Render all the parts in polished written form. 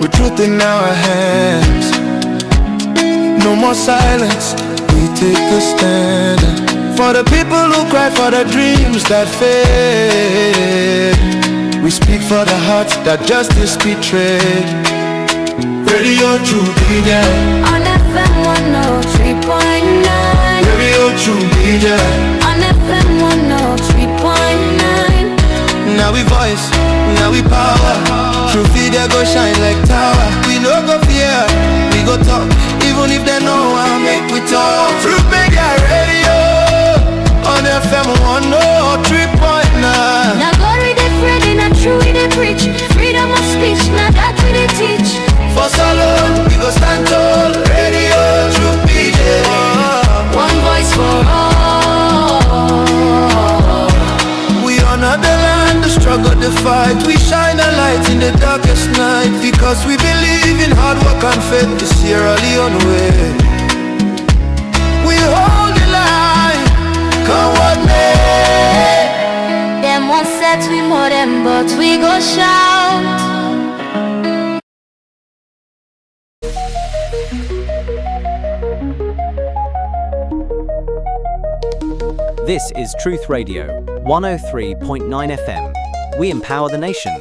with truth in our hands. No more silence, we take a stand. For the people who cry for the dreams that fade, we speak for the hearts that justice betrayed. Radio True Media on FM 103.9. Radio True Media on FM 103.9. Now we voice, now we power. True Media go shine like tower. We no go fear, we go talk. Even if they know I'll make we talk. True Media Radio on FM 103.9. Now glory they Friday, not true we they preach. Freedom of speech, now that we they teach. For so long, we go stand tall. Radio True Media, one voice for all. We honor the land, the struggle, the fight. We shine a light in the darkest night, because we believe in hard work and faith. The Sierra Leone way. We hold the line, come what may. Them one set we more them, but we go shout. This is Truth Radio, 103.9 FM. We empower the nation.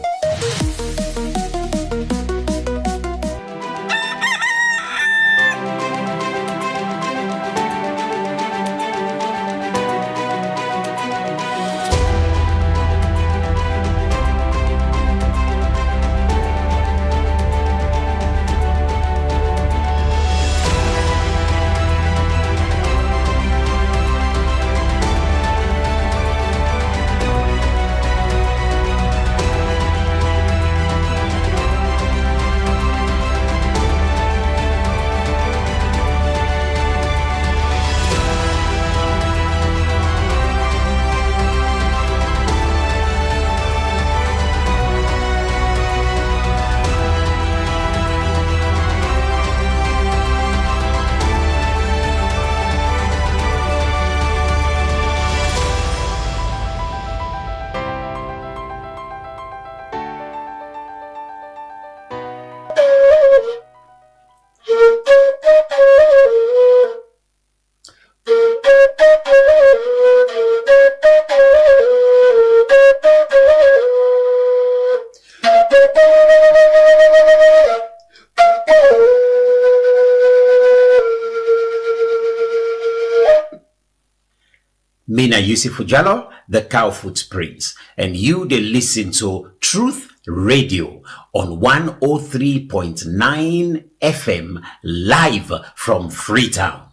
Mina Yusuf Jallo, the Cowfoot Prince, and you they listen to Truth Radio on 103.9 FM live from Freetown.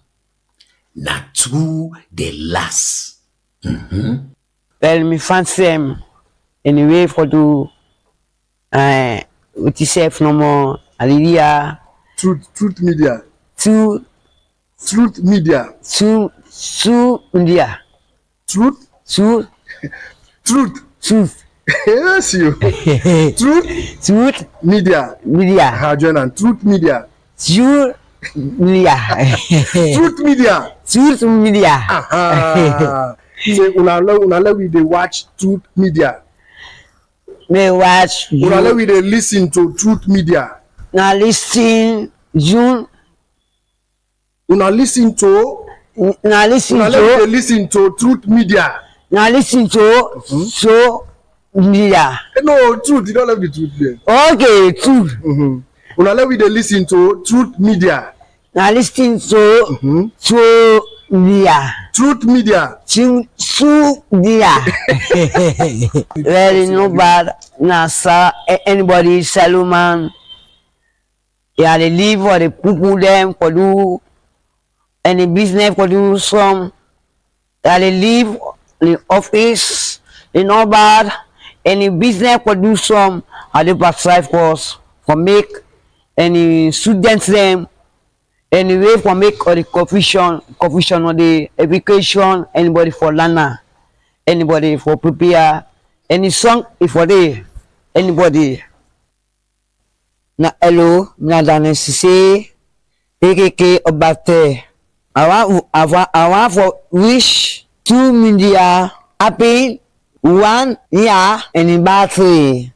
Natu de las. Well, me fancy him anyway for do what you say no more. Hallelujah. Truth Media. Truth Media. Media. Truth. Yes, you. Truth Media. Join and Truth Media. Truth Media. Truth Media. Say una we dey watch Truth Media. Me watch. Una we dey listen to Truth Media. Now listen June. Una listen to Truth Media. Now listen to so media. No, Truth. You don't have the Truth there. Okay, Truth. Una we dey listen to Truth Media. Now listen to media. Truth Media. Media. Very no bad. Now, sir, anybody, Salomon. Yeah, they live for the people them for do any business for do some. Yeah, they live in the office. They no bad. Any business for do some. Are they provide for us for make any students them. Anyway, for make or the confusion or the education, anybody for learner, anybody for prepare, any song if for the anybody. Na hello, na dane sisi, PKK obate. I want for wish 2 media happy 1 year and in battery.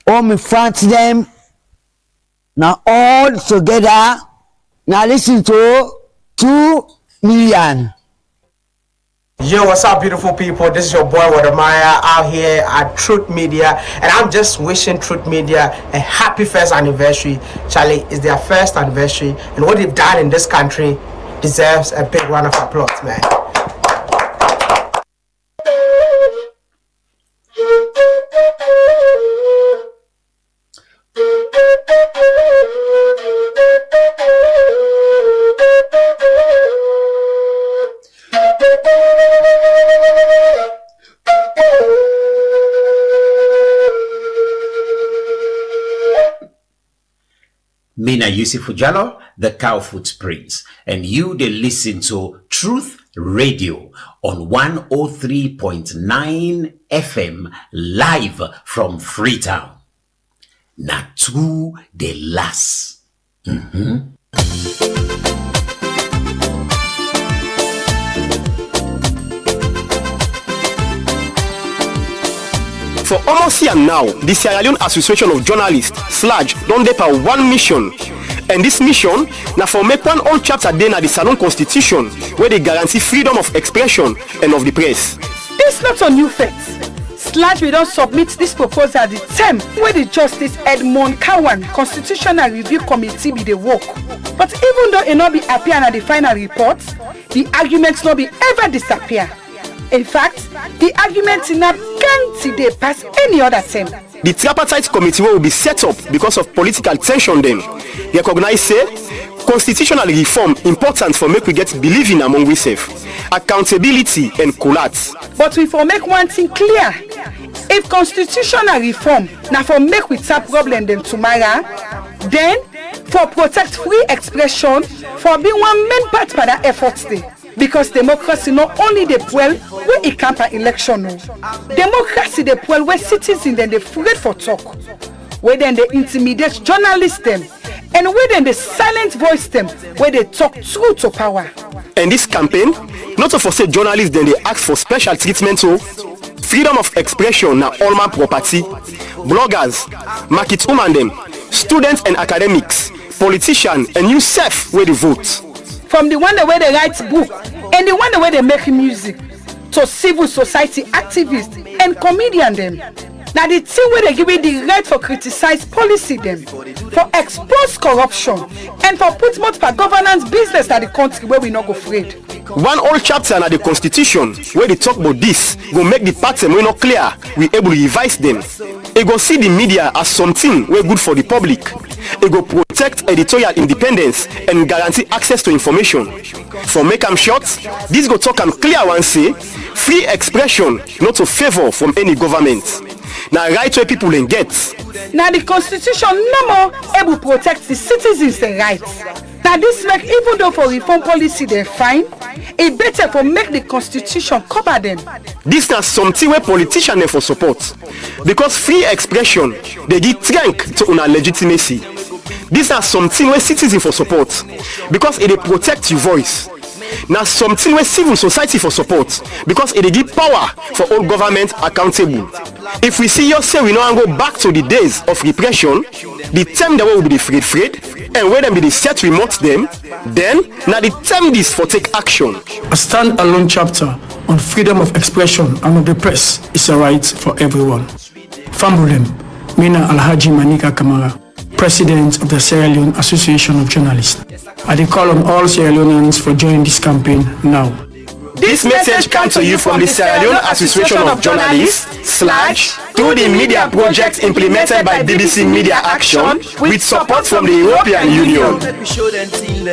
All my friends them Now all together, now listen to 2 million. Yo, what's up, beautiful people? This is your boy Wadamaya out here at Truth Media, and I'm just wishing Truth Media a happy first anniversary. Charlie, it's their first anniversary, and what they've done in this country deserves a big round of applause, man. Mina Yusuf Jallo, the Cowfoot Prince, and you they listen to Truth Radio on 103.9 FM live from Freetown. Natu de las. For almost a year now, the Sierra Leone Association of Journalists, SLAJ, don dey for one mission. And this mission na for make one old chapter dey na the Salon Constitution where they guarantee freedom of expression and of the press. Dis not a new fact. SLAJ will don submit this proposal at the time where the Justice Edmond Kawan Constitutional Review Committee be the work. But even though it not be appear at the final report, the arguments not be ever disappear. In fact, the arguments in a can't pass any other term. The tripartite committee will be set up because of political tension them. Recognize say constitutional reform important for make we get believing among ourselves, accountability and collats. But we for make one thing clear. If constitutional reform now for make we tap problem them tomorrow, then for protect free expression for being one main part for that efforts there. Because democracy not only the well where it campaign election no. Democracy the well where citizens then they afraid for talk. Where then they intimidate journalists them. And where then they silent voice them where they talk true to power. And this campaign, not to forsake journalists then they ask for special treatment so freedom of expression na all man property. Bloggers, market woman them, students and academics, politicians and you self where they vote. From the one the way they write book and the one the way they make music to civil society activists and comedian them. Now the thing where they give it the right for criticize policy them, for expose corruption and for put multiple governance business at the country where we not go afraid. One old chapter na the constitution where they talk about this go make the pattern we not clear, we able to revise them. It go see the media as something way good for the public. It go protect editorial independence and guarantee access to information. For make am short, this go talk am clear one say free expression not to favor from any government. Now right where people can get. Now the constitution no more able protect the citizens' rights. Now this make even though for reform policy they fine, it better for make the constitution cover them. This is something where politicians for support. Because free expression they give strength to una legitimacy. This is something where citizens for support. Because it protect your voice. Now something where civil society for support because it give power for all government accountable. If we see yourself we now go back to the days of repression, the term that will be the afraid and when them be the set remote them, then now the term this for take action. A stand-alone chapter on freedom of expression and of the press is a right for everyone. Fambulem, Mina Alhaji Manika Kamara, President of the Sierra Leone Association of Journalists. I call on all Sierra Leoneans for joining this campaign now. This message comes to you from the Sierra Leone Association of Journalists, SLAJ, through the media project implemented by BBC Media Action with support from the European Union. Let me show them thing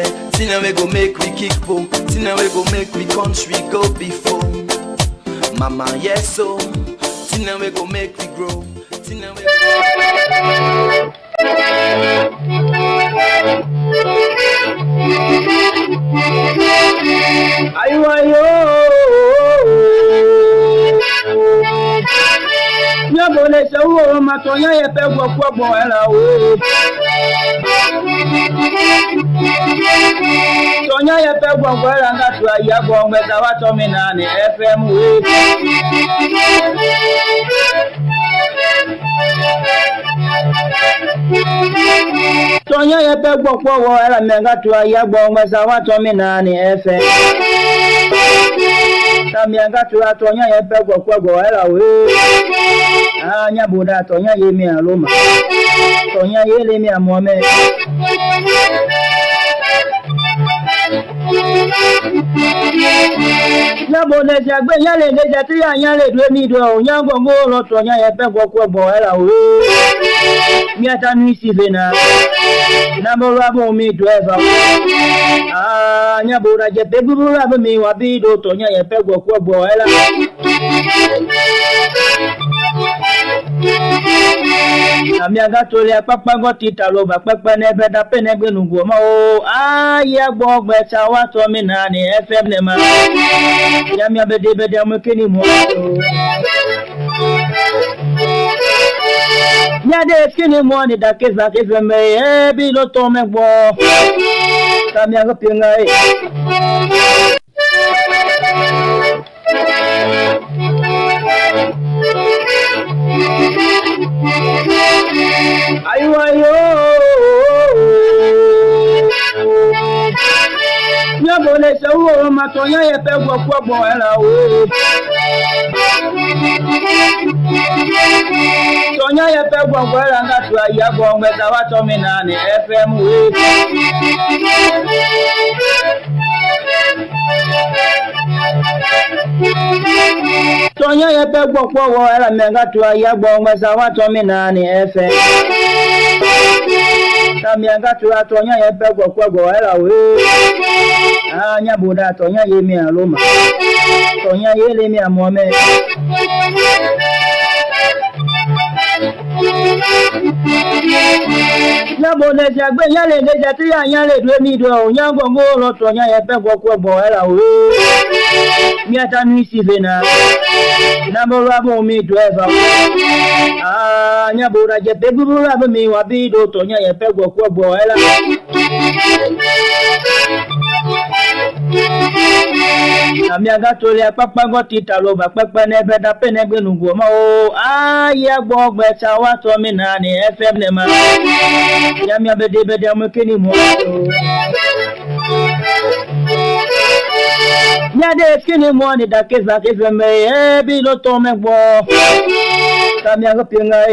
we go make we kick boom, thing we go make we country go before. Mama yes so, thing we go make we grow, thing we go. Ayo Nyabole chawo matonya yepe gwo gbo era o Tonya yepe gwo era ngatu ayabo ngeta wato minani FM we Tonya ye pe gbokpo wo era menga tu ya gbo ngwesa wa to mi na ni efe. Ta menga tu tonya ye pe gbokpo go era we. Anya buda tonya ye mi aloma. Tonya ye le mi amome. Yabo le jagbe yale le jati yale dwe mi do nyango ngolo tonya ye pe gbokpo era we. Mi atanu isi vena. Namora bo mi driver. Nyabura je pegura bo mi wabido tonya ye pegwo kwa ela. Amiaga tole papa go titalo ba papa ne beda penegbe nugo ma o ya gbo gbecha wa to mi na ni FM ne ma. Ya mi abede mo kini mo. Nyade kini mo ni da keza keza me bi lo to me gbo. Kami aga pinga ayo nyabole sewo matonya ye pe gbo era o tonya ye pe gbo era ngatu ya gbo ngeta wa to mi na ni FM we Tonya ye pe gbokpo wo era menga tu ya gbo ngwesa wa to mi na ni efe. Ta menga tu tonya ye pe gbokpo era we. Anya buda tonya ye mi aloma. Tonya ye le mi amome. Yabo le jagbe yale le jati yale dwe mi do nyango ngolo tonya ye pe gbokpo era we. Mi atanu isi vena. Namora bo mi driver. Nyabura je pegura bo mi wabido tonya ye pegwo kwa ela. Amiaga tole papa go titalo ba papa ne beda penegbe nugo ma o ya gbo gbecha wa to mi na ni FM ne ma. Ya mi abede mo kini mo. Nyade kini mo ni da keza me bi lo to me gbo. Kami aga pinga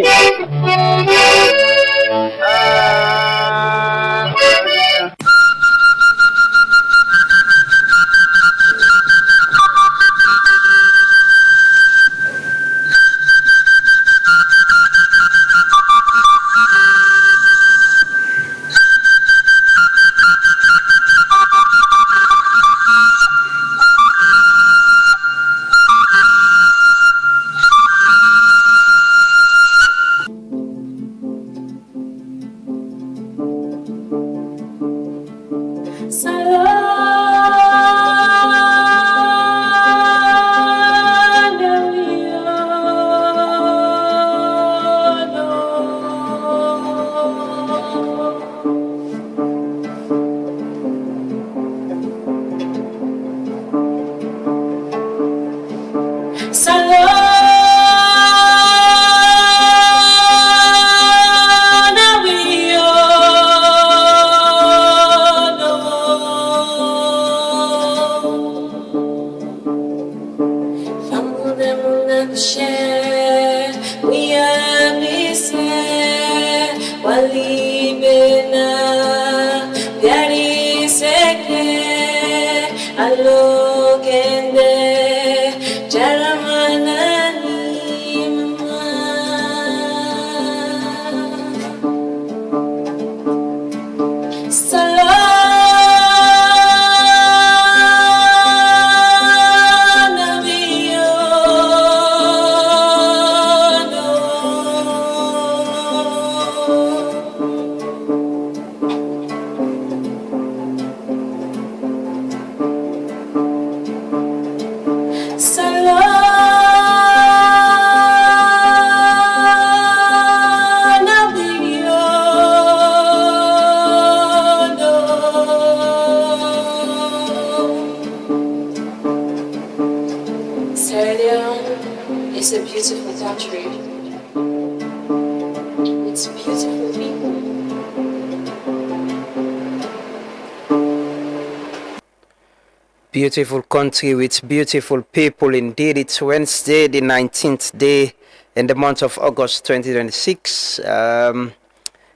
Beautiful country with beautiful people. Indeed, it's Wednesday, the 19th day in the month of August 2026.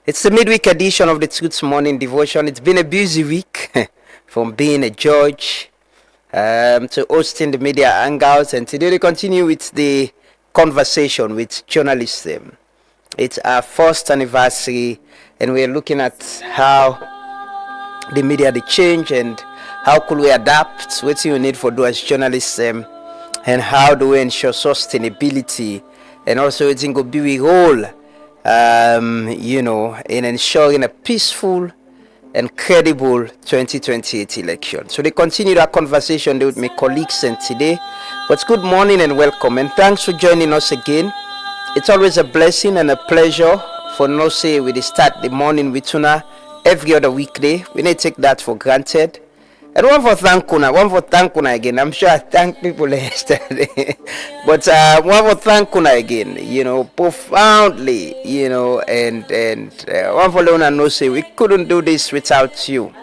It's the midweek edition of the Truth Morning Devotion. It's been a busy week from being a judge to hosting the media hangouts, and today we continue with the conversation with journalism. It's our first anniversary, and we're looking at how the media they change and how could we adapt? What do you need for do as journalists, and how do we ensure sustainability? And also, it's going to be a role, in ensuring a peaceful and credible 2028 election. So they continue that conversation with my colleagues and today. But good morning and welcome, and thanks for joining us again. It's always a blessing and a pleasure for no say we start the morning with Tuna every other weekday. We need to take that for granted. And one for thank Kuna again. I'm sure I thanked people yesterday. But one for thank Kuna again, profoundly, and one for Leona no say we couldn't do this without you.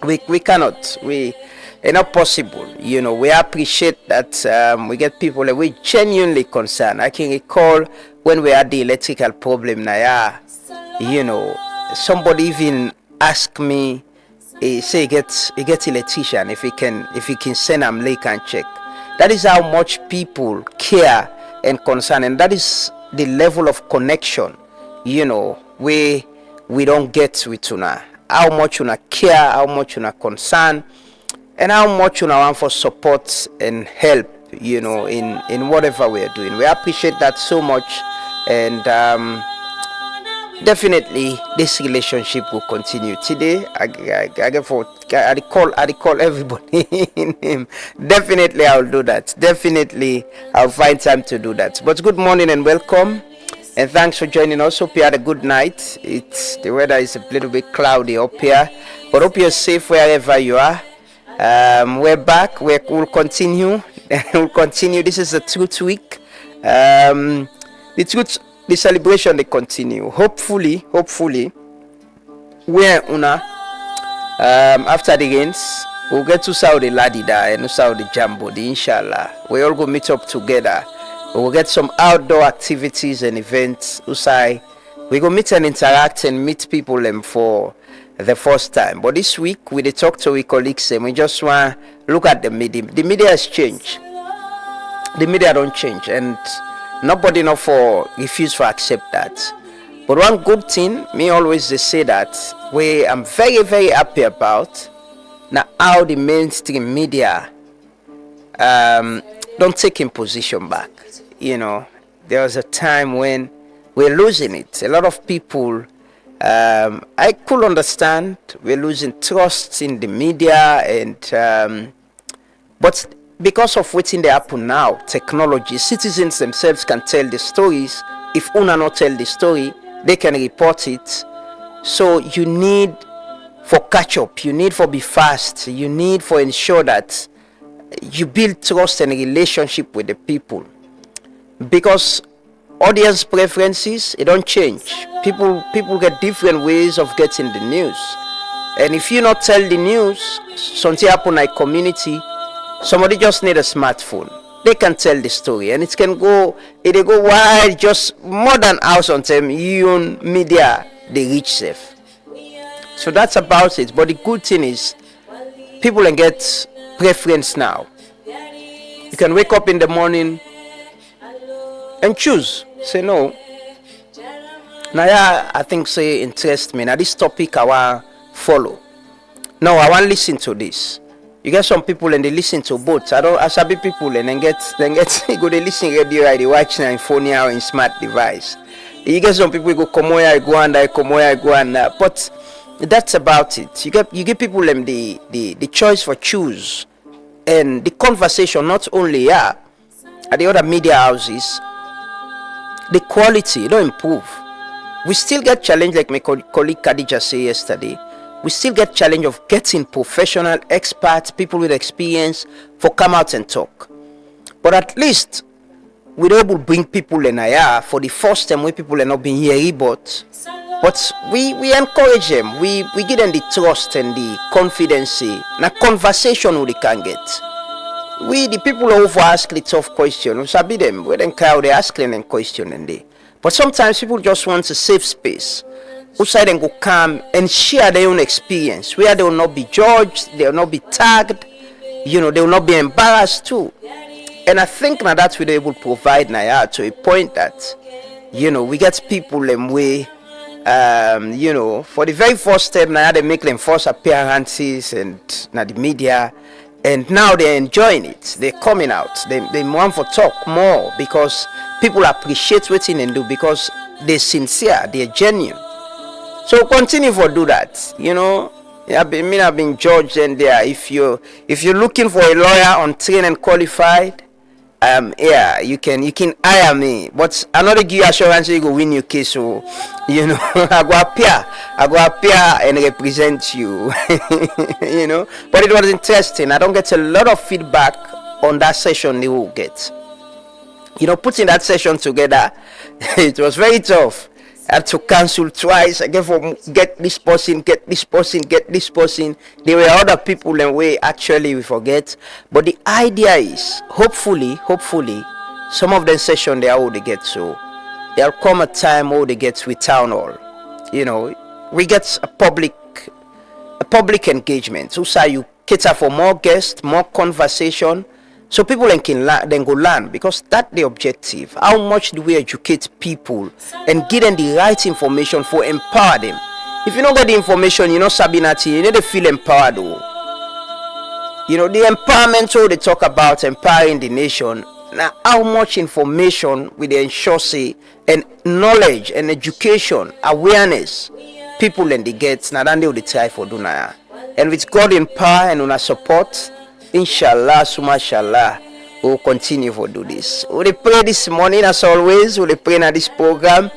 We cannot. It's not possible. We appreciate that we get people that we genuinely concerned. I can recall when we had the electrical problem now, somebody even asked me, say he gets electrician if he can send him lake and check. That is how much people care and concern, and that is the level of connection we don't get with una. How much una care, how much una concern, and how much una want for support and help in whatever we are doing. We appreciate that so much, and definitely this relationship will continue. Today I call everybody in him. Definitely I'll do that. Definitely I'll find time to do that. But good morning and welcome, and thanks for joining us. Hope you had a good night. The weather is a little bit cloudy up here, but hope you're safe wherever you are. We're back. We'll continue. We'll continue. This is the Truth Week. The celebration they continue. Hopefully, we're after the games, we'll get to Saudi Ladida and Saudi Jambo, inshallah. We all go meet up together. We'll get some outdoor activities and events. We go meet and interact and meet people for the first time. But this week, we talk to our colleagues and we just want to look at the media. The media has changed. The media don't change, and nobody refuse to accept that. But one good thing, me always say that I'm very, very happy about now how the mainstream media don't take in position back. There was a time when we're losing it. A lot of people, I could understand, we're losing trust in the media, and but because of what's in the happen now, technology, citizens themselves can tell the stories. If una not tell the story, they can report it. So you need for catch up, you need for be fast, you need for ensure that you build trust and relationship with the people. Because audience preferences, it don't change. People get different ways of getting the news. And if you not tell the news, something happen like community, somebody just need a smartphone. They can tell the story, and it go wide, just more than hours on time. You media they reach safe. So that's about it. But the good thing is, people can get preference now. You can wake up in the morning and choose. Say no. Now I think say interest me. Now this topic I want follow. No, I want listen to this. You get some people and they listen to both. I sabi people and then get go they listen radio, they watch na phone or in smart device. You get some people go komoya go and but that's about it. You give people them the choice for choose, and the conversation not only at the other media houses, the quality don't improve. We still get challenged, like my colleague Khadija said yesterday. We still get challenge of getting professional experts, people with experience, for come out and talk. But at least we're able to bring people in here for the first time where people are not being here, but But we encourage them. We give them the trust and the confidence. Na conversation we can get. We the people who ask the tough question, we sabi them. We then crowd they ask them question and they. But sometimes people just want a safe space. Outside and go come and share their own experience, where they will not be judged, they will not be tagged, they will not be embarrassed too. And I think now that we're able to provide now to a point that, we get people them way, for the very first step now they make them first appearances and now the media, and now they're enjoying it. They're coming out. They want to talk more because people appreciate what they do because they're sincere, they're genuine. So continue to do that. I've been judged and there. If you're looking for a lawyer untrained and qualified, you can hire me. But I'm not give you assurance you go win your case. So I go appear and represent you. But it was interesting. I don't get a lot of feedback on that session they will get. Putting that session together, it was very tough. I had to cancel twice. I get this person. There were other people and we forget. But the idea is, hopefully, some of the session they are they get. So there'll come a time where they get with town hall. We get a public engagement. So you cater for more guests, more conversation. So people then go learn because that's the objective. How much do we educate people and give them the right information for empower them? If you don't get the information, Sabinati, you need to feel empowered. The empowerment so they talk about empowering the nation. Now, how much information will they ensure and knowledge and education, awareness, people and they get now then they will try for Dunaya. And with God in power and on our support, inshallah, sumashallah, we'll continue to do this. We'll pray this morning as always. We'll pray in this program.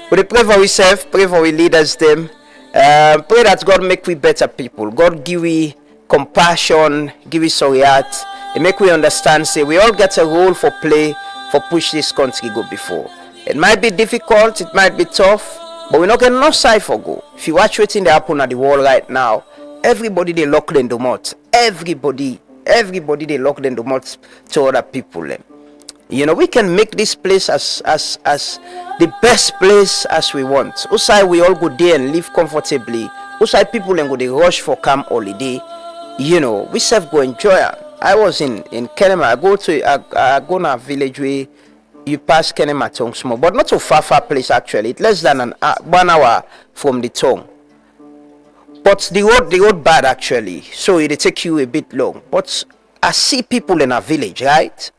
We'll pray for ourselves, pray for our leaders them. Pray that God make we better people. God give we compassion, give we sorry heart, and make we understand, say we all get a role for play for push this country go before. It might be difficult, it might be tough, but we're not getting no side for go. If you watch what's in the happen at the world right now, everybody they lock them the mouth. Everybody they lock them the mouth to other people. We can make this place as the best place as we want. Outside we all go there and live comfortably. Outside people and go they rush for camp holiday. We self go enjoy it. I was in Kenema. I go to a village where you pass Kenema Tong small, but not so far place actually. It's less than 1 hour from the town. But the road bad actually, so it take you a bit long. But I see people in a village, right?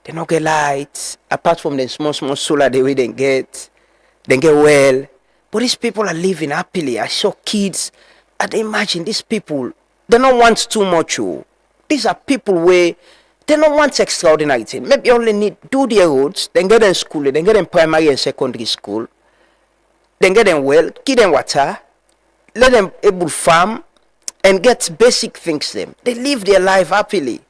They don't get lights. Apart from the small solar they get well. But these people are living happily. I saw kids. I imagine these people, they don't want too much. These are people where they don't want extraordinary thing. Maybe only need do their roads, then get them school, then get them primary and secondary school, then get them well, give them water. Let them able farm and get basic things them. They live their life happily.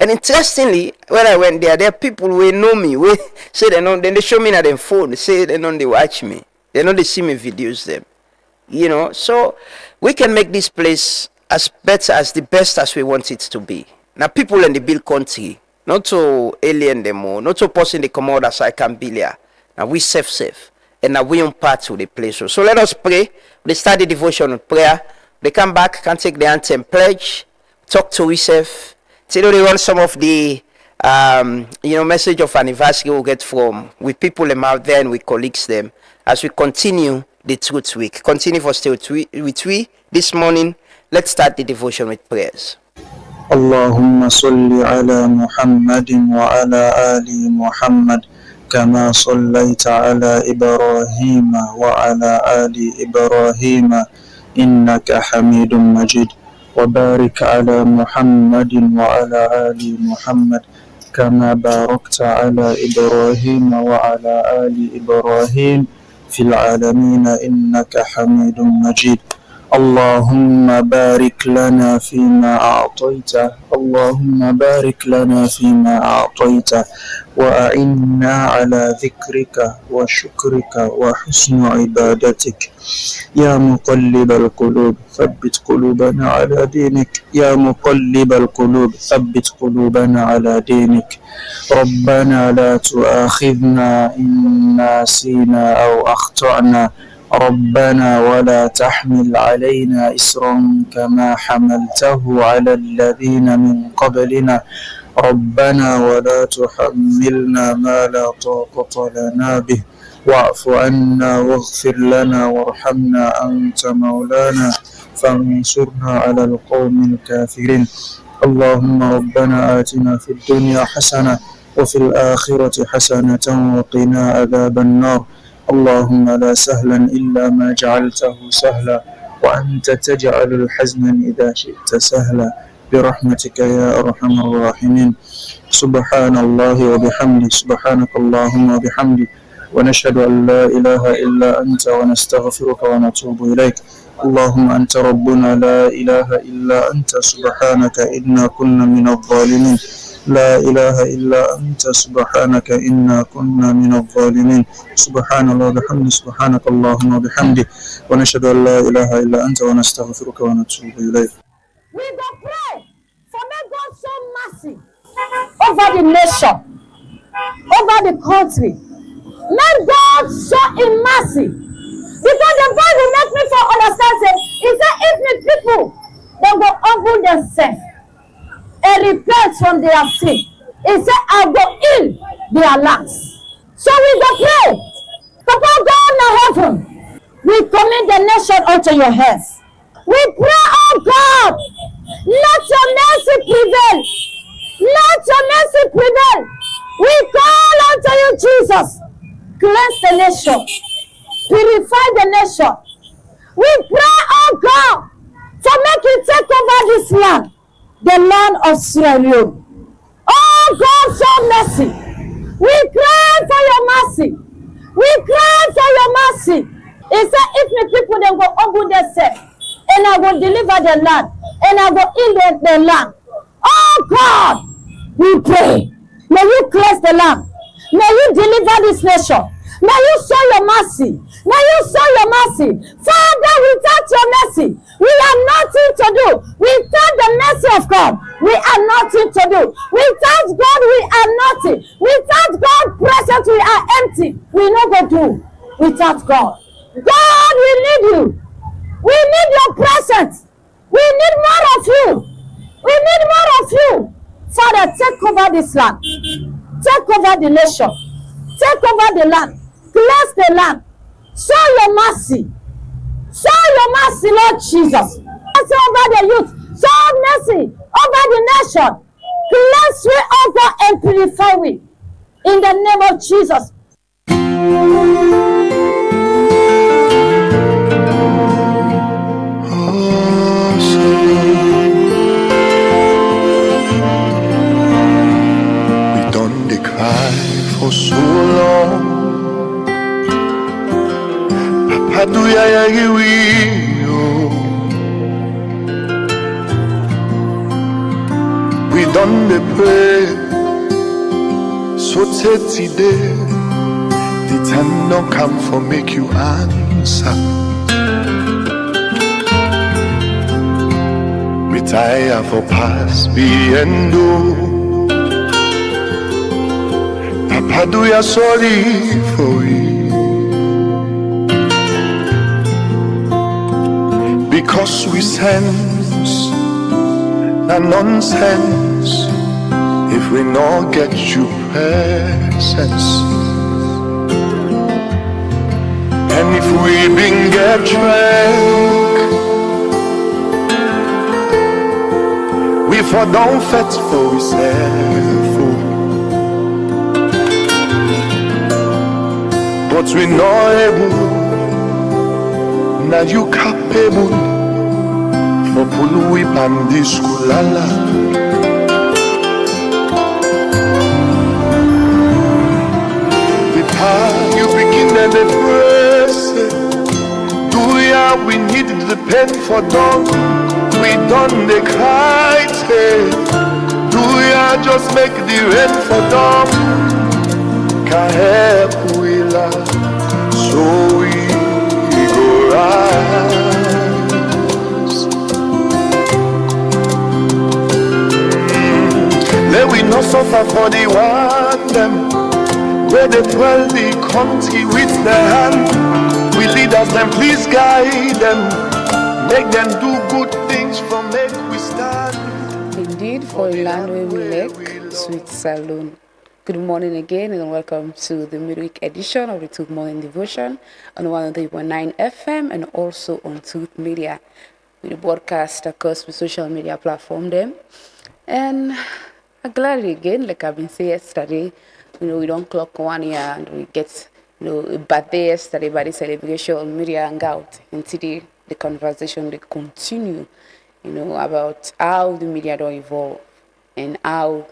And interestingly, when I went there are people who know me, who say they know, then they show me on their phone, they say they know they watch me. They know they see me videos them. So we can make this place as better as the best as we want it to be. Now people in the build country, not to alien them more, not to person they come out as I can be here. Now we safe. And now we on part to the place. So let us pray. They start the devotion with prayer. They come back, can take the anthem pledge, talk to ourselves. They want some of the message of anniversary we'll get from with people them out there and with colleagues them as we continue the Truth Week. Continue for stay with we this morning. Let's start the devotion with prayers. Allahumma salli ala Muhammadin wa ala ali Muhammad. كما صليت على إبراهيم وعلى آل إبراهيم إنك حميد مجيد وبارك على محمد وعلى آل محمد كما باركت على إبراهيم وعلى آل إبراهيم في العالمين إنك حميد مجيد اللهم بارك لنا فيما أعطيت اللهم بارك لنا فيما أعطيت وأعنا على ذكرك وشكرك وحسن عبادتك يا مقلب القلوب ثبت قلوبنا على دينك يا مقلب القلوب ثبت قلوبنا على دينك ربنا لا تؤاخذنا إن نسينا أو أخطأنا ربنا ولا تحمل علينا إسرا كما حملته على الذين من قبلنا ربنا ولا تحملنا ما لا طاقة لنا به واعف عنا واغفر لنا وارحمنا أنت مولانا فانصرنا على القوم الكافرين اللهم ربنا آتنا في الدنيا حسنة وفي الآخرة حسنة وقنا عذاب النار اللهم لا سهلا إلا ما جعلته سهلا وأنت تجعل الحزن إذا شئت سهلا برحمتك يا أرحم الراحمين سبحان الله وبحمده سبحانك اللهم وبحمدك ونشهد أن لا إله إلا أنت ونستغفرك ونتوب إليك اللهم أنت ربنا لا إله إلا أنت سبحانك إنا كنا من الظالمين لا إله إلا أنت سبحانك إنا كنا من الظالمين سبحان الله وبحمده سبحانك اللهم وبحمده ونشهد أن لا إله إلا أنت ونستغفرك ونتوب إليك. We go pray for may God show mercy over the nation, over the country. May God show him mercy. Because the Bible makes me for understand say, he said if the people they go humble themselves and repent from their sin, he said I go heal their lands. So we go pray. Papa God in heaven, we commit the nation unto your hands. We pray, oh God, let your mercy prevail. Let your mercy prevail. We call unto you, Jesus. Cleanse the nation. Purify the nation. We pray, oh God, to make you take over this land, the land of Sierra Leone. Oh God, show mercy. We cry for your mercy. We cry for your mercy. He said, if the people then go humble themselves, and I will deliver the land, and I will heal the land. Oh God, we pray. May you cleanse the land. May you deliver this nation. May you show your mercy. May you show your mercy. Father, without your mercy, we have nothing to do. Without the mercy of God, we have nothing to do. Without God, we are nothing. Without God present, we are empty. We no go do without God. God, we need you. We need your presence. We need more of you. We need more of you. Father, take over this land. Take over the nation. Take over the land. Bless the land. Show your mercy. Show your mercy, Lord Jesus. Mercy over the youth. Show mercy over the nation. Bless we over and purify we. In the name of Jesus. We done the cry for so long. Papa do ya we done the pray so today the time don't come for make you answer. We tire for past being do. Papa do ya sorry for you. Because we sense the nonsense if we not get you presence. And if we been get drunk, we for don't fet for we self. But we not able, now you capable for pulu ipandi skulala. The power you begin and the press. Do ya we need the pen for dog, we done the cry. Do ya just make the rain for dog? Can help we love, so we go rise. Let we not suffer for the one them, where they dwell the country with their hand. We leaders them, please guide them, make them do good things from make we stand. Indeed, for a land where we lack sweet saloon. Good morning again and welcome to the midweek edition of the Truth Morning Devotion on 103.9 FM and also on Truth Media. We broadcast across the social media platform them. And I'm glad again, like I've been saying yesterday, we don't clock 1 year and we get a birthday yesterday by the celebration media hangout. And today the conversation they continue, about how the media don't evolve and how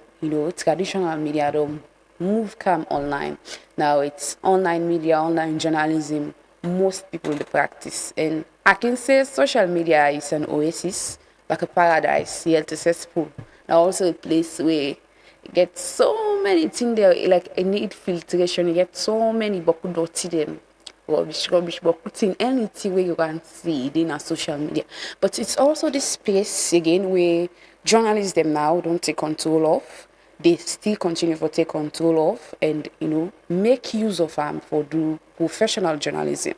traditional media don't move come online. Now it's online media, online journalism, most people they practice. And I can say social media is an oasis, like a paradise, yet successful. Now also a place where you get so many things there, like a need filtration, you get so many boku dirty them. Rubbish, but putting anything where you can see it in a social media. But it's also this space again where journalists them now don't take control of. They still continue to take control of and make use of them for do professional journalism.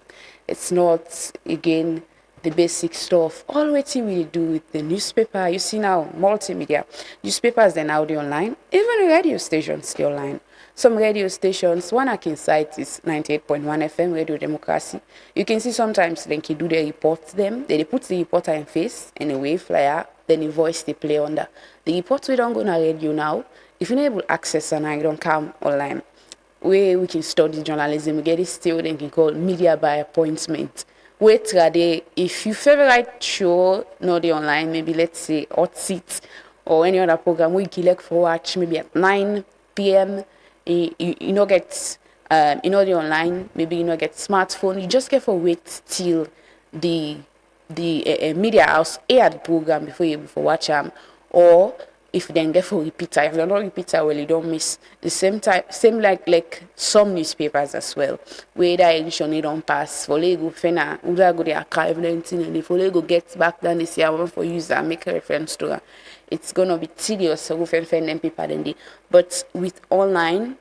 It's not again the basic stuff. All what we do with the newspaper, you see now multimedia. Newspapers they're now online, even radio stations still online. Some radio stations, one I can cite is 98.1 FM, Radio Democracy. You can see sometimes they can do the reports them. They put the reporter in face and a wave flyer, then a voice they play under. The reports we don't go on radio now. If you're not able to access and I don't come online, where we can study journalism, we get it still then can call media by appointment. Wait rather, if your favorite show, not the online, maybe let's say Hot Seat or any other program we can like for watch maybe at 9 p.m. You get the online, maybe get smartphone, you just get for wait till the media house air the program before watch them, or if then get for repeater. If you're not repeater, well, you don't miss the same like some newspapers as well, where that edition they don't pass for Lego fena uda go the archive and if Lego gets back then they say I want for user and make a reference to her. It's gonna be tedious so we find them people than they. But with online,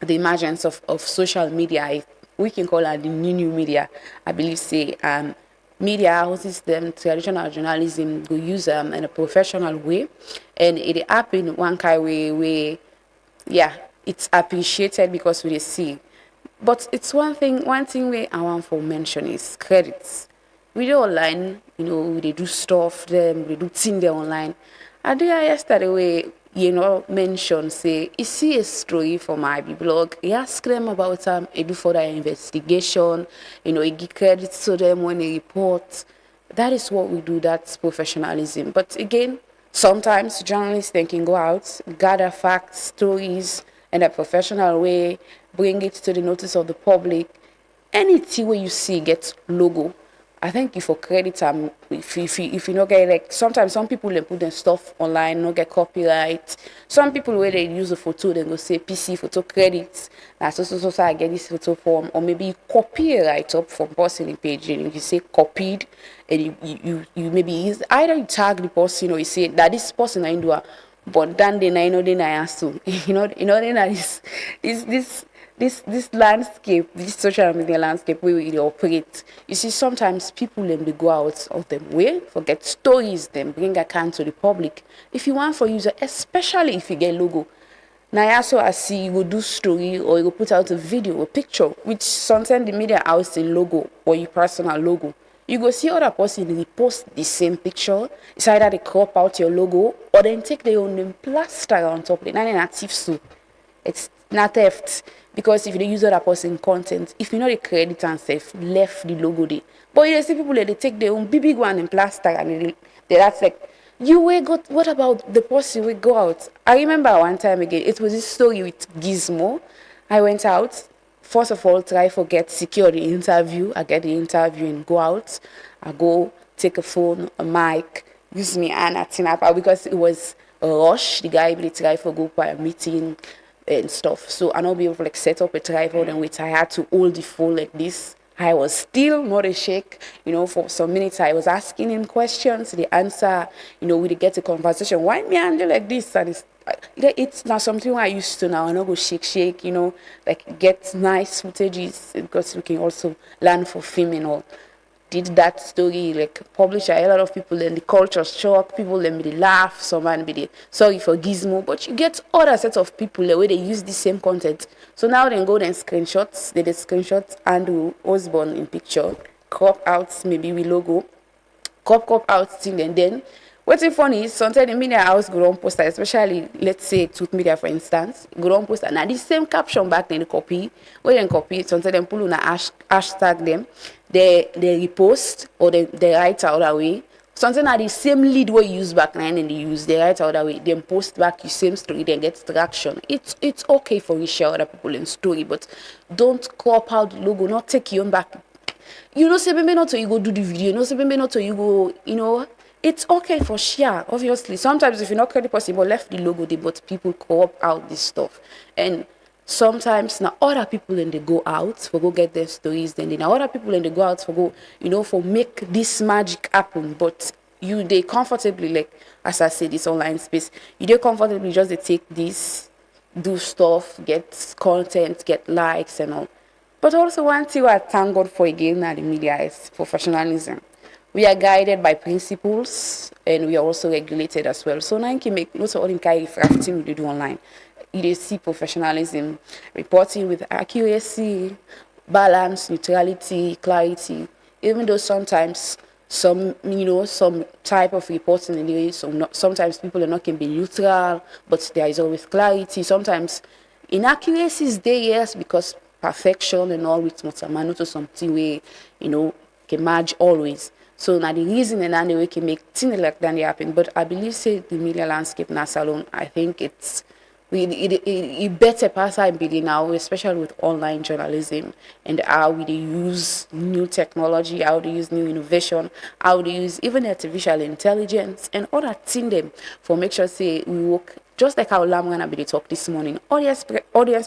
the emergence of social media, we can call it the new media. I believe media houses them traditional journalism go use them in a professional way, and it happen one kind way where it's appreciated because we see. But it's one thing where I want to mention is credits. We do online, they do stuff them, they do things there online. I did yesterday where mention say you see a story for my blog, you ask them about you do further investigation, you give credit to them when they report. That is what we do, that's professionalism. But again, sometimes journalists can go out, gather facts, stories in a professional way, bring it to the notice of the public. Anything where you see gets logo. I think if for credit, if you not get like sometimes some people they put their stuff online, not get copyright. Some people where they use a photo, they go say PC photo credits. So I get this photo form, or maybe you copy it right up from person in page and you say copied, and you maybe use either you tag the person or you say that this person I do, but then they I ask to this landscape, this social media landscape where we operate. You see, sometimes people they go out of them way, forget stories, then bring account to the public. If you want for user, especially if you get logo. Now also I see you go do story or you go put out a video, a picture, which sometimes the media house in logo or your personal logo. You go see other person they post the same picture. It's either they crop out your logo or then take their own name plaster on top of it. Not thief so. It's not theft. Because if they use other person content, if you know the credit and safe, left the logo there. But you see people they take their own big one in plaster and that's like, what about the person we go out? I remember one time again, it was this story with Gizmo. I went out, first of all, secure the interview. I get the interview and go out. I go take a phone, a mic, use me and at Tinapa because it was a rush. The guy really tried for go by a meeting and stuff. So I not be able to like set up a tripod and wait. I had to hold the phone like this. I was still not a shake, for some minutes. I was asking him questions. The answer, we get a conversation. Why me handle like this? And it's not something I used to now. I not go shake, like get nice footages because we can also learn for film and all. Did that story, like publish a lot of people, then the culture shock, people then be laugh, someone be the sorry for gizmo, but you get other sets of people the way they use the same content. So now they go and screenshots, they did screenshots and Osborne in picture, crop out maybe with logo, crop out thing, and then what's funny is sometimes the media house go on poster, especially let's say Truth Media for instance, go on poster. Now the same caption back then the copy, when they copy, sometimes they pull on a hashtag them, they repost or they write out that way. Sometimes are the same lead we use back then and they use they write out that way. Then post back your same story, then get traction. It's okay for you share other people in story, but don't crop out the logo, not take your own back. Say maybe not so you go do the video, say maybe not so you go, it's okay for share, obviously. Sometimes if you're not credit possible, left the logo there, but people crop out this stuff. And sometimes now other people then they go out for go get their stories, then now other people then they go out for go, for make this magic happen. But they comfortably, like as I say, this online space, they comfortably just they take this, do stuff, get content, get likes and all. But also one thing I thank God for again now the media is professionalism. We are guided by principles and we are also regulated as well. So now you can make lots of other kind of crafting we do online. You see professionalism, reporting with accuracy, balance, neutrality, clarity. Even though sometimes some type of reporting anyway, sometimes people are not can be neutral, but there is always clarity. Sometimes inaccuracies there, yes, because perfection and all with Motamano to something where, can merge always. So now the reason and then the way can make things like that happen. But I believe say the media landscape now salon, I think it better pass I believe now, especially with online journalism and how we use new technology, how they use new innovation, how they use even artificial intelligence and other things them for make sure say we work just like how Lamran be talk this morning. Audience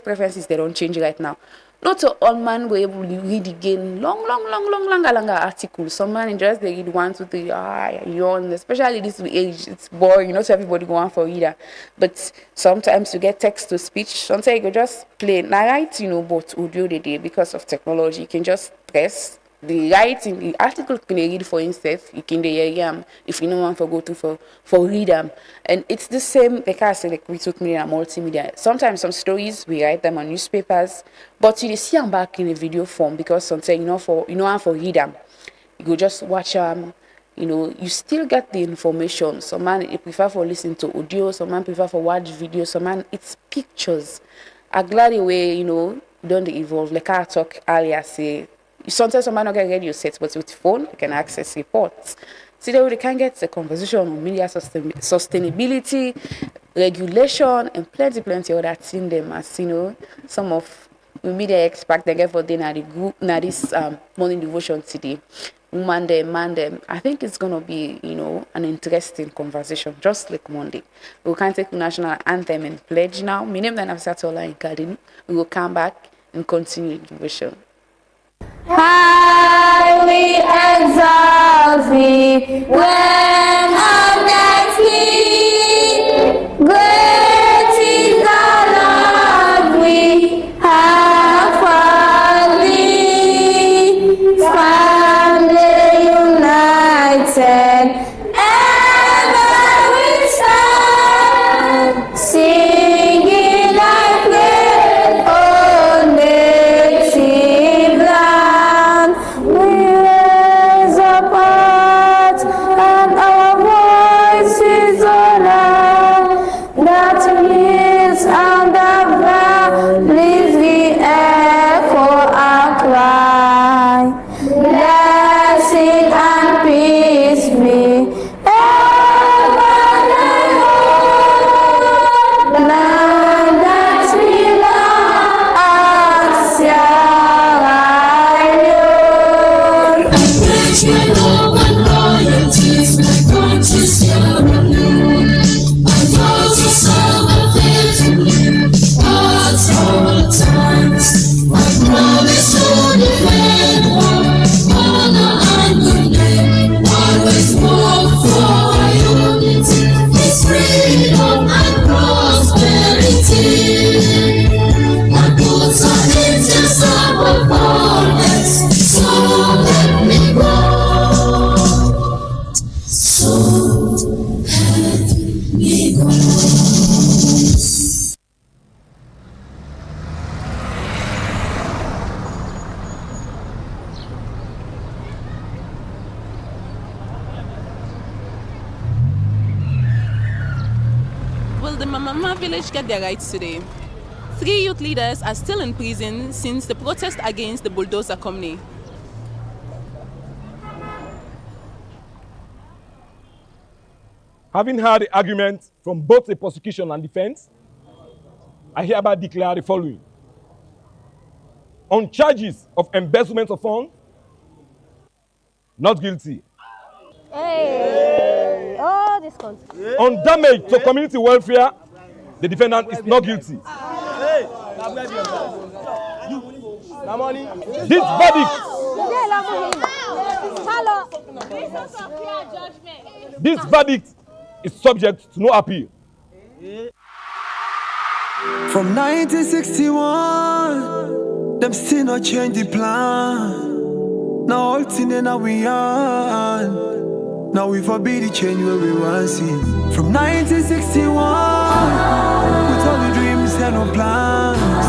preferences they don't change right now. Not all man were able to read again longer articles. Some man just they read 1, 2, 3, yawn. Especially this age, it's boring. Not everybody go on for reader. But sometimes you get text to speech. Sometimes you can just play. Now write, but audio the day because of technology. You can just press the writing. The article can read for instance. You can hear them if you don't want to go to for read them. And it's the same. Like I said, like we took media and multimedia. Sometimes some stories we write them on newspapers. But you see them back in a video form because sometimes for read them. You go just watch them. You still get the information. Some man prefer for listen to audio. Some man prefer for watch video. Some man it's pictures. I'm glad the way don't evolve. Like I talked earlier, say sometimes some man not get radio sets, but with phone you can access reports. See that we can get the conversation on media sustainability, regulation, and plenty other things them as some of the media experts they get for dinner the group this morning devotion today. Man them. I think it's gonna be an interesting conversation, just like Monday. We can take the national anthem and pledge now. My name is Nafisatola in Kadin. We will come back and continue the devotion. Highly exalt thee when on thy feet. Great is the love we have for thee. Stand united, ever we stand, singing thy praise, O native land. We raise up hearts and the Mamama village get their rights today? 3 youth leaders are still in prison since the protest against the bulldozer company. Having heard the argument from both the prosecution and defense, I hereby declare the following. On charges of embezzlement of funds, not guilty. Hey. Oh, this country. On damage to community welfare, the defendant is not guilty. This verdict is subject to no appeal. From 1961, them still not change the plan. Now all thing in we on. Now we forbid the change where we want see. From 1961, with all the dreams and no plans.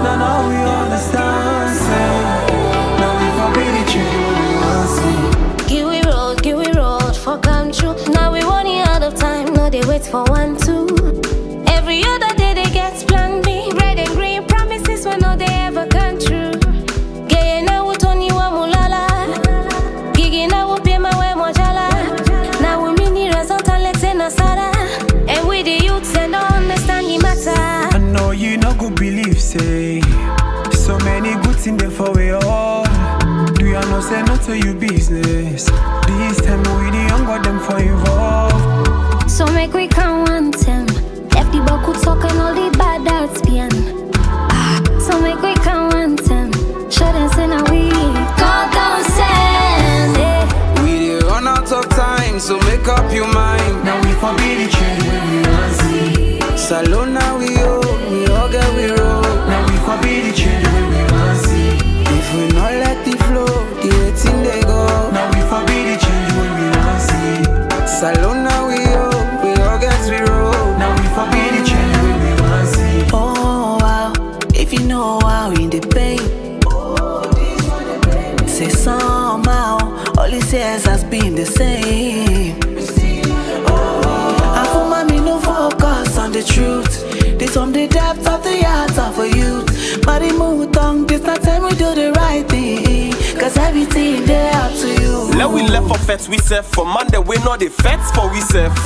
Now we understand. Say, now we forbid the change where we want see. Give we road for come true. Now we running out of time. No, they wait for 1, 2. Every other day they get plan B. Red and green promises when no they ever come true. Gay na utoni wa mulala. Gigi na upi mawe mojala. Now we mini result and let's say nasara. And we the youths and don't understand the matter. I know you not go believe, say. So many good things there for we all. Do you know say not to you business? This time we the younger them for involved. So make we count 1 10. Left the buckle talk and all the bad arts behind. So make we count 1 10. Show them say now we go down send. We dey run out of time, so make up your mind. Now we forbid the change when we want see. Salon now we all get we roll. Now we forbid the change when we want see. If we not let the flow, the 18 they go. Now we forbid the change when we want see. Salon now we all get we roll. Now we forbid the change when we want see. Oh wow, if you know how in the pain. Say somehow, all these years has been the same. And for mommy no focus on the truth. This from the depth of the heart of a youth. But the mood tongue, this not time we do the right thing. Cause everything they up to you. Let we left for fets we serve. For Monday we know the fets for we serve.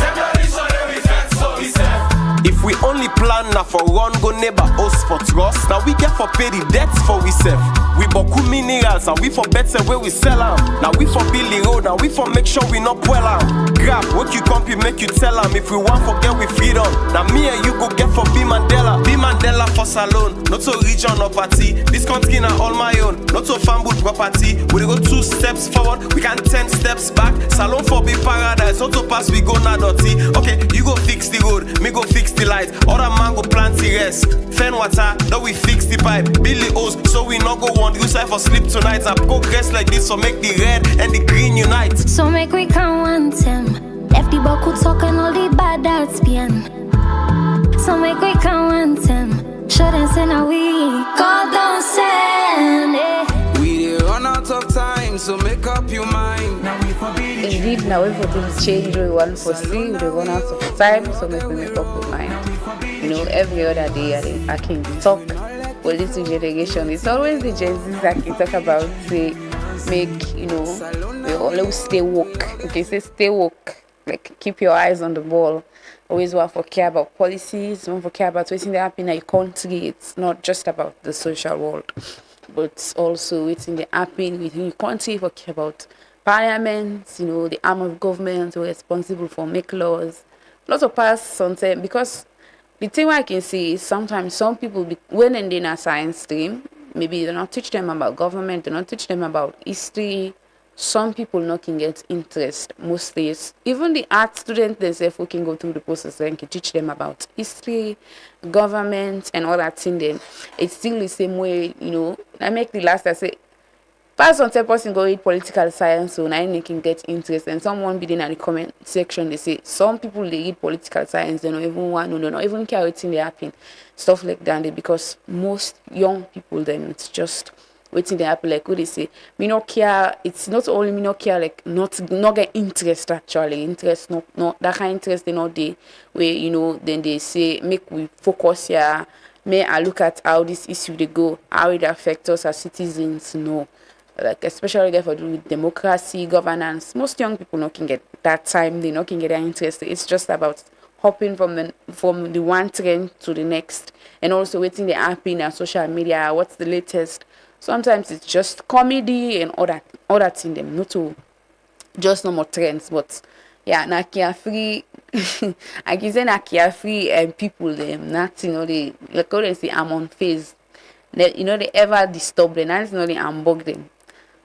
If we only plan now for run go neighbor us for trust. Now we get for pay the debts for we serve. We boku minerals and we for better where we sell them. Now we for build the road and we for make sure we not well am. Grab what you compy make you tell them. If we want forget we freedom. Now me and you go get for B Mandela. B Mandela for salon, not to region or party. This country now all my own, not to family property. We go 2 steps forward, we can 10 steps back. Salon for be paradise, not to pass we go na dirty. Okay, you go fix the road, me go fix the light. Other man go plant the rest. Fen water, now we fix the pipe. Build the hose, so we not go on. You say for sleep tonight. I progress like this, so make the red and the green unite. So make we count 1 10. Left the buckle talk and all the bad arts behind. So make we count 1 10. Show them say now we go down send. We dey run out of time, so make up your mind. Now we forbid it. Indeed, now everything change we want for see, we run out of time, so make we make up our mind. You know, every other day I can talk with this generation. It's always the Gen Zs that can talk about say make, you know, we always stay woke. Okay, say stay woke. Like keep your eyes on the ball. Always want to care about policies, want to care about what's happening in your country. It's not just about the social world, but also what's happening within your country. For care about parliament, you know, the arm of government who are responsible for make laws. Lots of past sometimes because the thing I can see is sometimes some people when they're in a science stream, maybe they don't teach them about government, they don't teach them about history. Some people not can get interest most days. Even the art students themselves who can go through the process and can teach them about history, government, and all that thing. Then it's still the same way, you know. I make the last I say, pass on person go read political science, so now they can get interest. And someone be in the comment section they say some people they read political science, they don't even want to know, even care what's in the happen, stuff like that. Because most young people then it's just waiting they happen, like what they say, me not care. It's not only me not care, like not get interest actually. Interest not that kind of interest they not they where you know then they say make we focus here. May I look at how this issue they go, how it affects us as citizens, like especially there for do with democracy, governance. Most young people not can get that time, they not can get that interest. It's just about hopping from the one trend to the next, and also waiting the happen on social media. What's the latest? Sometimes it's just comedy and other thing them, not to just no more trends, but yeah, na carefree. I can say na carefree and people them nothing, they like how they say I'm on phase. They ever disturb them, nothing, they unbug them.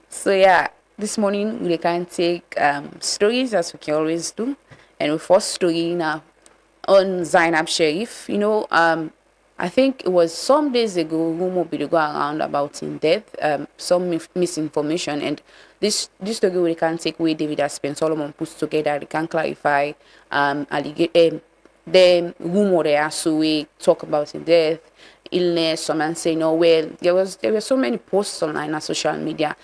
So yeah, this morning we can take stories as we can always do, and the first story now on Zainab Sharif. I think it was some days ago, rumor be go around about his death, some misinformation, and this story we can take away David Aspen Solomon puts together. They can clarify the rumor there, so we talk about his death, illness. Someone say no, well there were so many posts online on social media.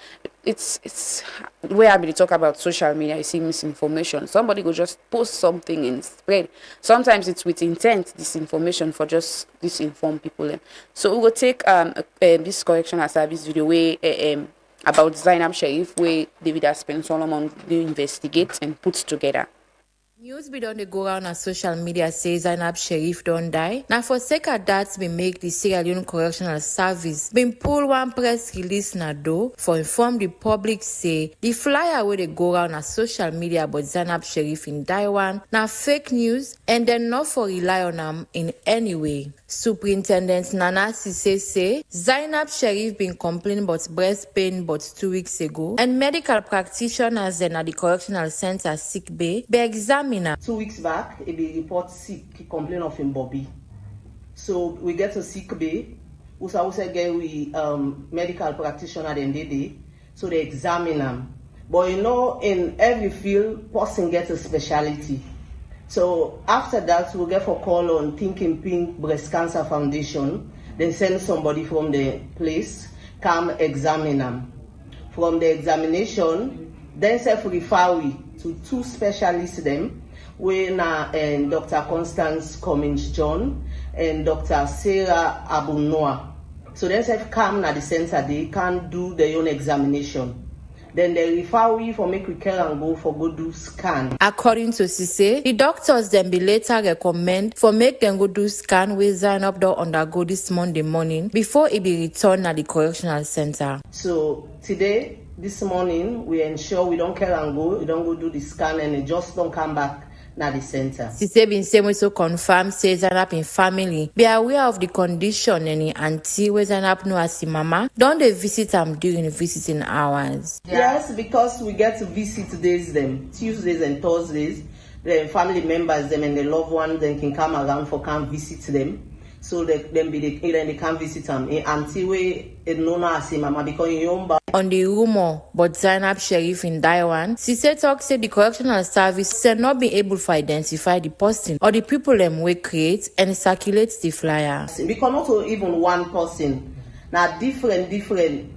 It's where I talk about social media, you see misinformation. Somebody will just post something and spread. Sometimes it's with intent, disinformation for just disinform people. So we will take this correctional service video where about Zainab Sharif, where David Aspen Solomon do investigate and puts together. News be done dey go around on social media say Zainab Sharif don't die. Now for sake of that, we make the Sierra Leone Correctional Service been pull one press release na do for inform the public say the flyer where they go around on social media about Zainab Sharif in Taiwan now fake news and then not for rely on them in any way. Superintendent Nana Sise say Zainab Sharif been complaining about breast pain but 2 weeks ago, and medical practitioners then at the correctional center sick bay be examined. 2 weeks back, he be report sick, he complain of him Bobby. So we get to sick bay. We also get we medical practitioner then they so they examine them. But in every field, person gets a specialty. So after that, we'll get for call on Thinking Pink Breast Cancer Foundation. Then send somebody from the place, come examine them. From the examination, then refer we to 2 specialists them, when Dr. Constance Cummings John and Dr. Sarah Abunoa. So then come at the center, they can do their own examination. Then they refer we for make we care and go for go do scan. According to Sise, the doctors then be later recommend for make them go do scan with Zainab don undergo this Monday morning before it be returned at the correctional center. So today, this morning, we ensure we don't care and go, we don't go do the scan and it just don't come back na the center. Sise bin say we so confirm say Zainab in family be aware of the condition and auntie where Zainab know as mama don't they visit am during visiting hours. Yes, because we get to visit days them, Tuesdays and Thursdays, the family members them and the loved ones then can come around for come visit them. So they can visit them until we know as mama because in Yomba. On the rumor but Zainab Sharif in Taiwan, Sise talk say the correctional service said not be able to identify the person or the people them we create and circulate the flyer. Because not even one person, now different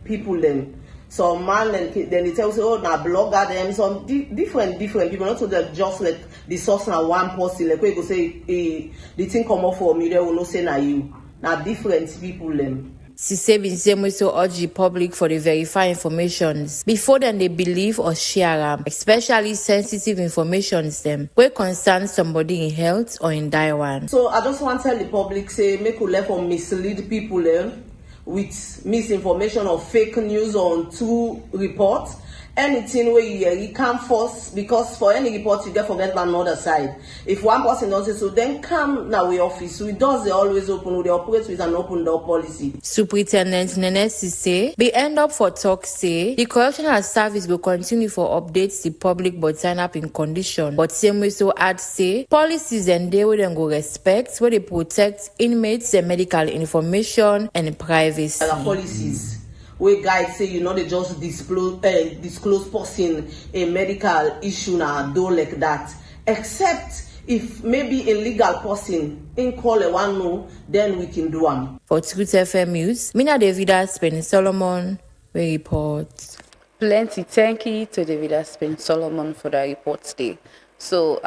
people them. Some man then they tell say now blogger them, some different people. Not so that just like the source now one person like we go say the thing come up for me they will not say na you. Now different people them. Sise bin say we so urge the public for the verify informations before then they believe or share them, especially sensitive informations them where concern somebody in health or in Taiwan. So I just want to tell the public say make we let for mislead people them with misinformation or fake news on 2 reports. Anything where you come first, because for any report you get forget another side. If one person does it, so then come now we office. We does they always open, we operate with an open door policy. Superintendent Nene Sise be end up for talk say the correctional service will continue for updates the public but sign up in condition. But same way so add say policies and they will then go respect where they protect inmates and medical information and privacy. Policies. We guide say they just disclose person a medical issue now do like that. Except if maybe a legal person in call a one no, then we can do them. For Truth FM News, Mina David Aspen Solomon we report. Plenty. Thank you to David Aspen Solomon for the report today. So,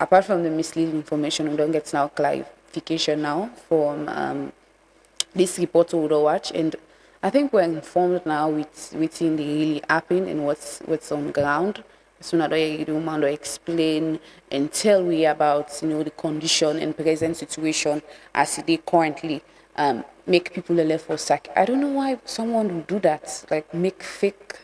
apart from the misleading information, we don't get now clarification now from this report we will watch, and I think we're informed now with within the really happening and what's on ground. So now the woman will explain and tell we about the condition and present situation as it is currently. Make people left for sack. I don't know why someone would do that. Like make fake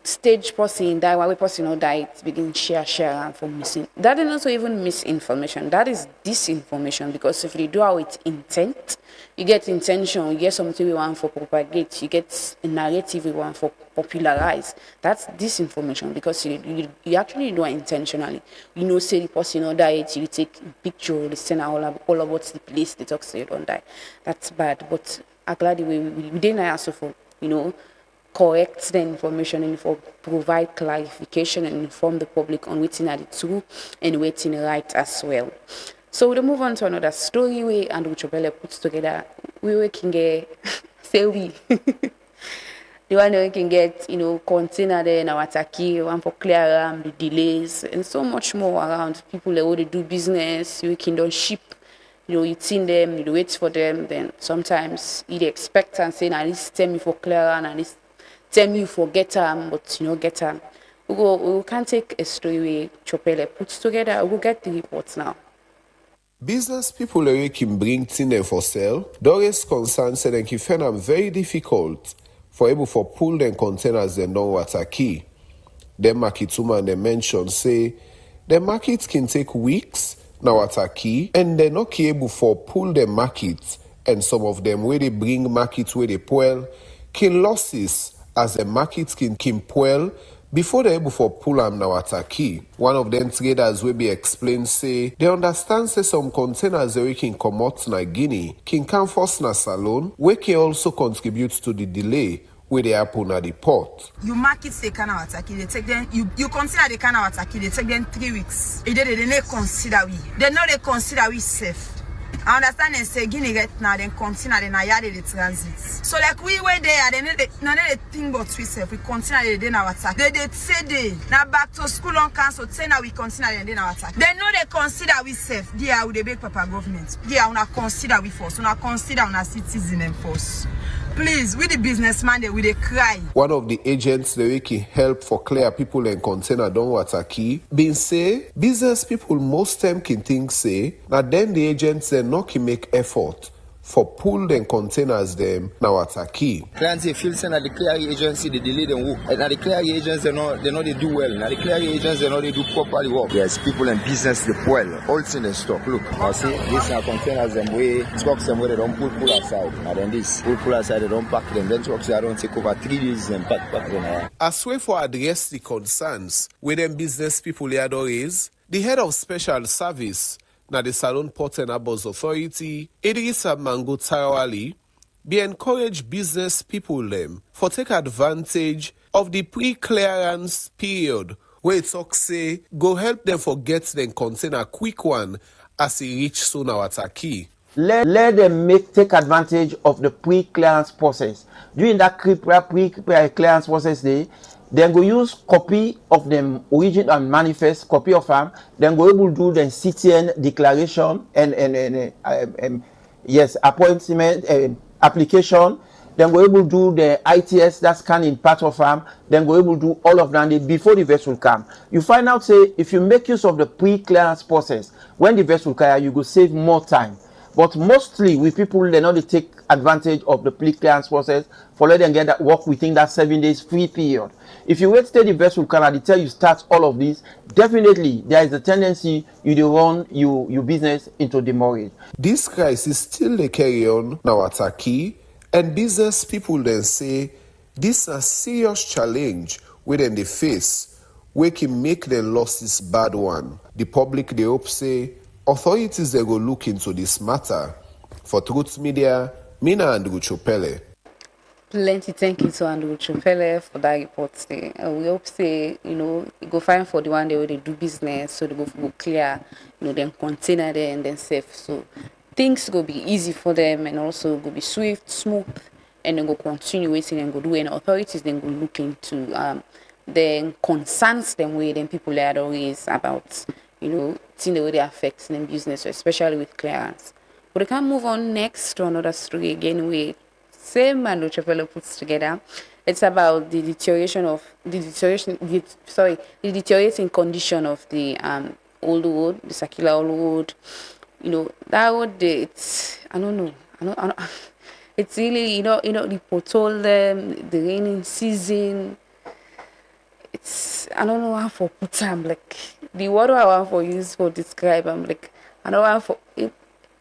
stage person die, why person die, begin share and for missing. That is not even misinformation. That is disinformation, because if you do it with intent, you get intention, you get something we want for propagate, you get a narrative we want for popularize. That's disinformation, because you actually do it intentionally. Say the person die, you take a picture, you send all about the place, they talk say you don't die. That's bad. But I'm glad we didn't ask for, correct the information and for provide clarification and inform the public on what's in the true and what's in right as well. So we'll move on to another story we and Uchobele puts together. We can get say we the one we can get container there in our Taki, one for clear the delays and so much more around people that want do business, you can don't ship. You seen them, you wait for them, then sometimes you expect and say, now this tell me for clear and this tell me you forget them, but get them. We can take a story where Chopele puts together. We'll get the reports now. Business people who can bring things for sale, Doris concern said they can find them very difficult for able for pull them containers they don't water key. Them market woman they mention say the markets can take weeks now water key, and they're not able for pull the market, and some of them where they bring markets where they pull can losses as the market can pull before they're able for pull them now at a key. One of them traders will be explained say they understand say some containers they can come out na Guinea can come first na Salone, where can also contribute to the delay where they happen at the port. You market say Kana Wataki, they take them you consider the Kana Wataki, they take them 3 weeks. They not consider we. They know they consider we safe. I understand and say Guinea get now then continue then I the transit. So like we were there, they not they think about we safe. We continue then our attack. They say they now back to school on cancel. Say now we continue then our attack. They know they consider we safe. They are with the big papa government. They are not consider we force. Not consider on a citizen and force. Please, with the businessman, they will cry. One of the agents that can help for clear people and container don't water key, been say business people most time can think say now then the agents they not can make effort for pull them containers them now at a key. Clients feel saying that the clearing agency they delay them work. And now the clearing agents they know they do well. Now the clearing agents they know they do properly work. Yes, people in business they well. All in the stock. Look, I see these are containers them way trucks them where they don't pull aside. And then this pull aside they don't pack them. Then trucks they don't take over 3 days and pack them. As way for address the concerns with them business people here is the head of special service na the Salone Port and Harbors Authority, Idrissa Mango Tarawali, be encourage business people them for take advantage of the pre-clearance period where it talk say go help them for get them container quick one as it reach soon our key. Let them take advantage of the pre-clearance process. During that pre-clearance process then go use copy of them origin and manifest copy of them. Then go able to do the CTN declaration and yes appointment application. Then go able to do the ITS that scanning part of them. Then go able to do all of them before the vessel come. You find out say if you make use of the pre-clearance process when the vessel come, you go save more time. But mostly with people they not take advantage of the pre-clearance process for let them get that work within that 7 days free period. If you wait till the vessel come and tell you start all of this, definitely there is a tendency you to run your business into demurrage. This crisis still they carry on now at Taki, and business people then say this is a serious challenge within the face where can make the losses bad one. The public they hope say authorities they go look into this matter. For Truth Media, Mina Andrew Chopele. Plenty thank you to Andrew Chopele for that report today. We hope say, you go find for the one day where they do business, so they go clear, then container there and then safe. So things go be easy for them and also go be swift, smooth, and then go continue waiting and go do, and authorities then go look into the concerns them way then people are always about, you know, seeing the way they affect them business, especially with clearance. But we can move on next to another story again with same man which Chapelle puts together. It's about the deteriorating condition of the old road, the circular old road. You know, that road, it's, I don't know. It's really, you know, the pothole, the raining season. It's, I don't know how for put them, like, the word I want for use for describe, I'm like, I don't want for,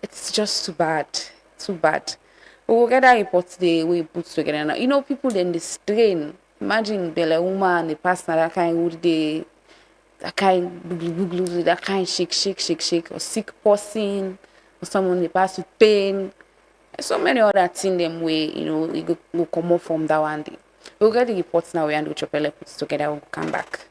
it's just too bad. We will get that report today, we put together now. You know, people then they strain. Imagine the woman, the pastor, that kind of day, that kind boogie, that kind shake, or sick person, or someone they pass with pain. So many other things them way, you know, we go come up from that one day. We'll get the reports now and Chapelle puts together, we'll come back.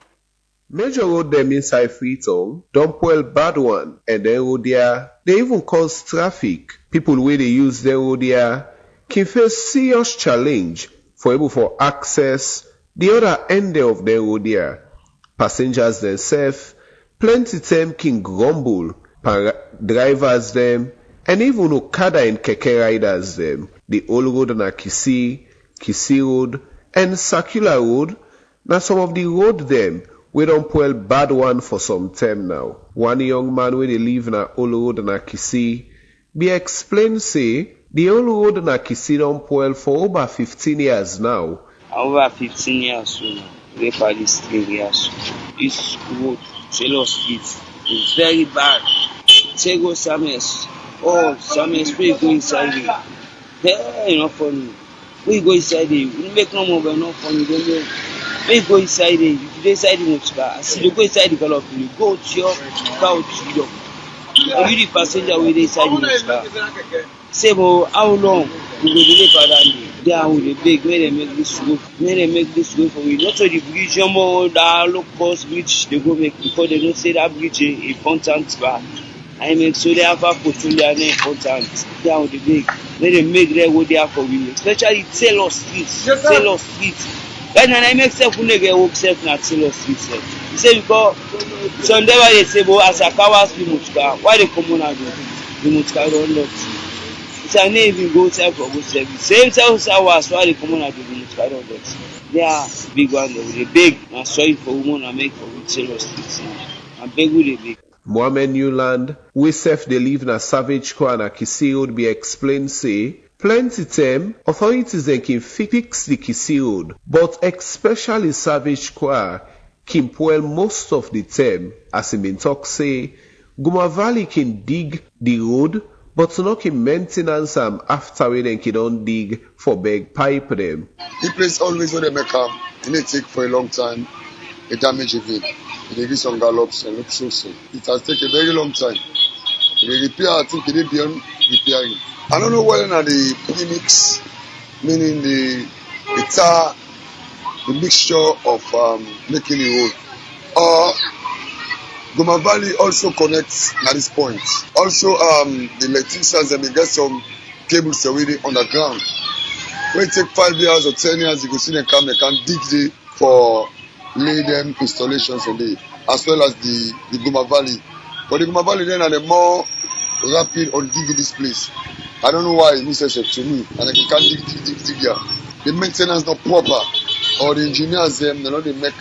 Major road them inside Freetown, dump well bad one, and then road there, they even cause traffic. People where they use the road there can face serious challenge for able for access the other end of the road there. Passengers themselves, plenty time can grumble, drivers them, and even Okada and Keke riders them. The old road na Kisi Road, and Circular Road, na some of the road them we don't pull bad one for some time now. One young man where they live na old road na Kisi be explain say the old road na Kisi don't pull for over 15 years now. Over 15 years so we for this 3 years. This road, Taylor Street, is very bad. Tego Sames, Sames, we go inside it. Hey, not funny. We go inside it. We make no more, not funny. We go inside it. If you inside the motor, I see you go inside the gallop. You go to your couch. You the passenger with inside the motor. Say, well, how long we go delay for that day? They are with the big. Where they make this road? Where they make this road for me? Not so the bridge, that low cost bridge they go make before they don't say that bridge is important. I make so they have a portfolio and important. They are with the big. Where they make their road there for me, especially Taylor Street. Taylor Street. Right now, I make self when they get work self na Taylor Street. You say because some day they say, but as a cowards the mutka, why they come on and do the mutka don't lot. It's a name even go self for good service. Same self hours why they come on and do the mutka don't lot. They are big one. They big. I'm sorry for women I make for good Taylor Street. I'm big with the big. Mohammed Newland, we self they live na Savage Kwa na Kisi Road be explain say. Plenty time, authorities then can fix the Kisi Road, but especially Savage Kwa can pull most of the time, as in talk say, Guma Valley can dig the road, but not can maintenance after we then can don't dig for big pipe them. The place always when they make up, it may take for a long time, a damage event. They give some gallops and look so. It has taken a very long time. They repair, I think it is beyond repairing. I don't know whether or the premix, meaning the tar, the mixture of making the road, or Goma Valley also connects at this point. Also, the electricians they get some cables already underground. When it take 5 years or 10 years, you can see them come, they can dig the for lay them installations in there, as well as the Goma Valley. But the Goma Valley then are the more rapid on digging this place. I don't know why it makes sense to me, and I can't dig here. The maintenance not proper, or the engineers they not they make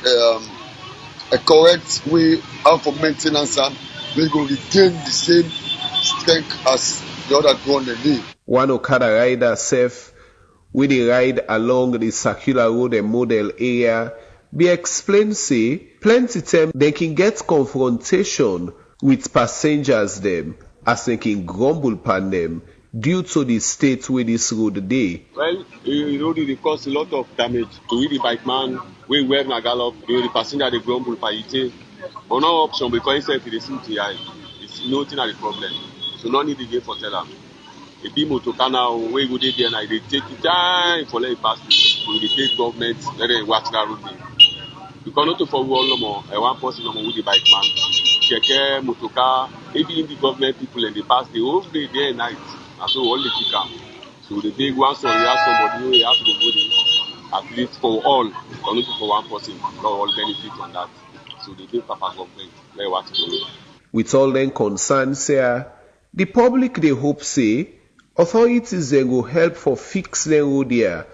a correct way out for maintenance, and they go regain the same strength as the other ground they did. One Okada rider self, with the ride along the Circular Road and Model area, be explained say plenty time they can get confrontation with passengers them, as they can grumble upon them. Due to the state where this road day. Well, you know, it cause a lot of damage to the bike man, we wear na gallop, the passenger they grumble for it. But no option because instead of the CTI, it's nothing at the problem. So no need to get for tell them. A big motor canal where go there and they take it time for let it pass through. So they take government, let them watch that road. You cannot for all no more, one person no more with the bike man. Keke, motorcar, maybe in the government people and they pass the whole day and night. And so all the kick. So the big one, so you have somebody who has to go there, at least for all, or not for one person, not all benefit on that. So the big papa government, where what to do. With all them concerns, sir, the public they hope say authorities they go help for fix the road there,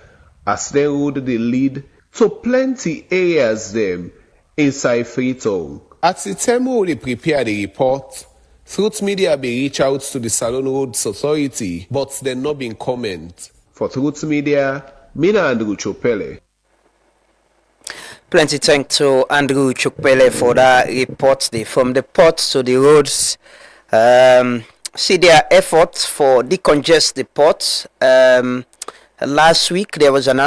as the road they lead to plenty areas them inside Freetown. At the time we prepare the report, Truth Media be reach out to the Salon Roads Authority, but they not been comment. For Truth Media, Mina Andrew Chopele. Plenty thanks to Andrew Chukpele for that report. From the ports to the roads, see their efforts for decongest the ports. Last week there was an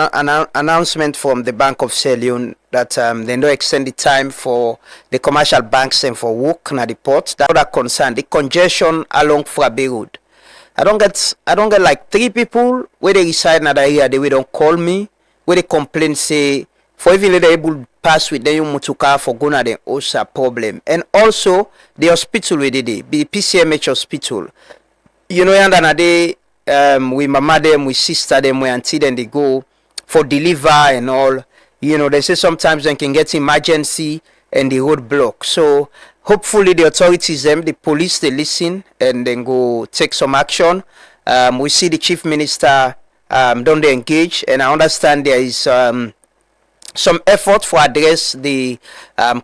announcement from the Bank of Sierra Leone that they don't extend the time for the commercial banks and for work na the ports. That concern the congestion along Frabe Road. I don't get like 3 people where they reside in that area. They don't call me where they complain say. For even they're able to pass with them mutuka for gonna then also problem. And also the hospital where they the PCMH hospital. You know, and another we mama them, we sister them, we auntie them they go for deliver and all. You know, they say sometimes they can get emergency and the road block. So hopefully the authorities them, the police they listen and then go take some action. We see the chief minister don't they engage, and I understand there is some effort for address the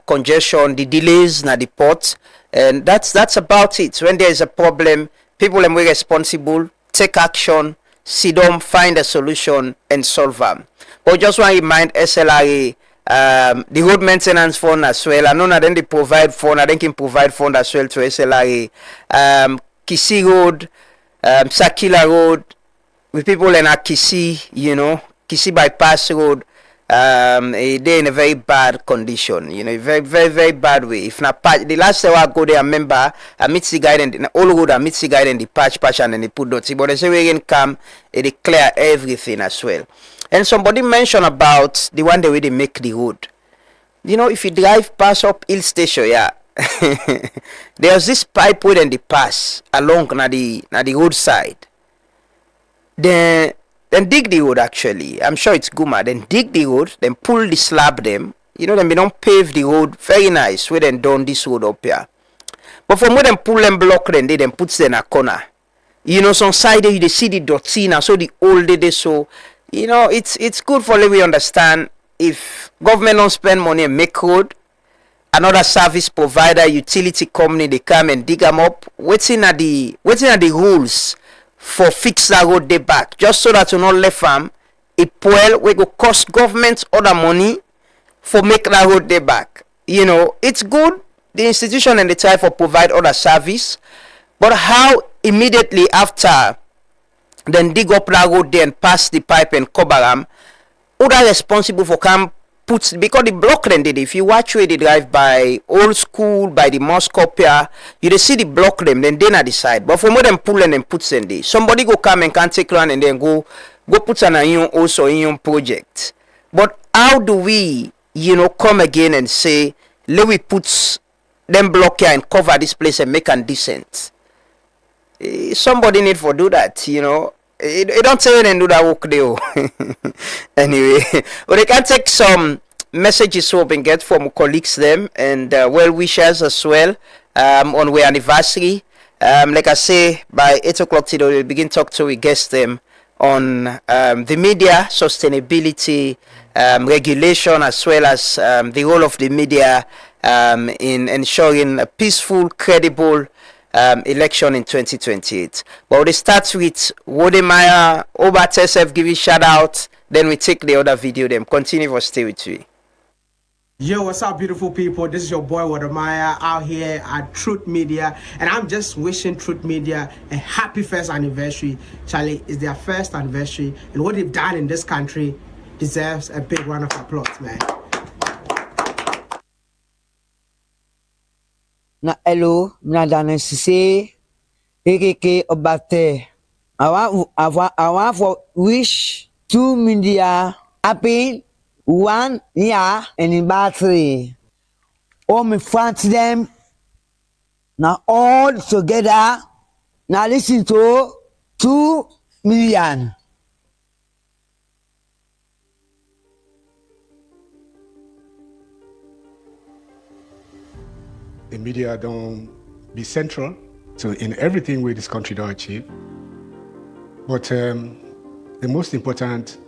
congestion, the delays na the port, and that's about it. When there is a problem, people are responsible, take action, sit down, find a solution, and solve them. But just want to remind SLRA, the road maintenance fund as well. I know that then they provide fund, I think can provide fund as well to SLRA. Kisi Road, Sakila Road, with people in Kisi, you know, Kisi Bypass Road. They're in a very bad condition, you know, very, very, very bad way. If not patch, the last time I go there, I remember I meet the guy and the all road, I meet the guy and the patch and then they put dirty. But they say we can come, they clear everything as well. And somebody mentioned about the one the way they make the road. You know, if you drive past up Hill Station, yeah, there's this pipe where then they pass along na the roadside. Then dig the road actually. I'm sure it's Guma. Then dig the road, then pull the slab them. You know, then we don't pave the road very nice. We then done this road up here. But from where them pull them block then they then puts them in a corner. You know, some side there you see the dirty now, so the old day so you know it's good for let we understand if government don't spend money and make road, another service provider, utility company they come and dig them up. Waiting at the rules for fix that road day back, just so that you not left farm it well we go cost government other money for make that road day back. You know, it's good the institution and the try for provide other service, but how immediately after then dig up that road there and pass the pipe and cover them, who are responsible for come put, because the block then did, if you watch where they drive by Old School, by the Moscopia, you see the block them, then they not decide. But for more than pull and then put them there, somebody go come and can take run and then go put an ion also in your project. But how do we, you know, come again and say, let we put them block here and cover this place and make it decent? Somebody need for do that, you know. It don't say and do that work there. Anyway, but they can take some messages so we can get from colleagues them and well wishers as well on our anniversary. Like I say, by 8 o'clock today we'll begin talk to we guest them on the media sustainability regulation as well as the role of the media in ensuring a peaceful, credible election in 2028. But we start with Wodemaya, Obat SF, give you shout out, then we take the other video, then continue for stay with you. Yo, what's up, beautiful people? This is your boy Wodemaya out here at Truth Media, and I'm just wishing Truth Media a happy first anniversary. Charlie, it's their first anniversary, and what they've done in this country deserves a big round of applause, man. Na hello, na dane sise, ekeke obate. I want for wish 2 media happy 1 year and battery. All my friends them, now all together, now listen to 2 million. The media don't be central to in everything where this country don't achieve. But the most important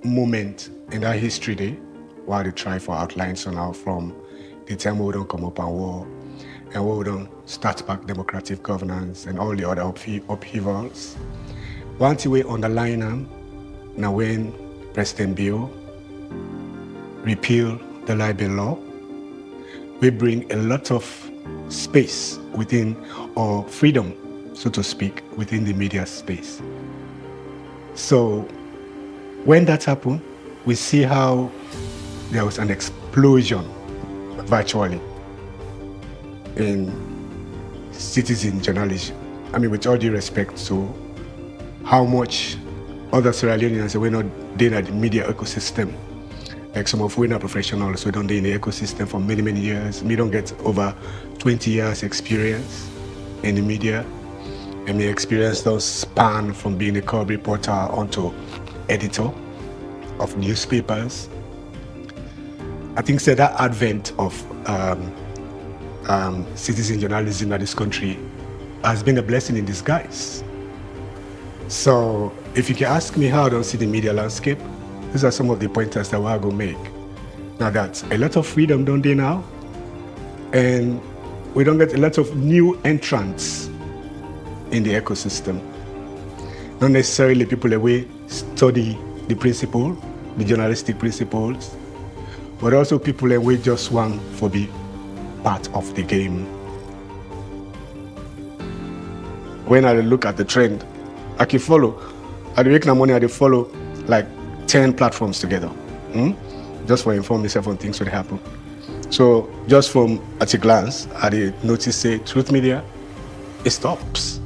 moment in our history day, while they try for outlines on now from the time we don't come up and war, and we don't start back democratic governance and all the other upheavals. One thing we underline them, now when President Bill repeal the libel law, we bring a lot of space within, or freedom, so to speak, within the media space. So when that happened, we see how there was an explosion virtually in citizen journalism. I mean, with all due respect to how much other Sierra Leoneans were not there at the media ecosystem. Like some of we are professionals, we don't do in the ecosystem for many, many years. We don't get over 20 years experience in the media. And my experience does span from being a cub reporter onto editor of newspapers. I think that advent of citizen journalism in this country has been a blessing in disguise. So if you can ask me how I don't see the media landscape, these are some of the pointers that we're going to make. Now that a lot of freedom don't they now, and we don't get a lot of new entrants in the ecosystem. Not necessarily people away study the principle, the journalistic principles, but also people away just want to be part of the game. When I look at the trend, I can follow. At the week money, I follow like 10 platforms together, just for inform myself on things that happen. So just from at a glance, I notice say Truth Media, it stops.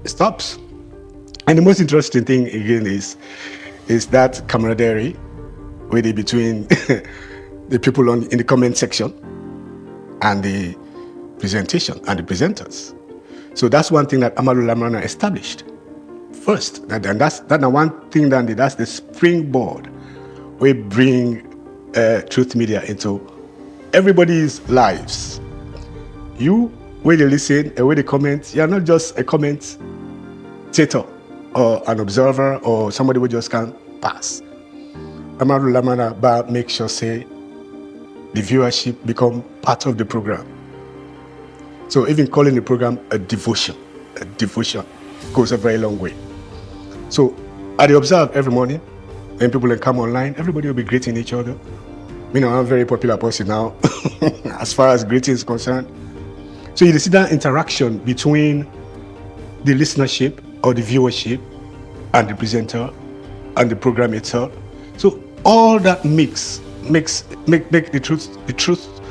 It stops. And the most interesting thing again is that camaraderie really between the people in the comment section and the presentation and the presenters. So that's one thing that Amadou Lamrana established first. And that's one thing that's the springboard. We bring Truth Media into everybody's lives. You, when you listen and when you comment, you're not just a commentator or an observer or somebody who just can pass. Amadou Lamrana make sure say the viewership become part of the program. So even calling the program a devotion goes a very long way. So I observe every morning when people come online, everybody will be greeting each other. You know, I'm a very popular person now as far as greeting is concerned. So you see that interaction between the listenership or the viewership and the presenter and the program itself. So all that make the truth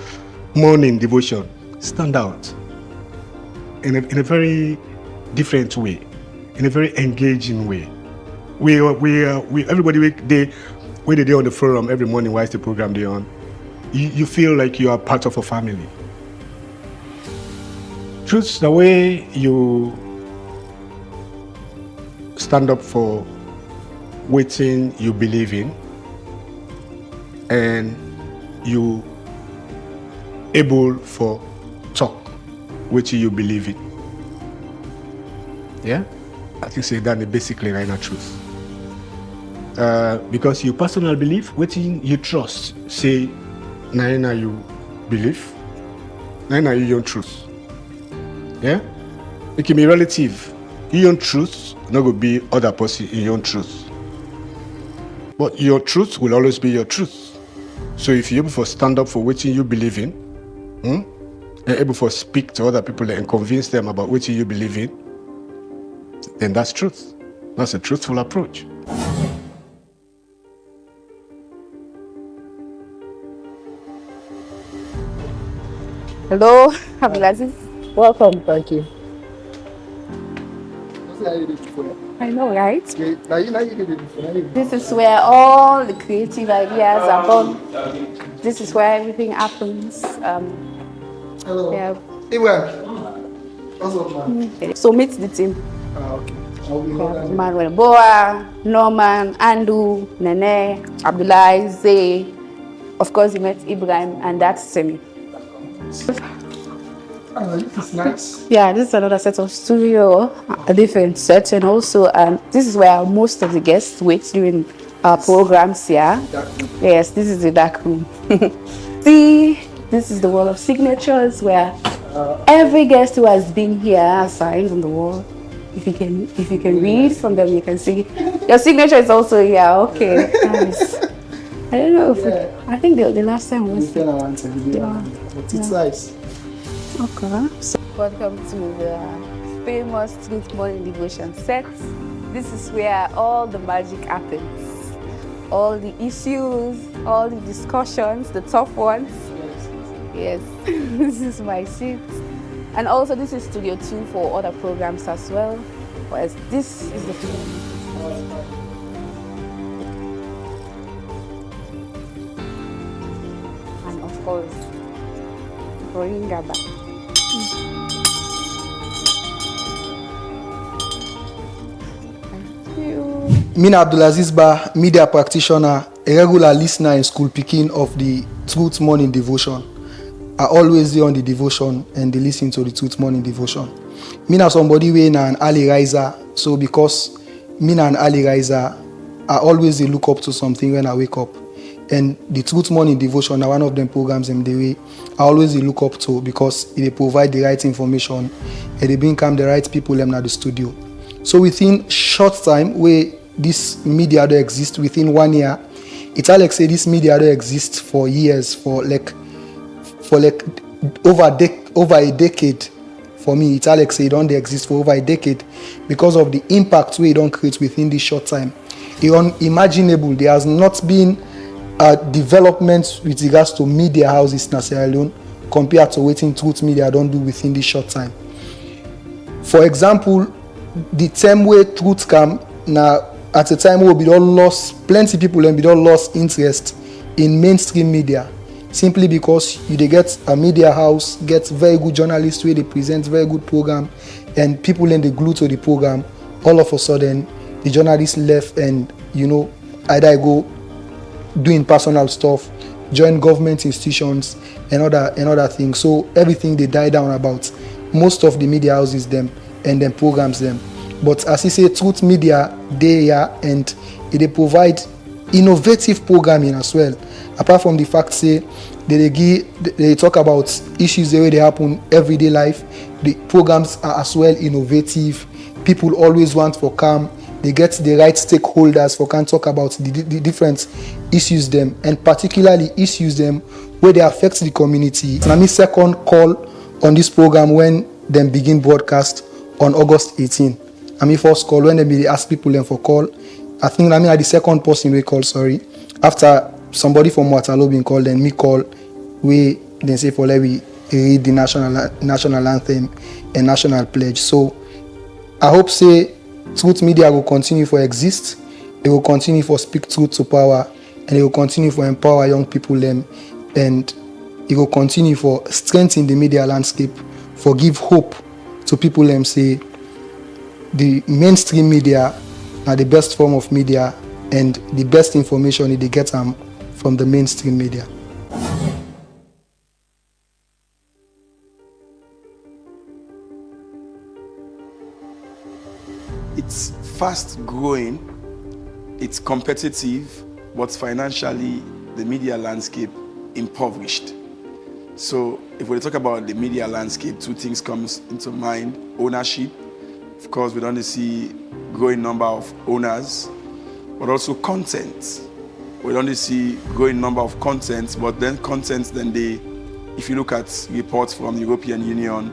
morning devotion stand out in a very different way, in a very engaging way. Everybody when they're on the forum every morning while the program they're on, you feel like you are part of a family. Truth, the way you stand up for what you believe in, and you able for talk which you believe in. Yeah, I think say that basically right now truth. Because you personal belief, what you trust, say na you believe, na you own truth. Yeah, it can be relative. Your own truth not going to be other person in your own truth, but your truth will always be your truth. So if you're able to stand up for what you believe in, and able to speak to other people and convince them about what you believe in, then that's truth. That's a truthful approach. Hello, Abdulaziz. Welcome. Thank you. I know, right? This is where all the creative ideas are born. This is where everything happens. Hello. Yeah. What's up, man? So meet the team. Okay. Manuel Boa, Norman, Andu, Nene, Abdullah, Zay. Of course, you met Ibrahim, and that's Semi. This is nice. Yeah, this is another set of studio, a different set, and also this is where most of the guests wait during our programs. Yeah, yes, this is the dark room. See, this is the wall of signatures where every guest who has been here has signs on the wall. If you can read from them, you can see your signature is also here. Okay, nice. I don't know if I think the last time was. But it's nice. Okay. So welcome to the famous Truth Morning Devotion set. This is where all the magic happens. All the issues, all the discussions, the tough ones. Yes, this is my seat. And also this is Studio 2 for other programs as well. Whereas this is the and of course, Rohingya. Mina Abdulaziz Ba, media practitioner, a regular listener in school picking of the Truth Morning Devotion. I always do on the devotion and they listen to the Truth Morning Devotion. Mina somebody wey na an early riser, so because Mina an early riser, I always look up to something when I wake up. And the Truth Morning Devotion are one of them programs in the way I always look up to because they provide the right information and they bring come the right people in the studio. So within short time where this media don't exist, within 1 year, it's like say this media don't exist for years, for over a decade. For me, it's like say it don't exist for over a decade because of the impact we don't create within this short time. It's unimaginable. There has not been development with regards to media houses in Sierra Leone compared to what Truth Media don't do within this short time. For example, the time where Truth come now at a time where we don't lost plenty people and we don't lost interest in mainstream media simply because they get a media house, get very good journalists where they present very good program and people in the glue to the program. All of a sudden the journalists left and either go doing personal stuff, join government institutions and other things. So everything they die down about. Most of the media houses them and then programs them. But as you say, Truth Media, they are and they provide innovative programming as well. Apart from the fact say they talk about issues the way they happen everyday life, the programs are as well innovative. People always want for calm. They get the right stakeholders for can talk about the different issues them and particularly issues them where they affect the community. And I mean second call on this program when them begin broadcast on August 18. I mean first call when they ask people them for call. I think I the second person we call, sorry. After somebody from Waterloo being called, then me call, we then say for let we read the national anthem and national pledge. So I hope say Truth Media will continue for exist, it will continue for speak truth to power, and it will continue for empower young people them, and it will continue for strengthen the media landscape, for give hope to people them say the mainstream media are the best form of media and the best information they get from the mainstream media. It's fast growing, it's competitive, but financially the media landscape impoverished. So if we talk about the media landscape, two things comes into mind: ownership. Of course, we don't see growing number of owners, but also content. We don't see growing number of content, but then content, if you look at reports from the European Union,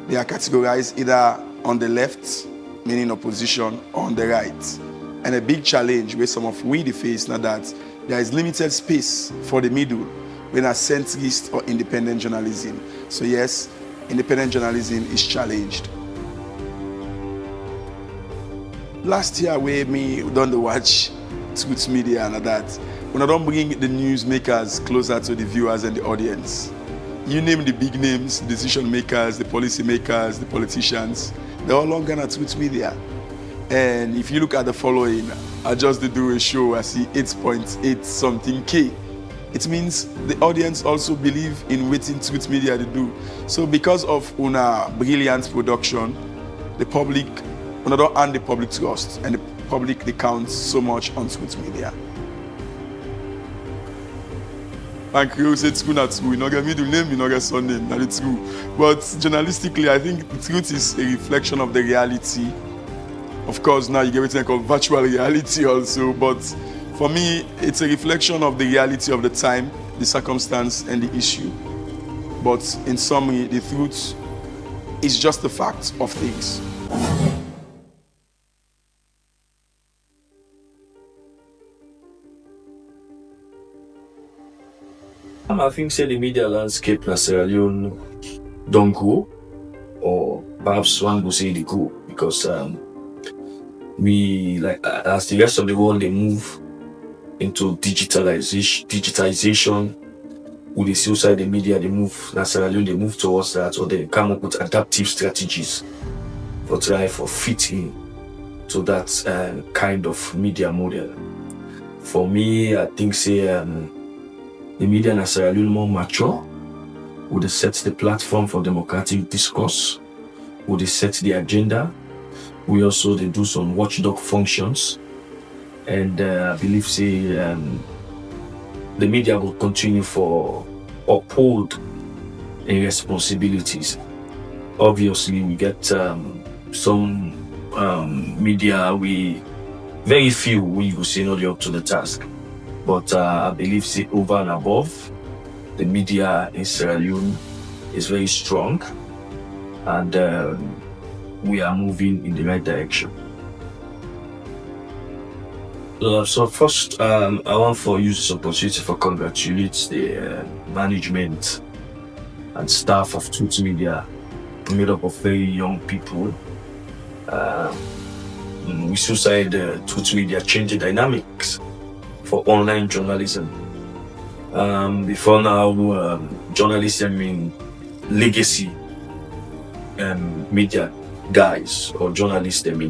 they are categorized either on the left, meaning opposition, or on the right. And a big challenge where some of we face now that there is limited space for the middle, when a centrist or independent journalism. So yes, independent journalism is challenged. Last year, we done the watch Truth Media and that. When I don't bring the newsmakers closer to the viewers and the audience. You name the big names, decision makers, the policy makers, the politicians, they're all on Ghana Truth Media. And if you look at the following, I just did do a show, I see 8.8 something K. It means the audience also believe in waiting Truth Media to do. So because of una brilliant production, the public, una don't earn the public trust, and the public, they count so much on Truth Media. And Creole said true, not true. You not get middle name, you not get surname, not true. But journalistically, I think the truth is a reflection of the reality. Of course, now you get everything called virtual reality also, but for me, it's a reflection of the reality of the time, the circumstance, and the issue. But in summary, the truth is just the fact of things. I think say the media landscape in Sierra Leone don't grow, or perhaps one will say they grow, because we, like as the rest of the world, they move into digitization. With the suicide, the media, they move, in Sierra Leone, they move towards that, or they come up with adaptive strategies for try for fitting to that kind of media model. For me, I think say the media in Sierra Leone more mature, would they set the platform for democratic discourse, would they set the agenda. We also they do some watchdog functions, and I believe say the media will continue for uphold in responsibilities. Obviously, we get some media, we very few we will say not up to the task. But I believe say over and above, the media in Sierra Leone is very strong, and we are moving in the right direction. So first, I want to use this opportunity to congratulate the management and staff of Truth Media, made up of very young people. We suicide Truth Media change the dynamics for online journalism. Before now, journalists, I mean legacy media guys or journalists, they were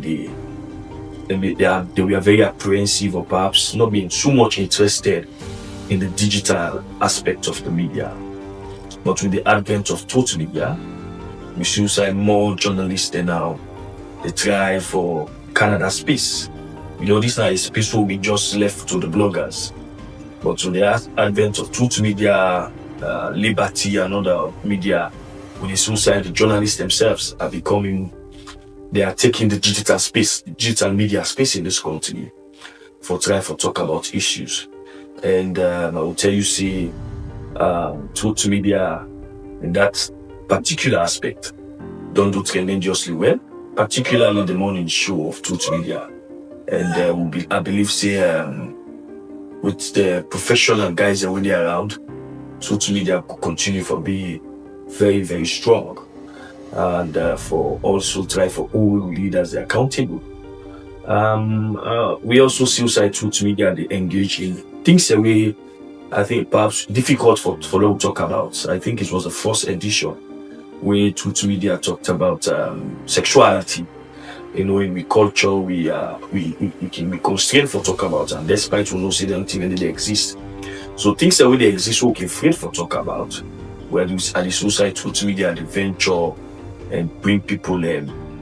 very apprehensive, or perhaps not being too much interested in the digital aspect of the media. But with the advent of Truth Media, we see more journalists now. They try for Canada space. You know, this is a space where we just left to the bloggers. But with the advent of Truth Media, Liberty, and other media, with the suicide, the journalists themselves are becoming, they are taking the digital space, digital media space in this country for try for talk about issues. And I will tell you, see, Truth Media in that particular aspect don't do tremendously well, particularly the morning show of Truth Media. And I believe, say, with the professional guys that were around, Truth Media could continue for be very, very strong. And for also try for all leaders they are accountable. We also see inside Truth Media they engage in things that we, I think, perhaps difficult for them to talk about. I think it was the first edition where Truth Media talked about sexuality. You know, in the culture we can be constrained for talk about, and despite we know see them things that they exist. So things that they exist we can afraid for talk about. Where at the society Truth Media the venture and bring people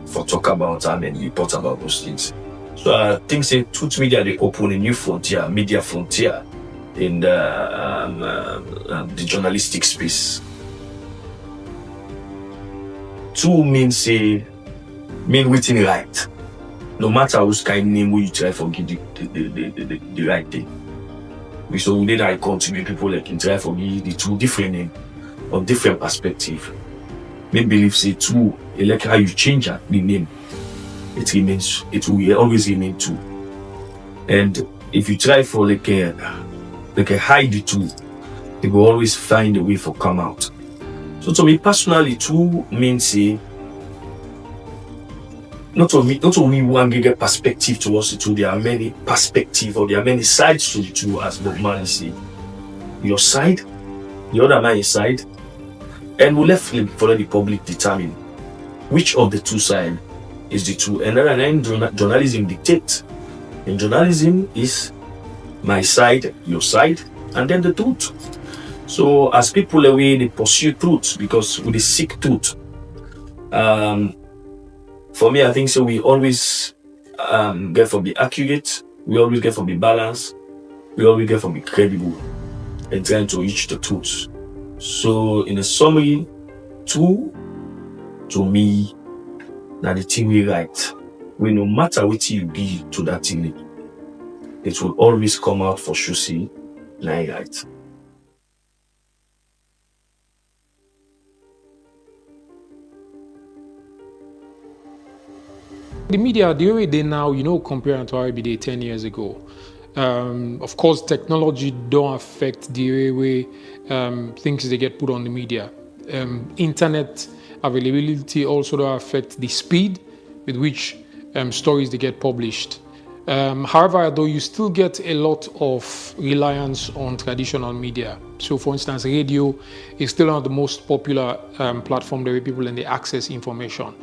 for talk about them and report about those things. So I think say Truth Media they open a new frontier, media frontier in the journalistic space. Two means say mean waiting right. No matter which kind of name you try for give the right thing. So we need to continue people like can try for give the two different names on different perspective. Me believe say two, like how you change the name, it will always remain two. And if you try for like a hide the two, they will always find a way for come out. So to me personally, two means say not only one get perspective towards the two, there are many perspectives or there are many sides to the two, as Bob Marley say. Your side, the other man's side, and we left for let the public determine which of the two sides is the truth. And then journalism dictates. And journalism is my side, your side, and then the truth. So as people they pursue truth because we seek truth. For me, I think so. We always get for be accurate. We always get for be balanced. We always get for be credible and trying to reach the truth. So in a summary, true to me, now the thing we write, we no matter what you give to that thing, it will always come out for sure. See, like right. The media, the way they now, compared to how it be 10 years ago. Of course, technology don't affect the way things they get put on the media. Internet availability also don't affect the speed with which stories they get published. However, though, you still get a lot of reliance on traditional media. So, for instance, radio is still one of the most popular platforms where people and they access information.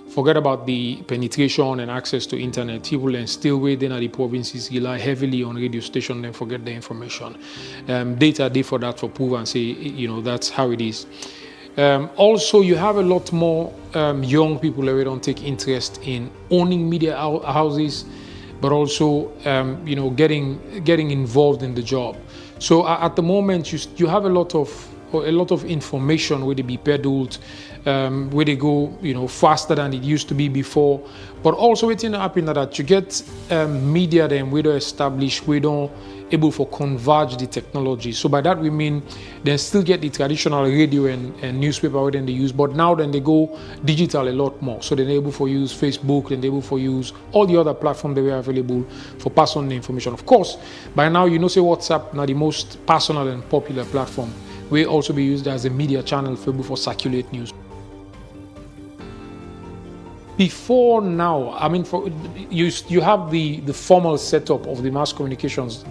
Forget about the penetration and access to internet. People and still within the provinces rely heavily on radio station and forget the information. Data day for that for prove and say, that's how it is. Also, you have a lot more young people who don't take interest in owning media houses, but also, getting involved in the job. So at the moment, you have a lot of information where they be peddled, where they go, faster than it used to be before. But also, what's happening that you get media then we don't establish, we don't able for converge the technology. So by that we mean they still get the traditional radio and newspaper where they use, but now then they go digital a lot more. So they're able for use Facebook, then they're able for use all the other platforms that were available for pass on the information. Of course, by now say WhatsApp now the most personal and popular platform will also be used as a media channel for able for circulate news. Before now, I mean, you have the formal setup of the mass communications,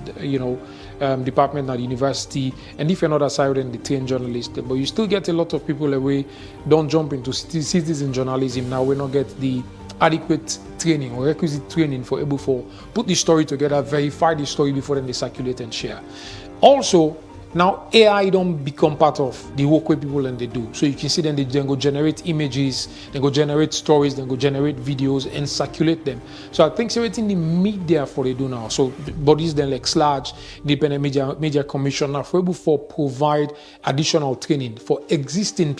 department at the university, and if you're not aside, then the trained journalist. But you still get a lot of people away don't jump into citizen journalism now. We not get the adequate training or requisite training for able for put the story together, verify the story before then they circulate and share. Also, now AI don't become part of the work where people and they do. So you can see then they then go generate images, then go generate stories, then go generate videos and circulate them. So I think everything the media for they do now. So bodies then like SLAGE, Independent Media Commission now for able for provide additional training for existing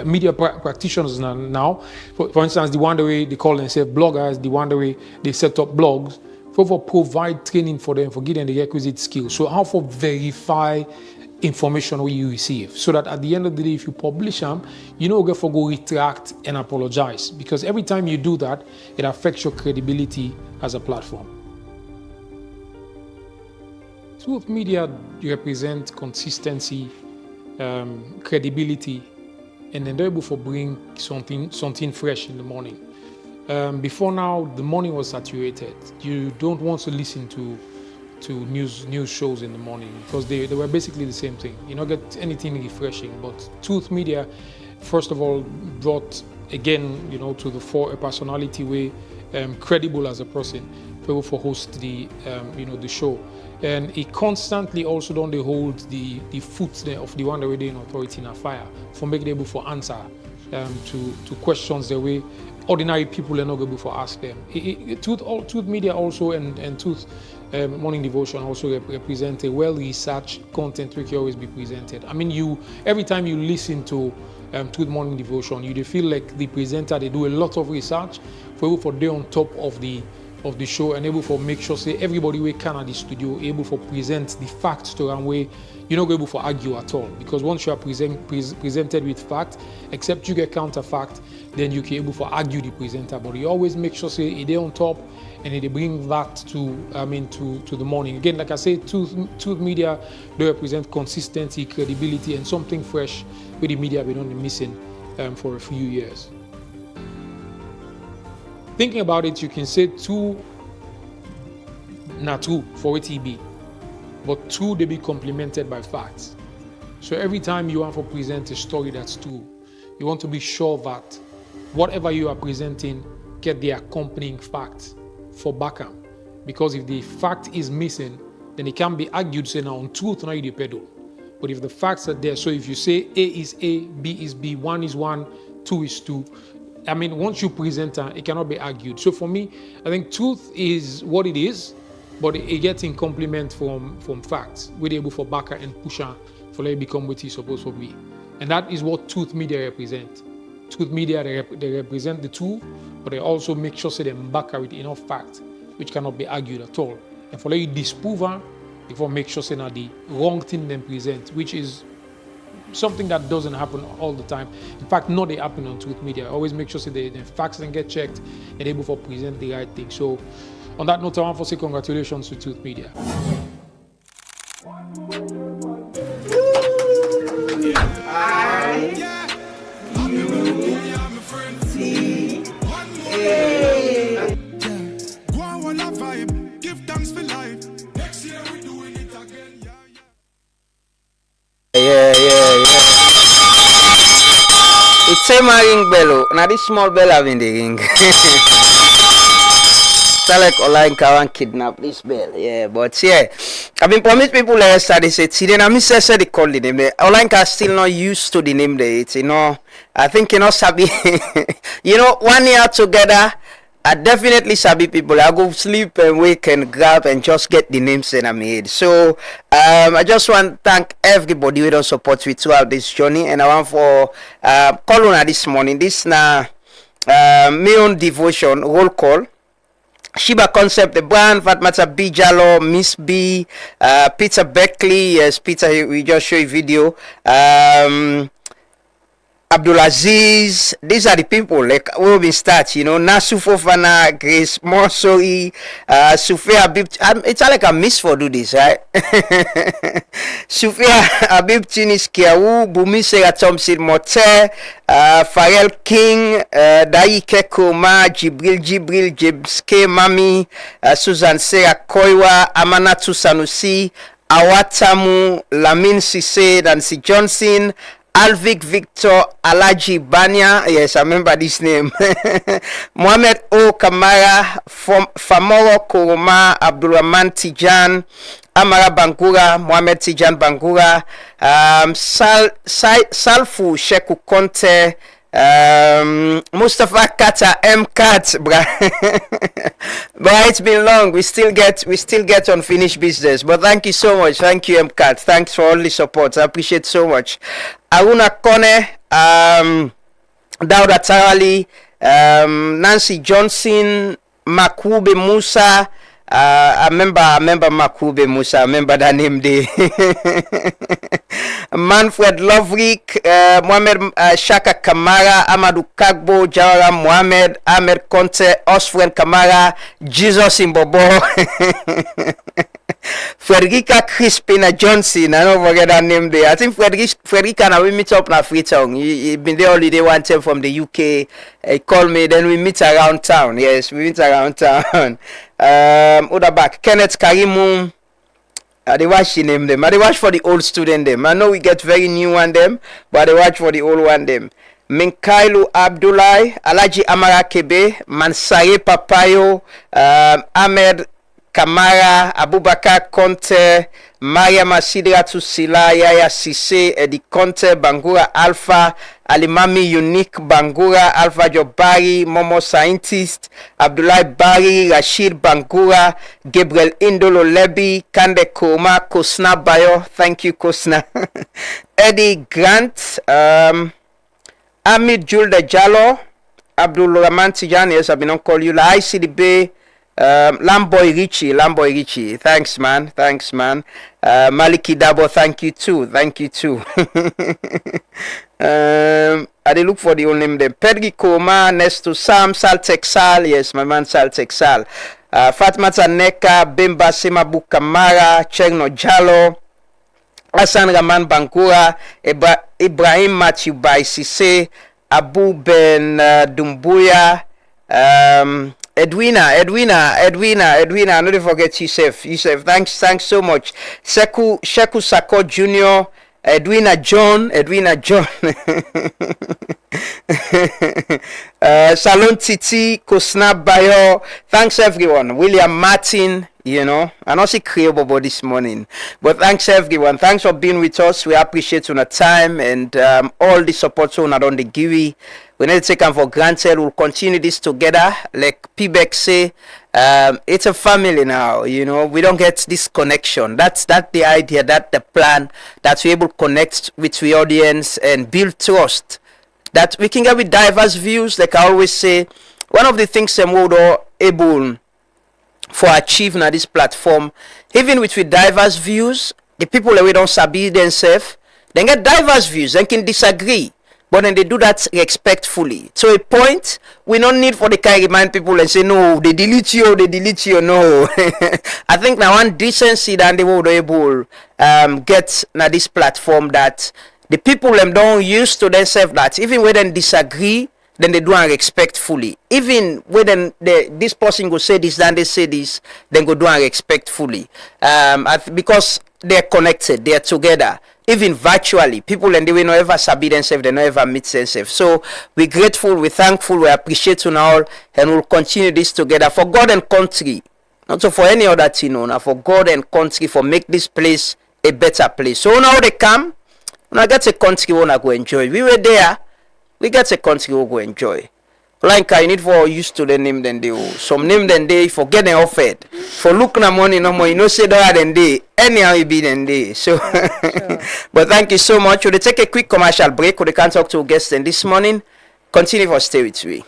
media practitioners now. For instance, the one way they call themselves bloggers, the one way they set up blogs. For provide training for them, for giving the requisite skills. So how for verify information we you receive, so that at the end of the day, if you publish them, get for go retract and apologize. Because every time you do that, it affects your credibility as a platform. Truth media represent consistency, credibility, and then they're able to bring something fresh in the morning. Before now, the morning was saturated. You don't want to listen to news shows in the morning because they were basically the same thing. You don't get anything refreshing. But Truth Media, first of all, brought again, to the fore a personality way, credible as a person, able for host the the show, and it constantly also don't they hold the foot of the one that we're doing authority in a fire for make them able for answer to questions the way ordinary people are not able to ask them. Truth Media also and Truth Morning Devotion also represent a well-researched content which can always be presented. I mean, every time you listen to Truth Morning Devotion, you feel like the presenter they do a lot of research for they on top of the show and able for make sure say everybody we can at the studio able for present the facts to one way you're not able for argue at all, because once you are presented with fact, except you get counter fact, then you can able for argue the presenter. But you always make sure say they on top and they bring that to the morning. Again, like I say, Truth Media they represent consistency, credibility, and something fresh with the media we've been missing for a few years. Thinking about it, you can say two, not true for ATB, but two they be complemented by facts. So every time you want to present a story that's true, you want to be sure that whatever you are presenting, get the accompanying facts for backup. Because if the fact is missing, then it can be argued, say now on truth, now you pedal. But if the facts are there, so if you say A is A, B is B, 1 is 1, 2 is 2, I mean, once you present it cannot be argued. So for me, I think truth is what it is, but it gets in complement from facts. We're able for backer and pusher for let it become what it's supposed to be. And that is what truth media represent. Truth media, they represent the tool, but they also make sure they backer with enough facts, which cannot be argued at all. And for let you disprove her, before make sure say not the wrong thing they present, which is something that doesn't happen all the time. In fact, not they happen on truth media. Always make sure say the facts then get checked and able to present the right thing. So on that note, I want to say congratulations to truth media. Yeah. It's a ring bell. Now this small bell having the ring. It's like online can kidnap this bell. Yeah, but yeah. I've been promised people yesterday say today I miss say they call the name. Online can still not used to the name there. It's I think sabi 1 year together. I definitely sabi people. I go sleep and wake and grab and just get the names in my head. So I just want to thank everybody who don't support me throughout this journey. And I want for call on this morning. This now my own devotion roll call. Shiba Concept, the brand, Fatmata B Jalo, Miss B, Peter Beckley, yes, Peter, we just show you video. Abdulaziz, these are the people like where we start, Nasu Fofana, Grace Morsori, Sufia Habib. It's like a miss for do this, right? Sufia Habib Tinis Kiawu, Bumi Sera Thompson Mote, Farel King, Daike Koma, Jibril, Jebske Mami, Susan Sera Koiwa, Amanatu Sanusi, Awatamu, Lamin Sise, Nancy Johnson, Alvik Victor Alaji Banya, yes, I remember this name. Mohamed O Kamara, Famoro Koroma, Abdulrahman Tijan, Amara Bangura, Mohamed Tijan Bangura, Salfu Sheku Conte, Mustafa Kata M Kat, but it's been long. We still get unfinished business. But thank you so much. Thank you, M Kat. Thanks for all the support. I appreciate so much. Aruna Kone, Dauda Tarali, Nancy Johnson, Makube Musa. I remember Makube Musa. I remember that name there. Manfred Lovrik, Mohamed Shaka Kamara, Amadou Kagbo, Jawara Mohamed, Ahmed Conte, Osfren Kamara, Jesus Imbobo, Frederica Crispina Johnson. I don't forget that name there. I think Frederica and we meet up na Freetown. He been there holiday one time from the UK. He called me, then we meet around town. Yes, we meet around town. Other back, Kenneth Karimu. They watch the name them. They watch for the old student them. I know we get very new one them, but they watch for the old one them. Minkailu Abdullah, Alaji Amara Kebe, Mansare Papayo, Ahmed Kamara, Abubakar Conte, Maria Masidra Tusila, Yaya Sise, Eddie Conte, Bangura Alpha, Alimami Unique Bangura, Alpha Jobari, Momo Scientist, Abdullah Bari, Rashid Bangura, Gabriel Indolo Lebi, Kande Koma, Kosna Bayo, thank you Kosna, Eddie Grant, Amid Julde Jalo, Abdul Rahman Tijan, yes, I've been on call you, La ICDB, Lamboy Richie, thanks man, Maliki Dabo, thank you too. I did look for the old name them. Pedri Koma, Nesto Sam, Saltexal, yes, my man Saltexal. Fatmata Neka, Bimba Semabu Kamara, Chegno Jalo, Hassan Raman Bankura, Ibrahim Matthew Baisise, Abu Ben Dumbuya, Edwina, I don't forget Yusef, thanks so much. Sheku Sako Jr., Edwina John. Salon Titi, Kosnap Bayo. Thanks everyone. William Martin, you know, and also Creobobo this morning. But thanks everyone. Thanks for being with us. We appreciate your time and all the support on the GIWI. We need to take them for granted. We'll continue this together. Like P-Beck say, it's a family now, you know. We don't get this connection. That's the idea, that's the plan, that we're able to connect with the audience and build trust. That we can get with diverse views. Like I always say, one of the things we're able for achieving at this platform, even with diverse views, the people that we don't sabi themselves, they get diverse views, they can disagree. But then they do that respectfully. So a point, we don't need for the kind remind people and say, no, they delete you, no. I think now one decency that they will able get now this platform that the people them don't use to themselves that even when they disagree, then they do it respectfully. Even when this person go say this, then they say this, then go do it respectfully. Because they're connected, they're together. Even virtually, people and they will not ever sabi themselves, they not ever meet themselves. So we're grateful, we're thankful, we appreciate you all, and we'll continue this together for God and country. Not so for any other thing, now for God and country, for make this place a better place. So now they come, when I get a country, we go enjoy. We were there, we get a country, we go enjoy. Like I need for used to the name then they some name then they forget them offered. For look na money no more, you know say that then they anyhow it be then they. So but thank you so much. We'll take a quick commercial break. We can talk to our guests then this morning. Continue for stay with me.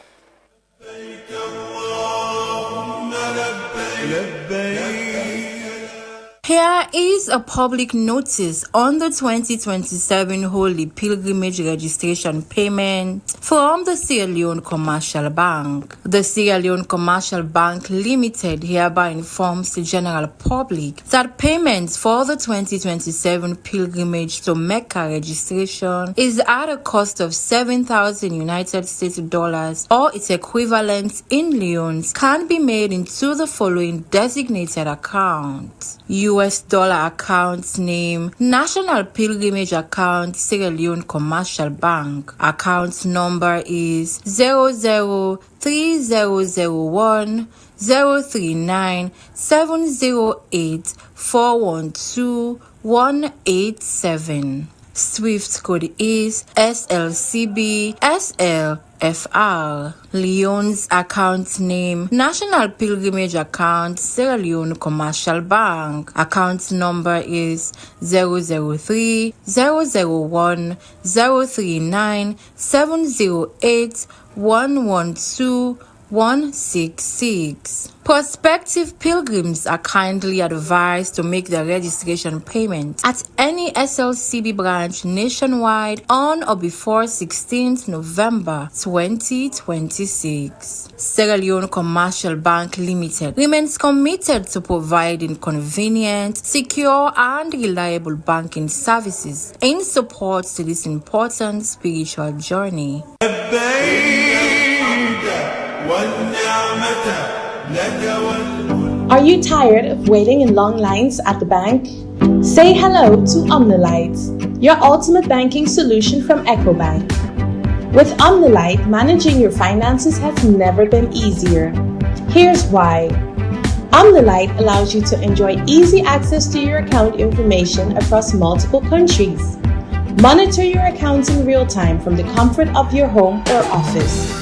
Here is a public notice on the 2027 Holy Pilgrimage registration payment from the Sierra Leone Commercial Bank. The Sierra Leone Commercial Bank Limited hereby informs the general public that payments for the 2027 Pilgrimage to Mecca registration is at a cost of $7,000 United States dollars or its equivalent in leones can be made into the following designated accounts. US dollar account name, National Pilgrimage Account, Sierra Leone Commercial Bank. Account number is 003001 039 708 412 187. Swift code is SLCB SLFR. Leone's account name, National Pilgrimage Account, Sierra Leone Commercial Bank. Account number is 003 001 039 708 112 166. Prospective pilgrims are kindly advised to make their registration payment at any SLCB branch nationwide on or before 16th November 2026. Sierra Leone Commercial Bank Limited remains committed to providing convenient, secure, and reliable banking services in support to this important spiritual journey. Are you tired of waiting in long lines at the bank? Say hello to OmniLite, your ultimate banking solution from EcoBank. With OmniLite, managing your finances has never been easier. Here's why. OmniLite allows you to enjoy easy access to your account information across multiple countries. Monitor your accounts in real time from the comfort of your home or office.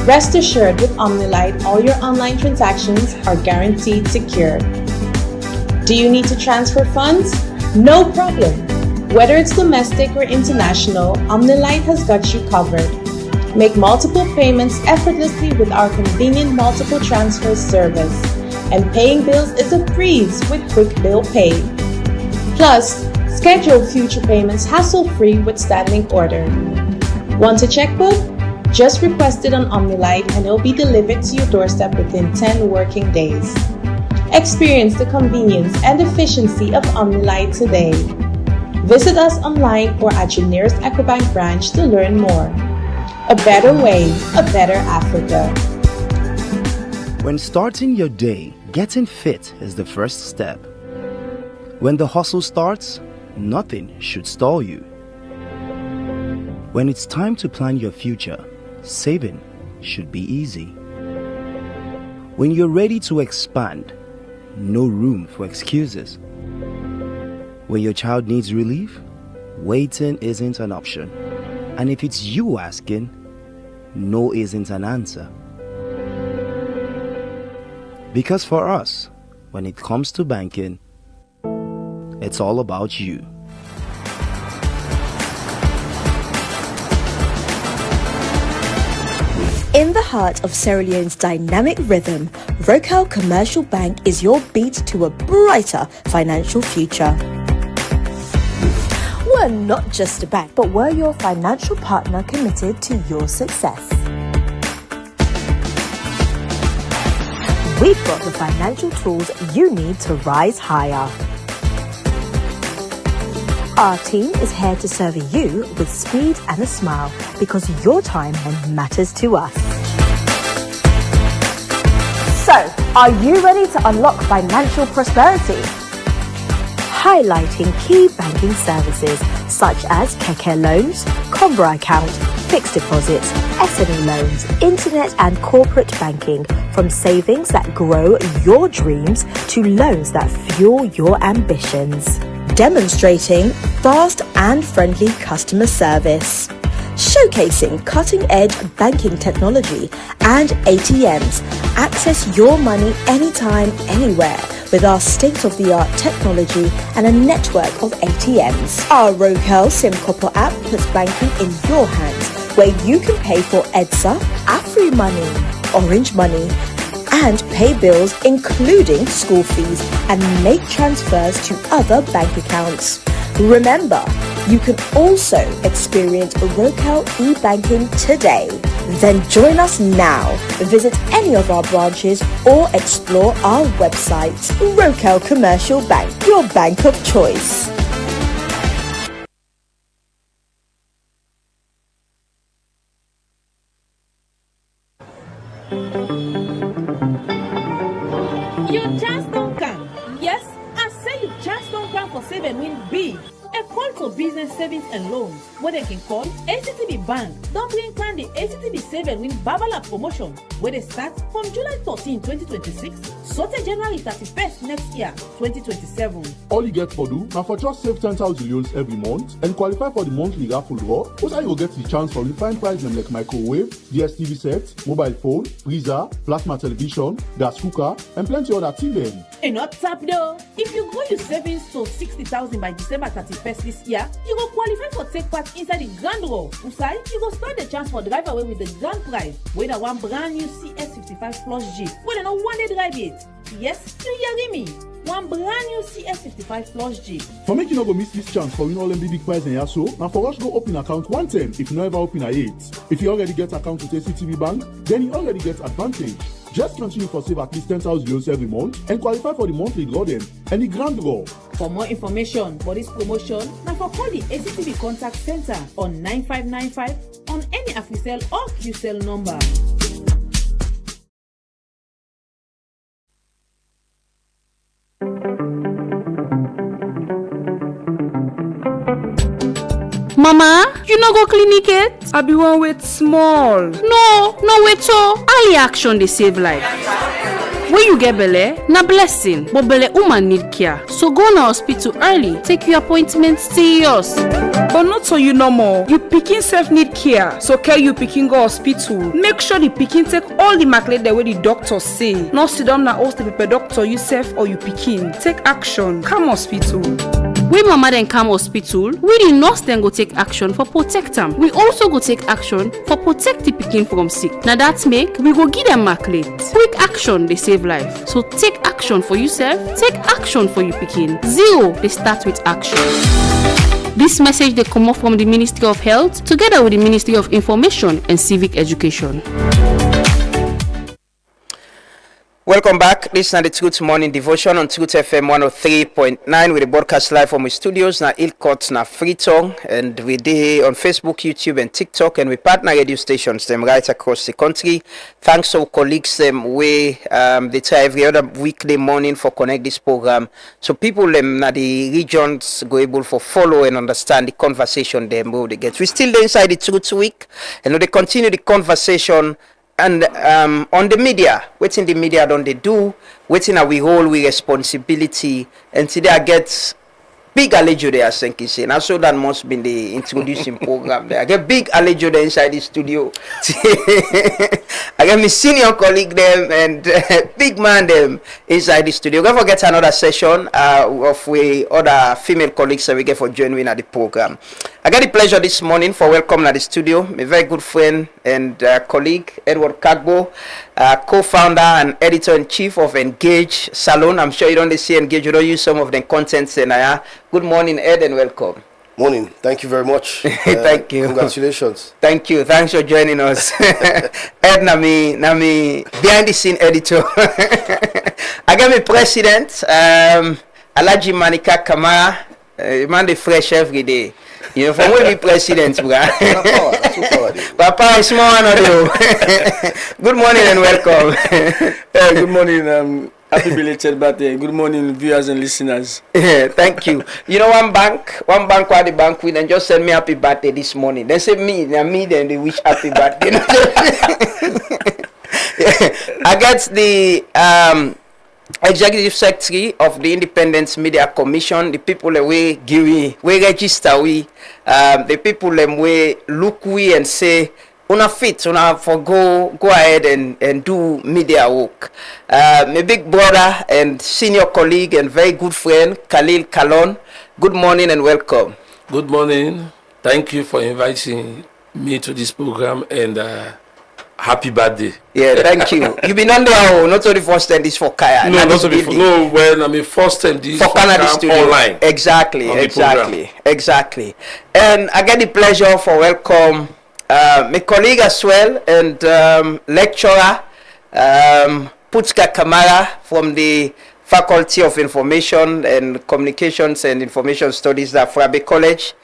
Rest assured, with OmniLite, all your online transactions are guaranteed secure. Do you need to transfer funds? No problem. Whether it's domestic or international, OmniLite has got you covered. Make multiple payments effortlessly with our convenient multiple transfer service. And paying bills is a breeze with Quick Bill Pay. Plus, schedule future payments hassle-free with standing order. Want a checkbook? Just request it on OmniLite and it'll be delivered to your doorstep within 10 working days. Experience the convenience and efficiency of OmniLite today. Visit us online or at your nearest EcoBank branch to learn more. A better way, a better Africa. When starting your day, getting fit is the first step. When the hustle starts, nothing should stall you. When it's time to plan your future, saving should be easy. When you're ready to expand, no room for excuses. When your child needs relief, waiting isn't an option. And if it's you asking, no isn't an answer. Because for us, when it comes to banking, it's all about you. In the heart of Sierra Leone's dynamic rhythm, Rocal Commercial Bank is your beat to a brighter financial future. We're not just a bank, but we're your financial partner committed to your success. We've got the financial tools you need to rise higher. Our team is here to serve you with speed and a smile because your time matters to us. So, are you ready to unlock financial prosperity? Highlighting key banking services such as Keke loans, Combra account, fixed deposits, SME loans, internet and corporate banking, from savings that grow your dreams to loans that fuel your ambitions. Demonstrating fast and friendly customer service. Showcasing cutting-edge banking technology and ATMs. Access your money anytime, anywhere with our state-of-the-art technology and a network of ATMs. Our Rocal SimCopper app puts banking in your hands, where you can pay for EDSA, AfriMoney, Orange Money, and pay bills including school fees and make transfers to other bank accounts. Remember, you can also experience Rocal e-banking today. Then join us now. Visit any of our branches or explore our website. Rocal Commercial Bank, your bank of choice. Your chance don't come. Yes, I say your chance don't come for save and win big. A call to business savings and loans, where they can call ACTB Bank. Don't bring plan the ACTB Save and Win Babala promotion, where they start from July 14, 2026, so to January 31st next year, 2027. All you get for do now for just save 10,000 euros every month and qualify for the monthly raffle draw. Also, you will get the chance for refined prize them like microwave, DSTV set, mobile phone, freezer, plasma television, gas cooker, and plenty other things. Then. And not tap though. If you grow your savings to 60,000 by December 31st this year, you will qualify for take part inside the grand draw. Usai, you will stand the chance for drive away with the grand prize, with a one brand new CS55 Plus G, with no one day drive it. Yes, you hear me. One brand new CS55 Plus G. For making you not go miss this chance for win all them big prize and yaso, now for us go open account 110 if you never open a 8. If you already get account with ACTB Bank, then you already get advantage. Just continue for save at least 10,000 euros every month and qualify for the monthly draw then and the grand draw. For more information for this promotion, now for call the ACTB Contact Center on 9595 on any AfriCell or QCell number. Mama, you no go clinic it? I be one wait small. No wait so. Early action they save life. When you get belle, na blessing, but belle woman need care. So go na hospital early. Take your appointment serious. But not so you no more. You pikin self need care. So care you pikin go hospital. Make sure the pikin take all the maclet the way the doctor say. Not sit down na host the paper doctor you self or you pikin. Take action. Come hospital. When mama then come hospital, we the nurse then go take action for protect them. We also go take action for protect the pikin from sick. Now that make we go give them maclet. Quick action they save life. So take action for yourself. Take action for your pikin. 0 they start with action. This message they come up from the Ministry of Health together with the Ministry of Information and Civic Education. Welcome back. This is the Truth Morning Devotion on Truth FM 103.9 with the broadcast live from the studios na Ilkot na Freetown, and we dey on Facebook, YouTube and TikTok, and we partner radio stations them right across the country. Thanks to our colleagues them we they try every other weekday morning for connect this program, so people them na the regions go able for follow and understand the conversation them we get. We still dey inside the Truth Week, and they continue the conversation. And on the media, waiting the media don't they do, waiting are we hold with responsibility, and today I get big allejo there, I think he's saying. I saw that must be the introducing program there. I get big allejo there inside the studio. I get my senior colleague them and big man them inside the studio. Don't forget another session of we other female colleagues that we get for joining at the program. I got the pleasure this morning for welcoming at the studio my very good friend and colleague Edward Kagbo, co-founder and editor-in-chief of Engage Salon. I'm sure you don't see Engage, you don't use some of the contents. And good morning, Ed, and welcome. Morning. Thank you very much. Thank you. Congratulations. Thank you. Thanks for joining us. Ed Nami behind the scene editor. I got my president, Alaji Manika Kamara, man the fresh every day. You know, from where we president, Papa is small one. Good morning and welcome. Good morning. Happy belated birthday. Good morning, viewers and listeners. Thank you. You know, one bank where the bank with and just send me happy birthday this morning. They say me, then they wish happy birthday. I got the Executive Secretary of the Independent Media Commission, the people that we register the people that we look and say una fit una for go ahead and do media work. My big brother and senior colleague and very good friend Khalil Kalon. Good morning and welcome. Good morning. Thank you for inviting me to this program and happy birthday. Yeah, thank you. You've been on there, not only first time this for Kaya. No, not only first time this for Canada Studio. Online. Exactly. And I get the pleasure for welcome my colleague as well and lecturer Putzka Kamara from the Faculty of Information and Communications and Information Studies at Frabe College.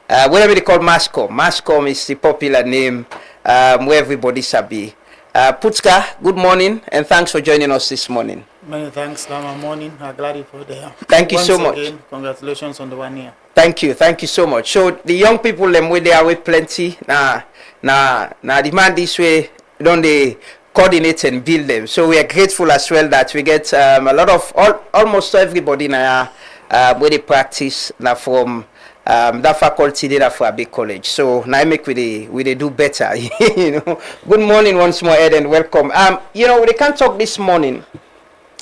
Whatever they call MASCOM. MASCOM is the popular name where everybody sabi. Putzka, good morning and thanks for joining us this morning. Many thanks, Lama. Morning. I'm glad you're there. Thank you so much. Again, congratulations on the 1 year. Thank you so much. So the young people them way they are with plenty. Nah, the man this way don't they coordinate and build them. So we are grateful as well that we get a lot of almost everybody now where they practice now from that faculty there for a big college. So now I make we they do better. You know. Good morning once more, Ed, and welcome. You know, we can't talk this morning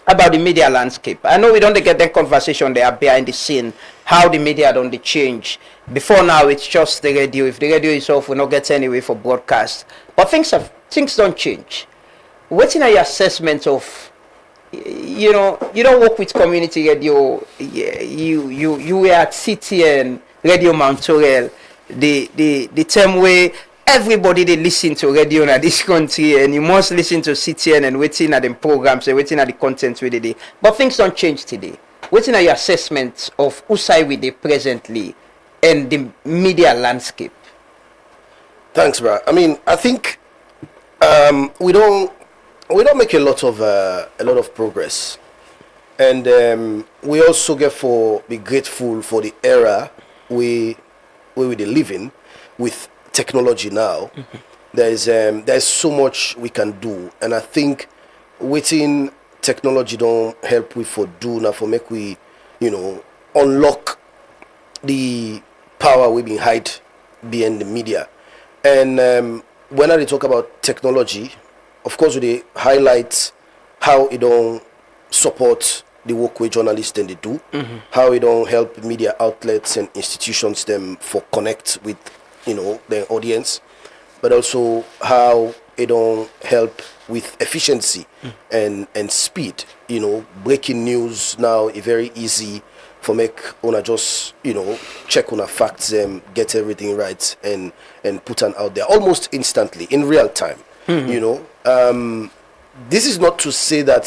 about the media landscape. I know we don't get that conversation there behind the scene, how the media don't change. Before now, it's just the radio. If the radio is off, we don't get anyway for broadcast. But things don't change. What's in your assessment of, you know, you don't work with community radio. You were at CTN, Radio Mount Torel, the term where everybody they listen to radio in this country, and you must listen to CTN and waiting at the programs and waiting at the content with the. But things don't change today. Waiting at your assessment of Usai with the presently and the media landscape. Thanks, bro. I mean, I think we don't make a lot of progress, and we also be grateful for the era we live in with technology now. Mm-hmm. There's so much we can do, and I think waiting technology don't help we for do now for make we unlock the power we been hide behind the media. And when I talk about technology, of course we highlight how it don't support the work with journalists and they do, mm-hmm. how it don't help media outlets and institutions them for connect with their audience, but also how it don't help with efficiency and speed. Breaking news now is very easy for make una just check una facts and get everything right and put an out there almost instantly in real time. Mm-hmm. this is not to say that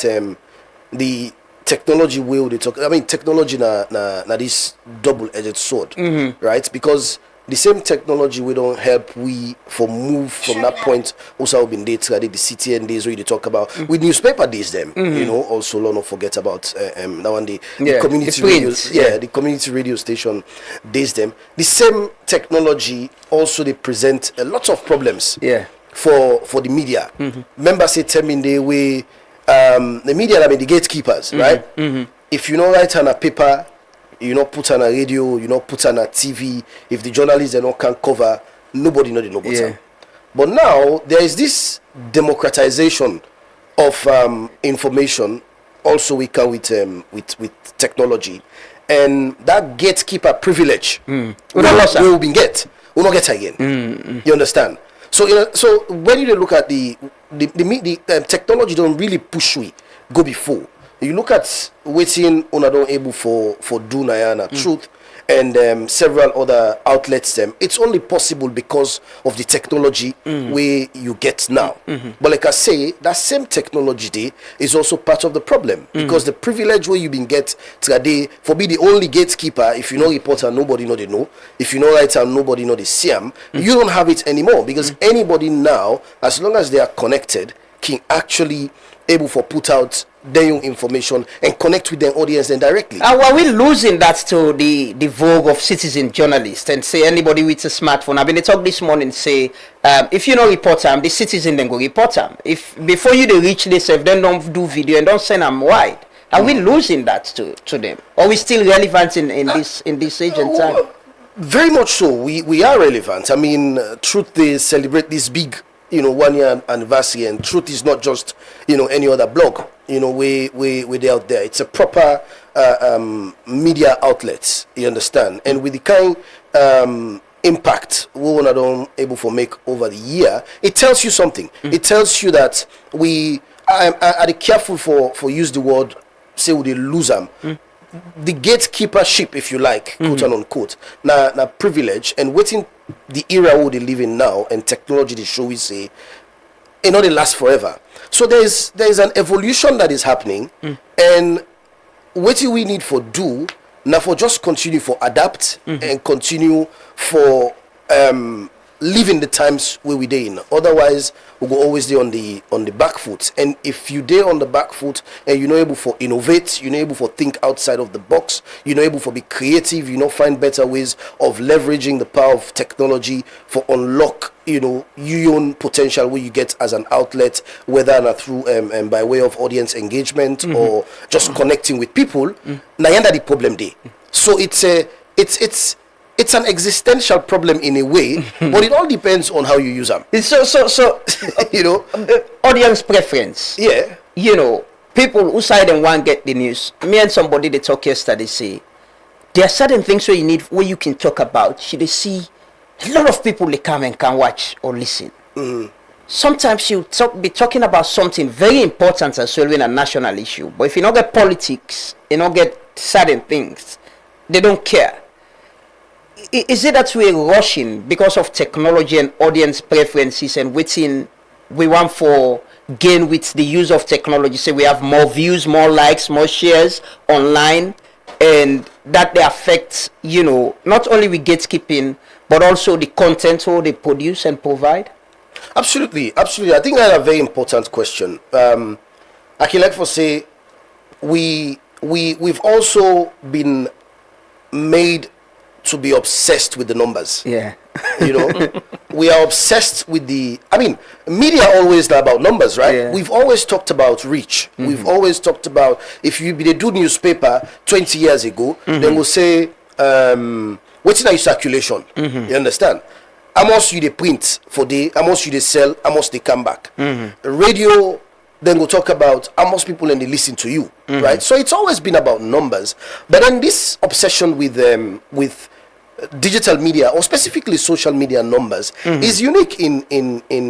the technology will they talk. I mean, technology na this double-edged sword, right? Because the same technology we don't help we for move from that point. Also, been data the CTN days where they talk about with newspaper days them. You know, also not forget about now and the community radio. The community radio station days them. The same technology also they present a lot of problems. For the media. Remember, say tell me the way the media, I mean the gatekeepers, right? If you know write on a paper, you know put on a radio, you know put on a TV. If the journalists they don't can cover, nobody know the no button. But now there is this democratization of information. Also, we can with technology, and that gatekeeper privilege we will be get. We not get again. You understand? So so when you look at the technology don't really push we go before. You look at waiting on don't able for do Nayana Truth and several other outlets them. It's only possible because of the technology where you get now. But like I say, that same technology day is also part of the problem because the privilege where you been get today for be the only gatekeeper. If you know reporter, nobody know they know. If you know writer, nobody know they see them. You don't have it anymore because anybody now, as long as they are connected, can actually able for put out their information and connect with their audience then directly. Are we losing that to the vogue of citizen journalists and say anybody with a smartphone? I mean, they talk this morning say if you know report them, the citizen then go report them. If before you they reach this, if they don't do video and don't send them wide, are we losing that to them? Or are we still relevant in this age and time? Very much so. We are relevant. I mean, Truth they celebrate this big 1 year anniversary, and Truth is not just any other blog we out there. It's a proper media outlet, you understand, and with the kind impact we were not able to make over the year, it tells you something. It tells you that we are careful for use the word say we lose them. The gatekeepership, if you like, quote and unquote, na privilege, and waiting the era we they live in now and technology they show we say they last forever. So there is an evolution that is happening, and what do we need for do now for just continue for adapt and continue for living the times where we day in. Otherwise, we go always there on the back foot. And if you day on the back foot and you're not able for innovate, you're not able for think outside of the box, you're not able for be creative, you find better ways of leveraging the power of technology for unlock your own potential where you get as an outlet, whether not through by way of audience engagement or just connecting with people. Now the problem day. So it's an existential problem in a way, but it all depends on how you use them. So audience preference. Yeah. People who side and want get the news. Me and somebody they talk yesterday say there are certain things where you can talk about. They see a lot of people they come and can watch or listen. Sometimes you be talking about something very important as well in a national issue. But if you don't get politics, you don't get certain things, they don't care. Is it that we're rushing because of technology and audience preferences and waiting we want for gain with the use of technology? Say we have more views, more likes, more shares online, and that they affect, not only with gatekeeping, but also the content or they produce and provide? Absolutely. I think that's a very important question. I can like for say we've also been made to be obsessed with the numbers. Yeah. We are obsessed with media always about numbers, right? Yeah. We've always talked about reach. We've always talked about if they do newspaper 20 years ago, then we'll say what's in circulation. You understand? How much you they print for day, how much you they sell, how much they come back. Radio, then we'll talk about how much people and they listen to you, right? So it's always been about numbers. But then this obsession with digital media, or specifically social media numbers, is unique in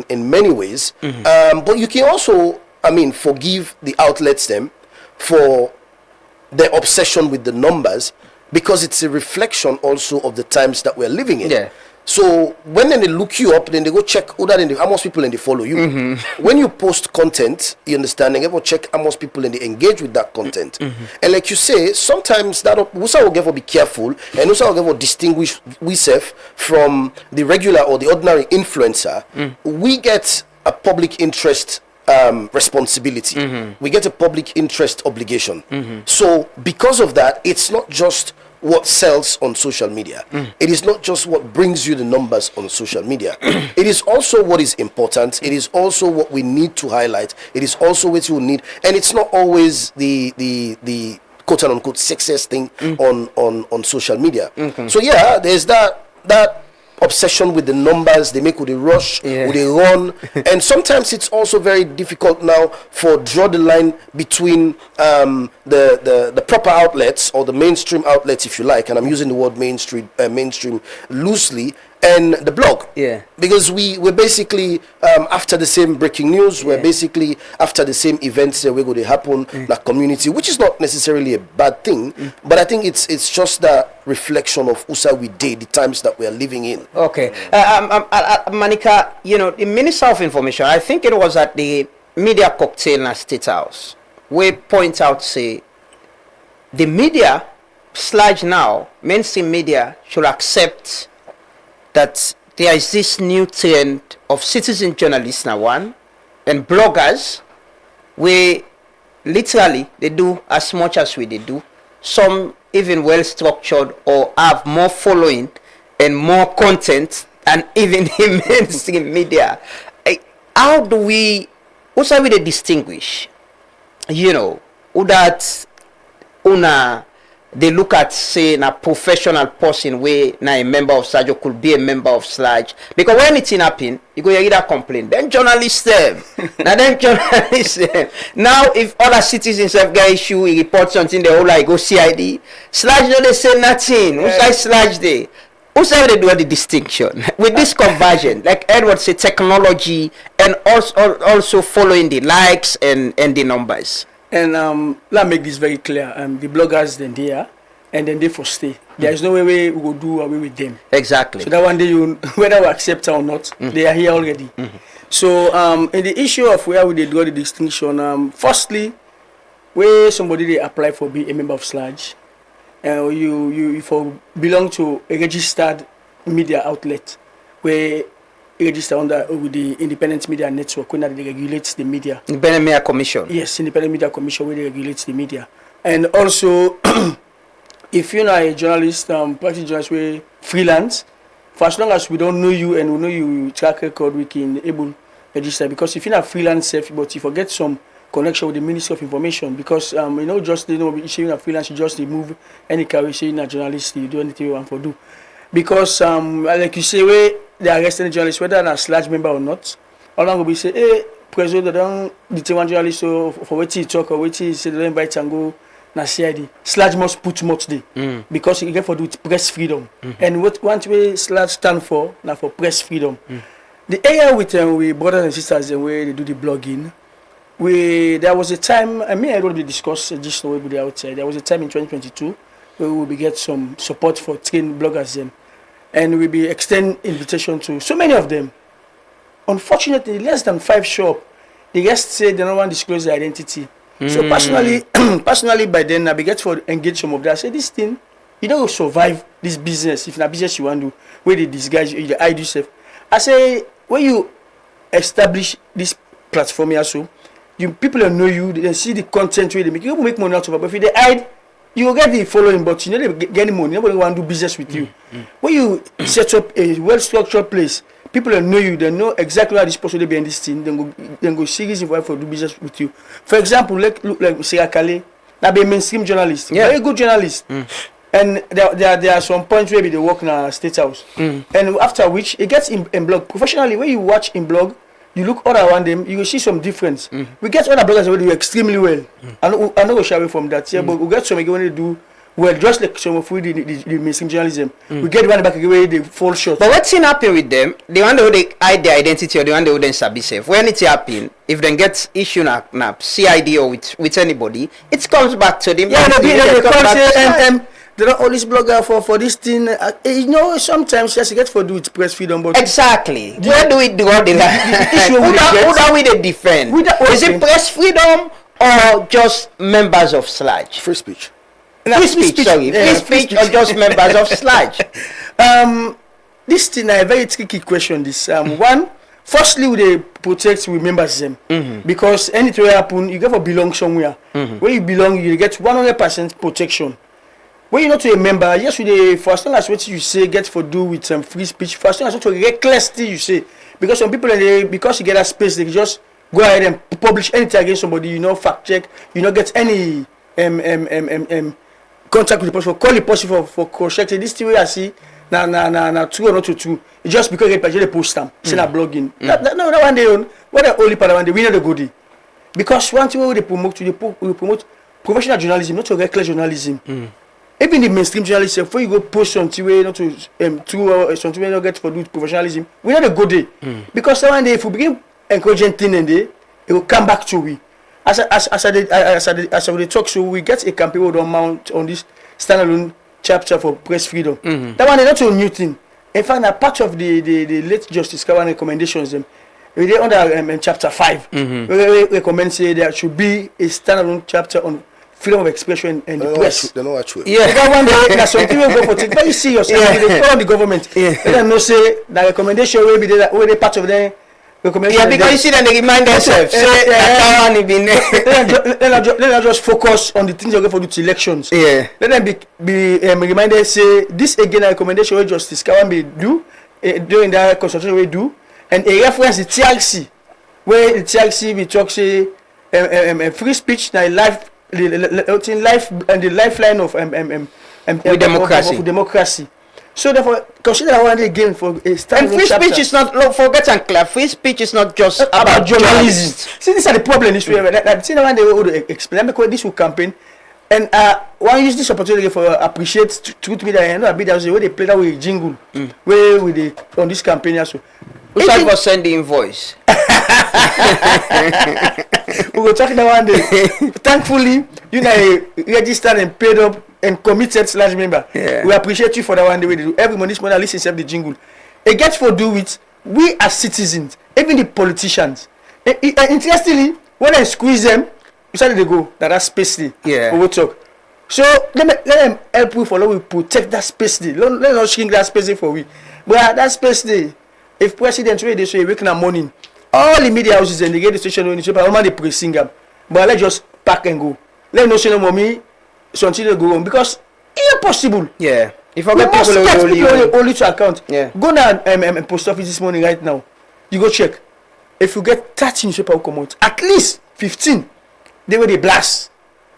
many ways. But you can also, forgive the outlets them for their obsession with the numbers, because it's a reflection also of the times that we're living in. Yeah. So when then they look you up, then they go check how much people then they follow you. When you post content, you understand, they go check how much people then they engage with that content. And like you say, sometimes that we will get to be careful, and also will get to distinguish ourselves from the regular or the ordinary influencer. We get a public interest responsibility. We get a public interest obligation. So because of that, it's not just what sells on social media. It is not just what brings you the numbers on social media. It is also what is important. It is also what we need to highlight. It is also what you need, and it's not always the quote unquote success thing on social media. So yeah, there's that obsession with the numbers. They make with the rush, with the run, and sometimes it's also very difficult now for draw the line between the proper outlets or the mainstream outlets, if you like, and I'm using the word mainstream loosely, and the blog. Because we're basically after the same breaking news. We're basically after the same events that we're going to happen in the community, which is not necessarily a bad thing, but I think it's just that reflection of USA we did, the times that we are living in. Okay. Manika, the Minister of Information, I think it was at the media cocktail in the State House, we point out, say, the media / now, mainstream media should accept that there is this new trend of citizen journalists now one, and bloggers, we literally, they do as much as we do. Some even well structured or have more following and more content than even the mainstream media. How do we, also we distinguish, who that they look at, say, a professional person where now a member of SLAG could be a member of SLAG. Because when anything happen, you go either complain. Then journalists them. Now if other citizens have got issue, he report something, they all like go CID. SLAG no they say nothing. Who's like SLAG day? Also they do the distinction with this conversion, like Edward said, technology and also following the likes and the numbers. And let me make this very clear. The bloggers then they are, and then they for stay. There is no way we will do away with them. Exactly. So that one day, whether we accept or not, they are here already. So in the issue of where we draw the distinction, firstly, where somebody they apply for be a member of SLAG, you for belong to a registered media outlet where register with the Independent Media Network, when they regulates the media. Independent Media Commission. Yes, Independent Media Commission, where they regulates the media. And also, if you're not a journalist, practice journalist, where freelance, for as long as we don't know you and we know you track record, we can able register. Because if you're not freelance, but you forget some connection with the Ministry of Information, because just if you're not freelance, you just move any career, say you're not a journalist, you do anything you want to do. Because like you say, where they arrest any journalist, whether they're a SLAG member or not, all long will be say, hey, President, they don't detain one journalist for what he talk or what he say, they don't invite and go na CID. SLAG must put much day because you get for do with press freedom. And what one way SLAG stand for, now for press freedom. The area with brothers and sisters and where they do the blogging, there was a time, I already discussed just with the outside. There was a time in 2022 where we will get some support for trained bloggers and we'll be extend invitation to so many of them. Unfortunately, less than 5 show up. The rest say they don't want to disclose their identity. So personally, by then I began to engage some of them. I say, this thing, you don't survive this business. If in a business you want to, where they disguise you, they hide yourself. I say, when you establish this platform here, so people don't know you, they see the content where they make. You make money out of it, but if they hide, you will get the following, but you know they get money. Nobody want to do business with you. When you set up a well-structured place, people that know you, they know exactly how this person will be in this thing. Then go serious if for do business with you. For example, look like Sarah Kale, that be a mainstream journalist, very good journalist. And there are some points where they work in a State House, and after which it gets in blog professionally. When you watch in blog, you look all around them, you will see some difference. We get other bloggers who do extremely well. I know we shy away from that, but we get some again when they do well, just like some of the mainstream journalism. We get one back where they fall short. But what's happen with them? The one who they hide their identity or the one who then sabi safe. When it happen, if they get issue na CID or with anybody, it comes back to them. they don't always blogger for this thing. You know, sometimes yes, you get for do with press freedom, but exactly. Where do we draw the line? Who do we defend? Is it press freedom or just members of Sludge? Free speech. Free speech, sorry. Free speech or just members of Sludge? This thing is a very tricky question. This one, firstly, we dey protect with members them because anything happen, you get to belong somewhere. Where you belong, you get 100% protection. When you're not a member, yes, for as long as what you say gets for do with some free speech, for as long as what recklessly you say, because some people because you get that space, they just go ahead and publish anything against somebody, you know, fact check, you know, get any contact with the person, call the person for cross-checking. This thing I see, na true or not true. It's just because they post them, say na blogging. That one day on, what the only part one day we know the goodie. Because one thing we promote professional journalism, not to reckless journalism. Even the mainstream journalism, before you go post something way not to something way not get for do professionalism, we know the goodie. Because one day if we begin encouraging thing and it will come back to we. As I talk, so we get a campaign we don't mount on this standalone chapter for press freedom. That one is not a new thing. In fact, a part of the late Justice Kawan recommendations, we under chapter 5. We recommend say there should be a standalone chapter on freedom of expression and the press. They know actually. Yeah. Because one day, there's something we go for it. Very serious. They call on the government. Let them know say the recommendation will be there. Will be part of them. Yeah, because you see that they remind themselves. Let them just focus on the things they go for the elections. Yeah. Let them be reminded say this again a recommendation we Justice Kawan be do during that consultation we do, and a reference the TRC where the TRC we talk say free speech na life and the lifeline of democracy. So therefore, consider that one again for a standalone. And free speech is not forget and clear. Free speech is not just about journalism. See, these are the problem. This way, see, the one they will explain because this will campaign, and one use this opportunity for appreciate truth media and not be that way they play that with jingle, where with the on this campaign also. Who started for sending invoice? We were talking about one day. Thankfully, you know, registered and paid up and committed Sludge member. Yeah. We appreciate you for that one day. We do every money, at least except the jingle. It gets for do with we as citizens, even the politicians. Interestingly, when I squeeze them, you started to go that space day. Yeah. We will talk. So let them help we follow. We protect that space day. Let not shrink that space day for we. But that space day, if president they say wake in the morning, all the media houses and they get the station on the paper, all they pressing them. But let's just pack and go. Let no say no mommy. Something to go on because it's impossible. Yeah. If I we get must get people only to account. Yeah. Go now post office this morning right now. You go check. If you get 30 newspaper come out, at least 15, they will blast.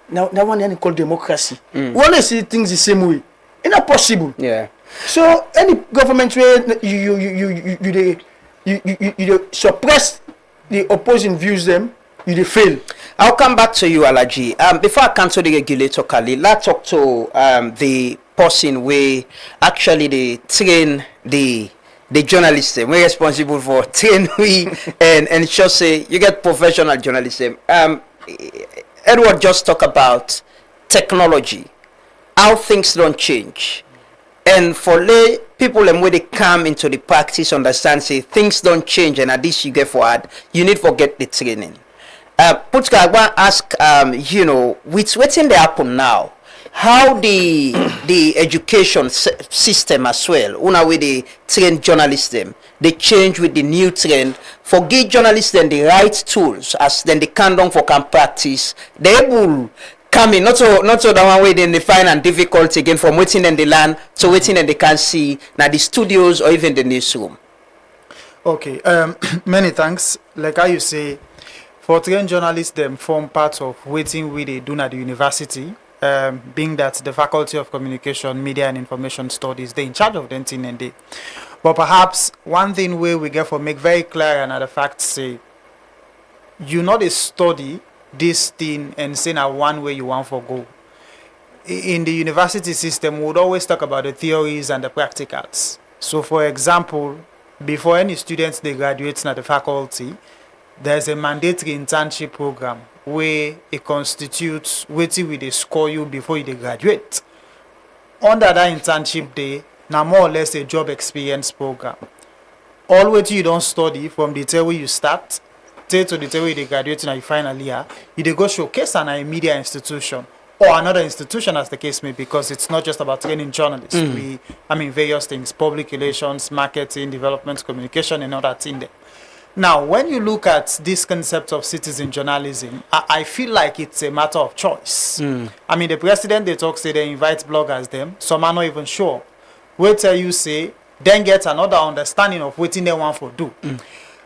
Now one they call democracy. We want to see things the same way. It's not possible. Yeah. So any government where you suppress the opposing views them, you fail. I'll come back to you, Alaji. Before I cancel the regulator, Kali, let's talk to the person where actually they train the journalism. We're responsible for train and just say you get professional journalism. Edward just talked about technology, how things don't change. And for lay people and when they come into the practice, understand, say things don't change and at this you get forward, you need to get the training. Putka, I want to ask, with what's in the happen now, how the education system as well, una way they train journalism, they change with the new trend, for give journalists then the right tools as then they can for can practice, they will come in, not so the one way then they find and difficult again from waiting in the land to waiting and they can see now the studios or even the newsroom. Okay, many thanks. Like how you say, for trained journalists, them form part of waiting we they do at the university, being that the Faculty of Communication, Media and Information Studies, they in charge of them thing and they. But perhaps one thing where we get for make very clear another fact say, you not a study this thing and say now one way you want for go. In the university system, we would always talk about the theories and the practicals. So for example, before any students they graduate at the faculty, there's a mandatory internship program where it constitutes waiting with a score you before you graduate. under that internship day, now more or less a job experience program. All way till you don't study from the time where you start, till to the time where you graduate in your final year, you dey go showcase an a media institution or another institution as the case may be, because it's not just about training journalists. Various things, public relations, marketing, development, communication, and all that in there. Now, when you look at this concept of citizen journalism, I feel like it's a matter of choice. The president, they talk, say they invite bloggers them, some are not even sure. Wait till you say, then get another understanding of what they want to do.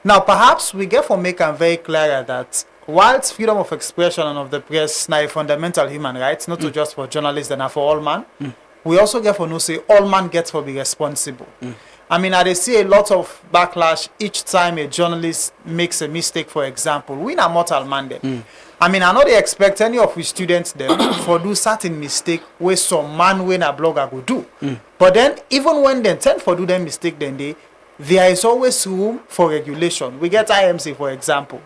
Now, perhaps we get for make them very clear that whilst freedom of expression and of the press now a fundamental human rights, not to just for journalists and for all man, we also get for no say all man gets for be responsible. I see a lot of backlash each time a journalist makes a mistake, for example. We are mortal man them. I know they expect any of his students them for do certain mistake where some man when a blogger go do. But then even when they tend for do them mistake, then there is always room for regulation. We get IMC, for example.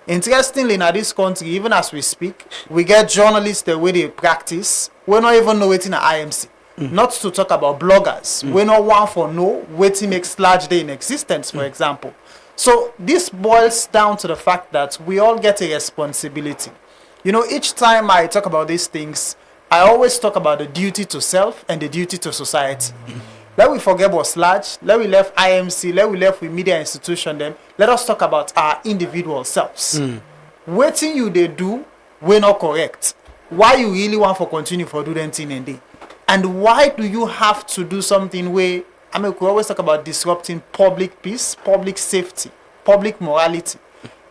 Interestingly, in this country, even as we speak, we get journalists the way they practice. We don't even know it in an IMC. Not to talk about bloggers. We don't want for know what makes large day in existence, for example. So this boils down to the fact that we all get a responsibility. Each time I talk about these things, I always talk about the duty to self and the duty to society. Let we forget what's large. Let we left IMC. Let we left with media institution. Them. Let us talk about our individual selves. Waiting you they do, we're not correct. Why you really want for continue for do them thing and day? And why do you have to do something where we always talk about disrupting public peace, public safety, public morality.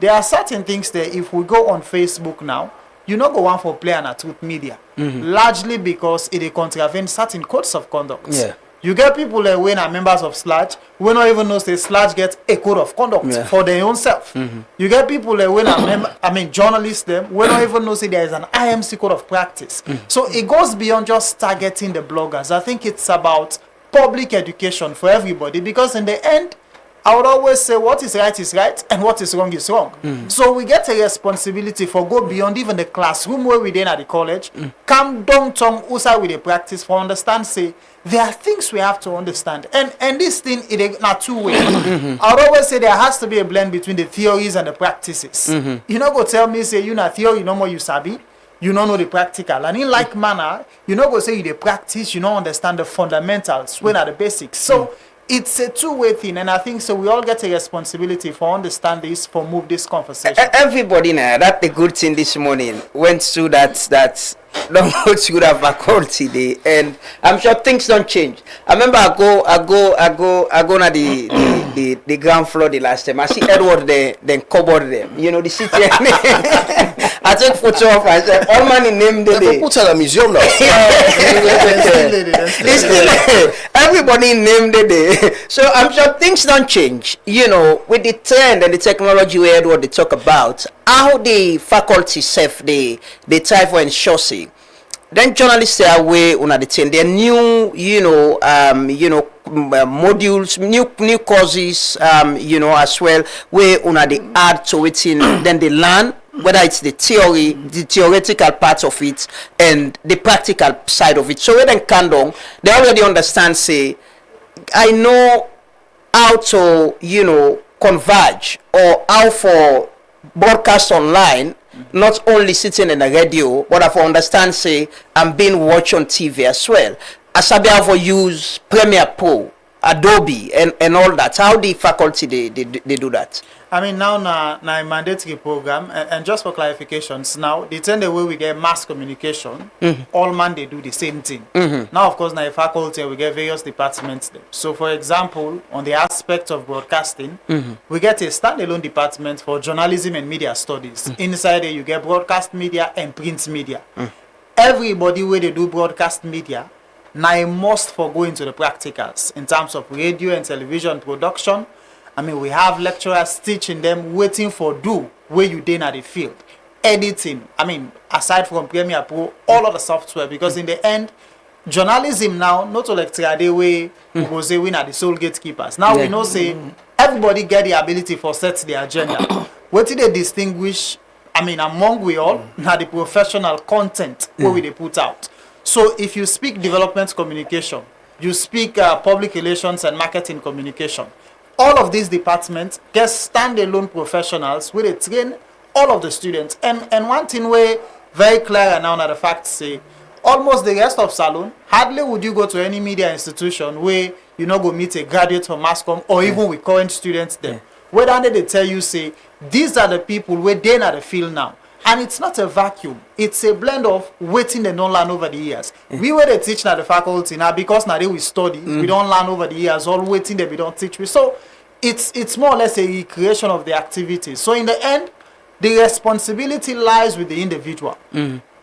There are certain things that if we go on Facebook now, you not go on for play and truth media, largely because it contravenes certain codes of conduct. Yeah. You get people that when are members of Sludge, we don't even know say Sludge get a code of conduct for their own self. You get people that when are journalists them, we don't even know say there is an IMC code of practice. So it goes beyond just targeting the bloggers. I think it's about public education for everybody, because in the end, I would always say what is right and what is wrong is wrong. So we get a responsibility for go beyond even the classroom where we then at the college, come down to outside with the practice for understand say there are things we have to understand. And this thing it not two way. I would always say there has to be a blend between the theories and the practices. You know go tell me say you not theory no more you sabi. You don't know the practical. And in like manner, you know go say you the practice, you don't understand the fundamentals, when are the basics. So it's a two-way thing, and I think so we all get a responsibility for understand this, for move this conversation. Everybody now, that's the good thing this morning, went through that don't go through that faculty day, and I'm sure things don't change. I remember I go na the ground floor the last time. I see Edward there, then cupboard them. The city. I take photo of myself. All man in name the day. Put in a museum now. It's still everybody named the day. So I'm sure things don't change. With the trend and the technology we had what they talk about, how the faculty self they try for ensure say. Then journalists say away on the thing. There are new, modules, new courses, as well, where on they add to it in, then they learn whether it's the theoretical part of it and the practical side of it. So when they come down, they already understand, say, I know how to, converge or how for broadcast online, not only sitting in a radio, but I understand, say, I'm being watched on TV as well. Asabi have to use Premiere Pro, Adobe, and all that. How the faculty they do that? Now na a mandatory program, and just for clarifications, now the way we get mass communication, all man they do the same thing. Now, of course, na a faculty we get various departments there. So, for example, on the aspect of broadcasting, we get a standalone department for journalism and media studies. Inside there, you get broadcast media and print media. Everybody where they do broadcast media, now a must for going to the practicals in terms of radio and television production. We have lecturers teaching them, waiting for do where you did at the field. Editing, aside from Premiere Pro, all of the software, because in the end, journalism now, not to lecture the way we go say we are the sole gatekeepers. Now we know say everybody get the ability for set the agenda. What did they distinguish, among we all, now the professional content where we they put out. So if you speak development communication, you speak public relations and marketing communication, all of these departments get standalone professionals where they train all of the students. And one thing we very clear now that the facts say, almost the rest of Salone, hardly would you go to any media institution where you not go meet a graduate from mass comm or even with current students there. Whether they tell you, say, these are the people where they're in the field now. And it's not a vacuum. It's a blend of waiting and don't learn over the years. We were they teach now the faculty now because now they we study. We don't learn over the years. All waiting that we don't teach. So it's more or less a recreation of the activity. So in the end, the responsibility lies with the individual.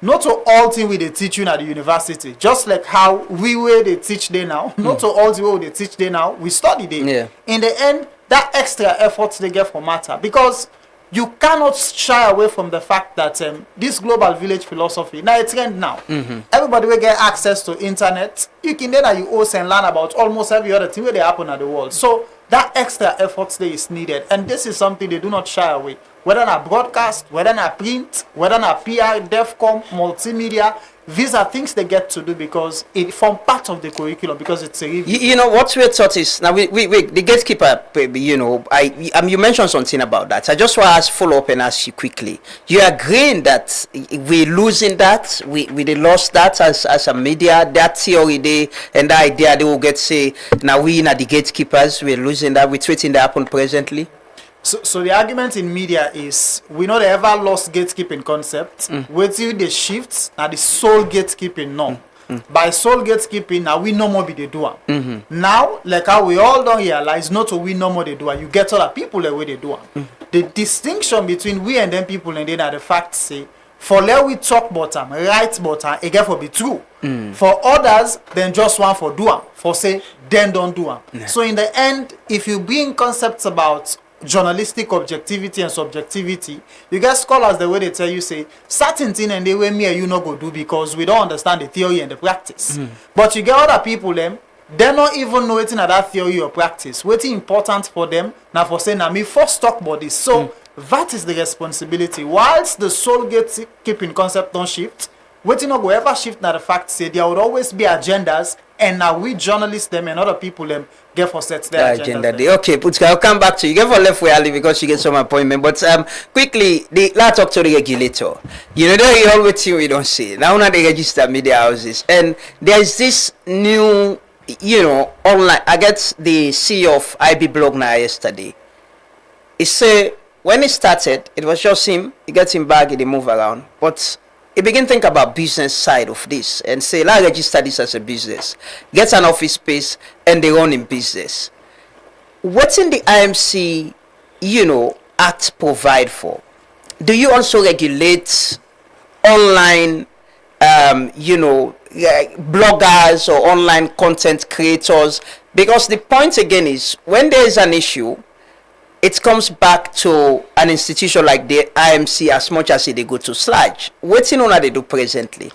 Not to all things we they teach you at the university. Just like how we were they teach there now. Not to all things we they teach there now. We study there. In the end, that extra effort they get for matter because you cannot shy away from the fact that this global village philosophy now it's trend now. Everybody will get access to internet. You can then you also learn about almost every other thing where they happen at the world. So that extra effort there is needed, and this is something they do not shy away. Whether not broadcast, whether not print, whether not PR, DEFCOM, multimedia, these are things they get to do because it form part of the curriculum because it's a review. You know what we're taught is now we the gatekeeper. You know, you mentioned something about that. I just want to follow up and ask you quickly. You agreeing that we're losing that? We lost that as a media. That theory they and that idea they will get say now we are the gatekeepers. We're losing that. We're treating that happen presently. So the argument in media is we know they ever lost gatekeeping concept. Wait till the shifts now the sole gatekeeping no. By sole gatekeeping now we no more be the doer. Now like how we all don't realize not to we no more the doer. You get other people the way they do. The distinction between we and them people and then are the fact say for let we talk bottom, right bottom, again for be true. For others, then just one for doer. For say then don't do it. So in the end, if you bring concepts about journalistic objectivity and subjectivity, you get scholars the way they tell you say certain thing and they way me and you not go do because we don't understand the theory and the practice. But you get other people them they not even know anything that theory or practice. What's important for them now for saying now me first talk about this. So that is the responsibility. Whilst the sole gatekeeping concept don't shift, what not go ever shift now the fact say there would always be agendas. And now we journalists them and other people them get for set their agenda. Okay, Putka, I'll come back to you. You get for left for Ali because she gets some appointment. But quickly, let's talk to the regulator. You know, they always see we don't see. Now they register media houses. And there's this new, you know, online. I get the CEO of IB Blog now yesterday. He said when it started, it was just him. He gets him back, he move around. But he begin to think about business side of this and say, let's register this as a business. Get an office space and they run in business. What's in the IMC, you know, Act provide for? Do you also regulate online, you know, bloggers or online content creators? Because the point again is when there is an issue, it comes back to an institution like the IMC as much as they go to Sludge. What's in on they do presently?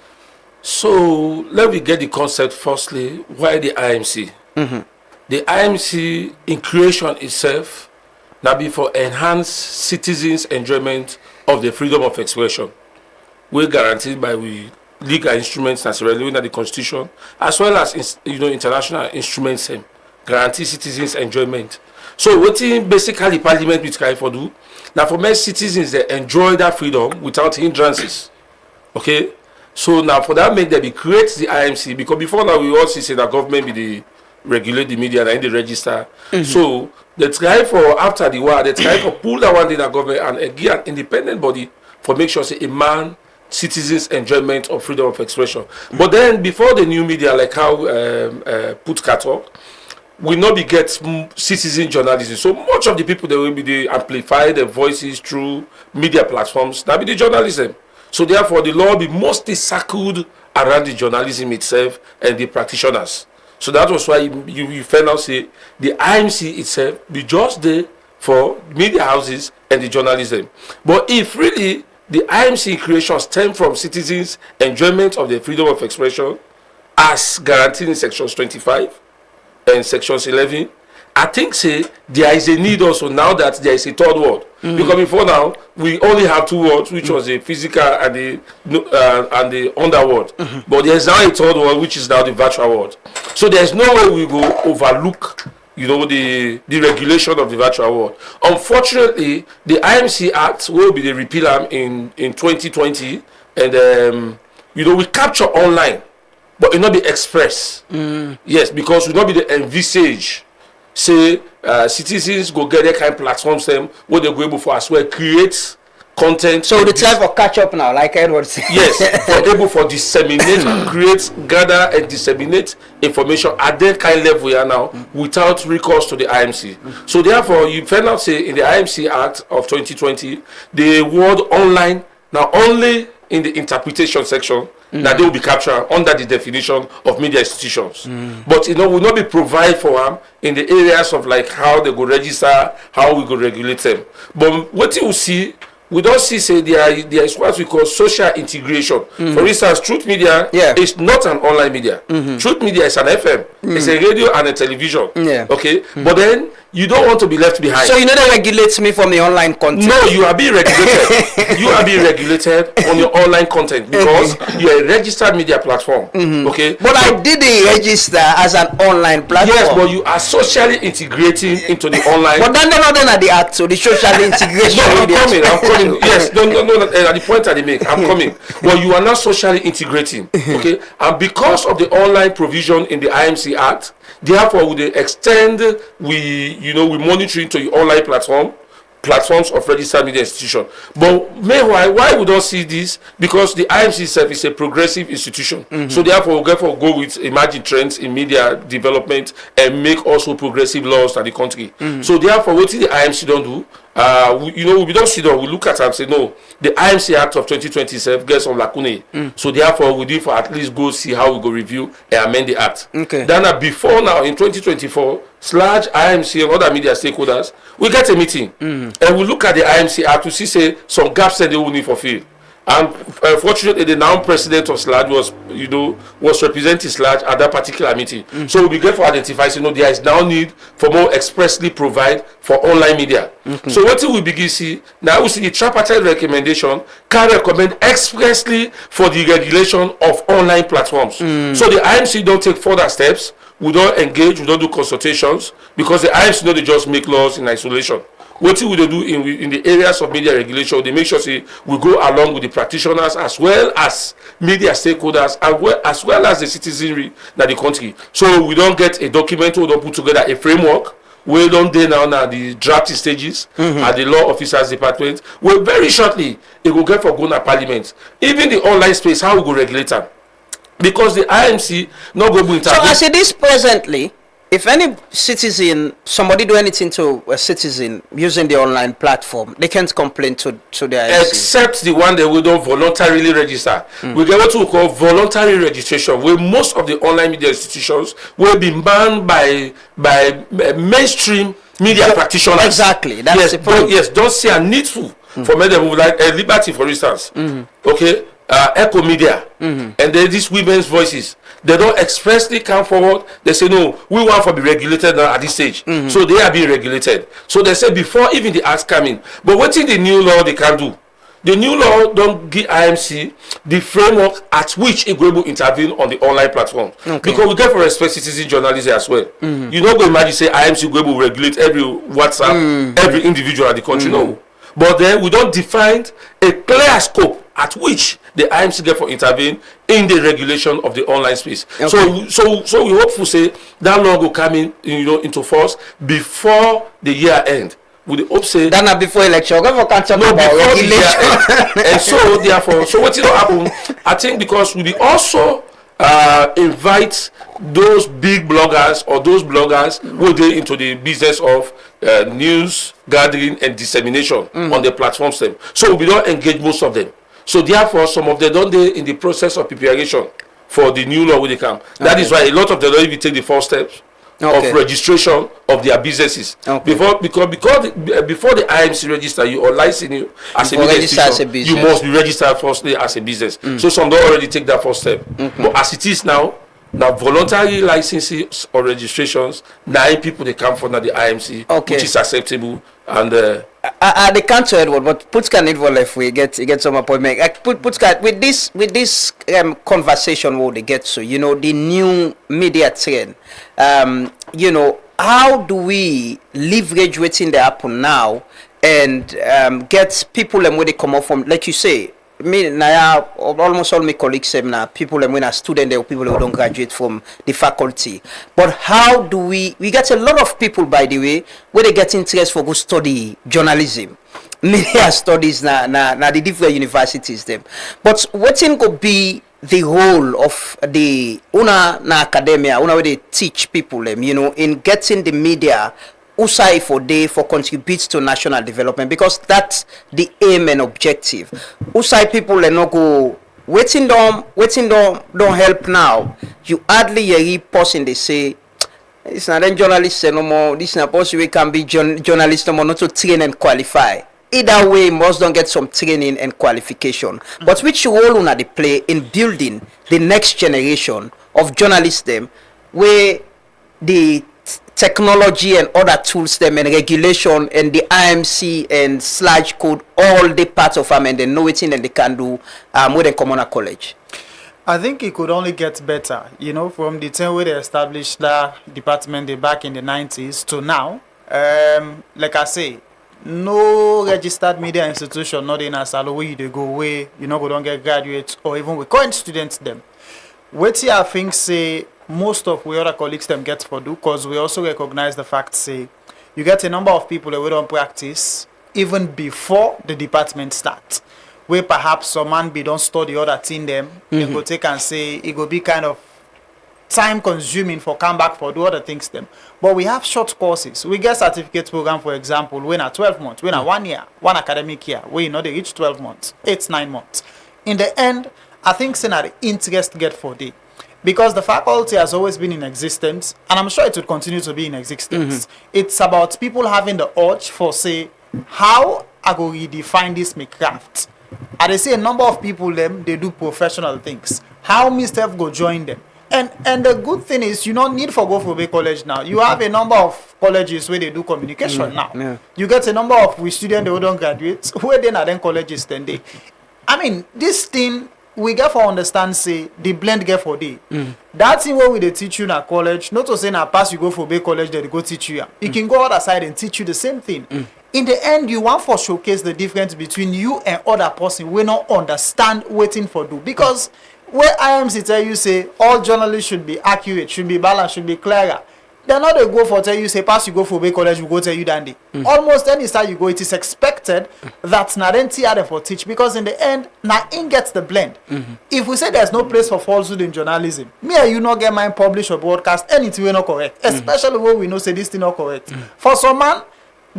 So let me get the concept firstly. Why the IMC? The IMC in creation itself now be for enhanced citizens' enjoyment of the freedom of expression. We're guaranteed by we legal instruments necessarily under the Constitution, as well as international instruments guarantee citizens' enjoyment. So what basically Parliament will try for do now for most citizens they enjoy that freedom without hindrances. Okay, so now for that make they create the IMC because before now we also say that government be the regulate the media and the register. So they try for after the war they try for pull that one in the government and again an independent body for make sure say a man citizens enjoyment of freedom of expression. But then before the new media like how Putka talk. Will not be get citizen journalism. So much of the people that will be the amplify their voices through media platforms, that be the journalism. So therefore the law will be mostly circled around the journalism itself and the practitioners. So that was why you find out say the IMC itself be just there for media houses and the journalism. But if really the IMC creation stem from citizens' enjoyment of the freedom of expression as guaranteed in sections 25 and sections 11 I think say there is a need also now that there is a third world. Because before now we only have two worlds, which was the physical and the underworld. But there is now a third world, which is now the virtual world. So there is no way we go overlook, you know, the regulation of the virtual world. Unfortunately, the IMC Act will be the repeal in 2020, and you know, we capture online, but it not be express. Yes, because we not be the envisage. Say citizens go get their kind of platforms them where they go able for as well create content. So the time for catch up now, like Edward said. Yes, for able for disseminate, create, gather and disseminate information at that kind of level we are now without recourse to the IMC. So therefore you find out say in the IMC Act of 2020, the word online now only in the interpretation section that they will be captured under the definition of media institutions. But you know, will not be provided for them in the areas of like how they go register, how we go regulate them. But what you will see, we don't see say there is what we call social integration. For instance, Truth Media is not an online media. Truth Media is an FM. It's a radio and a television. Okay, but then you don't want to be left behind. So you know that regulates me from the online content. No, you are being regulated. You are being regulated on your online content because you are a registered media platform. Okay, but I didn't register as an online platform. Yes, but you are socially integrating into the online. But then at the act, so the social integration. No, I'm coming. Yes, no. At the point that they make, I'm coming. But you are not socially integrating. Okay, and because of the online provision in the IMC Act, therefore, we extend we monitor into the online platforms of registered media institution. But meanwhile, why we don't see this? Because the IMC itself is a progressive institution. So therefore, we go with emerging trends in media development and make also progressive laws in the country. So therefore, what the IMC don't do? We don't sit down, we look at it and say, no, the IMC Act of 2020 itself gets some lacunae. So therefore, we need for at least go see how we go review and amend the act. Then before now, in 2024, / IMC and other media stakeholders, we get a meeting and we look at the IMC Act to see say some gaps that they will need fulfill. And fortunately, the now president of SLAD was representing SLAD at that particular meeting. So we get for identify, there is now need for more expressly provide for online media. So what we begin see now, we see the tripartite recommendation can recommend expressly for the regulation of online platforms. So the IMC don't take further steps. We don't engage. We don't do consultations because the IMC they just make laws in isolation. What we do in the areas of media regulation, they make sure we go along with the practitioners as well as media stakeholders as well as the citizenry in the country. So we don't get a document, we don't put together a framework. We don't do now the drafting stages at the law officers department. Well, very shortly it will get for going to parliament. Even the online space, how we go regulate them? Because the IMC not going to intervene. So I say this presently. If any citizen, somebody do anything to a citizen using the online platform, they can't complain to the IMC. Except the one that we don't voluntarily register. We get what we call voluntary registration, where most of the online media institutions will be banned by mainstream media practitioners. Exactly. That's the point. Don't see a needful for many people like Liberty, for instance. Okay. Echo Media and then these women's voices, they don't expressly come forward. They say no, we want to be regulated now at this stage. So they are being regulated. So they say before even the acts come in. But what in the new law they can do? The new law don't give IMC the framework at which it will able to intervene on the online platform. Because we get for respect citizen journalism as well. You don't go imagine say IMC will able to regulate every WhatsApp, every individual in the country. No. But then we don't define a clear scope at which the IMC therefore intervene in the regulation of the online space. So we hope to say that law will come in, into force before the year end. We hope say that not before election. Go can't talk about regulation. And so therefore, so what will happen? I think because we also invite those big bloggers or those bloggers who go into the business of news gathering and dissemination on the platforms them. So we don't engage most of them. So therefore, some of them don't they in the process of preparation for the new law when they come. That is why a lot of them don't even take the first steps of registration of their businesses. Before the IMC register you or license you as a business, you must be registered firstly as a business. So some don't already take that first step. But as it is now, Now voluntary licenses or registrations, 9 people they come from the IMC, Okay. which is acceptable. And they can't tell Edward, but Putzka involved if we get some appointment. Putzka, with this conversation what they get to, you know, the new media trend, you know, how do we leverage what's in the happen now and get people where they come up from, like you say, me now almost all my colleagues say now people when are students or people who don't graduate from the faculty. But how do we get a lot of people, by the way, where they get interest for go study journalism, media studies na the different universities them. But what in could be the role of the una na academia, una where they teach people them, you know, in getting the media usai for contributes to national development, because that's the aim and objective. Usai people no go waiting don't help now. You hardly hear a person they say it's not a journalist no more. This is not person we can be journalist no more, not to train and qualify. Either way, must don't get some training and qualification. But which role una they play in building the next generation of journalists them, where the technology and other tools them and regulation and the IMC and / code all the parts of them and they know it and they can do more than Commoner College? I think it could only get better, you know, from the time where they established that department back in the 90s to now. Like I say, no registered media institution, not in Asalo, where you go away, you know, we don't get graduates or even with current students them. What I think say most of we other colleagues them get for do, because we also recognize the fact say you get a number of people that we don't practice even before the department starts, where perhaps some man be don't study other thing them and go take and say it go be kind of time consuming for come back for do other things them. But we have short courses. We get certificate program, for example, when at 12 months, when at 1 year, 1 academic year, where you know they reach 12 months, 8-9 months. In the end, I think saying that the interest get for day. Because the faculty has always been in existence, and I'm sure it will continue to be in existence. It's about people having the urge for, say, how I go redefine this my craft. And they say a number of people, they do professional things. How myself go join them? And the good thing is, you don't need for go for Bay College now. You have a number of colleges where they do communication now. Yeah. You get a number of students who don't graduate, where they are then colleges 10 day. I mean, this thing, we get for understand say the blend get for day. That thing where we they teach you in a college, not to say na pass you go for Bay College they go teach you. You can go other side and teach you the same thing. In the end, you want for showcase the difference between you and other person we not understand waiting for do. Because where IMC tell you say all journalists should be accurate, should be balanced, should be clearer. They're not they go for tell you say pass you go for Bay College, we go tell you dandy. Almost any side you go, it is expected that na then for teach, because in the end, na in gets the blend. If we say there's no place for falsehood in journalism, me and you not get mine published or broadcast anything we not correct, especially when we know say this thing not correct. For some man,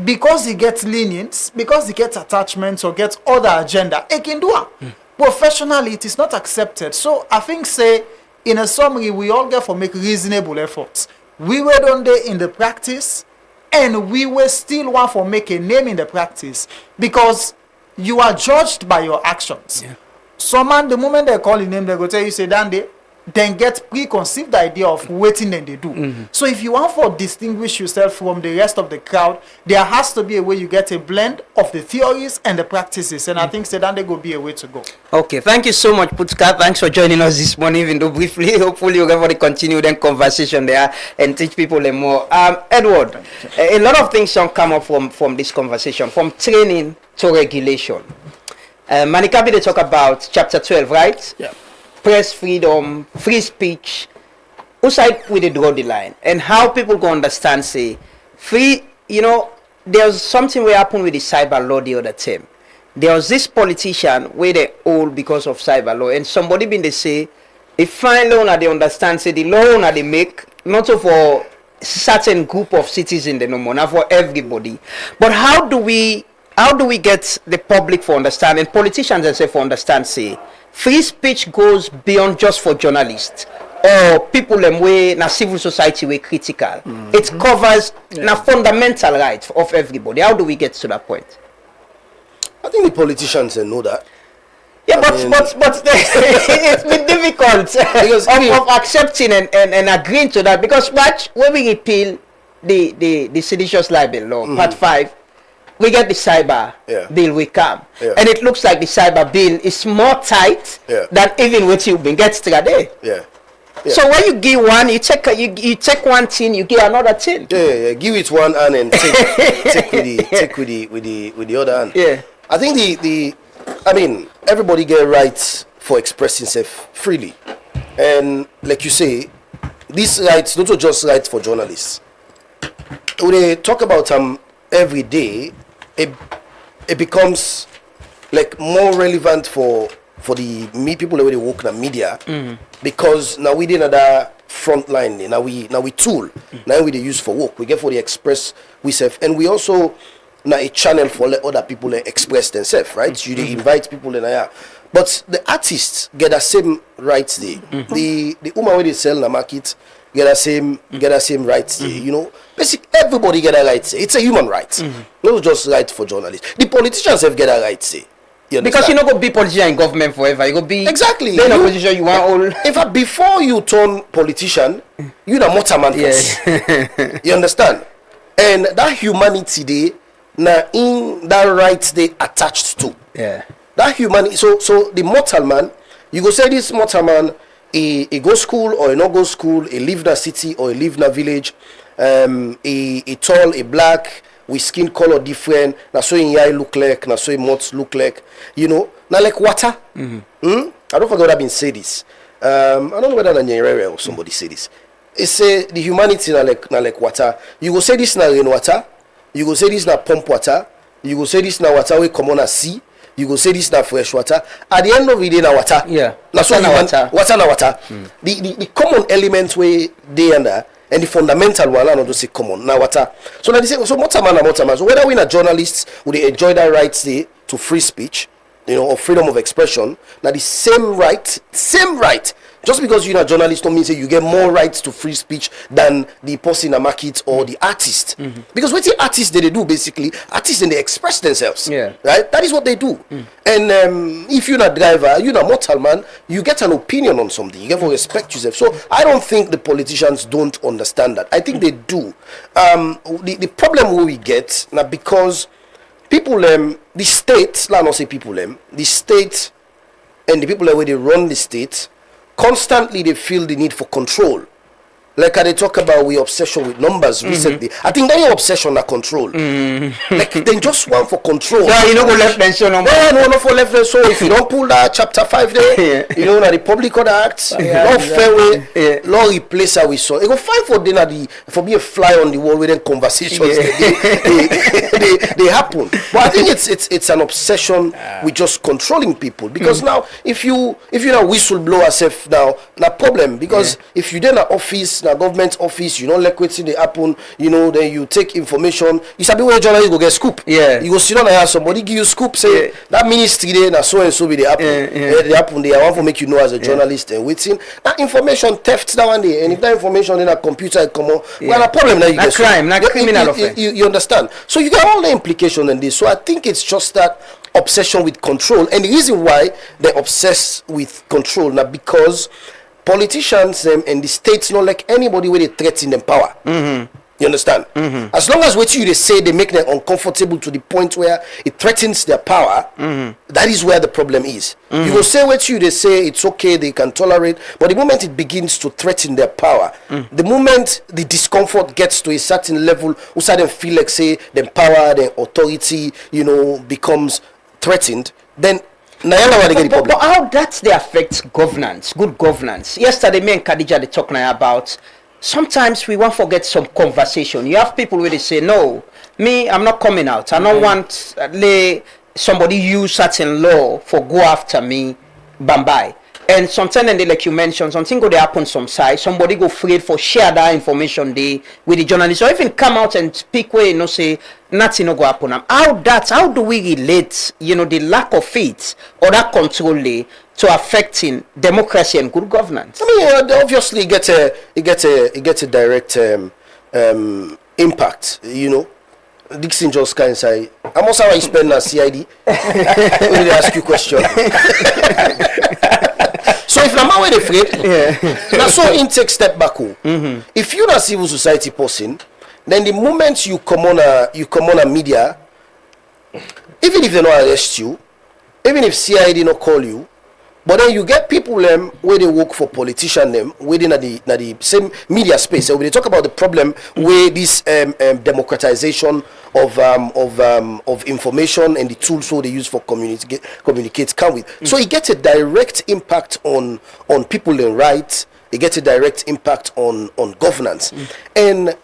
because he gets lenience, because he gets attachments or gets other agenda, he can do it. Professionally, it is not accepted. So I think say in a summary, we all get for make reasonable efforts. We were done there in the practice, and we will still want for make a name in the practice, because you are judged by your actions. Some man, the moment they call your name, they go tell you say Dande, then get preconceived idea of waiting and they do. So if you want for distinguish yourself from the rest of the crowd, there has to be a way you get a blend of the theories and the practices, and I think Sedande will be a way to go. Okay, thank you so much, Putzka. Thanks for joining us this morning, even though briefly. Hopefully you're going to continue the conversation there and teach people more. Edward, a lot of things don't come up from this conversation, from training to regulation. Manikabi, they talk about chapter 12, right? Yeah. Press freedom, free speech. Who side we they draw the line, and how people go understand say free. You know, there's something will happen with the cyber law the other time. There was this politician where they all because of cyber law, and somebody been they say if fine law na they understand say the law na they make not for certain group of citizens the no more, not for everybody. But how do we get the public for understand and politicians and say for understand say free speech goes beyond just for journalists or people in way na civil society way critical. It covers na fundamental right of everybody. How do we get to that point? I think the politicians know that. Yeah, Yeah, but it's been difficult of accepting and agreeing to that, because when we repeal the seditious libel law, part 5, we get the cyber bill will come, and it looks like the cyber bill is more tight than even what you've been getting today. So when you give one, you take one thing, you give another thing. Yeah. Give it one hand and take with the other hand. Yeah. I think I mean, everybody get rights for expressing self freely, and like you say, these rights not just rights for journalists. When they talk about every day, it becomes like more relevant for the people that work in the media, because now we did another front line. Now we tool. Now we they use for work. We get for the express we self, and we also now a channel for let other people express themselves, right? You they invite people in there. But the artists get the same rights there. The woman where they sell in the market get the same rights there. You know, basically everybody get a rights there. It's a human right, not just right for journalists. The politicians have get a rights there. Because you not go be politician in government forever. You go be exactly then a position you want all. In fact, before you turn politician, you the motorman first. You understand? And that humanity there, now in that right they attached to. Yeah. That humanity. So the mortal man, you go say this mortal man, he go school or he not go school, he live in a city or he live in a village, he tall, he black, with skin color different, now so in eye look like, now so in mouth look like, you know, now like water. I don't forget I've been say this. I don't know whether Nyerere or somebody say this. It say the humanity na like water. You go say this na rain water, you go say this na pump water, you go say this na water we come on a sea, you go say this na fresh water. At the end of the day na water. Yeah. Na so water na water. The common element we they under, and the fundamental one, I don't say common now water. So now they say so motorman. So whether we are journalists, would they enjoy that right say to free speech, you know, or freedom of expression? Now the same right. Just because you're a journalist don't mean say you get more rights to free speech than the person in the market or the artist. Because what the artists they do basically, artists and they express themselves. Yeah. Right? That is what they do. And if you're not a driver, you're not a mortal man, you get an opinion on something. You get to respect yourself. So I don't think the politicians don't understand that. I think they do. The problem we get now because people the state, let not say people the state and the people that way they run the state constantly they feel the need for control. Like they talk about we obsession with numbers recently. I think that your obsession are control. Like they just want for control. Yeah, you know go left mention number. No for left mention. So if you don't pull that chapter 5 there, you know, the Public Order Act, law fair way, law replace how we saw. It go fight for dinner for be a fly on the wall within conversations they happen. But I think it's an obsession with just controlling people. Because now if you now whistleblower self now problem, because if you then office government office, you know, like what's in the happen, you know, then you take information. You sabi where journalist go get scoop. Yeah. You go sit down and have somebody give you scoop, say that ministry there, na so and so be the happen. They happen. They want to make you know as a journalist and waiting. That information theft that one day, and if that information in a computer come on, well, a problem now you get crime, not criminal offense. You understand? So you get all the implications in this. So I think it's just that obsession with control, and the reason why they obsess with control now because politicians and the states not like anybody where they threaten them power. You understand? As long as what you they say they make them uncomfortable to the point where it threatens their power, that is where the problem is. You will say what you they say it's okay, they can tolerate, but the moment it begins to threaten their power, the moment the discomfort gets to a certain level, who suddenly feel like say the power, the authority, you know, becomes threatened, then but how that they affect governance, good governance? Yesterday, me and Khadija they talking about. Sometimes we won't forget some conversation. You have people where they say, "No, me, I'm not coming out. I don't want somebody use certain law for go after me, bambai." And sometimes, and they like you mentioned, something go they happen some side. Somebody go afraid for share that information they with the journalists, or even come out and speak where you know say nothing no go happen. How do we relate, you know, the lack of faith or that control to affecting democracy and good governance? I mean, obviously it gets a direct impact. You know, Dixon just can't say. How much how I spend on CID? Let me ask you a question. So if I'm not afraid, that's so in take step back. If you're a civil society person, then the moment you come on a media, even if they don't arrest you, even if CID not call you, but then you get people where they work for politicians within the same media space. So when they talk about the problem where this democratization of information and the tools so they use for communicate come with. So it gets a direct impact on people in rights. It gets a direct impact on governance. And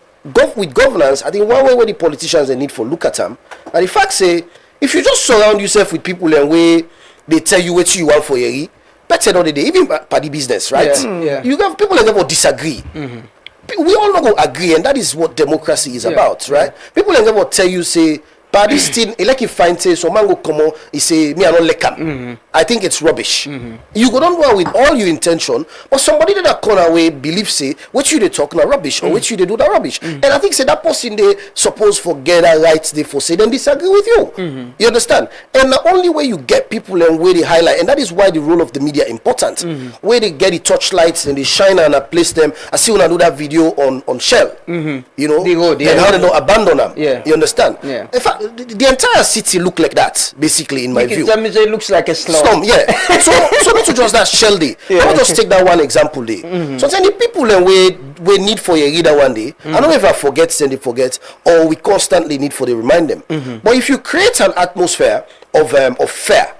with governance, I think one way where the politicians they need for look at them, and the fact say if you just surround yourself with people and way they tell you what you want for your better than the day, even party business, right? You have people that will disagree. We all not go agree, and that is what democracy is about, right? People that will tell you say, but this thing, like if find say, so man go come on, he say, me I don't like him. I think it's rubbish. You go down well with all your intention, but somebody that corner away believe say, what you they talk now rubbish, or what you they do that rubbish. And I think say that person they suppose forget that rights they for say, then disagree with you. You understand? And the only way you get people and where they highlight, and that is why the role of the media important, where they get the touchlights and they shine and I place them. I see when I do that video on Shell, you know, the road, and how they don't abandon them. You understand? In fact, the entire city look like that, basically, in my view. It looks like a slum. So not to just that Shell day. Let me just take that one example day. So then the people we need for a reader one day, I don't know if I forget, then they forget, or we constantly need for they remind them. But if you create an atmosphere of fair,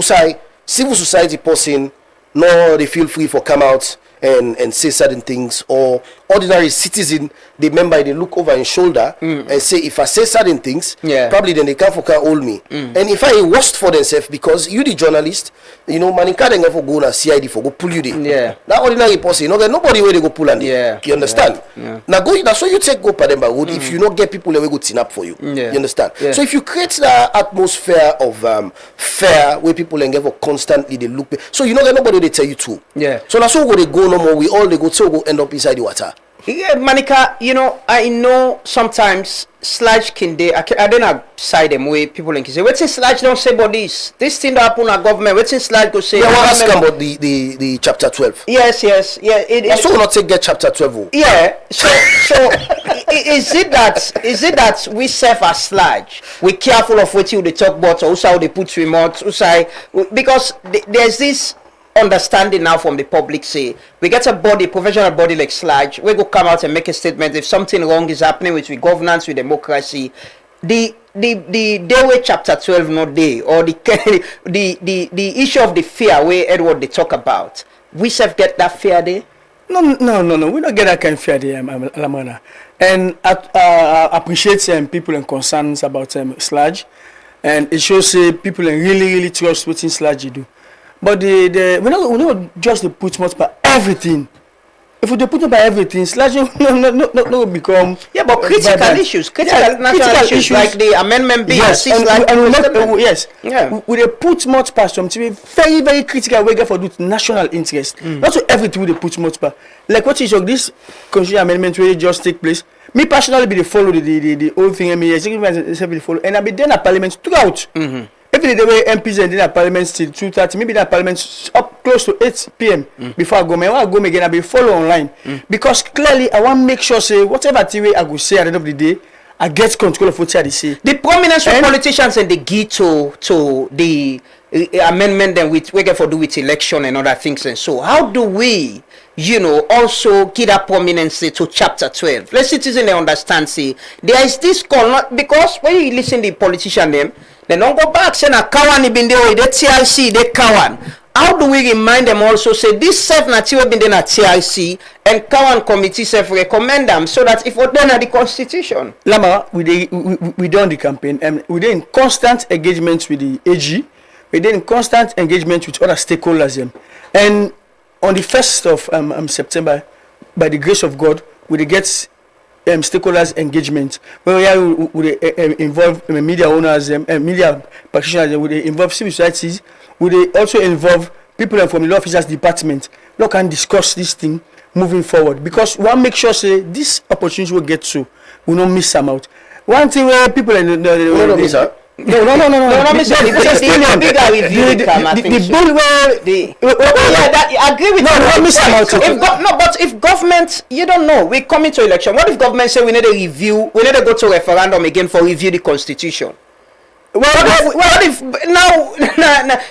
say civil society person, no, they feel free for come out and say certain things, or ordinary citizen, the member they look over his shoulder and say, if I say certain things, probably then they can't hold me. And if I worst for themselves, because you the journalist, you know, man, you can't go go na CID for go pull you there. That ordinary person, you know, there's nobody where they go pull and you understand? Now go, that's why you take go per them road if you not get people that will go tin up for you. You understand? So if you create that atmosphere of fair where people and get constantly they look, so you know that nobody they tell you to. So that's how they go no more. We all they go so go end up inside the water. Manica, you know, I know sometimes Sludge can they I don't side them way people can say, what's in Sludge don't say about this thing that happen at government, what's in Sludge go say. Yeah, we'll ask about the chapter 12. Yes. That's why we'll not take get chapter 12. Yeah. So is it that we serve as Sludge? We careful of what you they talk about, or how they put remote, because there's this understanding now from the public say we get a body, professional body like Sludge, we go come out and make a statement if something wrong is happening with governance, with democracy. The way chapter 12 not there, or the issue of the fear where Edward they talk about, we self get that fear there. No, we don't get that kind of fear there, Lamana. And I appreciate people and concerns about Sludge, and it shows people really trust what Sludge do. But we not just put much by everything. If we put by everything, Sludge no become but critical issues like the amendment bill. We put much past something very critical. We get for do national interest. Not so everything we put much past. Like what is this constitutional amendment will just take place. Me personally be the follow the whole thing. I mean, follow, and I be then at Parliament throughout. Every day the MPs and then at Parliament till 2:30, maybe that Parliament up close to 8 p.m. before I go. When I go again, I be follow online because clearly I want to make sure say whatever TV I go say at the end of the day, I get control of what I say. The prominence of politicians and the key to the amendment then we get for do with election and other things, and so how do we, you know, also give that prominence to chapter 12? Let citizens understand say there is this call, not because when you listen to the politician them, they don't go back saying a Kawan been there with the TIC, they Kawan. How do we remind them also say this self nature been there at TIC and Kawan committee self recommend them so that if we're done at the constitution? Lama, we done the campaign and we in constant engagement with the AG, we in constant engagement with other stakeholders, and on the 1st of September, by the grace of God, we get stakeholders engagement where we involve media owners, media practitioners, we involve civil societies, we also involve people from the law officers department. We can discuss this thing moving forward because we want to make sure say this opportunity will get to, we not miss them out. one thing where people No, Mr. No, Mr. The bigger review come, I think the so. bill where I agree with No, you. no, Mr. Malto. But if government, you don't know, we come into election. What if government say we need a review, we need to go to referendum again for review the constitution? What if now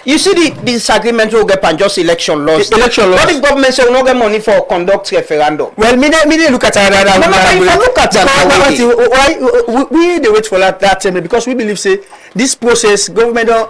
you see the disagreement we get on just election laws? What if government say we don't get money for conduct referendum? Well, me look at that. Why we they wait for that time because we believe say this process government don't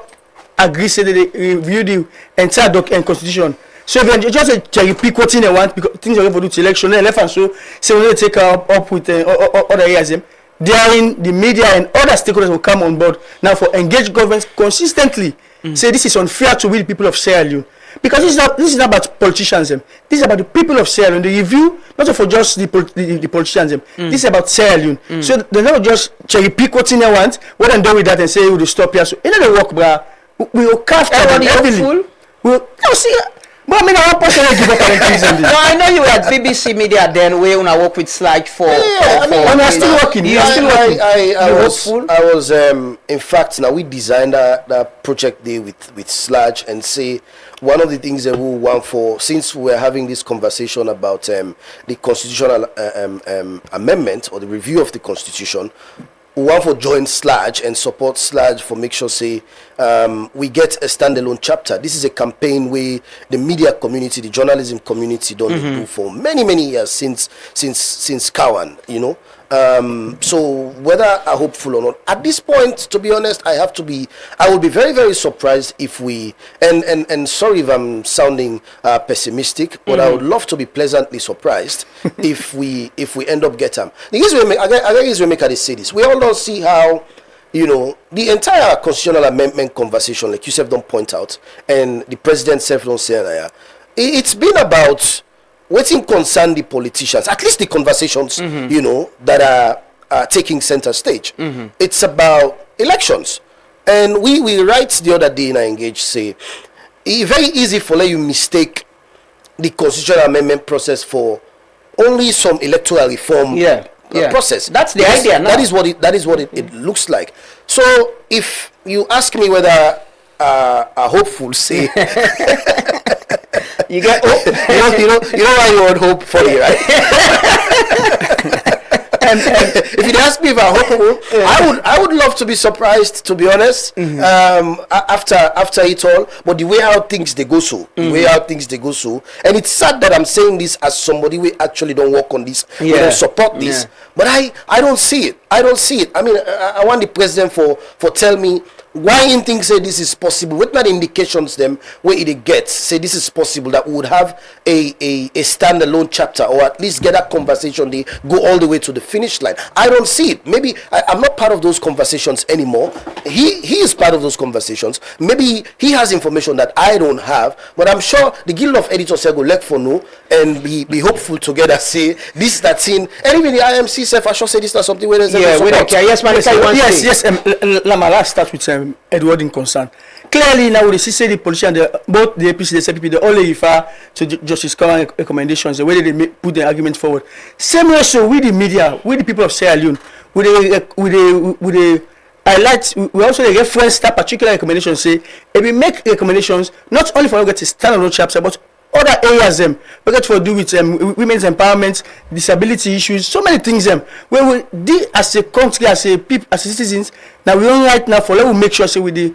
agree say they review the entire and constitution. So if you just cherry pick what they want because things are going to do to election and left and so when they take up with other areas they are in the media and other stakeholders will come on board now for engage governments consistently. Say this is unfair to we the people of Sierra Leone because this is not about politicians this is about the people of Sierra Leone. The review not for just the politicians this is about Sierra Leone. So they not just cherry pick what they want what and done with that and say we will stop here. So in the work brah we will craft them heavily. We'll see. But I mean, I personally give up on things. No, I know you were at BBC Media then where when I work with Sludge for. I'm still working. You're still working. I was in fact now we designed that project day with Sludge and say one of the things that we want for since we're having this conversation about the constitutional amendment or the review of the constitution. We want to join Sludge and support Sludge for make sure say we get a standalone chapter. This is a campaign where the media community, the journalism community don't do for many years since Cowan, you know. So whether I'm hopeful or not, at this point, to be honest, I will be very surprised if we and sorry if I'm sounding pessimistic, but I would love to be pleasantly surprised if we end up getting them. The reason we make her say this, we all don't see how, you know, the entire constitutional amendment conversation, like you self don't point out, and the president self don't say, it's been about waiting concern the politicians, at least the conversations, you know, that are taking center stage. It's about elections. And we write the other day in our Engage say, it's very easy for you mistake the constitutional amendment process for only some electoral reform process. That's the idea now. That is what it looks like. So if you ask me whether a hopeful say you get hope. you know why you want hope funny, right? and if you ask me if I'm hopeful, I would love to be surprised, to be honest. After it all, but the way how things they go so, and it's sad that I'm saying this as somebody who actually don't work on this, we don't support this, but I don't see it. I mean, I want the president for tell me why in things say this is possible. What not indications them where it gets say this is possible that we would have a standalone chapter or at least get that conversation they go all the way to the finish line. I don't see it. Maybe I'm not part of those conversations anymore. He is part of those conversations. Maybe he has information that I don't have, but I'm sure the Guild of Editors will look for no and be hopeful together. Say this that thing, and even the IMC self I should say this is something where there's yes, Lamala start with Edward in concern. Clearly now we see the politician, both the APC, the CPP, they only refer to Justice Cowan recommendations, the way they put the argument forward. Same way so with the media, with the people of Sierra Leone, with the highlight, we also reference that particular recommendation. Say if we make recommendations not only for get a standalone chapter, but other areas we get to do with women's empowerment, disability issues, so many things where we deal as a country, as a people, as citizens. Now we only right now for let we make sure say with the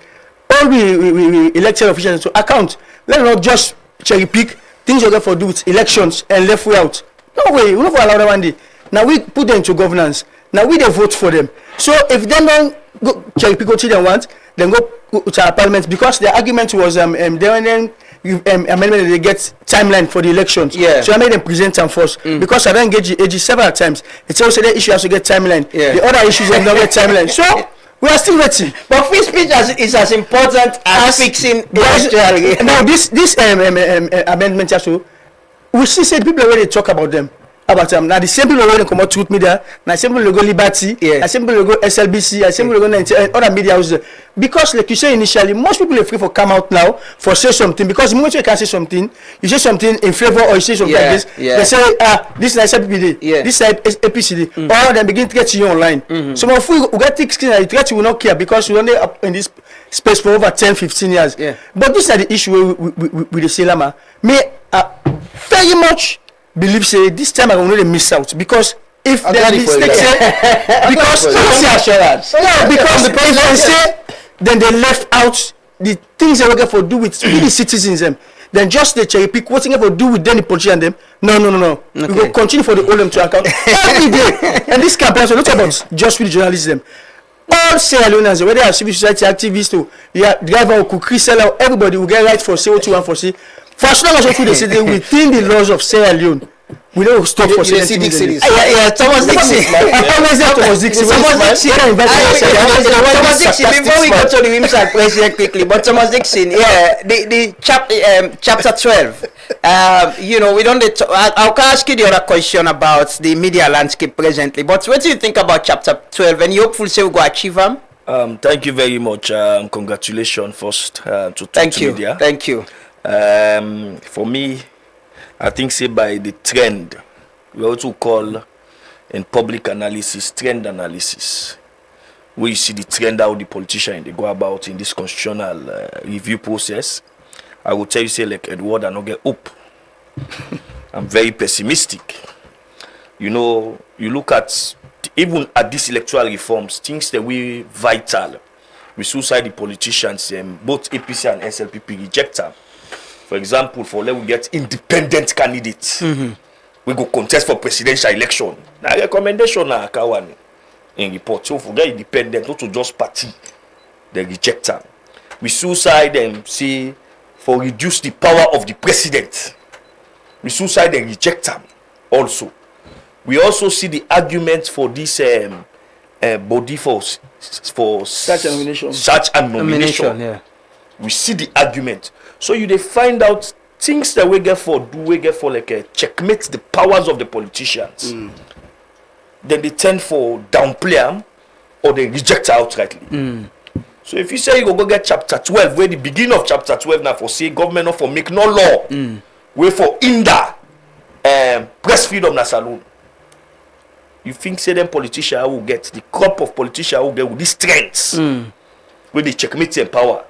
all we elected officials to account. Let not just cherry pick things we get for do with elections and left way out. No way, we don't allow them one day. Now we put them into governance. Now we they vote for them. So if they don't go cherry pick what they want, then go to our parliament because the argument was amendment they get timeline for the elections. So I made them present them first because I don't engage AG several times. It's also the issue has to get timeline. The other issues have not get timeline. So we are still waiting. But free speech is as important as fixing now this amendment also we see say people already talk about them. about now the same people wey come out Truth Media, na same people go Liberty, na same people go SLBC, na same people go 90 and other media houses. Because like you say initially, most people are free for come out now for say something, because the moment you can say something, you say something in favor or you say something like this, they say this is SLPPD, this is APCD, or they begin to get you online. Some of we get thick skin and you will not care because we only up in this space for over 10-15 years. But this is the issue with the Selama. Me very much believe say this time I will not miss out, because if there is mistakes, because the president say then they left out the things they were going to do with the citizens them. Then just they cherry pick what they going to do with the politician them. No. We will continue for the OLM to account every day. And this campaign, so not about just with journalism. All Sierra Leoneans, whether they are civil society activists or driver or cookery seller, everybody will get right for CO2 and for C. For as long as they say they within the laws of Sierra Leone, we don't stop for Thomas Dixon. Thomas Dixon. Before we go to the website president quickly, but Thomas Dixon, the chapter 12. We don't. I'll ask you the other question about the media landscape presently. But what do you think about chapter 12? And you hopefully say we go achieve them? Thank you very much. Congratulations first to Thank you. Media. Thank you. For me, I think say by the trend, we also call in public analysis trend analysis, where you see the trend how the politicians they go about in this constitutional review process. I will tell you say like Edward I not get up. I'm very pessimistic. You look at even at these electoral reforms, things that we vital. We suicide the politicians, both APC and SLPP reject them. For example, we get independent candidates. We go contest for presidential election. Now recommendation na Akawan in report. So for get independent, not to just party, they reject them. We suicide and say for reduce the power of the president. We suicide and reject them also. We also see the argument for this body for search and nomination. We see the argument. So they find out things that we get for like a checkmate the powers of the politicians. Then they tend for downplay them or they reject outrightly. So if you say you go get chapter 12, where the beginning of chapter 12 now for say government not for make no law, where for hinder press freedom na saloon. You think say them politicians will get the crop of politicians will get with these strengths where they checkmate their power.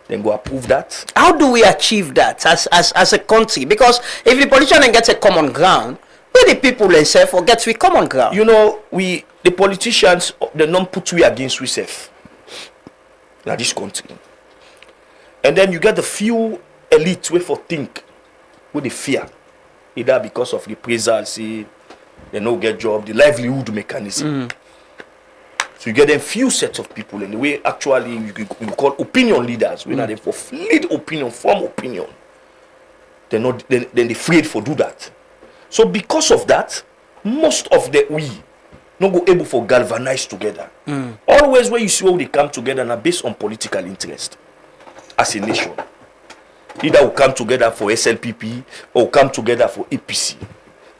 Then go approve that. How do we achieve that as a country? Because if the politician gets a common ground, where the people themselves will get to a common ground. The politicians, they don't put we against we self. Now this country. And then you get the few elites where for think with the fear. Either because of reprisal, see they no get job, the livelihood mechanism. So you get them few sets of people in the way actually you call opinion leaders. When they for lead opinion, form opinion. Then they afraid for do that. So because of that, most of the we not go able for galvanize together. Always when you see how they come together now based on political interest as a nation. Either we come together for SLPP or come together for APC.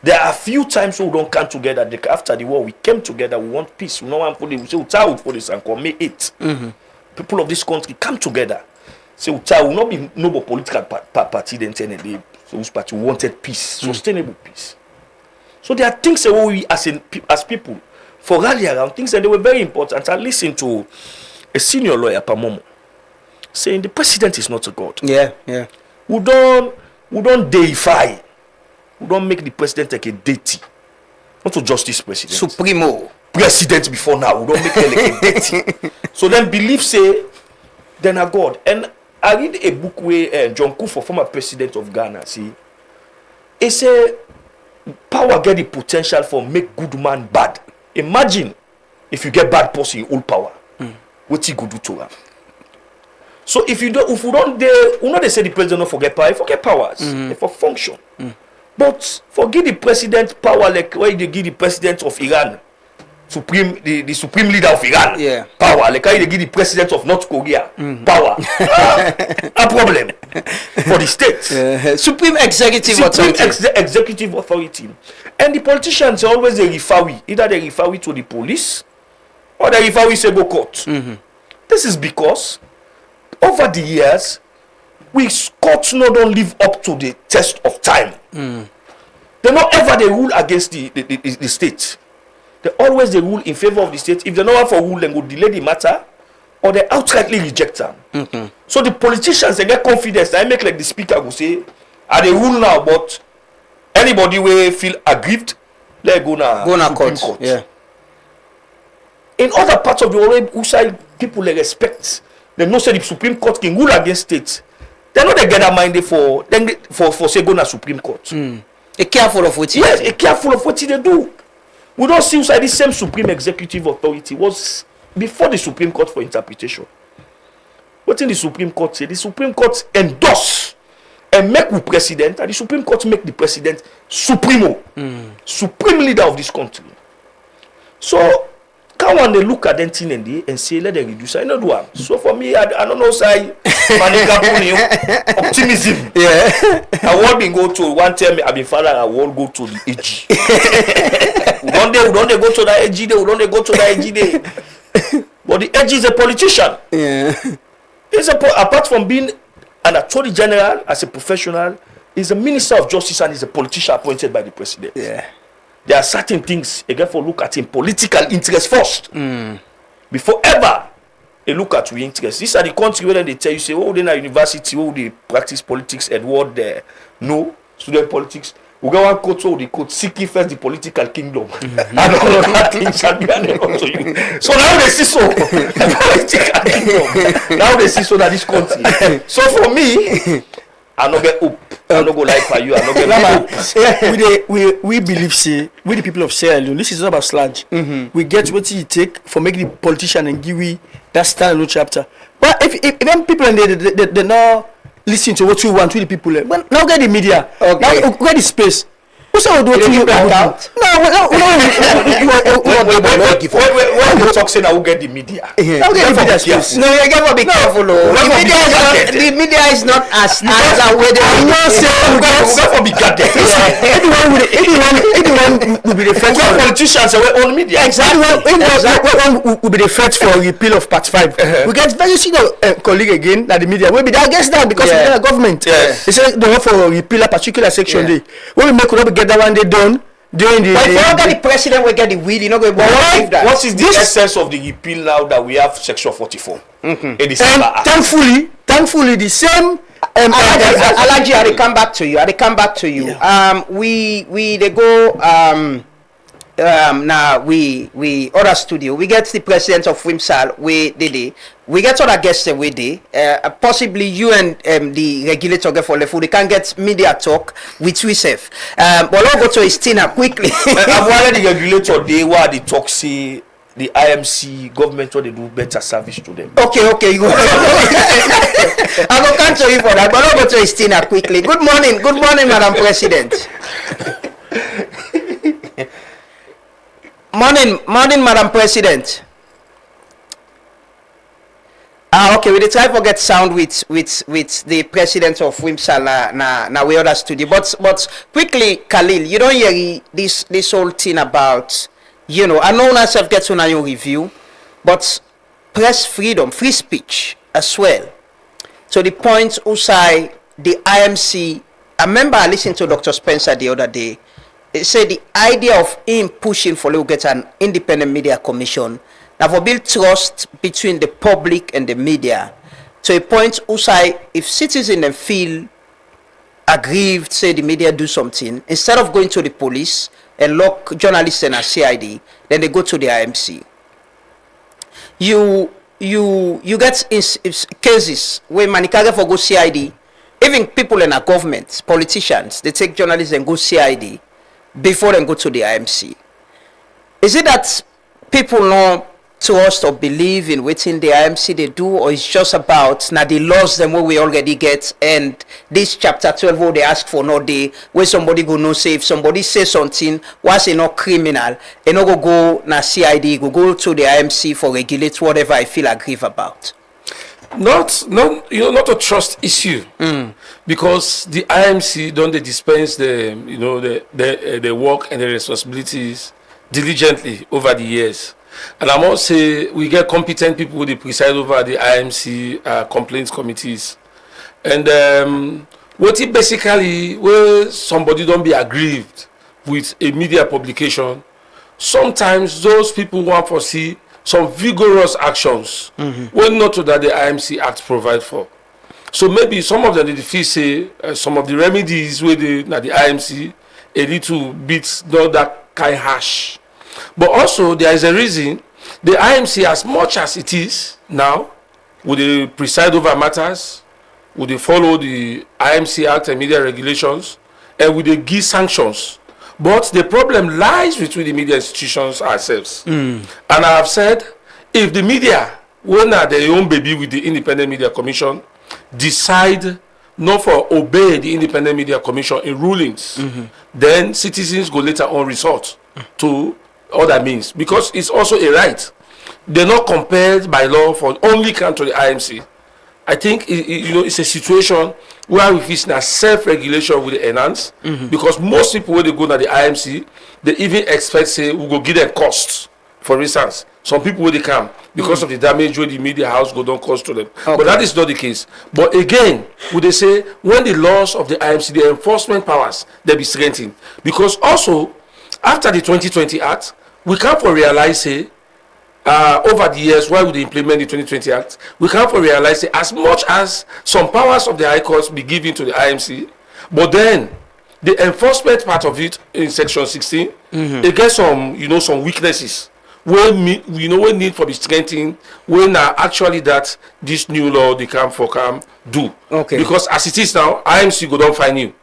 There are a few times we don't come together. After the war, we came together. We want peace. We don't want for the. We say we out for this and come May 8. People of this country come together. Say we will not be no political party. Then so which party we wanted peace, sustainable peace. So there are things that we as people for rally around things that they were very important. I listened to a senior lawyer, Pamomo, saying the president is not a god. Yeah. We don't deify. We don't make the president like a deity. Not to justice president. Supremo. President before now. We don't make him like a deity. So then believe say, then a God. And I read a book where John Kufuor, former president of Ghana, see, he say, power get the potential for make good man bad. Imagine if you get bad person in all power. What you go do to him? So if we don't, they say the president don't forget power. He forget powers. They for function. But forget the president power like why they give the president of Iran, the supreme leader of Iran, power like how they give the president of North Korea power. A problem for the state. Supreme executive authority. Executive authority. And the politicians always they refer we. Either they refer we to the police or they refer we say go court. This is because over the years, we courts not don't live up to the test of time. They not ever they rule against the state. They always they rule in favor of the state. If they not want for rule, then go delay the matter or they outrightly reject them. So the politicians they get confidence. They make like the speaker will say, "I they rule now, but anybody will feel aggrieved, let go now court." Yeah. In other parts of the world, outside people they respect. They know say the Supreme Court can rule against states. They know they get a mind for say go na Supreme Court. A careful of what yes, a careful of what they do. We don't see inside the same Supreme Executive Authority was before the Supreme Court for interpretation. What in the Supreme Court say? The Supreme Court endorse and make the president, and the Supreme Court make the president supremo, supreme leader of this country. So come on, they look at them thing and say let them reduce. I know do one. So for me, I don't know say optimism. Yeah. I want to go to one time. I be father. I won't go to the AG. we don't go to the AG day. We don't go to the AG day. But the AG is a politician. Yeah. Apart from being an attorney general as a professional, he's a minister of justice and he's a politician appointed by the president. Yeah. There are certain things again for look at in political interest first before ever a look at we interest. These are the countries where they tell you say, oh, they are university, oh, they practice politics, Edward there. No, student politics. We go one quote, so they quote, seeking first the political kingdom. And all of that things shall be handed unto you. So now they see so the political kingdom. Now they see so that this country. So for me, I no get hope. I no go like for you. I no get hope. We believe say we the people of Sierra Leone. This is not about sludge. We get what it take for making the politician and give we that standalone chapter. But if them people and they not listen to what we want with the people, well, now get the media. Okay. Now get the space. What's all do you back out? No. When you talk saying I will get the media. Now get the media space. No, you gotta be careful. The media is not as aware. I'm not saying we gotta be guarded. Anyone will be the first. Politicians are on media. Exactly. Will be the first for repeal of Part 5. We get very senior colleague again that the media will be against that because of the government. They say they want for repeal a particular section day. When we make get that one they done during the. But if you don't get the president, we get the will. You know, go that. What is the essence of the repeal now that we have Section 44? Thankfully, the same. Alaji, I come back to you. Yeah. We they go. Now we other studio. We get the president of WIMSAL. We get other guests with possibly you and the regulator get for the food. They can get media talk with we safe. But I'll go to Istina quickly. I'm worried the regulator they were the talk see the IMC government what they do better service to them. Okay. You go. I will come to you for that. But I'll go to Istina quickly. Good morning, Madam President. Morning, Madam President. Okay, we try to get sound with the president of WIMSAL na we other studio. But quickly, Khalil, you don't hear this whole thing about, you know, I know myself gets on your review, but press freedom, free speech as well. So the point Usai, the IMC, I remember I listened to Dr. Spencer the other day. They said the idea of him pushing for to get an independent media commission now for build trust between the public and the media. To a point, Usai, if citizens feel aggrieved, say the media do something, instead of going to the police and lock journalists in a CID, then they go to the IMC. You get cases where Manikaga for go CID, even people in a government, politicians, they take journalists and go CID before they go to the IMC. Is it that people don't trust or believe in within the IMC they do, or it's just about now the laws them what we already get and this chapter 12 what they ask for no day where somebody go no say if somebody say something was it not criminal and no go na CID go to the IMC for regulate whatever I feel aggrieved about. Not not a trust issue, because the IMC don't they dispense the work and the responsibilities diligently over the years, and I must say we get competent people who they preside over the IMC complaints committees, and what it basically where somebody don't be aggrieved with a media publication, sometimes those people want to see some vigorous actions when not to that the IMC Act provide for. So maybe some of them the feel say some of the remedies where the IMC a little bit not that kind harsh. But also there is a reason the IMC, as much as it is now, would they preside over matters, would they follow the IMC Act and media regulations, and would they give sanctions. But the problem lies between the media institutions ourselves. And I have said, if the media, when are their own baby with the Independent Media Commission, decide not for obey the Independent Media Commission in rulings, then citizens go later on resort to other means, because it's also a right. They're not compelled by law for only come to the IMC. I think it's a situation where we face now self-regulation will enhance, because most people when they go to the IMC, they even expect say we go give them costs. For instance, some people when they come because of the damage when the media house go don't cost to them, but that is not the case. But again, would they say when the laws of the IMC, the enforcement powers, they be strengthened, because also after the 2020 Act, we come for realize say. Over the years, why would they implement the 2020 Act? We can't realize that as much as some powers of the High Courts be given to the IMC, but then the enforcement part of it in Section 16, it gets some weaknesses where we need for the strengthening when actually that this new law they come do. Okay. Because as it is now, IMC go don't find you.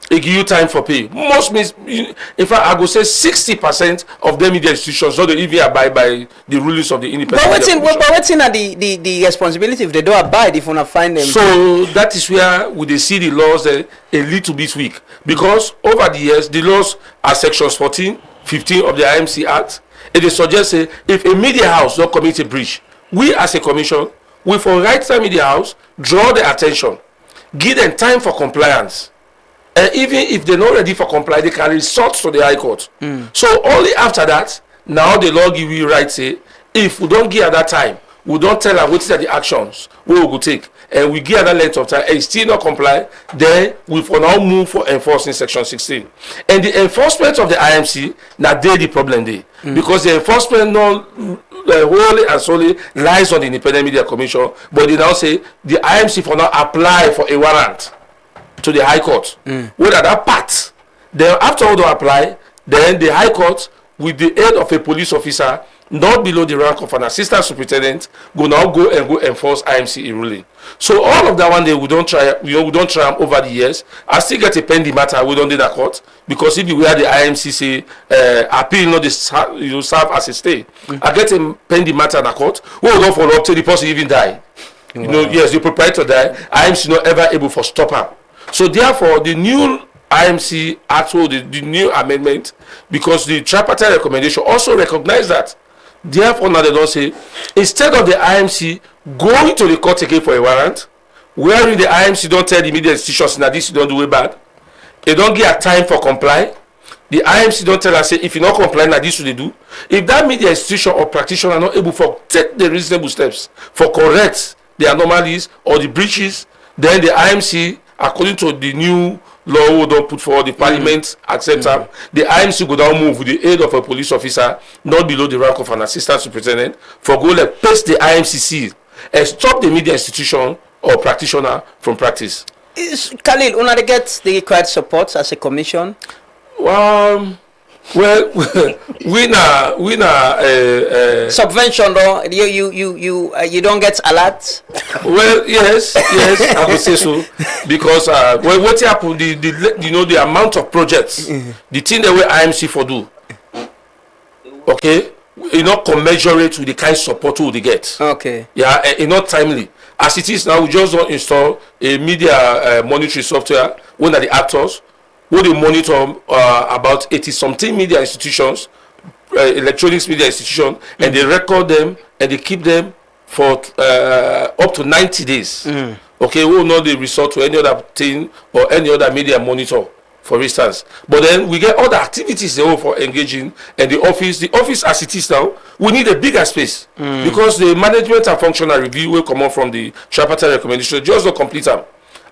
It give you time for pay. Most means, in fact, I go say 60% of the media institutions don't even abide by the rulings of the Independent Media Commission. But what's in the responsibility if they don't abide, if you want to find them? So that is where we they see the laws a little bit weak, because over the years the laws are sections 14, 15 of the IMC Act. It is suggest say if a media house don't commit a breach, we as a commission, we for right time media house draw the attention, give them time for compliance. And even if they're not ready for compliance, they can resort to the High Court. So only after that, now the law give you right say, if we don't give at that time, we don't tell her what are the actions we will take, and we give that length of time, and still not comply, then we for now move for enforcing Section 16. And the enforcement of the IMC, now they the problem there, because the enforcement not wholly and solely lies on the Independent Media Commission, but they now say the IMC for now apply for a warrant to the High Court. Whether that part, then after all they apply, then the High Court, with the aid of a police officer not below the rank of an assistant superintendent, go enforce IMC ruling. So all of that one day we don't try them over the years. I still get a pending matter we don't do that court, because if you where the IMC say appeal not serve as a stay, I get a pending matter in the court. We will go follow up till the person even die. Yes, the proprietor die. IMC not ever able for stop her. So therefore, the new IMC Act, the new amendment, because the tripartite recommendation also recognize that. Therefore, now they don't say, instead of the IMC going to the court again for a warrant, wherein the IMC don't tell the media institutions that this you don't do it bad, they don't give a time for comply. The IMC don't tell us say if you not comply, now this what they do. If that media institution or practitioner are not able to take the reasonable steps for correct the anomalies or the breaches, then the IMC, according to the new law we don't put forward, the parliament accept them, the IMC go down move with the aid of a police officer not below the rank of an assistant superintendent for go like paste the IMCC and stop the media institution or practitioner from practice. Khalil, una get the required support as a commission? Well, we na subvention though. You don't get a lot. Well, yes, I would say so, because what happen the amount of projects, the thing that we IMC for do, okay, commensurate with the kind of support we get. Okay. Yeah, not timely. As it is now, we just don't install a media monitoring software. One of the actors. Who they monitor about 80-something media institutions, electronics media institutions, and they record them and they keep them for up to 90 days. Okay, we will not resort to any other thing or any other media monitor, for instance. But then we get other activities for engaging, and the office as it is now, we need a bigger space because the management and functional review will come out from the tripartite recommendation just not complete them.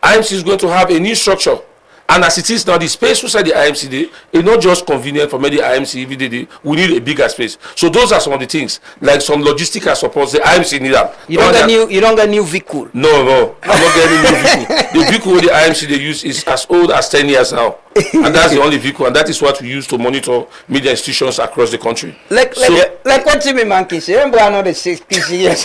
IMC is going to have a new structure. And as it is now, the space inside the IMC is not just convenient for many IMC every day. We need a bigger space. So those are some of the things, like some logistical support. The IMC need them. You don't get new vehicle. No, I'm not getting new vehicle. The vehicle the IMC they use is as old as 10 years now, and that's the only vehicle, and that is what we use to monitor media institutions across the country. Like what Timmy Monkey say. Remember another 60 years.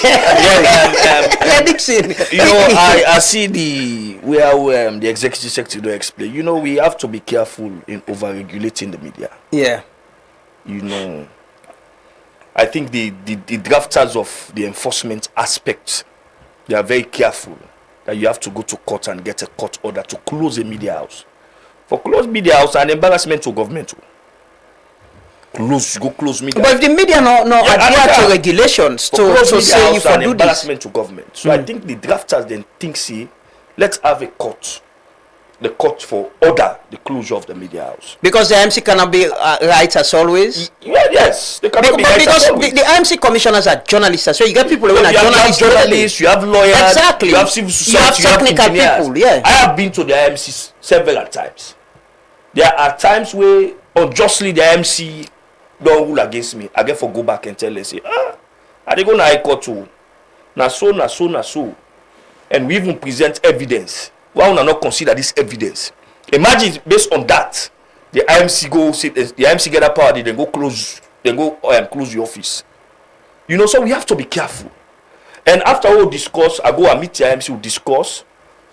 I see the executive secretary to explain. We have to be careful in over-regulating the media. Yeah. I think the drafters of the enforcement aspect, they are very careful that you have to go to court and get a court order to close a media house. For close media house, an embarrassment to government. Close media. But if the media no adhere to regulations to say you for do embarrassment to government. So I think the drafters then think, let's have a court. The court for order the closure of the media house. Because the IMC cannot be right as always? Yes. They cannot be right because as always. The IMC commissioners are journalists. So you get people who are journalists, you have lawyers, exactly. You have civil society, you have technical people. Yeah. I have been to the IMC several times. There are times where unjustly the IMC don't rule against me. I get for go back and tell them, say, I dey go na high court too. Na so. And we even present evidence. Why would I not consider this evidence? Imagine based on that, the IMC get a power, they go close the office. So we have to be careful. And after we discuss, I go and meet the IMC, we discuss,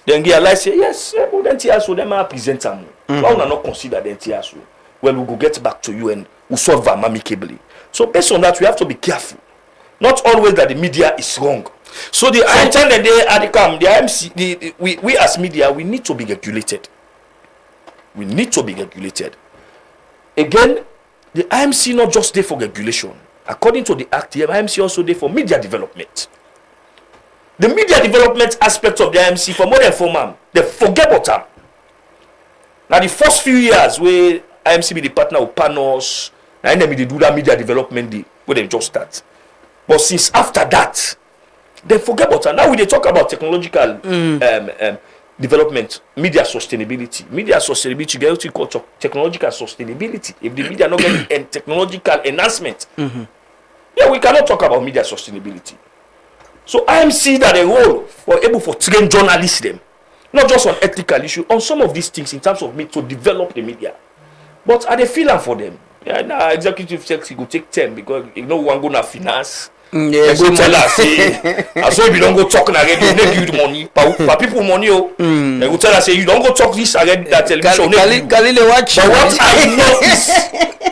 then realize, say, yes, then TSO, them are present them. Why would I not consider the TSO? Well, we go get back to you and we'll solve them amicably. So based on that, we have to be careful. Not always that the media is wrong. So the IMC, we as media, we need to be regulated. Again, the IMC not just there for regulation. According to the Act, the IMC also there for media development. The media development aspect of the IMC for more than 4 months, they forget about them. Now the first few years where IMC be the partner with Panos, and then they do that media development where they just start. But since after that, they forget about it. Now we talk about technological development, media sustainability. Media sustainability, get what you call technological sustainability. If the media not getting technological enhancement, we cannot talk about media sustainability. So IMC that a role for able for train journalists them, not just on ethical issue, on some of these things in terms of me to develop the media. But are they feeling for them? Now executive secretary will take 10 because one go na finance. Yes, go tell us, so if you don't go talk again, they give you the money. But people money, they go tell us, you don't go talk this again, that television. But what I know is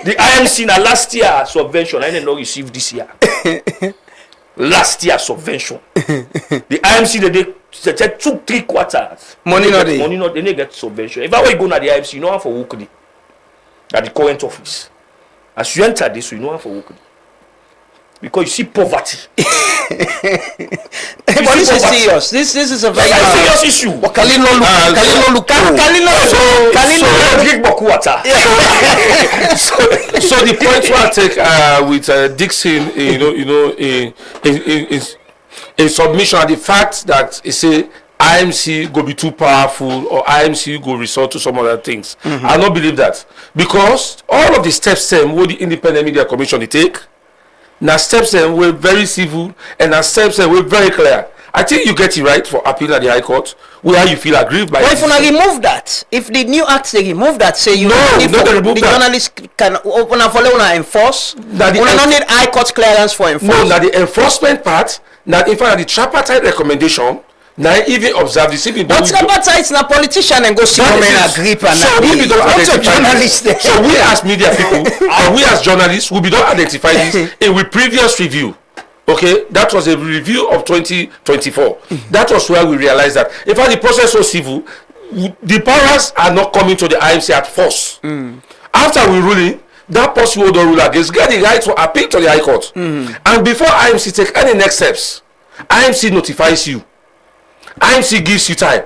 the IMC na last year subvention, I didn't know receive this year. Last year subvention. The IMC they took 3 quarters. Money not they didn't get subvention. If I were go na the IMC, you know how for work at the current office. As you enter this, you know how for work. Because you see poverty. But this is serious. This is a very serious issue. So the point I take with Dixon, in submission, and the fact that he say IMC go be too powerful or IMC go resort to some other things. I don't believe that, because all of the steps what the Independent Media Commission they take. Now steps were very civil and now steps were very clear. I think you get it right for appeal at the High Court where you feel aggrieved by. But if you remove that, if the new act they remove that, say you the journalists can open and follow and enforce. That we don't need High Court clearance for enforcement. No, now the enforcement part. Now in fact the tripartite recommendation. Now even observe the civil. But tripartite na politician and go see come and agree and so we don't identify this. So we as media people and we as journalists we don't identify this in with previous review. Okay, that was a review of 2024. That was where we realized that in fact the process was civil, the powers are not coming to the IMC at force. After we ruling, that person who don't rule against get the right to appeal to the High Court. And before IMC take any next steps, IMC notifies you. IMC gives you time.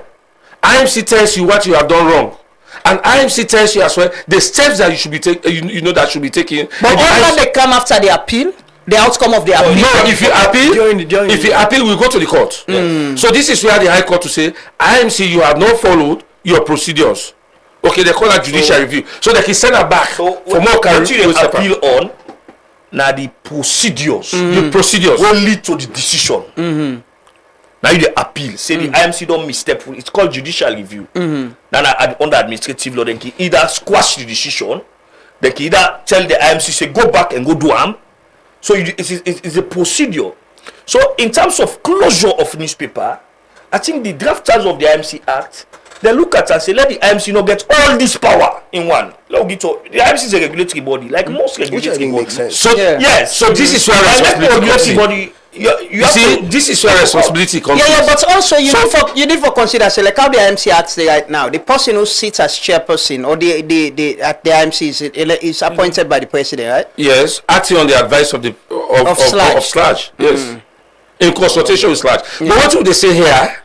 IMC tells you what you have done wrong. And IMC tells you as well the steps that you should be taking, that should be taken. But all they come after the appeal, the outcome of the appeal. No, if you appeal, we go to the court. So this is where the High Court to say, IMC, you have not followed your procedures. Okay, they call that judicial review. So they can send her back for more appeal on. Now the procedures, will lead to the decision. Now you the appeal, say the IMC don't misstep. It's called judicial review. Now under administrative law, they can either squash the decision, they can either tell the IMC say go back and go do harm. So it's a procedure. So in terms of closure of newspaper, I think the drafters of the IMC Act, they look at and say, let the IMC not get all this power in one. The IMC is a regulatory body, like most regulatory bodies. So yes, so this is where responsibility comes in. You see, this is where responsibility comes in. Yeah, but also you need for consider, say, like how the IMC acts right now. The person who sits as chairperson or the at the IMC is appointed by the president, right? Yes, acting on the advice of Sludge. Yes, in consultation with Sludge. But what would they say here?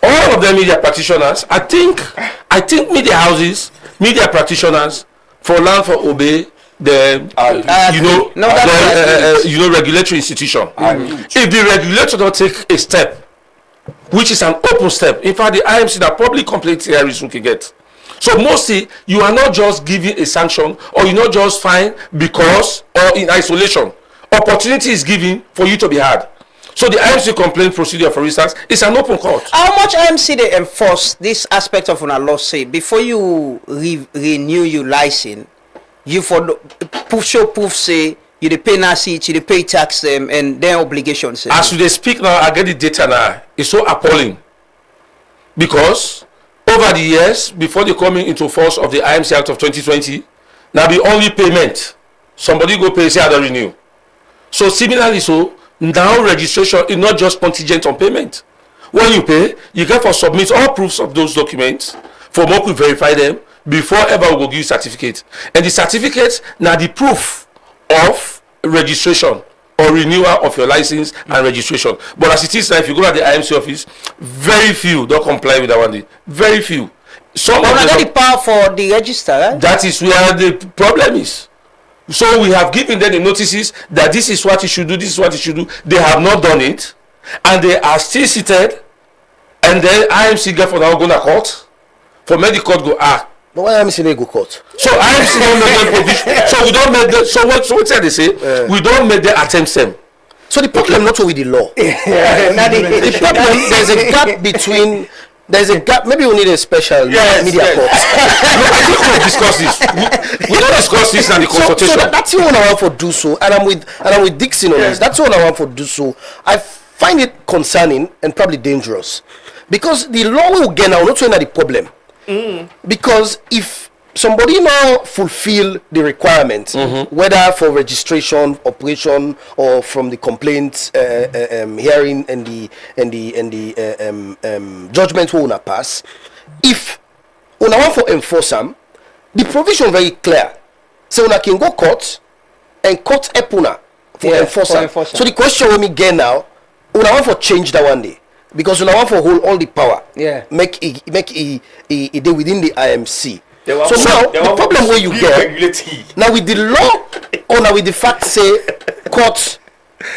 All of them media practitioners, I think media houses, media practitioners, for land for obey the regulatory institution. If the regulator don't take a step, which is an open step, in fact the IMC that public complaint hearings we can get. So mostly you are not just giving a sanction or you're not just fine because or in isolation. Opportunity is given for you to be heard. So the IMC complaint procedure, for instance, is an open court. How much IMC they enforce this aspect of a law? Say before you renew your license, you for proof say you dey pay NACIT, you dey pay tax them and their obligations. As they speak now, I get the data now. It's so appalling because over the years before the coming into force of the IMC Act of 2020, now the only payment somebody go pay say I don't renew. So similarly, so. Now registration is not just contingent on payment. When you pay, you get for submit all proofs of those documents for more to verify them before ever we will give you certificate. And the certificate now the proof of registration or renewal of your license and registration. But as it is now, if you go to the IMC office, very few don't comply with that one day. Very few. Some of them the power for the register, right? That is where the problem is. So we have given them the notices that this is what you should do, this is what you should do. They have not done it, and they are still seated. And then IMC get for now go to court. For medical court go But why IMC they go court? So IMC don't make them provision. So we don't make the. So what they say? We don't make the attempts them. So the problem not with the law. The problem there's a gap between. There's a gap. Maybe we need a special media court. No, I think we'll discuss this. We don't discuss this in the consultation. So that's what I want for do so, and I'm with Dixon on this. That's what I want for do so. I find it concerning and probably dangerous because the law will get now not only the problem. Because if somebody now fulfill the requirements, whether for registration, operation, or from the complaint hearing and the judgment will not pass, if una want for enforce them, the provision very clear. So una can go court and court epuna for enforce them. So the question when we get now, una want for change that one day. Because una want for hold all the power. Make it day within the IMC. So now the problem where you get now with the law or now with the fact say courts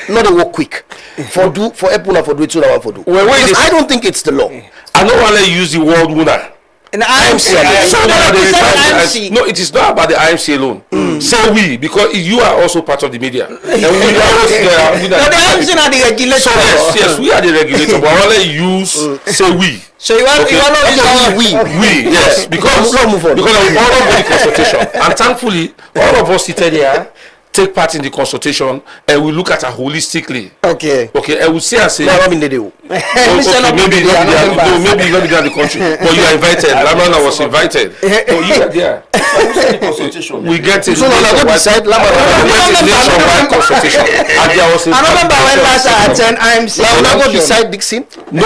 not they work quick for Epuna for do it so that one for do. I don't think it's the law. I don't want to use the word winner. And IMC. No, it is not about the IMC alone. Say we, because you are also part of the media. And we are the IMC are the regulator. So yes, we are the regulator, but I want to use say we. So you want to we yes, because of all of the consultation, and thankfully all of us seated here take part in the consultation and we look at it holistically. Okay, and we say, maybe not in the country, but you are invited. Lamana was invited. So you are there. We get it. So nationwide consultation. I remember when last I attend IMC. Now we go decide Dixon. No.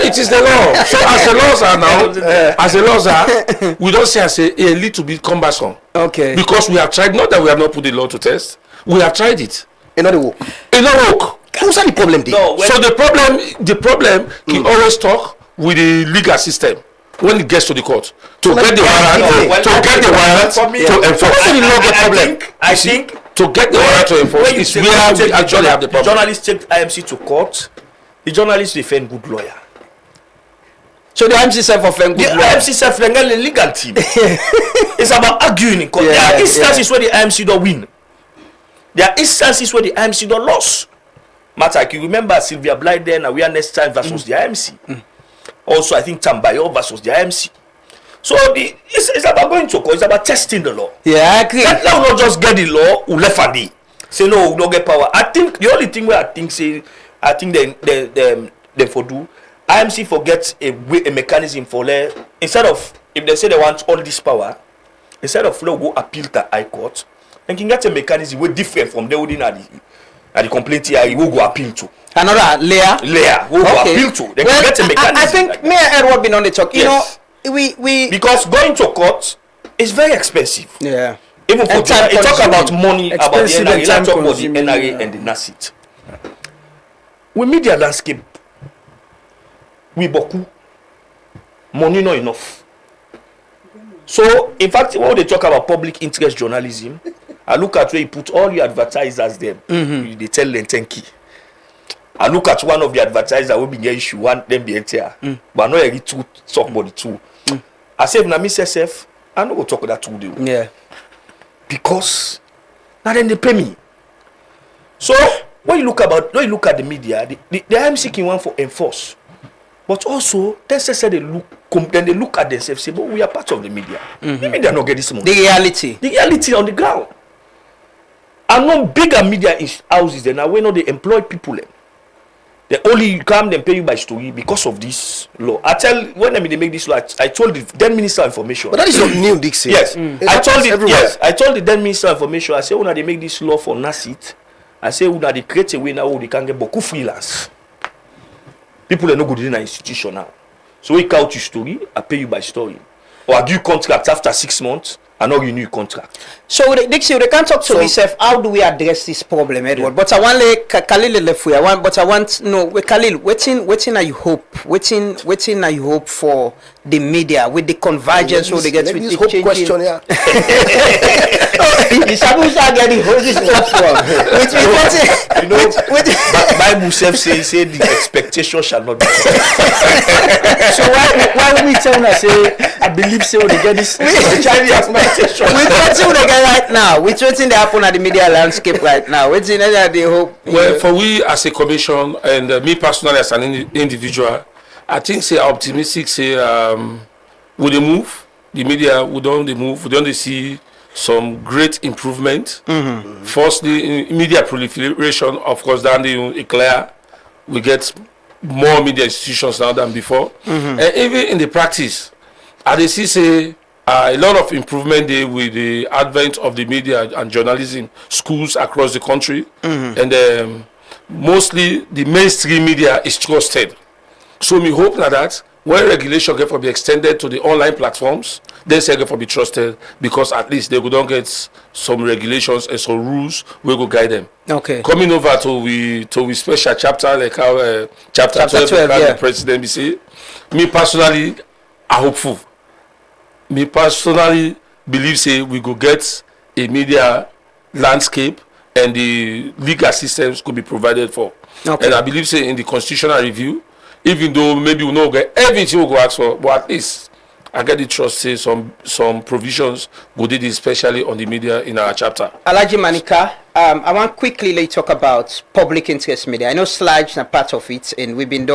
It is the law. So as the laws are, we don't say a little bit cumbersome. Okay. Because we have tried, not that we have not put the law to test, we have tried it. It not work. It not work. Who's the problem there? No, so the problem he always talk with the legal system when it gets to the court to get the warrant to enforce. I think to get the warrant to enforce is where we actually have the problem. The journalists take IMC to court. The journalists defend good lawyer. So the IMC self offend good lawyer. The IMC self offend the legal team. It's about arguing in court. There are instances where the IMC don't win. There are instances where the IMC don't lose. Matter, you remember Sylvia Blyden and Awareness Time versus the IMC. Also, I think Tambayo versus the IMC. So it's about going to court. It's about testing the law. Yeah, I agree. Let not just get the law or left and say no, we don't get power. I think the only thing where I think they for do IMC forget a mechanism for instead of if they say they want all this power, instead of law go appeal to High Court, they can get a mechanism way different from the holding at the complaint here. He will go appeal to another layer. Will go appeal to. They can get a mechanism. I think Mayor Edward been on the talk. You know, we because going to court is very expensive. Yeah. Even for talk about money, about the NRA, let's talk about the NRA and the NASIT. We media landscape, we boku. Money not enough. So, in fact, when they talk about public interest journalism, I look at where you put all your advertisers there. They tell them 10K. I look at one of the advertisers who be getting issue, one them be entire. But I know every two talk about the two. I say, if I miss SF, I don't go talk about that two deal. Yeah. Because now then they pay me. So when you look at the media, the IMC can want for enforce, but also they say they look at themselves say, but we are part of the media. The media not get this money. The reality on the ground. And no bigger media houses then now when they employ people. They only come and pay you by story because of this law. When they make this law, I told the then Minister of Information. But that is not new, Dixie. Yes, I told the then Minister of Information. I say, when they make this law for NASIT, I say, when they create a way now, they can get beaucoup freelance. People are not good in an institution now. So we count your story, I pay you by story, or I do contract after 6 months. I know you renew contract. So Dixie, they can't talk to myself. How do we address this problem, Edward? But I want Khalil left way. I want no. Khalil, waiting. Are you hope? Waiting. Are you hope for the media with the convergence? So they get with the hope question here. The Shabu's are getting hoses off from. Bible self say the expectation shall not be. So why we tell us say I believe so they get this. We're waiting they get right now. We're waiting they happen at the media landscape right now. Waiting they hope. Well, for we as a commission and me personally as an individual, I think say optimistic say with the move, the media we don't see some great improvement. Firstly, in media proliferation, of course, down the Eclair, we get more media institutions now than before. And even in the practice, I see say a lot of improvement there with the advent of the media and journalism schools across the country. And mostly the mainstream media is trusted. So we hope that when regulation get to be extended to the online platforms, then say get to be trusted because at least they don't get some regulations and some rules we go guide them. Okay. Coming over to we special chapter like how chapter 12 the president be say. Me personally, I hopeful. Me personally believe say we go get a media landscape and the legal systems could be provided for. Okay. And I believe say in the constitutional review, even though maybe we not get everything we go ask for, but at least I get the trust say some provisions go did especially on the media in our chapter. Alhaji Manika, I want quickly let talk about public interest media. I know Sludge is a part of it, and we've been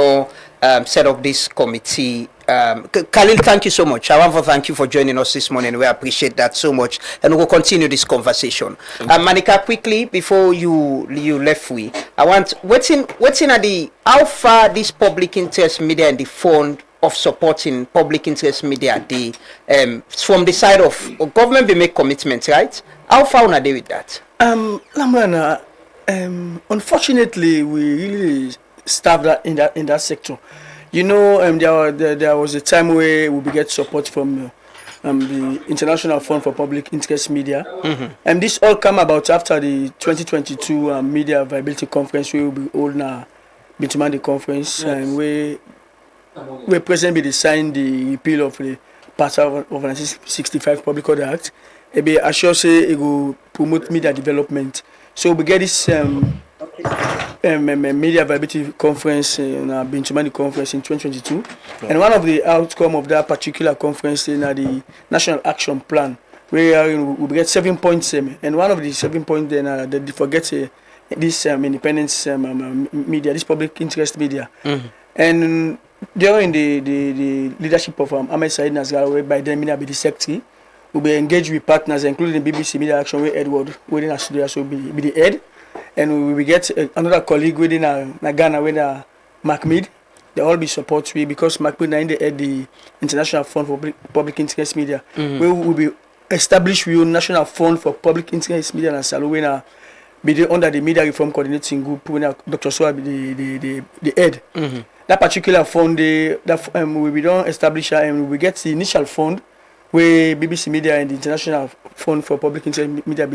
set up this committee. Khalil, thank you so much. I want to thank you for joining us this morning. We appreciate that so much, and we'll continue this conversation. Manika, quickly before you left, I want what's in how far this public interest media and the fund of supporting public interest media, from the side of government, we make commitments, right? How far are they with that? Lamrana, unfortunately, we really starved in that sector. You know, there was a time where we get support from the International Fund for Public Interest Media. And this all come about after the 2022 Media Viability Conference, we will be holding a Bintumandi conference, and where President Biden signed the repeal of the part of 1965 Public Order Act. I sure say it will promote media development. So we get this Media Viability Conference, Bintumandi Conference in 2022. And one of the outcome of that particular conference is the National Action Plan, where we get 7 points. And one of the 7 points then they forget this independence media, this public interest media. And during the leadership of Ahmed Said Nazgar, whereby then Mina be the secretary, we'll be engaged with partners, including the BBC Media Action, where Edward within our studio, so be the head. And we will get another colleague within Ghana, with Mark Mead. They all be support we because Mark Mead is the International Fund for Public Interest Media. We will be established with National Fund for Public Interest Media and Salou, be under the Media Reform Coordinating Group, when Dr. Soa be the head. That particular fund, we don't establish and we get the initial fund where BBC Media and the International Fund for Public Interest Media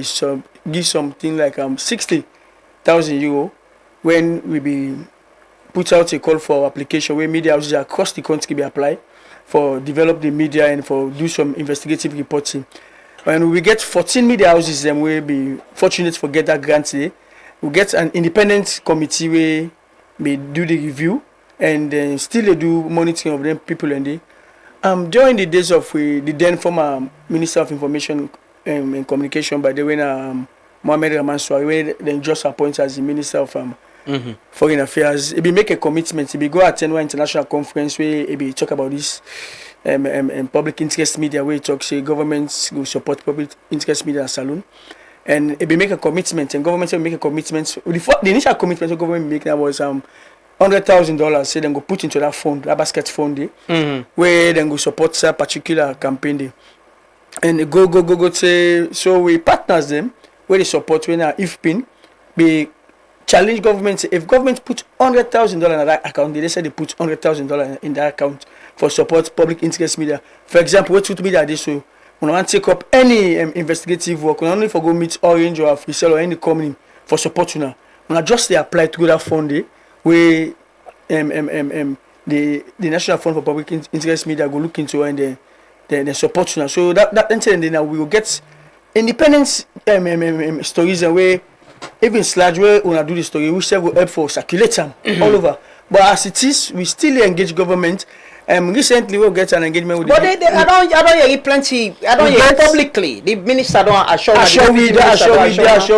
give something like 60,000 euro when we be put out a call for application where media houses across the country be apply for develop the media and for do some investigative reporting. And we get 14 media houses and we'll be fortunate for get that grant today. We get an independent committee where we do the review and then still they do monitoring of them people and they. During the days of the then former Minister of Information and Communication, by the way, Mohamed Rahman Swari, where they just appointed as the Minister of Foreign Affairs, he be make a commitment. He be go attend one international conference where he be talk about this public interest media, where he talks say governments will support public interest media and saloon, and he be make a commitment, and government will make a commitment. The initial commitment the government make that was $100,000, say then go put into that fund, that basket fund, where then go support that particular campaign day. And go say, so we partners them, where they support when if pin, we challenge government, if government put $100,000 in that account, they say they put $100,000 in that account for support public interest media. For example, what media they so, when I want to take up any investigative work, when only for go meet Orange or Africell or any company for support you now, when I just they apply to that fund where the National Fund for Public Interest Media go look into and they support you now. So that incident now we will get independent stories and where even Sludge where we do the story, we will help for circulate them all over. But as it is, we still engage government. Recently we get an engagement with. But I don't hear plenty. I don't hear publicly. The minister don't assure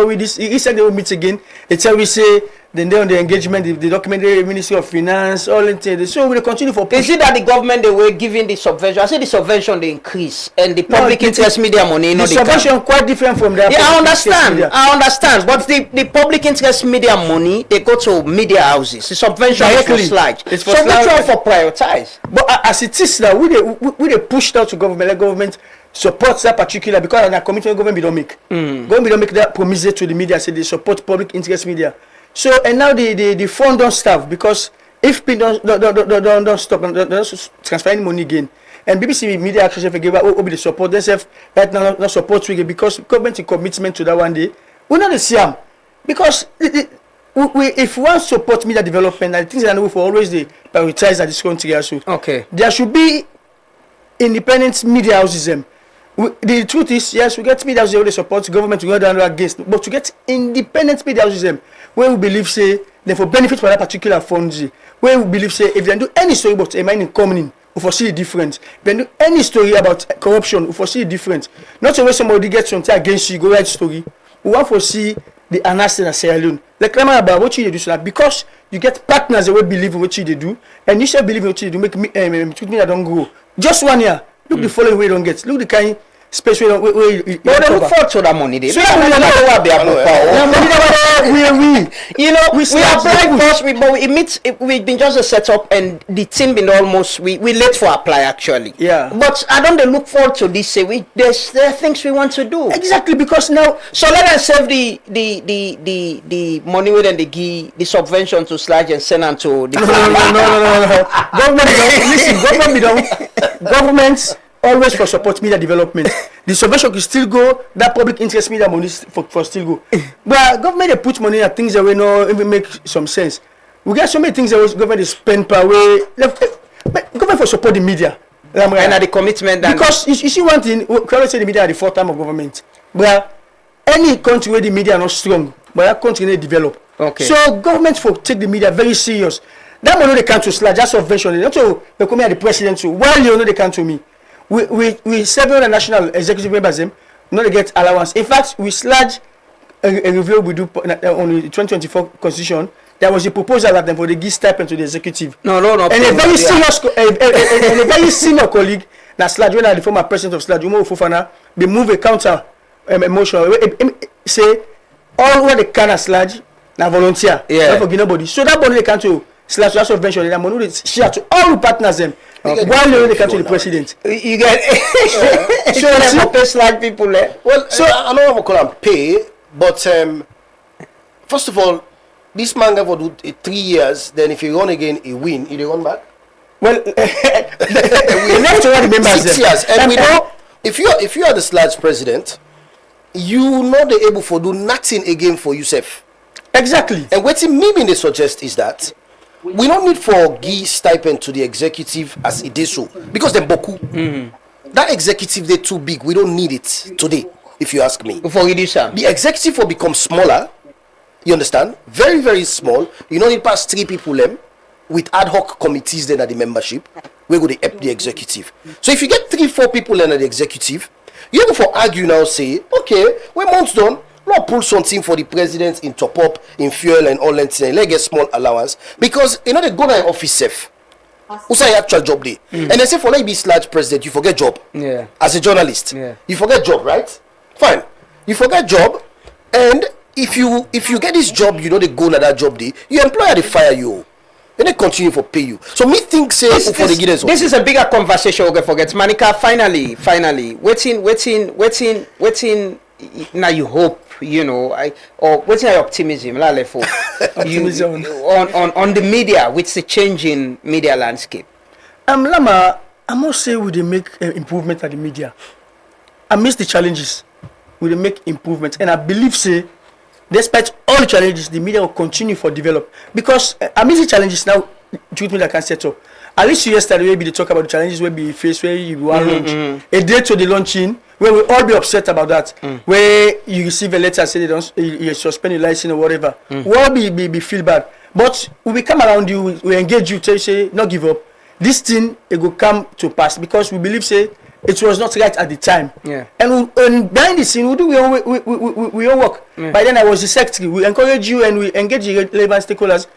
we this. He said they will meet again. They tell we say. Then they on the engagement, the document, the Ministry of Finance, all in. So we will continue for. Is it that the government they were giving the subvention? I say the subvention they increase and the public interest media money. The subvention quite different from that. Yeah, I understand. But the public interest media money they go to media houses. The subvention is for sludge. It's for subvention for prioritize. But as it is now, we they pushed out to government. Let government supports that particular because the commitment government don't make. Government don't make that promise to the media. Say they support public interest media. So and now the fund don't stop because if people don't stop, don't transfer any money again. And BBC Media Action if give up the support themselves right now not support we because government commitment to that one day. We not the same because if we want support media development and things that we for always they prioritize at this country also. Okay. There should be independent media houses. The truth is, yes, we get media houses where they support government to go down against, but to get independent media houses where we believe say they for benefit for that particular fund, where we believe say if they do any story about a mining coming, we foresee the difference. If they do any story about corruption, we foresee the difference. Not always somebody gets something against you, go write story. We want to see the analysis in Sierra Leone. Like about what you do so that because you get partners that will believe in what you do, and you should believe in what you do, make me don't grow. Just 1 year. Look the following way you don't get. Look the kind space where you but they look forward to that money. They so we applied first, but we've been just a setup and the team been almost we late for apply actually. Yeah. But I don't look forward to this. Say there are things we want to do. Exactly because now so let us save the money where then they give the subvention to Sludge and send them to the no. Government don't listen, governments always for support media development. The subvention could still go, that public interest media money for still go. But government they put money at things that will not even make some sense. We get so many things that government is spend per way. Government for support the media. And at the commitment because you see one thing, we always say the media are the fourth arm of government. But any country where the media are not strong, but that country they develop. Okay. So government for take the media very serious. That money they can't to slide, just subvention. Not to they come here the president too. While you know they can't to me. We several national executive members them, not they get allowance. In fact, we sludge a review we do on the 2024 constitution. There was a proposal that them for the give stipend to the executive. No. And a very serious and a very senior colleague, na Sludge, when I the former president of Sludge, Umo Fofana, they move a counter motion. Say all what they can as Sludge, na volunteer. Yeah. Not for nobody. So that money they can to Sludge to subvention, and that money they share to all the partners them. Okay. While they can to the president. You get so pay Sludge people. Well, so I don't want to call them pay, but first of all, this man never do 3 years. Then if he run again, he win. He run back. Well, we have to remember 6 years, and we know if you are the Sludge president, you not able to do nothing again for yourself. Exactly. And what me they suggest is that we don't need for give stipend to the executive as it is so because they're boku. That executive they're too big. We don't need it today. If you ask me, for the executive will become smaller. You understand? Very, very small. You don't need past 3 people them with ad hoc committees then at the membership. We're going to help the executive. So if you get 3-4 people then at the executive, you have to argue now, say, okay, when months done, not pull something for the president in top up, in fuel and all that thing. Let's get small allowance. Because you know they go to the office safe. Who's your actual job day? And they say for like be Sludge president, you forget job. Yeah. As a journalist. Yeah. You forget job, right? Fine. You forget job, and if you get this job, you know they go to that job day, your employer they fire you. And they continue for pay you. So me think say for the guidance. This is a bigger conversation we forget. Manika, finally, waiting now you hope, you know, or waiting your optimism, optimism. on the media, with the changing media landscape. Lama, I must say we make improvement at the media. Amidst the challenges, we make improvement. And I believe say despite all the challenges, the media will continue for develop. Because amidst the challenges now, treatment I can set up. At least yesterday, maybe they talk about the challenges where we face, where you want launch. A day to the launching, where we all be upset about that. Where you receive a letter say they don't, you suspend your license or whatever. We all be feel bad. But when we come around you, we engage you, tell you say, not give up. This thing, it will come to pass because we believe say, it was not right at the time. Yeah. And behind the scene, we all work. Yeah. By then I was the secretary. We encourage you and we engage the relevant stakeholders.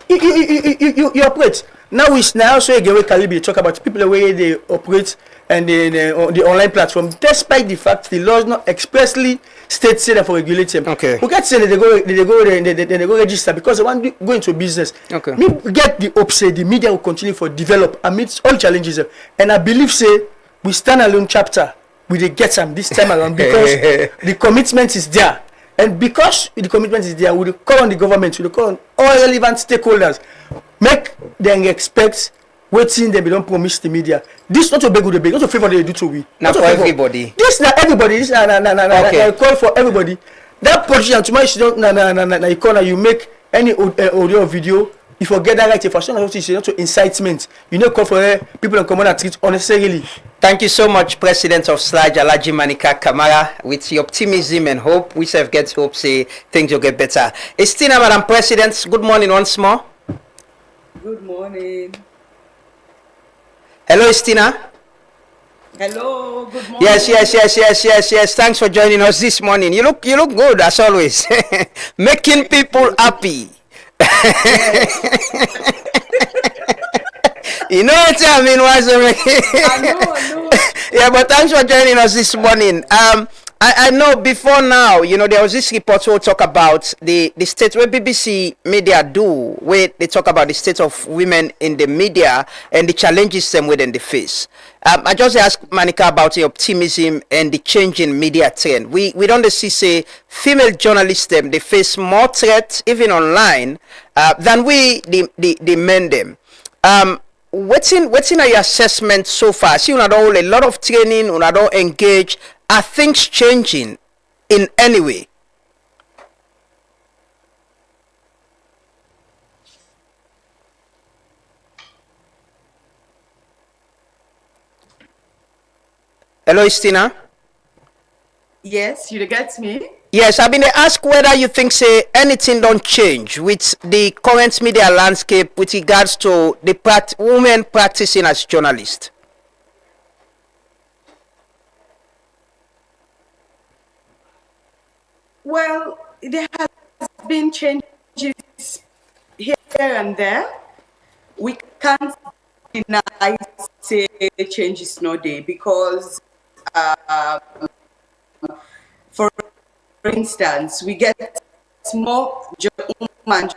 You operate. Now we also again with Calibre talk about people the way they operate and the online platform. Despite the fact the laws not expressly state say that for regulate them. Okay. We get say that they go register because they want to go into business. Okay. Me get the hope say the media will continue for develop amidst all challenges. And I believe say we stand alone chapter we dey get them this time around because the commitment is there. And because the commitment is there, we call on the government, we call on all relevant stakeholders, make them expect waiting they don't promise the media. This not to beg the beg, not to favor they do to we. Not for everybody. This not everybody. This na call for everybody. That politician tomorrow you don't na corner you make any audio or video. You forget that right for some of it not to incitement. You know call for people and come on and treat unnecessarily. Thank you so much, President of Sludge, Alhaji Manika Kamara. With your optimism and hope, we have get hope say things will get better. Estina, Madam President, good morning once more. Good morning. Hello, Estina. Hello, good morning. Yes. Thanks for joining us this morning. You look good as always. Making people happy. You know what I mean? I know. Yeah, but thanks for joining us this morning. I know before now, you know, there was this report who talk about the state where BBC media do, where they talk about the state of women in the media and the challenges them within the face. I just asked Manika about the optimism and the change in media trend. We don't see say female journalists them they face more threat even online than we the men them. what's in your assessment so far? See, una don hold a lot of training, una don engage. Are things changing in any way? Hello, Istina. Yes, you get me? Yes, I've been asked whether you think say anything don't change with the current media landscape with regards to the women practicing as journalists. Well, there has been changes here and there. We can't deny say change is not there because, for instance, we get more women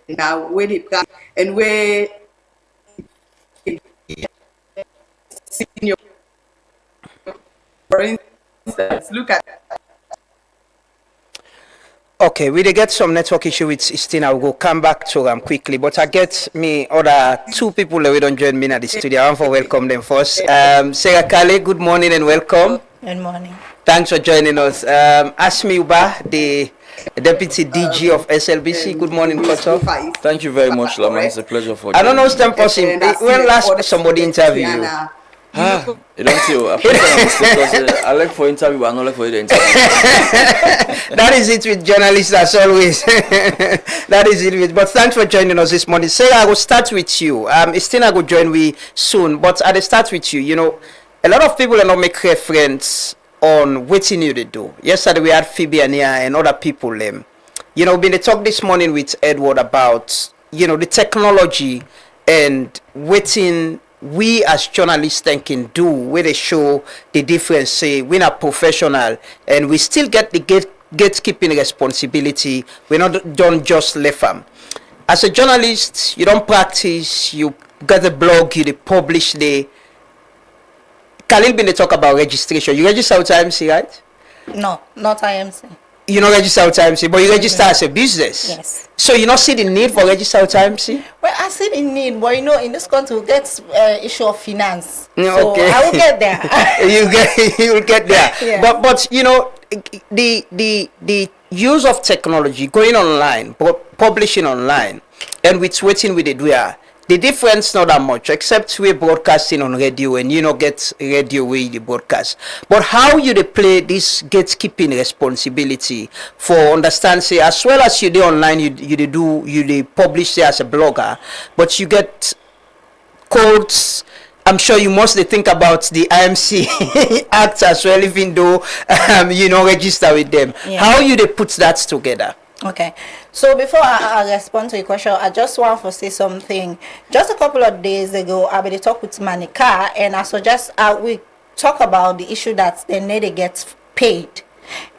now where they plan and where senior, for instance, look at. Okay, we dey get some network issue with Istina. We'll come back to them quickly, but I get me other two people that we don't join me at the studio. I want to welcome them first. Sarah Kale, good morning and welcome. Good morning. Thanks for joining us. Asmi Uba, the Deputy DG of SLBC. Good morning, Koto. Thank you very much, Lama. It's a pleasure for you. I don't know stem person. When last somebody interview you? You don't see. Because I like for interview, but I don't like for you to interview. That is it with journalists as always. That is it. But thanks for joining us this morning. Say I will start with you. Istina will join me soon. But I will start with you. You know, a lot of people are not make reference on what you need to do. Yesterday we had Phoebe and other people. You know, been talk this morning with Edward about the technology and waiting. We as journalists can do where they show the difference. Say we're not professional and we still get the gatekeeping responsibility. We don't just left them. As a journalist, you don't practice. You got a blog. You publish the. Khalil been talk about registration. You register with IMC, right? No, not IMC. You don't register with IMC, but you register as a business. Yes. So you not see the need for register with IMC? Well, I see the need, but in this country, we get issue of finance. Yeah, so okay. I will get there. You'll get there. Yeah. But the use of technology, going online, publishing online, and with waiting with it, the difference not that much, except we're broadcasting on radio and get radio where the broadcast. But how you play this gatekeeping responsibility for understand say as well as you do online, you publish say as a blogger, but you get codes. I'm sure you mostly think about the IMC Act as well, even though register with them. Yeah. How you put that together? Okay, so before I respond to your question, I just want to say something. Just a couple of days ago, I been talk with Manika, and I suggest we talk about the issue that they need to get paid.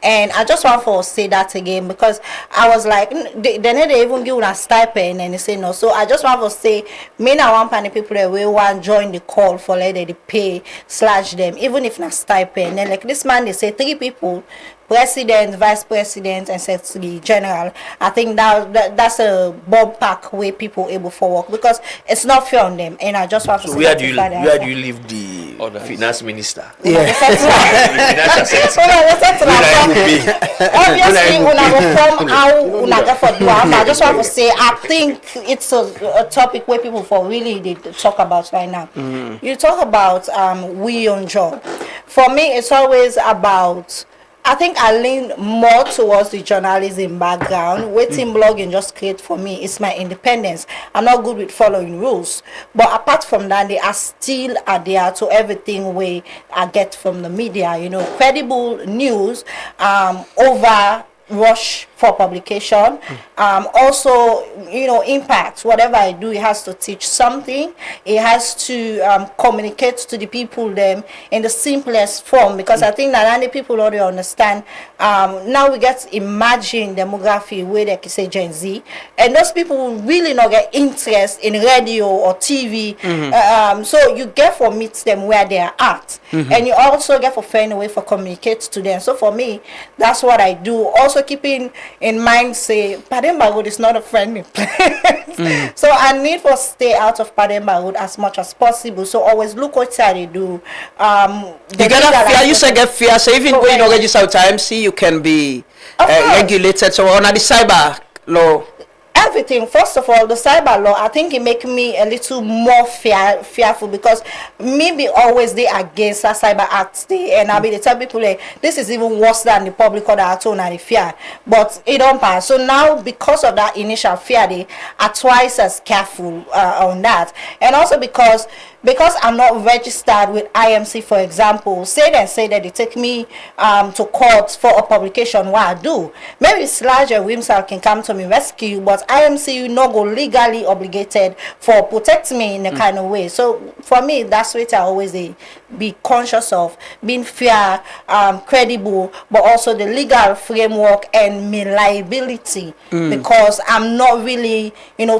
And I just want to say that again because I was like, they need to even give a stipend, and they say no. So I just want to say, me and one panel people that we want join the call for let they pay / them, even if not stipend. And like this man, they say 3 people. President, vice president, and secretary general. I think that's a ballpark way people able for work because it's not fair on them. And I just want to say where do you leave the finance minister? Yeah. Obviously, I just want to say I think it's a topic where people for really they talk about right now. Mm-hmm. You talk about we on job. For me, it's always about. I think I lean more towards the journalism background. Waiting blogging just create for me is my independence. I'm not good with following rules. But apart from that, they are still adhere to everything we I get from the media. Credible news over rush for publication. Also, impact. Whatever I do, it has to teach something. It has to communicate to the people them in the simplest form because I think that many people already understand. Now we get emerging demography where they can say Gen Z, and those people will really not get interest in radio or TV. So you get for meet them where they are at, and you also get for find a way for communicate to them. So for me, that's what I do. Also, also keeping in mind, say, Pademba Road is not a friendly place. So I need for stay out of Pademba Road as much as possible. So always look what they do. You get fear, you say get fear. So even when you register with IMC, you can be regulated. So on the cyber law. Everything. First of all, the cyber law, I think it make me a little more fearful, because maybe always they against that cyber act and I be the tell people like, this is even worse than the public order at all and the fear, but it don't pass. So now, because of that initial fear, they are twice as careful on that. And also because I'm not registered with IMC, for example, say that they take me to court for a publication, what I do. Maybe Sludge and Wimsal can come to me rescue, but IMC you not go legally obligated for protect me in a kind of way. So for me, that's what I always be conscious of, being fair, credible, but also the legal framework and my liability, because I'm not really,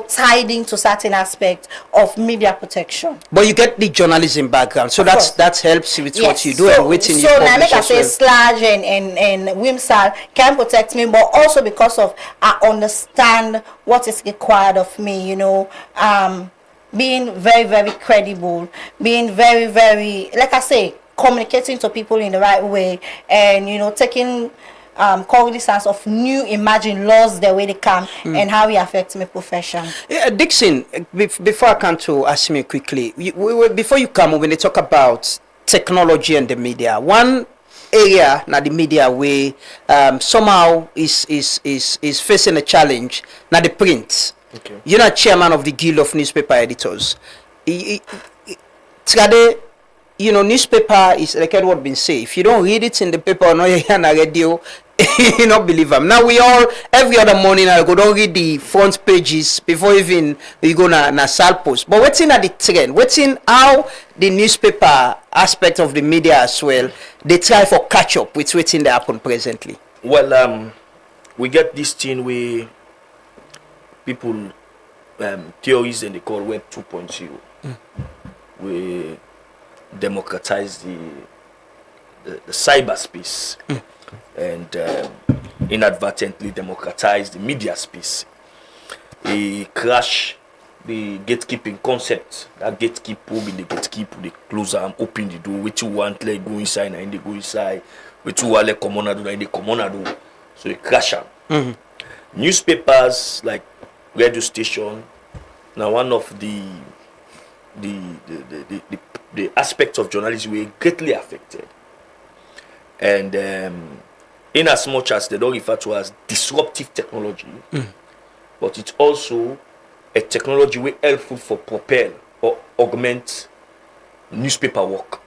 tied into certain aspects of media protection. But you get the journalism background, so that helps with what you do so, and waiting you so publish now make I say well. Sludge and Wimsal can protect me, but also because of I understand what is required of me, being very, very credible, being very, very, like I say, communicating to people in the right way, and taking cognizance of new emerging laws, the way they come, and how it affects my profession. Yeah, Dixon, before I come to ask me quickly, before you come, when they talk about technology and the media, one area now the media where somehow is facing a challenge now the print. Okay. You're not chairman of the Guild of Newspaper Editors. Newspaper is like what been say. If you don't read it in the paper or not hear on the radio, you not believe them. Now we all every other morning I go don't read the front pages before even we go na sal post. But what's in at the trend? What's in how the newspaper aspect of the media as well, they try for catch up with what's in the happen presently? Well, we get this thing where people theories and they call Web 2.0. We democratize the cyberspace and inadvertently democratize the media space. They crash the gatekeeping concept. That gatekeep will be the gatekeep, they close and open the door. Which you want like go inside and they go inside. Which you want like come on and they come on and do. So they crash them. Newspapers like radio station. Now one of the aspects of journalism were greatly affected, and in as much as they don't refer to as disruptive technology, but it's also a technology way helpful for propel or augment newspaper work.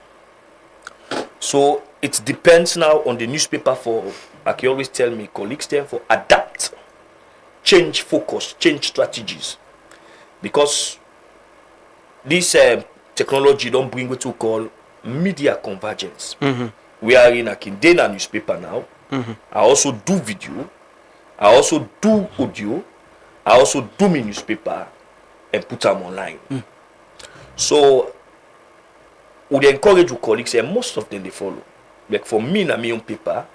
So it depends now on the newspaper for, like you always tell me, colleagues there, for adapt, change focus, change strategies, because this technology don't bring what we call media convergence. We are in a Kindena newspaper now. I also do video. I also do audio. I also do my newspaper and put them online. So we encourage your colleagues, and most of them they follow. Like for me, na my own paper,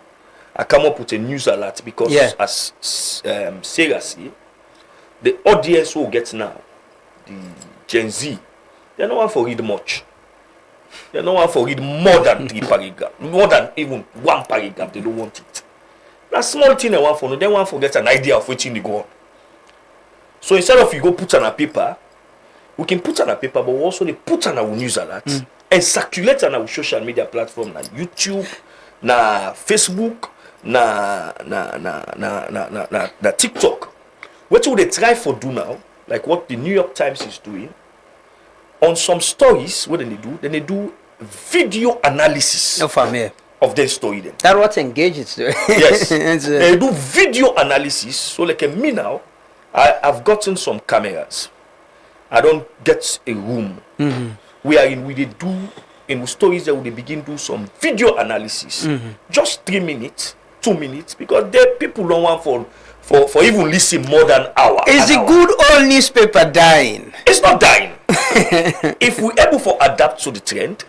I come up with a news alert because as Sarah say, the audience who gets now, the Gen Z, they don't want to read much. They don't want to read more than 3 paragraphs, more than even 1 paragraph. They don't want it. That small thing they want for know, they want to get an idea of which thing they go on. So instead of you go put on a paper, we can put on a paper, but also they put on our news alert and circulate on our social media platform, na YouTube, na Facebook, na TikTok. What will they try for do now? Like what the New York Times is doing. On some stories, what do? Then they do video analysis of their story. Then that's what engages. Yes, they do video analysis. So like me now, I've gotten some cameras. I don't get a room. We are in. We they do in stories that we begin do some video analysis. Just 3 minutes, 2 minutes, because there people don't want for even listen more than an hour. Is the good old newspaper dying? It's not dying. If we able to adapt to the trend,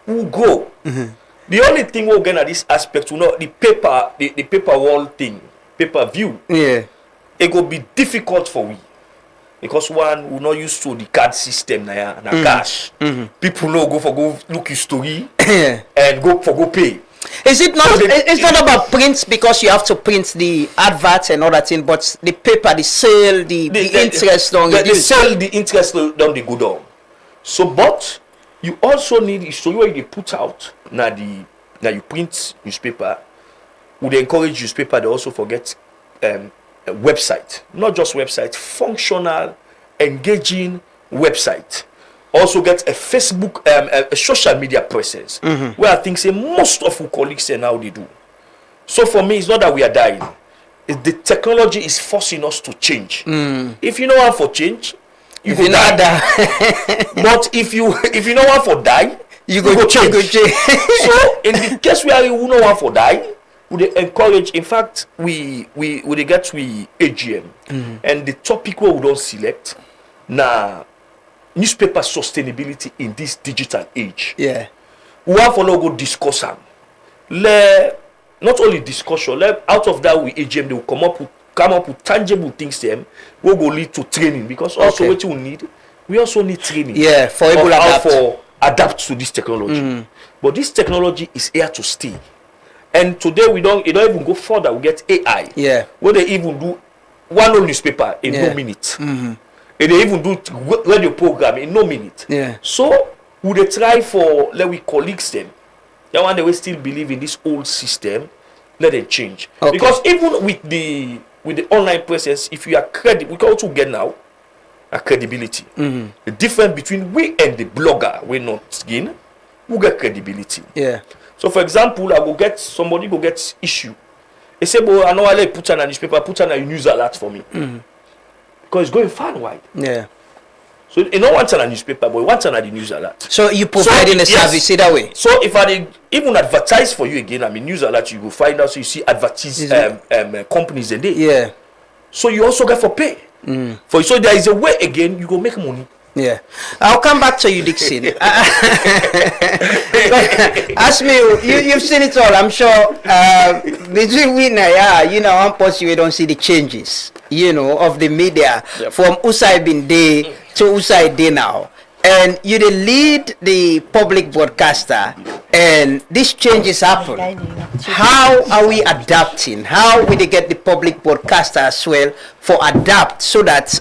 we'll go. The only thing we're going at this aspect, the paper wall thing, pay-per-view, it will be difficult for we. Because one will not used to the card system na cash. People no go look history and go pay. Is it not? It's not about print because you have to print the adverts and all that thing, but the paper, the sale, the interest on the sale, the interest down the go down. So, but you also need history where you put out now you print newspaper. Would encourage newspaper. They also forget a website, not just website, functional, engaging website. Also get a Facebook, a social media presence, where I think say most of our colleagues say now they do. So for me, it's not that we are dying. The technology is forcing us to change. If you know how for change, you go die. But if you know how for die, you go change. So in the case where you know how for die, we encourage. In fact, we get to AGM, and the topic where we don't select now. Newspaper sustainability in this digital age. We have to go discuss them. Not only discussion, out of that we AGM they will come up with tangible things them will go lead to training, because also what we also need training. For able how adapt to this technology. But this technology is here to stay. And today it don't even go further. We get AI. Where they even do one whole newspaper in 1 minute. And they even do radio program in 1 minute. So would they try for colleagues them? That one they will still believe in this old system. Let them change. Because even with the online presence, if you are credible, we can also get now a credibility. The difference between we and the blogger, we're not gain, we get credibility. So for example, somebody go get issue. They say, "But I know I like put on a newspaper, put on a news alert for me." Because it's going far and wide. So you don't want a newspaper, but you want a news alert. So you providing a service either way. So if I even advertise for you again, news alert, you will find out. So you see companies in there. So you also get for pay. So there is a way again you go make money. I'll come back to you, Dixon. Ask me, you've seen it all, I'm sure. Between we and one person we don't see the changes, of the media from Usai bin Day to Usai Day now. And you lead the public broadcaster, and these changes happen. How are we adapting? How will they get the public broadcaster as well for adapt so that,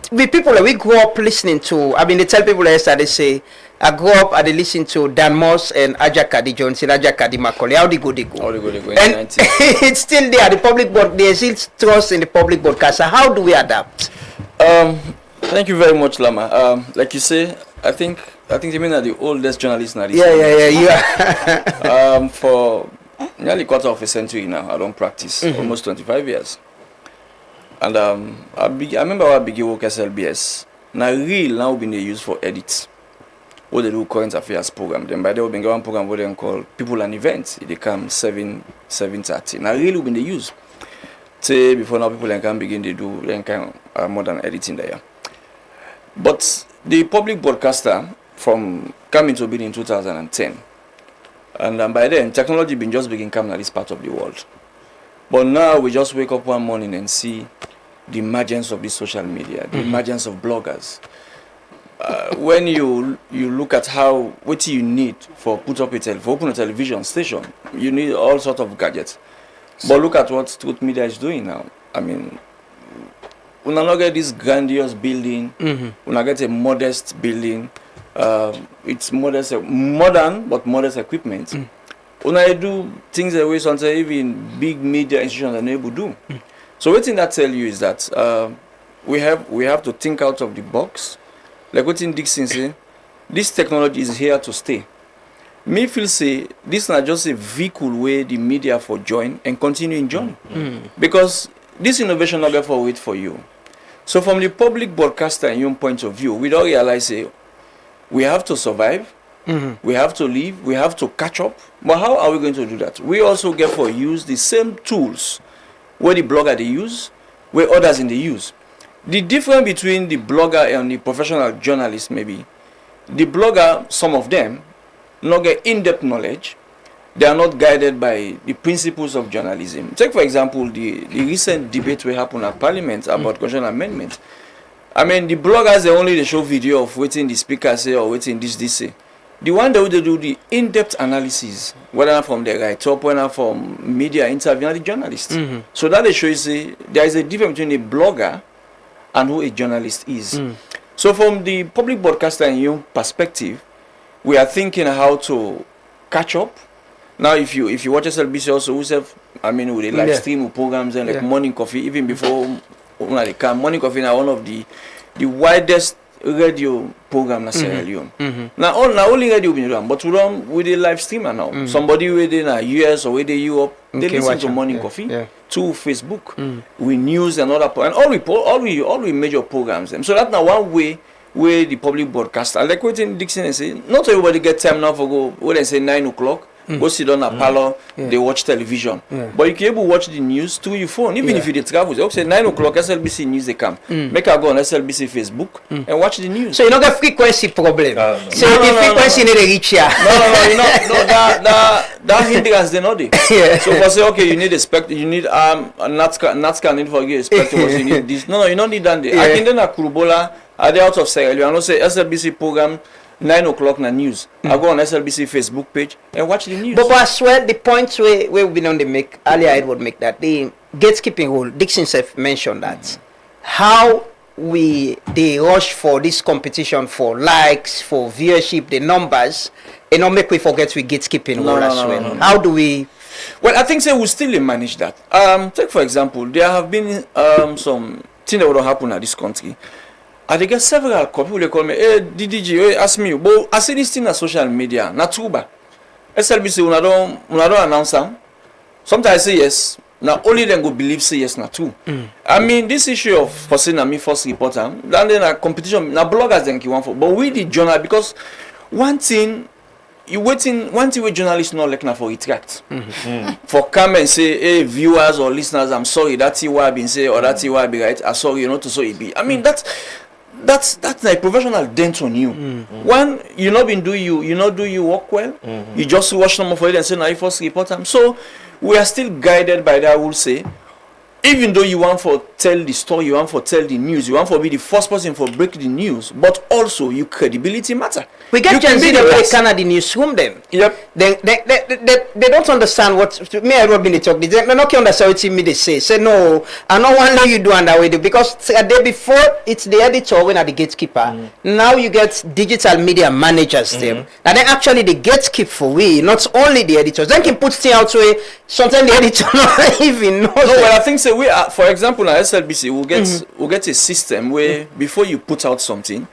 with people that we grew up listening to, they tell people they say, I grew up and they listen to Dan Moss and Ajakadi Johnson, Ajakadi Macaulay. How they go? And it's still there. The public board, there's still trust in the public broadcaster. How do we adapt? Thank you very much, Lama. Like you say, I think you mean the oldest journalist now. For nearly quarter of a century now, I don't practice, almost 25 years. And I remember when I began work as LBS. Now being used for edits. What they do current affairs program. Then by the way, we one program what they call people and events. They come 7:30. Now really been used. Say before now people can begin to do kind of modern editing there. But the public broadcaster from came into being in 2010, and by then technology been just begin coming at this part of the world. But now we just wake up one morning and see the emergence of the social media, the emergence of bloggers. When you look at what you need for open a television station, you need all sorts of gadgets. But look at what Truth Media is doing now. We not get this grandiose building. We not get a modest building. It's modest, modern but modest equipment. When I do things that way sometimes even big media institutions are not able to do. So one thing that tell you is that we have to think out of the box. Like what in Dixon say, this technology is here to stay. Me feel say this is not just a vehicle where the media for join and continue enjoying. Because this innovation not going for wait for you. So from the public broadcaster and your point of view, we don't realize say we have to survive. We have to live, we have to catch up. But how are we going to do that? We also get for use the same tools where the blogger they use, where others in the use. The difference between the blogger and the professional journalist maybe, the blogger, some of them, not get in-depth knowledge, they are not guided by the principles of journalism. Take, for example, the recent debate we happened at Parliament about constitutional amendment. I mean, the bloggers, they show video of waiting the speaker say or waiting this say. The one that would do the in-depth analysis, whether from the write-up, whether from media interview, and the journalist. So that they show you there is a difference between a blogger and who a journalist is. So from the public broadcaster and young perspective, we are thinking how to catch up. Now, if you watch SLBC also, with the live stream programs and like Morning Coffee, even before Morning Coffee now one of the widest radio program in Sierra Leone. Now only radio been done, but we run with a live streamer now. Somebody within the US or within Europe, they listen to Morning Coffee to Facebook, with news and other and all we major programs them. So that's now one way where the public broadcaster, like what in Dixon say, not everybody get time now for go when they say 9 o'clock. Go sit down at parlor, they watch television. But you can able watch the news through your phone. Even if you did travel, you say 9 o'clock SLBC news they come. Make her go on SLBC Facebook and watch the news. So you don't get frequency problem. So the frequency need to reach here. No, that hindrance they know they. So for say okay, you need a spectrum, you need NATSCA need for you a spectrum, you need this. No, you don't need that. I can then a Kurubola are they out of Sierra Leone. I know say SLBC program 9 o'clock na news. I go on SLBC Facebook page and watch the news. But as well, the points we've been on the make earlier, I would make that the gatekeeping rule. Dixon Self mentioned that how they rush for this competition for likes, for viewership, the numbers, and not make we forget we gatekeeping rule as well. No. How do we? Well, I think say we still manage that. Take for example, there have been some things that would happen at this country. I get several people they call me, hey DDG, hey, ask me, but I see this thing on social media, not true, but SLBC when I don't announce them. Sometimes I say yes, now only then go believe say yes, not true. I mean this issue of for saying me first reporter, then a competition, now bloggers then you want for, but we the journal because one thing where journalists not like now for retract. For come and say, hey viewers or listeners, I'm sorry, that's what I've been saying or that's what I be right. I'm sorry, you know to so it be. I mean that's like professional dent on you. One, you not been do you work well. You just watch them for it and say now you first report them. So we are still guided by that rule say. Even though you want for tell the story, you want for tell the news, you want for be the first person for break the news, but also your credibility matter. We get Gen Z the Canada newsroom them. Yep. They don't understand what me I been talk. They not understand what me they say. Say no, I don't want to you do and that way do because a day before it's the editor when at the gatekeeper. Now you get digital media managers them. And then actually the gatekeep for we, not only the editors. Then can put things out way sometimes the editor not even know. No, well I think so. We are, for example, at SLBC, we'll get a system where before you put out something,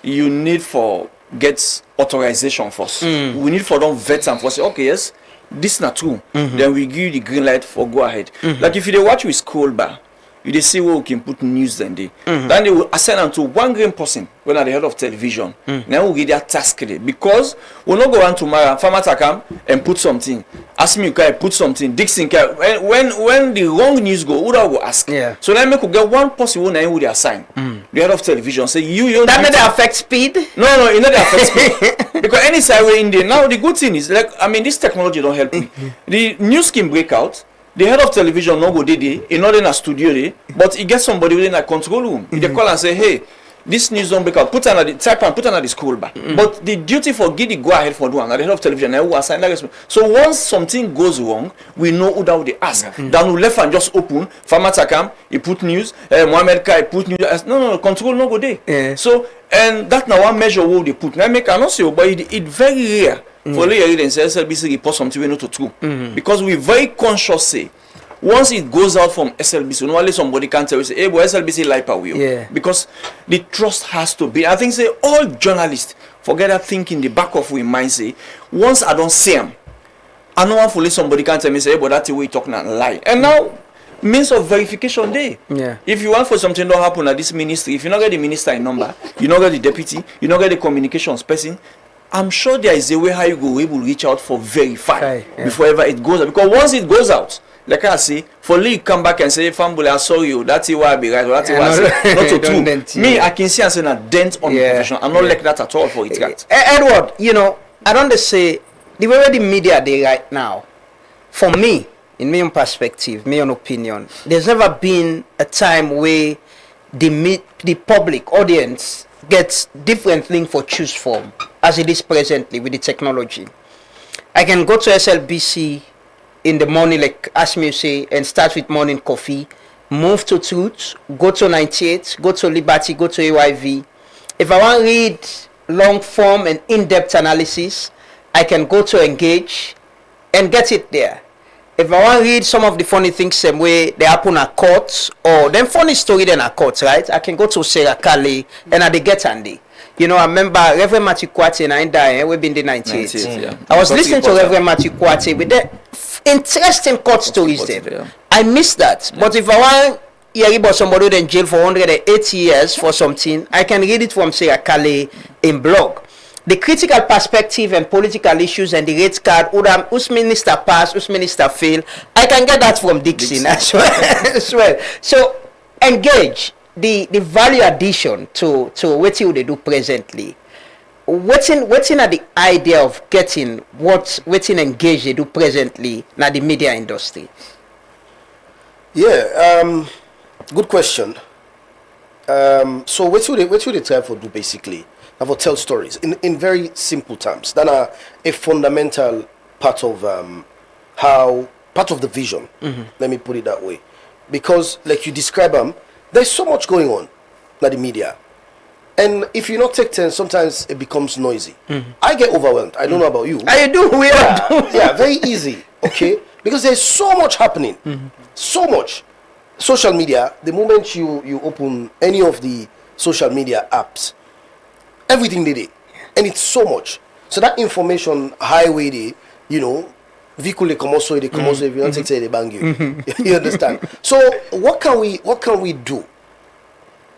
you need for get authorization first. We need for them vet and first say, okay, yes, this is not true. Then we give you the green light for go ahead. Like if you watch with scroll bar, you see where we can put news then they will assign them to one green person when at the head of television. Now we give their task there because we'll not go around tomorrow, farmer come and put something. Ask me, can I put something? Dixon, when the wrong news go, who do I go ask? So then we could get one person who name would assign. The head of television say you that not affect speed? No, it not affect speed. Because any side way in there. Now the good thing is like this technology don't help me. The news can break out. The head of television no go there, not in a studio there, but he gets somebody within a control room. They call and say, hey, this news don't break out. Put another type and put another school back. But the duty for Giddy go ahead for doing. At the head of television, who assign that responsibility. So once something goes wrong, we know who that they ask. Then we left and just open. Farmer Takam, he put news. Mohammed Kai put news. No, control no go there. So and that now one measure will they put. I make I not say, but it very rare. For later then say SLBC report something we know to true. Because we very conscious say once it goes out from SLBC, normally somebody can tell you say, hey, boy, SLBC lie per wheel. Because the trust has to be. I think say all journalists forget that think in the back of we mind say once I don't see them, I know one fully somebody can tell me say, hey, but that's the way you talking and lie. And now means of verification day. If you want for something to happen at this ministry, if you not get the minister in number, you not get the deputy, you not get the communications person. I'm sure there is a way how you go able to reach out for verify before ever it goes out. Because once it goes out, like I say, for Lee come back and say, Fambule, I saw you, that's why I be right, or that's why I say, not to true. Me, I can see and say a dent on the profession. I'm not like that at all for it. Edward, I don't say the way the media they right now, for me, in my own perspective, my own opinion, there's never been a time where the public audience gets different thing for choose from as it is presently with the technology. I can go to SLBC in the morning, like as me say, and start with morning coffee, move to Truth, go to 98, go to Liberty, go to AYV. If I want to read long form and in-depth analysis, I can go to Engage and get it there. If I want to read some of the funny things same way they happen at court, or then funny story then at court, right? I can go to Sarah Kale and I get Andy. You know, I remember Reverend Matthew Kwate and I died, we've been the 98. Yeah. I was listening to Reverend Matthew Kwate with the interesting court stories there. Yeah. I missed that. Yeah. But if I want to hear about somebody who in jail for 180 years for something, I can read it from Sarah Kale in blog. The critical perspective and political issues and the rate card, whose minister pass, whose minister fail, I can get that from Dixon as well. So Engage, the value addition to what they do presently. What's in at the idea of getting what Engage they do presently now the media industry? Yeah, good question. So what should they try for do basically? I will tell stories in very simple terms. That are a fundamental part of the vision. Let me put it that way, because like you describe them, there's so much going on in the media, and if you not take turn, sometimes it becomes noisy. I get overwhelmed. I don't know about you. I do. Yeah, very easy. Okay, because there's so much happening, so much. Social media. The moment you open any of the social media apps, everything they did, and it's so much. So that information highway they, you know, vehicle they come also if you don't take they bang you. You understand? So what can we do?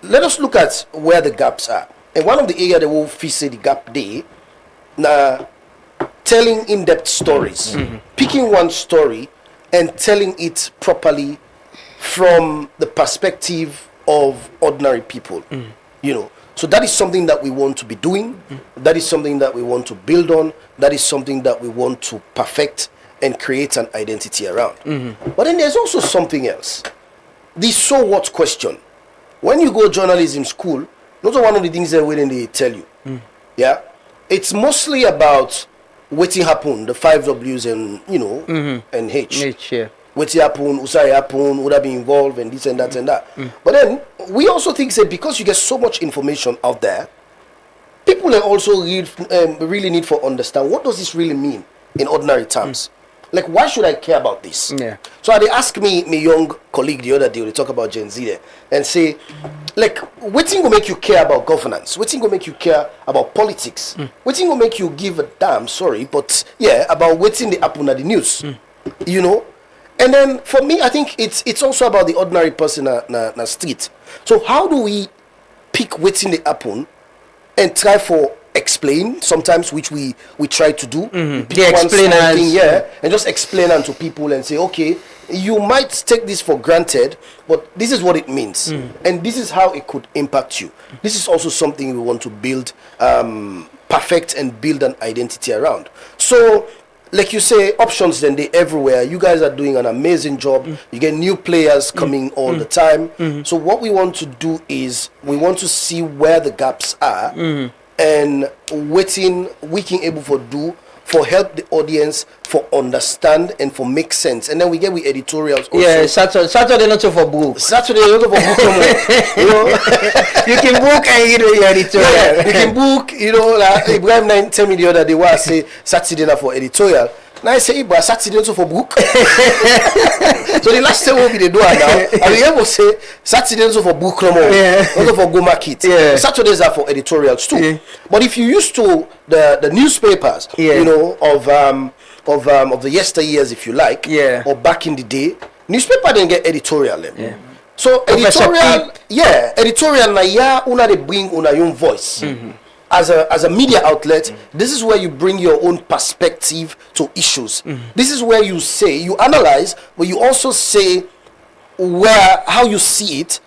Let us look at where the gaps are. And one of the areas that will say the gap there, now telling in-depth stories, picking one story and telling it properly from the perspective of ordinary people. You know. So that is something that we want to be doing. That is something that we want to build on. That is something that we want to perfect and create an identity around. But then there's also something else. The so what question. When you go journalism school, those are one of the things that they tell you. Yeah, it's mostly about what happened, the 5 W's and and H. Yeah. What happened, Usai happened, would have been involved, and this and that and that. But then we also think that because you get so much information out there, people are also really need to understand what does this really mean in ordinary terms. Like, why should I care about this? Yeah. So they asked me, my young colleague the other day, they talk about Gen Z there, and say, like, what thing will make you care about governance? What thing will make you care about politics? What thing will make you give a damn, about what thing they happen at the news? You know? And then for me, I think it's also about the ordinary person na street. So how do we pick what's in the happen and try for explain sometimes, which we try to do. The explainers. And just explain unto people and say, okay, you might take this for granted, but this is what it means. And this is how it could impact you. This is also something we want to build, perfect and build an identity around. So, like you say, options then they everywhere. You guys are doing an amazing job. You get new players coming all the time. So what we want to do is we want to see where the gaps are and waiting we can able for do for help the audience for understand and for make sense. And then we get with editorials also. Yeah, Saturday not for book. Saturday not for book. You know, you can book and you know your editorial. Yeah, you can book, you know, like Ibrahim tell me the other day why I say Saturday not for editorial. Now I say, but Saturday also for book. So the last time will be the door now. I will able to say Saturday also for book no more. Also for go market. Saturdays are for editorials too. But if you used to the newspapers, you know, of the yesteryears, if you like, or back in the day, newspaper didn't get editorial. So editorial, editorial na una they bring una your voice. As a media outlet, this is where you bring your own perspective to issues. This is where you say, you analyze, but you also say how you see it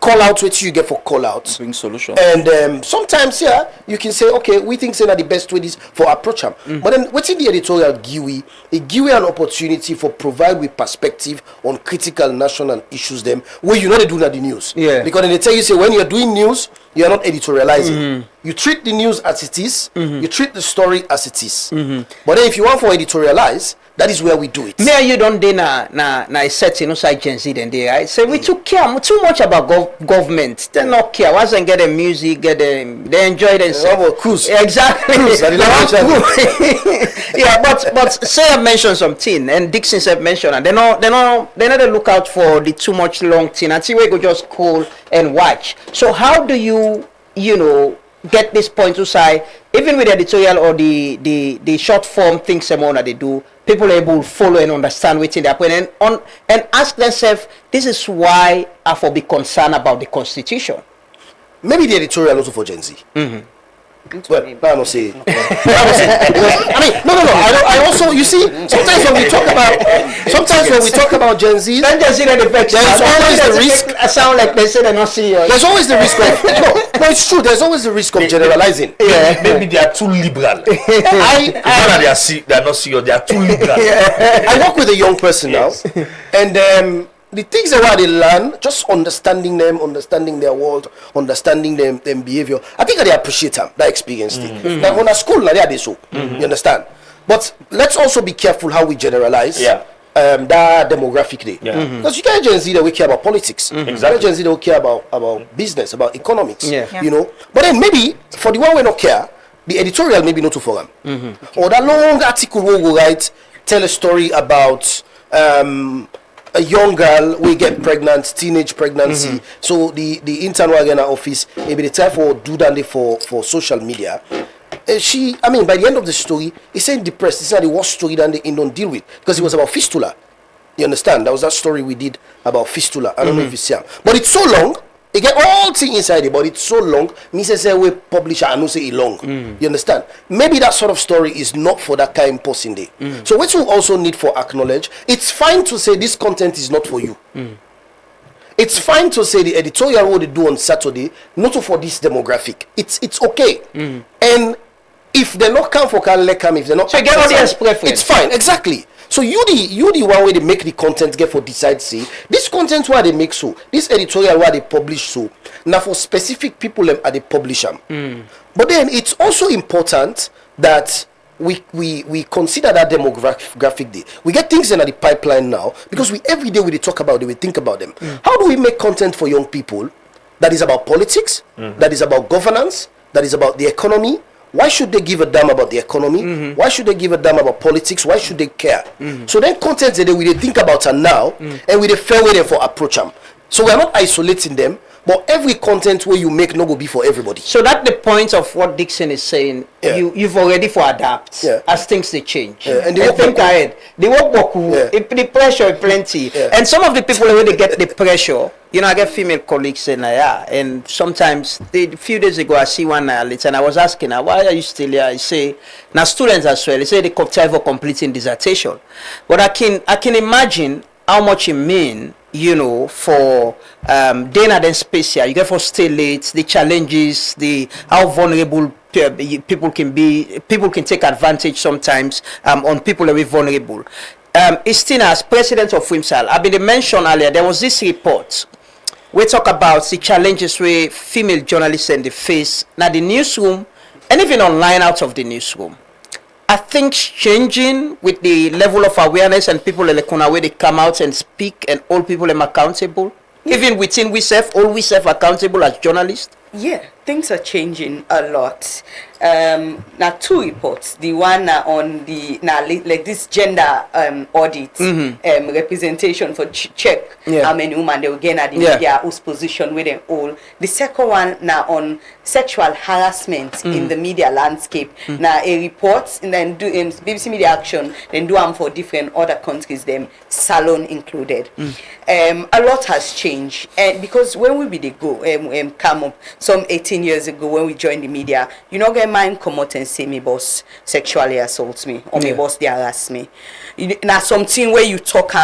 call out what you get for call out. Bring solution. And sometimes, yeah, you can say, okay, we think say that the best way is for approach them. But then what's in the editorial give we? It give you an opportunity for provide with perspective on critical national issues them where you know they do not the news. Yeah. Because they tell you say when you're doing news, you are not editorializing. You treat the news as it is, you treat the story as it is. But then if you want for editorialize, that is where we do it. Me and you don't do na setting outside Gen Z then they right. So we took care too much about government. They not care. Once they get the music, they enjoy themselves. Cruise. Exactly. Cruise. Yeah, but say I mentioned something and Dixon said mention and they not look out for the too much long thing until we go just call and watch. So how do you get this point to say even with the editorial or the short form things that they do, people are able to follow and understand what's in their point and ask themselves, this is why I for be concerned about the constitution. Maybe the editorial also for Gen Z. Well, I don't say. I mean, no. I also, you see, sometimes when we talk about Gen Z, there's always the risk. I sound like they say they're not serious. There's always the risk of no, it's true. There's always the risk of generalizing. Maybe they are too liberal. They are not serious. They are too liberal. I work with a young person now, and the things that they learn, just understanding them, understanding their world, understanding them behavior. I think they appreciate them, that experience thing. Like on a school, they are so. You understand? But let's also be careful how we generalize. That demographic day. Because you can't Gen Z that we care about politics. Exactly. Gen Z that we care about business, about economics. You know. But then maybe for the one we not care, the editorial maybe not to for them. Or that long article we will write, tell a story about a young girl we get pregnant, teenage pregnancy. So the intern will get in her office, maybe the time for do that for social media. By the end of the story, he's saying depressed. It's not the worst story that they don't deal with because it was about fistula. You understand? That was that story we did about fistula. I don't know if you see him, but it's so long. It get all things inside it, but it's so long. Me say we publish I know say it long. You understand? Maybe that sort of story is not for that kind of person day. So what you also need for acknowledge, it's fine to say this content is not for you. It's fine to say the editorial what they do on Saturday, not for this demographic. It's okay. And if they not come for can come, if they're not, so you get audience preference. It's fine, exactly. So you the one way they make the content get for decide say this content why they make so this editorial why they publish so now for specific people are they publish them. But then it's also important that we consider that demographic day. We get things in the pipeline now because we every day we talk about them, we think about them. How do we make content for young people that is about politics, that is about governance, that is about the economy? Why should they give a damn about the economy? Why should they give a damn about politics? Why should they care? So then content that we think about them now and we the fair way for approach them. So we're not isolating them, but every content where you make no go be for everybody. So that's the point of what Dixon is saying. You've already for adapt as things they change. And they think ahead. They work the pressure is plenty. And some of the people when they get the pressure, I get female colleagues and sometimes a few days ago I see one later and I was asking her, why are you still here? I say, now students as well, they say they try for completing dissertation. But I can imagine how much it means for Dana then special. You get for stay late, the challenges, how vulnerable people can take advantage sometimes on people that are vulnerable. Istina, as president of WIMSAL, I've been mentioned earlier, there was this report we talk about the challenges where female journalists in the face now the newsroom and even online out of the newsroom. Are things changing with the level of awareness and people in the where they come out and speak and all people are accountable? Even within all we self accountable as journalists? Yeah, things are changing a lot. Now two reports. The one on the like this gender audit representation for check how many women they will get at the media whose position with them all. The second one now on sexual harassment in the media landscape. Now a report and then do BBC Media Action then do them for different other countries, them Salon included. A lot has changed because when we be go come up some 18 years ago when we joined the media, you know get mind come out and say me boss sexually assaults me or me boss they harass me. Now something where you talk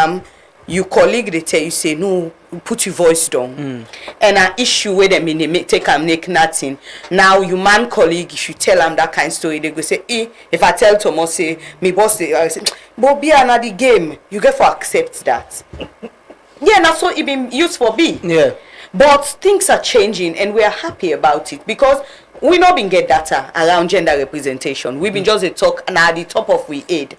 your colleague they tell you say no, put your voice down, and an issue where they mean they take and make nothing. Now your man colleague, if you tell them that kind of story, they go say, if I tell Thomas say me boss, I say, but be another game, you get for accept that. Yeah, that's what it been used for be. Yeah. But things are changing and we are happy about it because we not been get data around gender representation. We've been just a talk and at the top of we aid.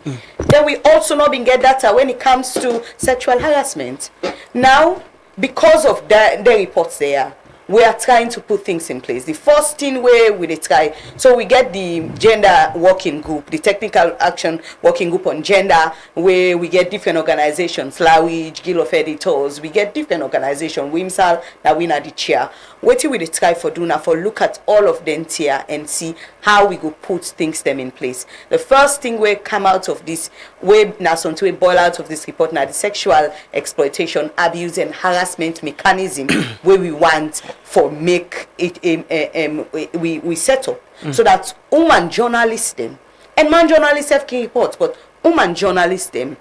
Then we also not been get data when it comes to sexual harassment. Now, because of the reports there, we are trying to put things in place. The first thing where we try, so we get the gender working group, the technical action working group on gender, where we get different organizations, Flowage, Guild of Editors, we get different organizations, WIMSAL, that we are the chair. What we try for do now for look at all of them here and see how we go put things them in place. The first thing we come out of this, we now something we boil out of this report now the sexual exploitation, abuse and harassment mechanism where we want for make it we settle so that woman journalists them and man journalists have key reports, but woman journalists them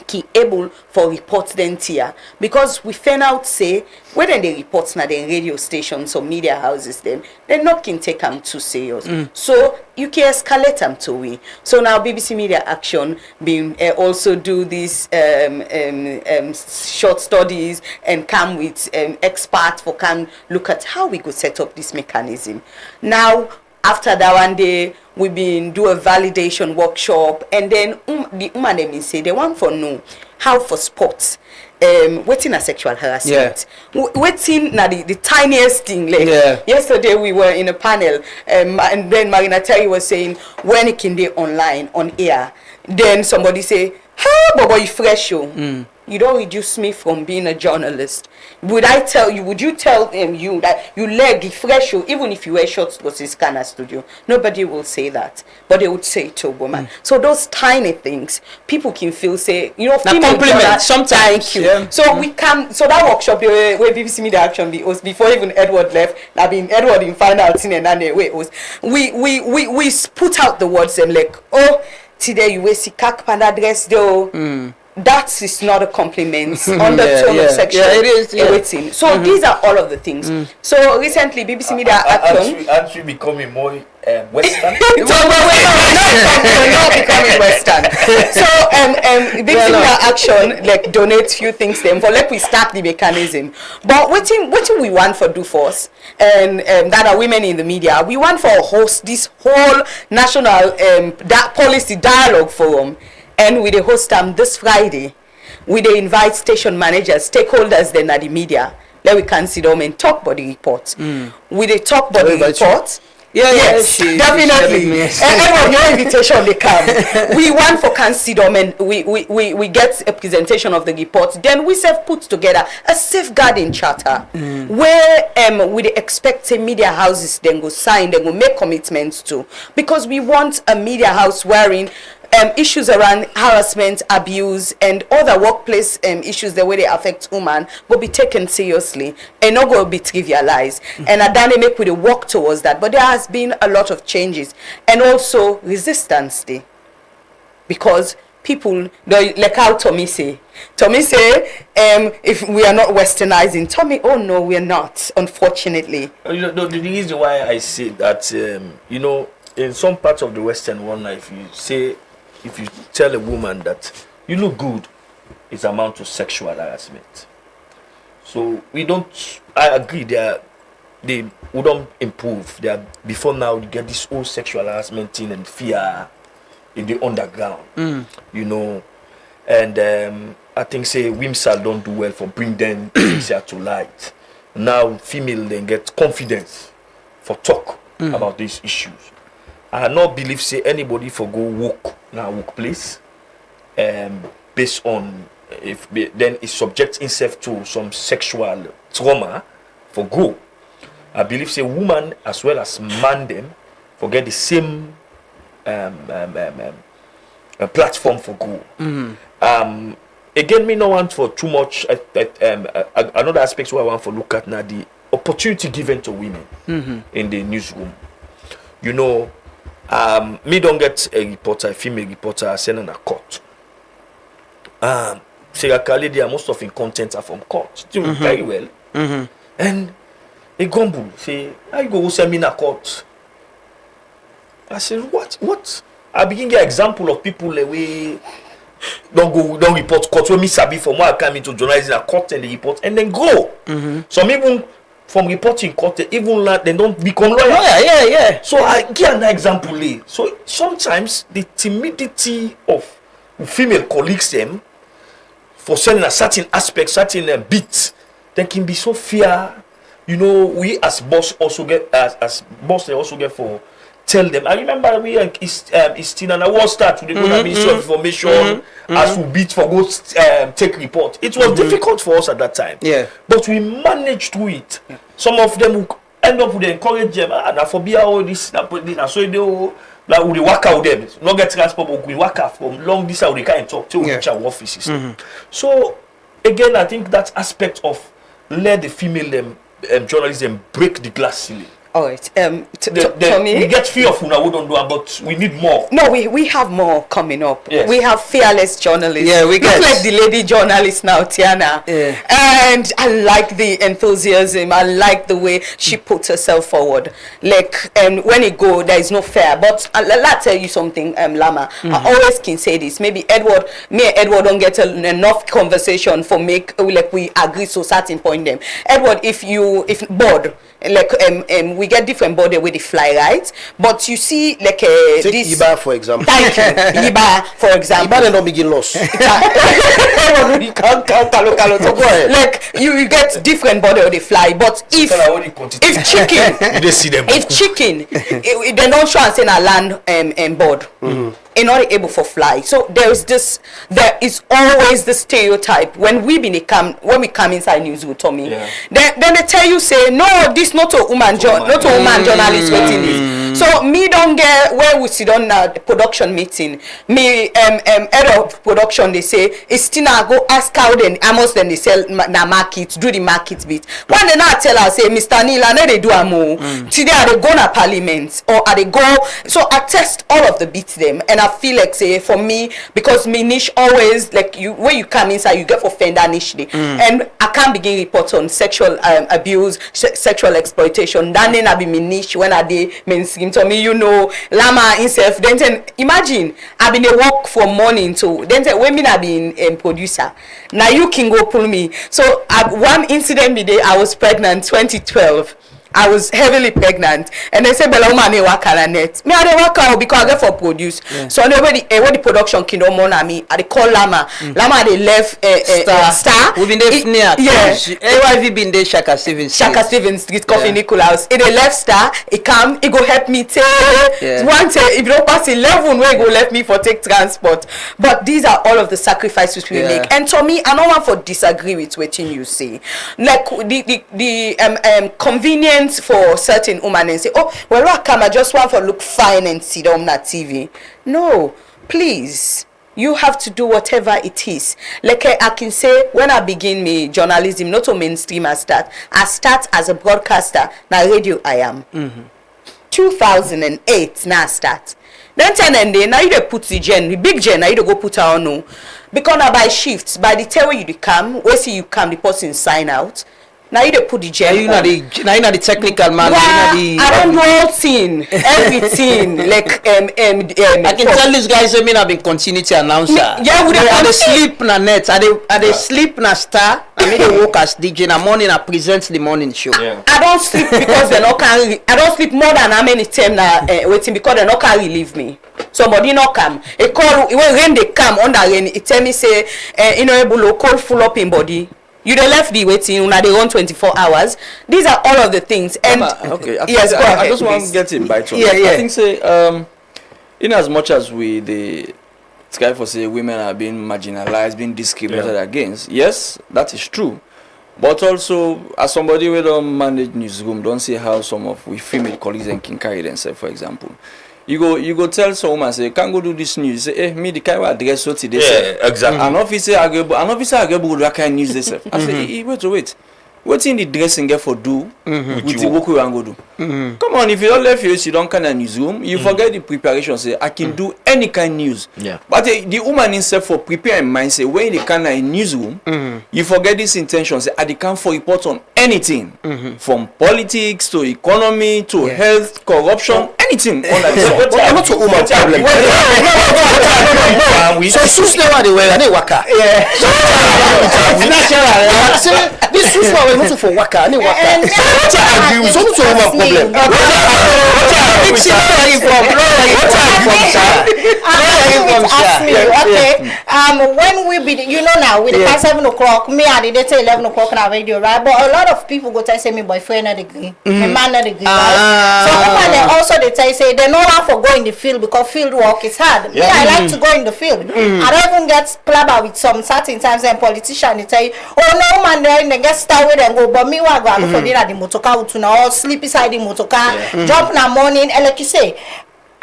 key able for reports them here because we found out say when they report now the radio stations or media houses them they not can take them too serious. So you can escalate them to we. So now BBC Media Action being also do these short studies and come with experts for can look at how we could set up this mechanism. Now after that one day we been do a validation workshop and then the woman they say they want for know how for sports waiting a sexual harassment. Waiting na the tiniest thing like yesterday we were in a panel and then Marina Terry was saying when it can be online on air then somebody say how boy fresh you don't reduce me from being a journalist. Would you tell you that you leg fresh you even if you wear shorts go to Scanner Studio? Nobody will say that, but they would say to a woman. So those tiny things people can feel say compliment sometimes. Thank you. So we can that workshop where BBC Media Action was before even Edward left. I mean Edward in final thing and then we put out the words and like today you will see kak panda dress though. That is not a compliment on the tone of sexual everything. So these are all of the things. So recently BBC Media Action aren't we becoming more Western? We're not becoming Western. So BBC Media Action like donate few things them for we start the mechanism. But what we want for do for us and that are women in the media, we want for host this whole national policy dialogue forum. And we host them this Friday. We invite station managers, stakeholders then at the media. Let we can sit down and talk about the report. We talk about the report. Yes, definitely. And your invitation they come. We want for can sit down and we get a presentation of the report. Then we put together a safeguarding charter where we expect media houses then go sign, then go make commitments to, because we want a media house wherein issues around harassment, abuse, and other workplace issues the way they affect women will be taken seriously and not going to be trivialized. And at that make we work towards that. But there has been a lot of changes and also resistance there, because people like how Tommy say if we are not westernizing, Tommy, oh no, we are not, unfortunately. The reason why I say that in some parts of the Western world, if you tell a woman that you look good, it's amount to sexual harassment. So I agree they wouldn't improve. Before now you get this whole sexual harassment thing and fear in the underground. And I think WIMSAL don't do well for bring them things here to light. Now female then get confidence for talk about these issues. I not believe anybody for go work now workplace based on then it subjects himself to some sexual trauma for go. I believe woman as well as man them for get the same platform for go. Again, me no want for too much. Another aspect where I want to look at now the opportunity given to women in the newsroom. Me don't get a female reporter sent on a court. Sarah Kale there, most of in content are from court. Doing very well. And a gumble say, I go seminar court. I said, what? I begin get example of people the way don't report court. When me sabi from where I come into journalism a court and they report and then go. Some even from reporting court, they even they don't become lawyers. Yeah. So I give an example. So sometimes the timidity of female colleagues them for selling a certain aspect, certain bit, they can be so fear. You know, we as boss also get as boss they also get for tell them. I remember we Istina and I was start to the Ministry of Information as we beat for go take report. It was difficult for us at that time. Yeah. But we managed to it. Some of them will end up with encourage them and for be all this so they like we work out them. Not get transport, but we work out from long distance they can't talk till we reach our offices. So again, I think that aspect of let the female them journalism break the glass ceiling. All right. Tommy, we get fear of una we don't do, but we need more. No, we have more coming up. Yes. We have fearless journalists. Yeah, we get. Look like the lady journalist now, Tiana. Yeah. And I like the enthusiasm. I like the way she puts herself forward. Like, when it go, there is no fear. But let tell you something, Lama. I always can say this. Maybe me and Edward don't get enough conversation for make like we agree so certain point them. Edward, if board. Like we get different body with the fly, right? But you see like Take this Iba for example. Thank you. Iba for example. Iba don't begin loss. Like you get different body with the fly, but if chicken they don't show and say na land board. Not able for fly. So there is always the stereotype when we come inside news with Tommy. Yeah. Then they tell you say no, this not a woman journalist waiting this. So me don't get where we sit on the production meeting. Me head of production they say it's Tina go ask how then Amos then they sell na market do the market bit. When they not tell us say Mr. Neil I know they do a more. Today are they go na parliament or are they go so I test all of the bits them and I feel like say for me because me niche always like you when you come inside you get for fender niche and I can't begin report on sexual abuse sexual exploitation that then I be me niche when I dey mainstream to me you know Lama himself then imagine I been a work from morning to then when me I been producer now you can go pull me so one incident me day I was pregnant 2012 I was heavily pregnant and they say Bella woman work on net. Me I dey work out because I get for produce. Yeah. So nobody when the production kingdom on me, I dey call Lama. Lama they left Star. We been there near. Yeah. AYV been there Shaka Stevens Street, Coffee Nicholas. It they left Star, it come, it go help me take one if you don't pass 11 where go left me for take transport. But these are all of the sacrifices we make. And to me, I don't want to disagree with what you say. Like the convenience for certain women and say, oh, well, I come, I just want to look fine and sit on that TV. No, please. You have to do whatever it is. Like I can say, when I begin my journalism, not to mainstream I start as a broadcaster. Now radio I am. 2008 now I start. Then 10 and day, now you put the big gen, now you go put her on no. Because now by shifts, by the time you come, where see you come, the person sign out. Now you put the gel. You know the technical man. I don't do all thing, everything. Like I can tell these guys I mean I've been continuity announcer. Yeah, I dey sleep na net. I dey sleep na star. I mean they work as DJ na morning I present the morning show. Yeah. I don't sleep because they not can. I don't sleep more than how many times na waiting because they not can relieve me. Somebody not come. A call when rain they come under rain. It tell me say able cold full up in body. You dey left the waiting, they run 24 hours. These are all of the things. And okay, yes, go ahead. I just want to get in by talk. Yeah. I think say in as much as the sky for say women are being marginalized, being discriminated against, yes, that is true. But also as somebody who don't manage newsroom, don't see how some of we female colleagues can carry themselves, for example. You go tell someone say can't go do this news. Say me the kind of address so today. Yeah, exactly. An officer agreeable do that kind of news this. I say wait. wetin the dressing get for do with the work we wan go do. Come on, if you don't left you don't kind of newsroom, you forget the preparation. Say I can do any kind of news. Yeah. But the woman himself for preparing mind say when the kind of newsroom, you forget this intention. Say I can for report on anything from politics to economy to health, corruption, anything. But not to woman problem. So sus never they were any waka. Yeah. This sus was not for waka, any waka. So not to woman problem. When we be, you know now, with the past 7 o'clock, me and they say 11 o'clock on our radio, right? But a lot of people go tell say me boyfriend not agree, my man not agree, right? So women they also they tell say they know how for go in the field because field work is hard. Me, I like to go in the field. I don't even get blabber with some certain times and politicians they tell you, oh no man, they get start with them go, but me I go for dinner the motorcar to now sleep beside the motorcar, jump in the morning, and like you say.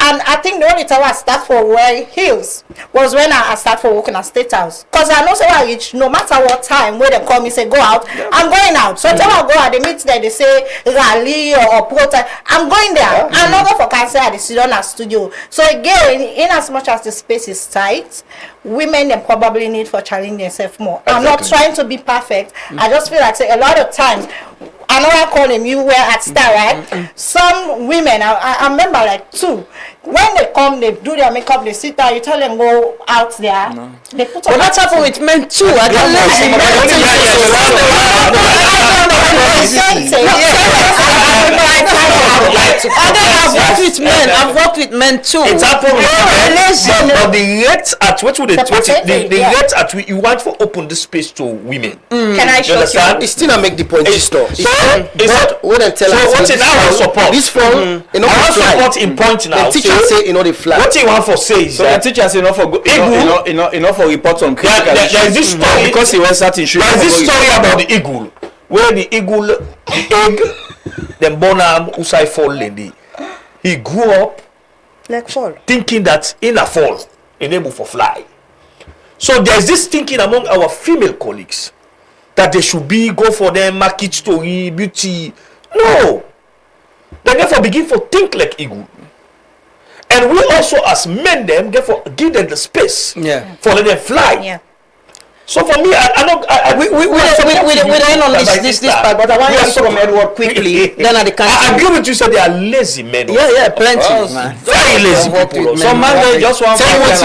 And I think the only time I start for wearing heels was when I start for working at State House. Because I know say I reach no matter what time when they call me say go out, I'm going out. So until I go out, they meet there, they say rally or protest, I'm going there. I'm not going for cancer at the sit down at studio. So again, in as much as the space is tight, women they probably need for challenging themselves more. I'm not trying to be perfect. I just feel like say a lot of times I know I call them you were at Star, right? Some women, I remember like 2. When they come, they do their makeup, they sit down, you tell them go out there. They put on. But that's happened with men too. I don't I've worked with men. I've worked with men too. It's happened with men. But the rate at what would the rate at which you want for open the space to women. Can I show you? It's still not make the point. So when they tell us what in our support? This phone, our support in point now. The teacher say they fly. What you want for say is so the teacher say enough for enough for reports on critical issues. There is this story because he went certain issues. There is this story about the eagle, where the eagle, the egg, the bonam usai fall lady. He grew up like fall, thinking that in a fall, able for fly. So there's this thinking among our female colleagues that they should be go for them market story, beauty. No, they therefore begin to think like eagle. And we also as men them therefore give them the space for let them fly. Yeah. So for me, I don't. We don't on this part, but I want to hear from Edward quickly. Then I agree with you. So they are lazy men. Yeah, plenty, man. Very lazy people. Some man they just want. Yesterday,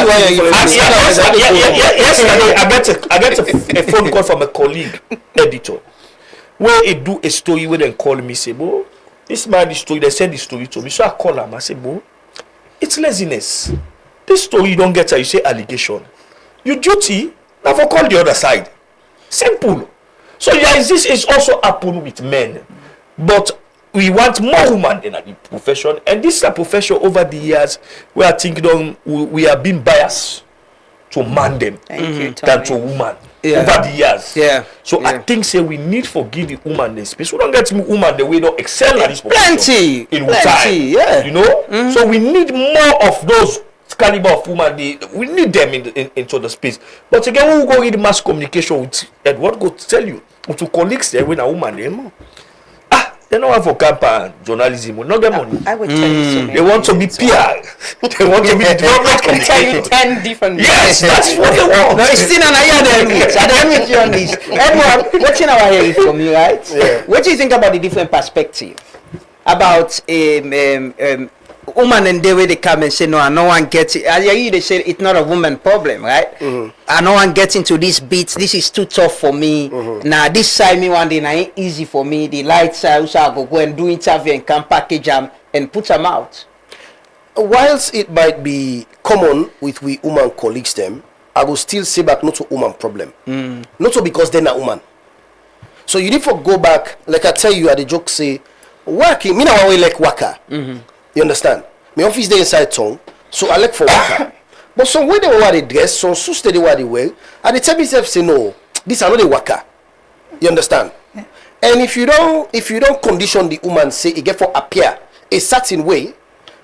I get a phone call from a colleague editor, where he do a story where they call me say, "Bo, this man the story." They send the story to me, so I call him. I say, "Bo, it's laziness. This story you don't get. You say allegation. Your duty." Now for call the other side. Simple. So this is also happen with men. But we want more women in the profession. And this is a profession over the years where I think we have been biased to man them than to woman over the years. Yeah. So I think say we need for give the woman the space. We don't get woman the way they excel at this profession. Plenty. In time. Yeah. You know? So we need more of those caliber of woman. We need them into the space. But again, we will go in mass communication with Edward go tell you to colleagues there when a woman they don't have for campaign journalism. We not get money. I will tell you so many they want to be PR. They want to be development communication. tell you 10 different Yes, that's what they want. No, it's still an idea then. I don't with you on this. Edward, watching our hearing from you, right? Yeah. What do you think about the different perspective about woman and the way they come and say no one gets it. I hear you they say it's not a woman problem, right? And no one gets into this beat. This is too tough for me. Now this side me one day now ain't easy for me. The light side also I go and do interview and can package them and put them out. Whilst it might be common with we woman colleagues them, I will still say back not to woman problem. Not so because they're not woman. So you need to go back, like I tell you at the joke say, working, me now way like waka. You understand? My office there inside town, so I look for waka. But some way they wear the dress, some suits they wear the way, and they tell myself say no, this are not the waka. You understand? And if you don't condition the woman say it get for appear a certain way,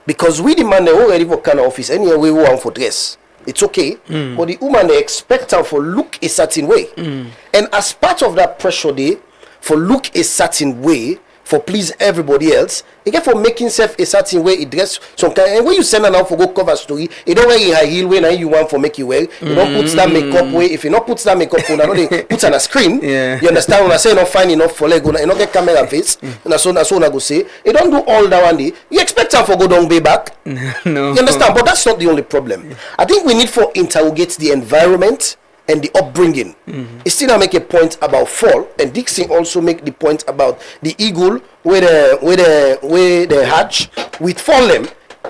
because we the man they already for kind of office anyway we want for dress. It's okay. But the woman they expect her for look a certain way. And as part of that pressure they for look a certain way for please everybody else. You get for making self a certain way it dress some kind. And when you send her out for go cover story, you don't wear in high heel way now you want for make you wear. You don't put that makeup way. If you not put that makeup on, they put on a screen. You understand when I say not fine enough for leg, you not get camera face. And that's what I go say. You don't do all that one day. You expect her for go down way back. No. You understand? But that's not the only problem. I think we need for interrogate the environment and the upbringing. It still not make a point about fall, and Dixon also make the point about the eagle where the hatch with fall them.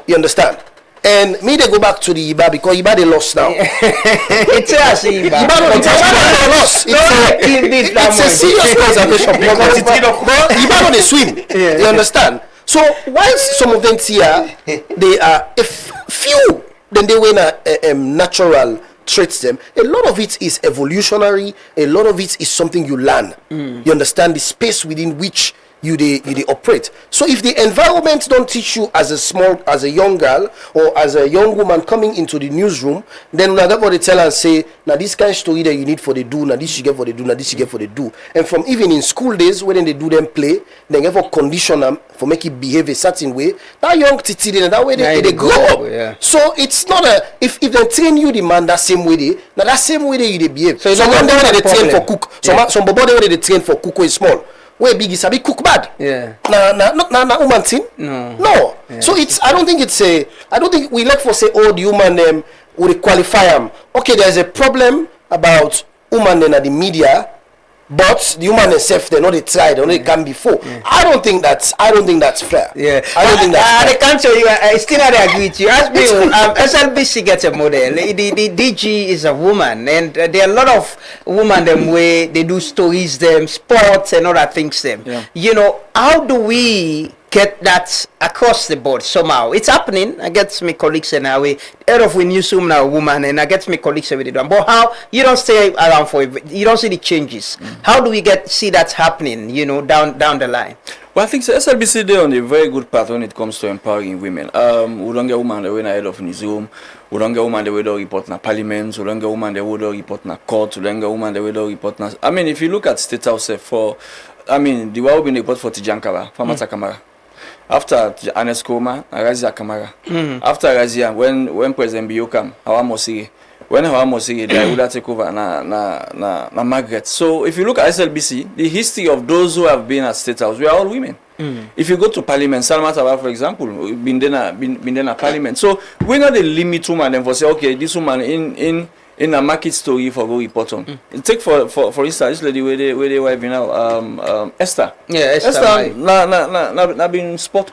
You understand? And me they go back to the Iba because Iba they lost now. It's a Iba. Iba lost. It's a serious conservation problem. But Iba don't they swim. You understand? So whilst some of them here they are a few, then they win a natural traits them. A lot of it is evolutionary. A lot of it is something you learn. You understand the space within which you they operate. So if the environment don't teach you as a young girl or as a young woman coming into the newsroom, then nobody tell and say, now this kind of story that you need for the do, now this you get for the do, now this you get for the do. And from even in school days when they do them play, they never condition them for make it behave a certain way. That young titi, then that way they grow up. Yeah. So it's not a if they train you the man that same way they, now that same way they behave. So one day they train for cook. Some bobo they train for cook is small. Where big is a big cook bad. Yeah. Na woman thing. No. Yeah. So it's I don't think we like for say the woman would qualify them. Okay, there's a problem about woman in the media, but the woman herself they know they tried, they know they can before. I don't think that's fair. Yeah. I don't think that's fair. I can't tell you. I still not agree with you. Ask me, SLBC gets a model. The DG is a woman, and there are a lot of women them way they do stories, them sports and other things. Them, you know, how do we get that across the board somehow? It's happening. I get my colleagues and I way head of we newsroom now woman, and I get my colleagues with it. But how you don't stay around for it, you don't see the changes. How do we see that happening? You know, down the line. Well, I think SLBC they on a very good path when it comes to empowering women. We don't get women that way ahead of newsroom. We don't get women that way to report na parliament. We don't get women that way to report na court. We don't get women that way to report na. I mean, if you look at State House the way we been report for Tijankara, Famata Kamara. After Anes Koma, Razia Kamara. After Razia, when President Biyo came, Hawa Mosiri. When Hawa Mosiri, they would take over na Margaret. So if you look at SLBC, the history of those who have been at State House, we are all women. If you go to Parliament, Salma Tawa, for example, been there at Parliament. So we're not the limit woman and for say, okay, this woman in a market story for go report on. Take for instance this lady where they wife now Esther. Yeah, Esther na been sport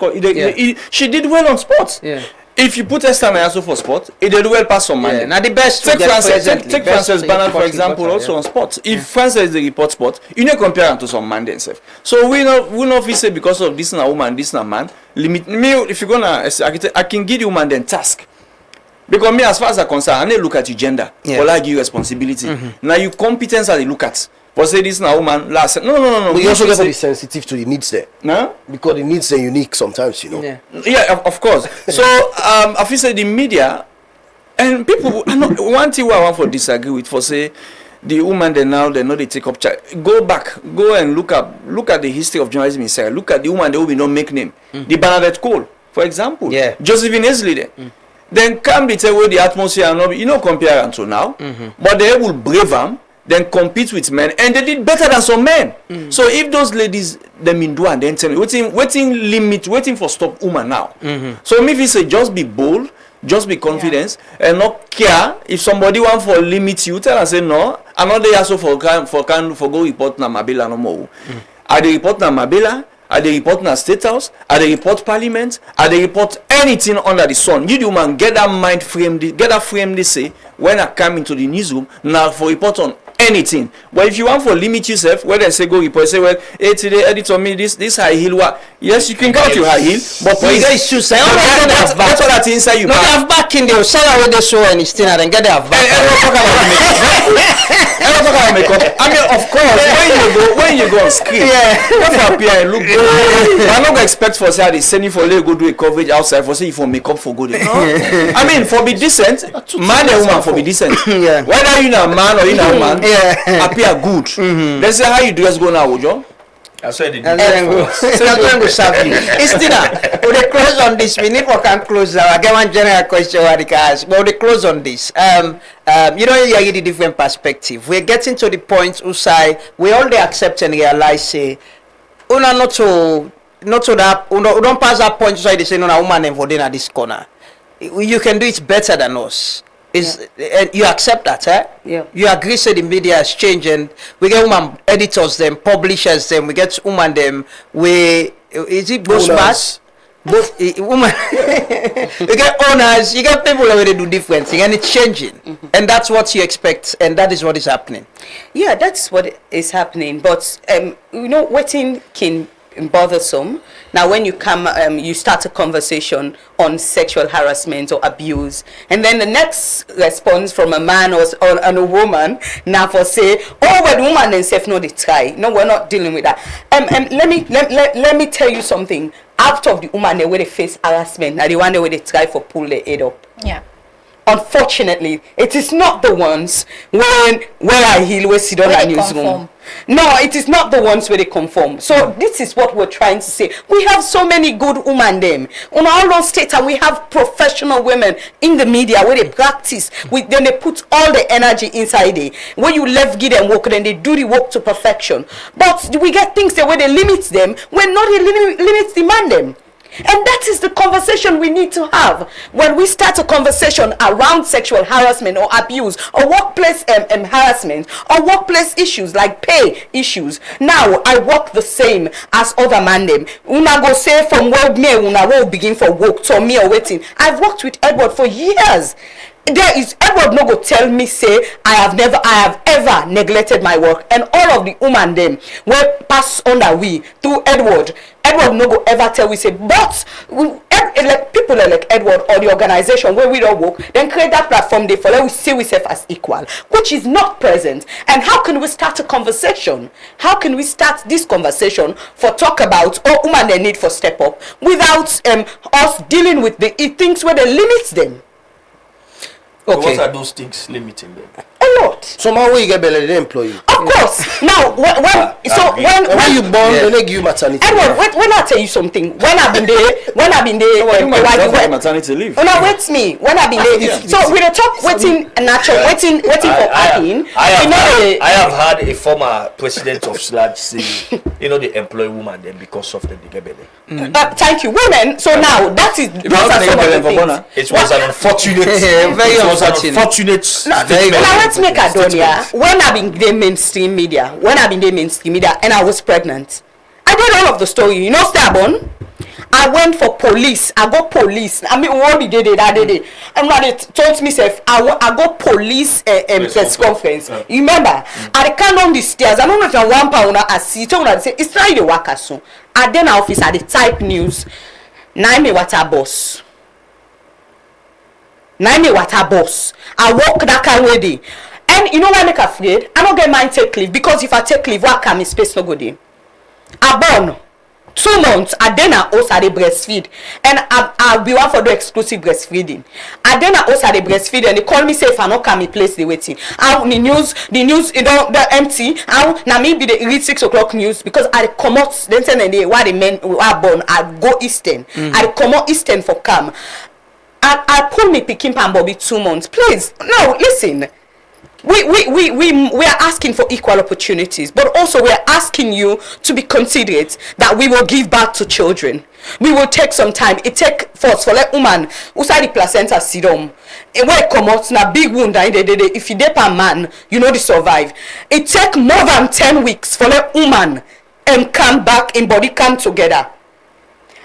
she did well on sports. Yeah. If you put Esther also for sport, it did well past some man. Now the best take Frances Bernard for example also on sports. If Frances is the report sport, you know compare them to some man themselves. So we not say because of this na woman, this na man. Limit me if you gonna I can give you man then task. Because me, as far as I'm concerned, I need to look at your gender. Or like your responsibility. Now your competence I look at. For say this now woman last. No. We also have to be sensitive to the needs there. No? Because the needs are unique sometimes, you know. Yeah, of course. So I feel say the media and people one thing I want to disagree with for say the woman they know they take up charge. Go and look at the history of journalism inside. Look at the woman they will not make name. The Bernadette Cole, for example. Yeah. Josephine Esley there. Then come the tell where the atmosphere and all, you know compare them to now. But they will brave them, then compete with men, and they did better than some men. So if those ladies them in do and then tell me waiting for stop woman now. So me if you say just be bold, just be confident, and not care if somebody want for limit you, tell and say no, I'm not there also for go report na Mabela no more. I dey report na Mabela. Are they report na State House? Are they report Parliament? Are they report anything under the sun? You do man get that mind frame, get that frame. They say when I come into the newsroom now for report on anything. But if you want for limit yourself, where they say go report, say well, hey today editor me this high heel what? Yes, you can go to high heel, but please get shoes. That's what that's inside you. No, they have back in there. Sell away the show and it's still and get their back. I mean, of course, when you go on screen, don't appear and look good. I'm not gonna expect for say they send you for let go do a coverage outside for say you for makeup for good. I mean, for be decent, man and woman for be decent. Whether you a man or you a woman, appear good. Let's say how you dress go now, Ojo. I said it. And then go. So then go serve you. Istina, we dey close on this. We need for can close now. I get one general question what I can ask. But we dey close on this. You know, you get a different perspective. We're getting to the point, Usai, we all dey accept and realize, say, una not to that, don't pass that point, Usai, they say, no, a woman involved in this corner. You can do it better than us. And you accept that, eh? Yeah. You agree, say the media has changed, and we get woman editors, them publishers, them. We get woman them. Is it both smart? Both woman. You get owners. You get people already do different thing, and it's changing. And that's what you expect, and that is what is happening. Yeah, that's what is happening. But you know, waiting can bothersome. Now when you come you start a conversation on sexual harassment or abuse, and then the next response from a man or a woman now for say, oh, but the woman themselves no they try. No, we're not dealing with that. Let me tell you something. Out of the woman they where they face harassment, now the one where they try for pull their head up. Yeah. Unfortunately, it is not the ones where I heal where sit on a newsroom. No, it is not the ones where they conform. So this is what we're trying to say. We have so many good women them on all those states, and we have professional women in the media where they practice. Then they put all the energy inside it. When you left give them work, then they do the work to perfection. But we get things that where they limit them, when not limits demand them. And that is the conversation we need to have when we start a conversation around sexual harassment or abuse or workplace harassment or workplace issues like pay issues. Now I work the same as other man them. Una go say from where me una will begin for work to me or waiting. I've worked with Edward for years. There is Edward no go tell me say I have ever neglected my work, and all of the women them will pass under we through Edward no go ever tell we say, but like people like Edward or the organization where we don't work, then create that platform they follow, we see ourselves as equal, which is not present. And how can we start a conversation? How can we start this conversation for talk about women they need for step up without us dealing with the things where they limit them? Okay. What are those things limiting them? A lot. Somehow you get better than employee. Of course. Now when you born, they give you maternity. Edward, when I tell you something, when I've been there, maternity leave. Oh no, wait me. When I've been there, so we don't talk waiting natural, waiting for admin. I have had a former president of SLAD say, you know, they employ women then because of the Digebele. Thank you, women. So now that is it was an unfortunate, very unfortunate. Now let's make a done here. When I've been there mainstream media, and I was pregnant, I did all of the story. You know, Starbone. I went for police. I got police. I mean, what did they that day? I'm not. It told me self. I got police press conference. You remember? I can't on the stairs. I don't know if I'm 1 pound. I see. I say it's not the worker soon. I then office at the type news. Nine me water boss. I walk that kind of way. And you know why I make afraid? I don't get mine take leave because if I take leave, what can my space no go there? I born 2 months. I then also they breastfeed, and I'll be one for the exclusive breastfeeding. I then also they breastfeed, and they call me say if I not come, me place the waiting. The news, you know, the empty. Now maybe they read 6 o'clock news because I come out. Then they why the men are born. I go Eastern. I come out Eastern for come. I pull me picking pan Bobby 2 months. Please, no, listen. We are asking for equal opportunities, but also we are asking you to be considerate that we will give back to children. We will take some time. It take force for like woman who say the placenta sidom. And when it come out na big wound if you dip a man, you know the survive. It take more than 10 weeks for like woman and come back in body come together.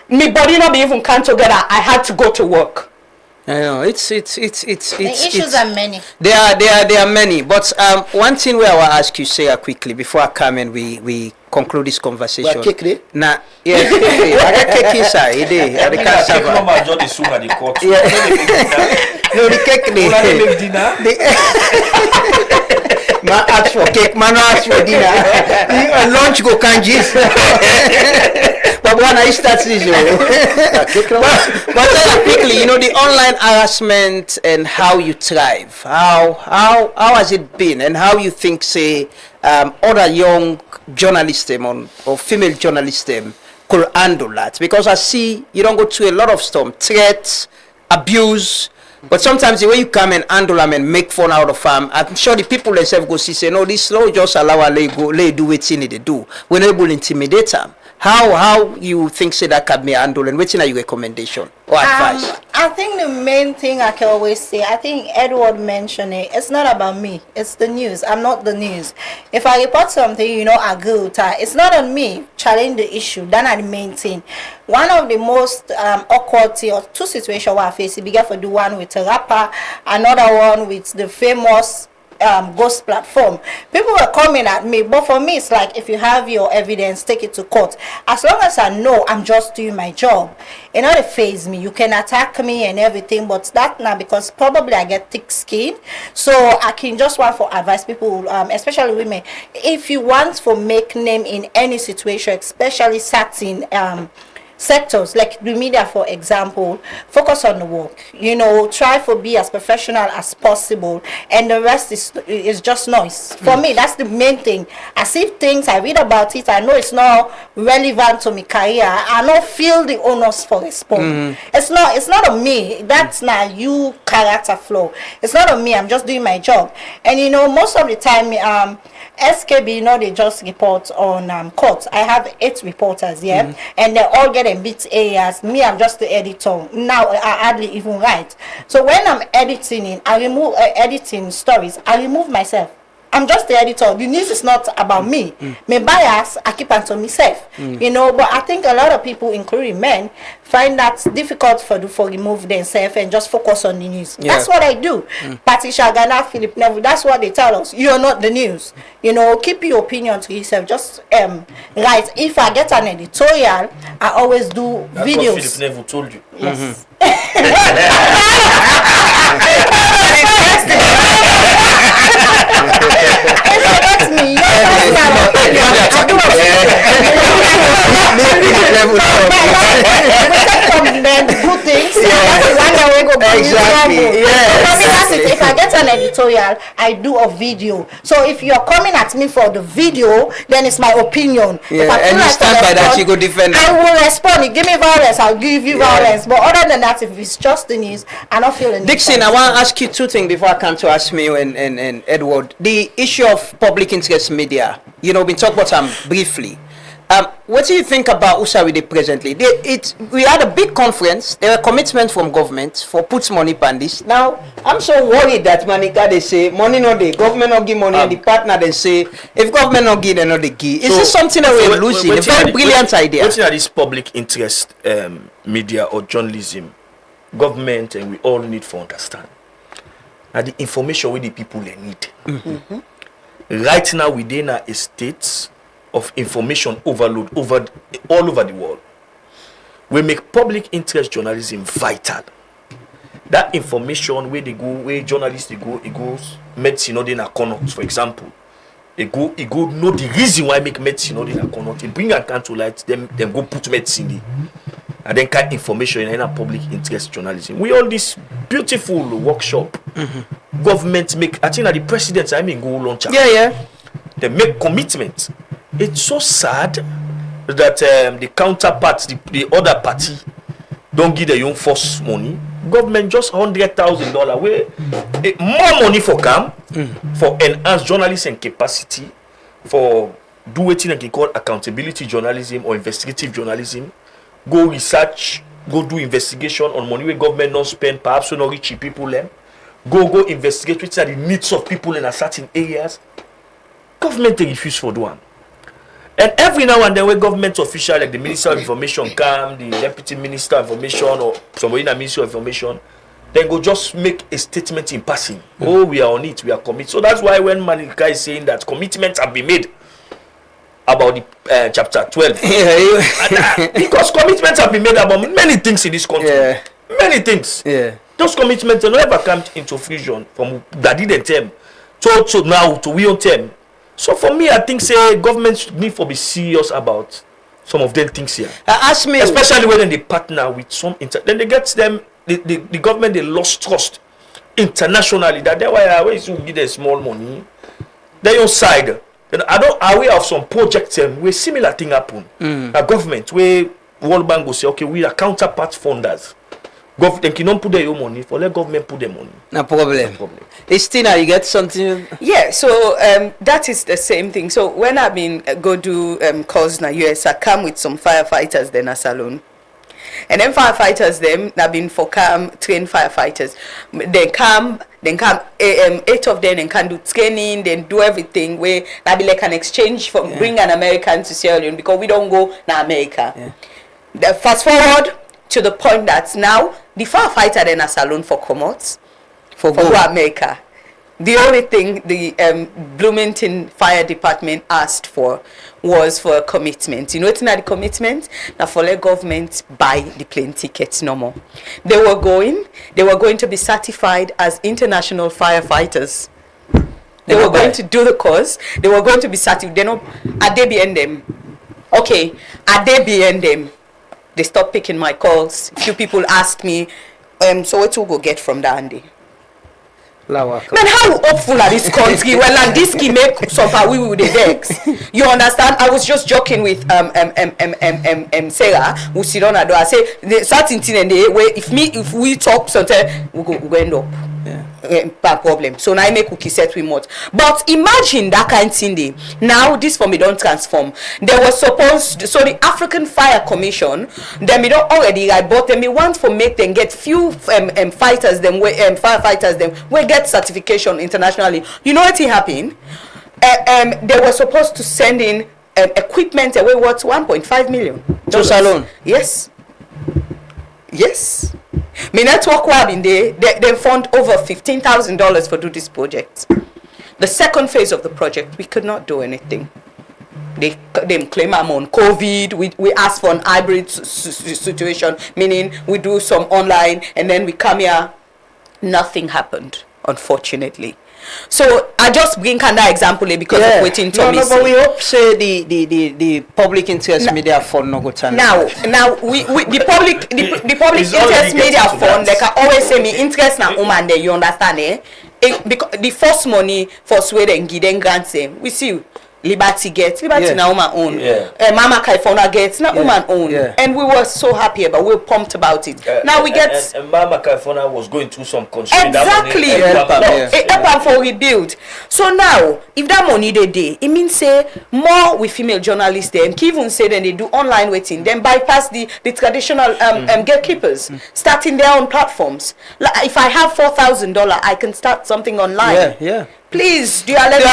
My body not be even come together. I had to go to work. I know the issues are many. There are many, but one thing where I will ask you, Sarah, quickly before I come and we conclude this conversation. Nah, yeah, I got cake inside. The cake. Man ask for cake, man ask for dinner. Lunch go kanjis. But when I start this, but quickly, you know, the online harassment and how you thrive. How has it been, and how you think, say, other young journalists or female journalists could handle that? Because I see you don't go through a lot of storm, threats, abuse, but sometimes the way you come and handle them and make fun out of them, I'm sure the people themselves go see say, no, this law just allow her to do what they do. We're not able to intimidate them. How you think say that can be handled, and what's your recommendation or advice? I think the main thing I can always say, I think Edward mentioned it, it's not about me, it's the news. I'm not the news. If I report something, I agree with her, it's not on me. Challenge the issue, that's the main thing. One of the most awkward or two situations where I face, it began for the one with a rapper, another one with the famous ghost platform. People were coming at me, but for me it's like, if you have your evidence, take it to court. As long as I know I'm just doing my job, it not phase me. You can attack me and everything, but that now because probably I get thick skin, so I can just want for advise people, especially women, if you want to make name in any situation, especially certain sectors like the media, for example, focus on the work, try to be as professional as possible, and the rest is just noise. For me, that's the main thing. I see things, I read about it, I know it's not relevant to my career, I don't feel the onus for responding. It's not on me. That's not you character flaw. It's not on me. I'm just doing my job. And most of the time SKB, they just report on court. I have 8 reporters here, and they all get in bit areas. Me, I'm just the editor. Now I hardly even write. So when I'm editing editing stories, I remove myself. I'm just the editor. The news is not about me. My bias, I keep unto myself. But I think a lot of people, including men, find that difficult for remove themselves and just focus on the news. Yeah. That's what I do. Patricia Ghana, Philip Neville, that's what they tell us. You're not the news. Keep your opinion to yourself. Just write. If I get an editorial, I always do That's videos. what Philip Neville told you. Yes. That's me. Good things. Exactly. If I get an editorial, I do a video. So if you're coming at me for the video, then it's my opinion. If I And you stand by that, you go defend I will respond. You give me violence, I'll give you violence. But other than that, if it's just the news, I don't feel any. Dixon, I want to ask you 2 things before I come to ask me and Edward. The issue of public interest media, been talked about them briefly. What do you think about Usawide presently? We had a big conference. There were commitments from government for put money on this. Now, I'm so worried that Manika, they say, money no dey, government no give money, and the partner they say, if government no give, they no they give. Is this something that we're losing? A very brilliant idea. What's this public interest media or journalism, government, and we all need to understand? And the information with the people they need. Right now, within a state of information overload all over the world. We make public interest journalism vital. That information where journalists it goes medicine in a corner, for example. It go know the reason why make medicine in a corner. It bring account to light, them go put medicine in. And then kind information in a public interest journalism. We all this beautiful workshop. Government make, I think that the president go launch. They make commitments. It's so sad that the counterpart, the other party, don't give the young force money. Government just $100,000 way more money for come for enhance journalism capacity, for do what you call accountability journalism or investigative journalism. Go research, go do investigation on money where government don't spend, perhaps not reach people them. Go investigate which are the needs of people in a certain areas. Government they refuse for one. And every now and then, when government official like the Minister of Information come, the Deputy Minister of Information or somebody in the Ministry of Information, then go just make a statement in passing. Oh, we are on it, we are committed. So that's why when Manika is saying that commitments have been made about the chapter 12, because commitments have been made about many things in this country, many things. Those commitments they never come into fruition from that didn't term to now to we on term. So for me, I think say government need to be serious about some of them things here. Ask me, especially when they partner with some then they get them the government they lost trust internationally. That why I always give them small money. They on side And I don't aware of some projects where similar thing happen. A government where World Bank will say, okay, we are counterpart funders. Government can put their own money, for let government put their money. No problem. Estina, you get something? Yeah, so that is the same thing. So when I've been go do calls in the US, I come with some firefighters then as alone. And then firefighters them have been for trained firefighters. They come 8 of them and can do training, then do everything where that be like an exchange from bring an American to Sierra Leone because we don't go to America. Fast forward to the point that now the firefighter then has alone for commutes for go America. The only thing the Bloomington Fire Department asked for was for a commitment. You know what's not the commitment? Now for the government buy the plane tickets no more. They were going to be certified as international firefighters. They were going to do the course. They were going to be certified. They know at they be them. Okay, at they be them. They stopped picking my calls. Few people asked me, so what will go get from the Andy? Man, how hopeful are this country? Well, and this can make some we with the vex. You understand? I was just joking with Sarah, who sit on her door. I say the certain thing and the way if we talk sometimes we go end up. Bad problem. So now I make cookie set with more. But imagine that kind of thing. Now this for me don't transform. They were supposed to, so the African Fire Commission, them we don't already right, but them we want for make them get few fighters them firefighters them we get certification internationally. You know what happened? They were supposed to send in equipment away worth 1.5 million. Just alone. Yes. Yes. My network were in there, they fund over $15,000 for do this project. The second phase of the project, we could not do anything. They claim I'm on COVID. We asked for an hybrid situation, meaning we do some online and then we come here. Nothing happened, unfortunately. So I just bring that example because of waiting to No, but we hope say the public interest media fund no go turn. Now we the public interest media fund, like I always say, me interest na woman there. You understand, eh? Because the first money for Sweden give them grants them. We see Liberty gets na woman own. Mama Kaifona gets na woman own, and we were so happy about. We were pumped about it. Now we get and Mama Kaifona was going through some constraint. Exactly. Help for rebuild. So now, if that money they day, it means say more with female journalists then even say then they do online waiting, then bypass the traditional gatekeepers, starting their own platforms. Like if I have $4,000, I can start something online. Please, do you let me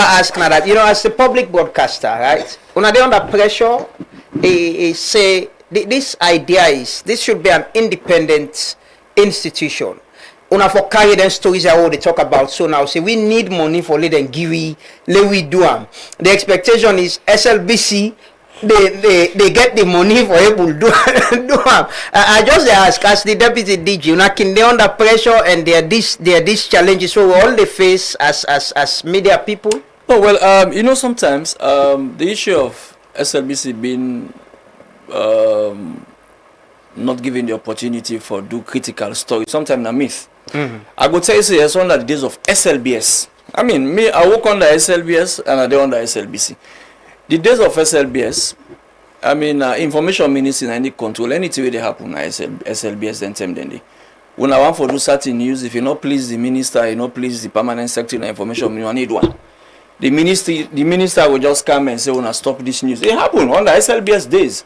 ask now that, you know, as the public broadcaster, right? When they're under pressure, say this idea is this should be an independent institution. Una for carry them stories that they talk about. So now say we need money for let them give let we do them. The expectation is SLBC. They get the money for able to do them. I just ask as the deputy DG, you know, can they under pressure and there are these challenges so we all they face as media people? Oh well, you know, sometimes the issue of SLBC being not given the opportunity for do critical stories, sometimes a myth. I go tell you say it's one of the days of SLBS. I mean, me I work under SLBS and I do under SLBC. The days of SLBS, I mean, information ministry and any control anything they happen na SLBS then them then they. When I want for do certain news, if you not please the minister, you not please the permanent secretary of information, you need one. The minister will just come and say, "When I stop this news," it happened on the SLBS days.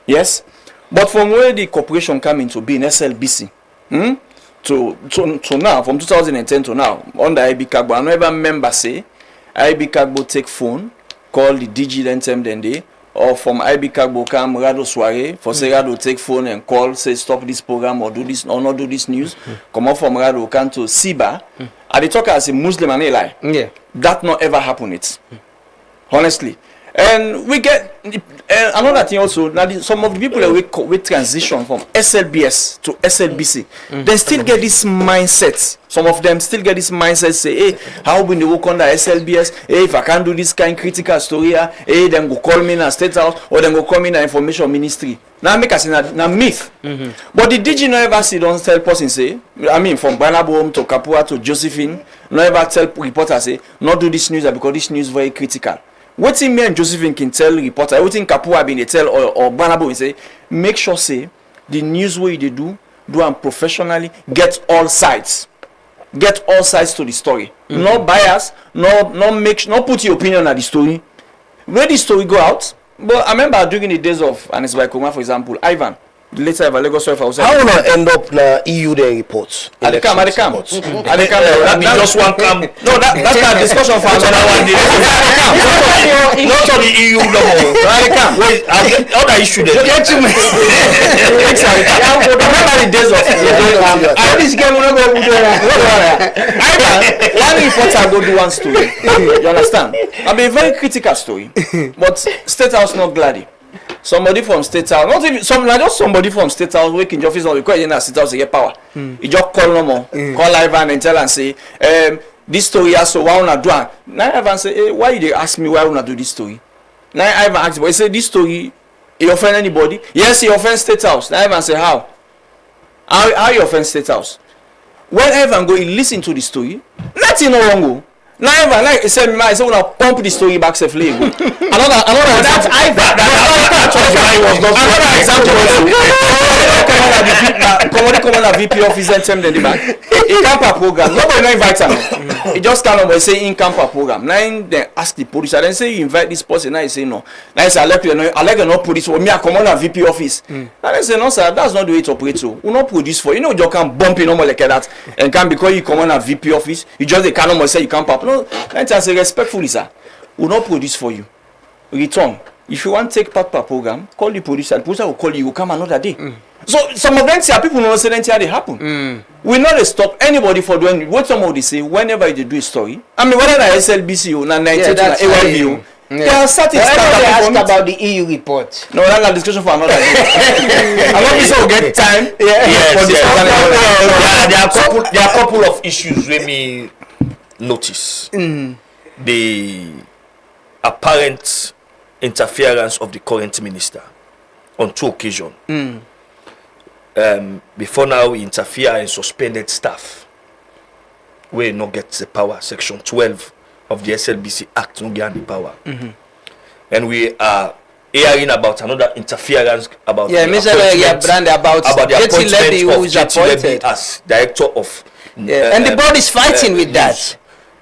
Yes, but from where the corporation come into being SLBC, to now, from 2010 to now, under IB Kagbo, I never member say IB Kagbo take phone. Call the DG then day, or from IB Kagbo come Rado Soiree for say Rado take phone and call, say stop this program or do this or not do this news. Come up from Rado come to Siba. I they talk as a Muslim and a lie. That not ever happen it. Honestly. And we get another thing also. Now, some of the people that we transition from SLBS to SLBC, they still get this mindset. Some of them still get this mindset. Say, hey, how we work under SLBS? Hey, if I can't do this kind of critical story, hey, then go call me in a state house or then go call me in the information ministry. Now make us in a myth. But the DG no ever see don't tell person say. I mean, from Banabom to Kapua to Josephine, no ever tell reporter say, not do this news because this news very critical. What me and Josephine can tell reporter, everything Kapua been they tell or Banabo say, make sure say the news way they do them professionally, get all sides. Get all sides to the story. No bias, no put your opinion on the story. Where the story go out. But I remember during the days of Anis Baikoma, for example, Ivan, the later Ivan Lagos Surfer was how will I end up na EU then reports? At the camp. That just one camp. No, that's a discussion for another one day. Not on the EU no more. Wait, other issue there. Remember the days of this game will not go one reporter go do one story. You understand? I mean, very critical story. But State House not glad. Somebody from State House, not even just somebody from State House working in the office or require in State House to get power. He just call no more, call Ivan and tell and say, this story has so why not do it? Now Ivan say, hey, why they ask me why I not do this story? Now Ivan asked, but he say this story, he offend anybody? Yes, he offend State House. Now Ivan say how? How you offend State House? When Ivan go, he listen to the story. Nothing no wrong go. Now Ivan like he said, I say when I pump the story back safely. Another that's Ivan. Another example. Come on, VP office and tell them the back. In camper program, nobody no invite him. He just stand up and say in camper program. Now they ask the police, and then say you invite this person. Now he say no. Now he say I like you not police. For me, I come on a VP office. And they say no sir, that's not the way it operates. So we not produce for you know you can't bump in normal like that and can because you come on a VP office. You just they can't say you can't pop. No, I say respectfully sir. We not produce for you. Return. If you want to take part per program, call the producer. The producer will call you. Will come another day. So some of them say people don't say that they happen. We not stop anybody for doing what somebody say whenever they do a story. I mean whether na SLBC or na 90 na AYV. They are certain stuff that ask about the EU report. No, that's a discussion for another day. I want people to get time. There are a couple of issues let me notice. The apparent interference of the current minister on 2 occasions. Before now, he interfered and suspended staff. We not get the power. Section 12 of the SLBC Act no get the power. And we are hearing about another interference about the appointment of J.T. Levy as director of. And the board is fighting with that.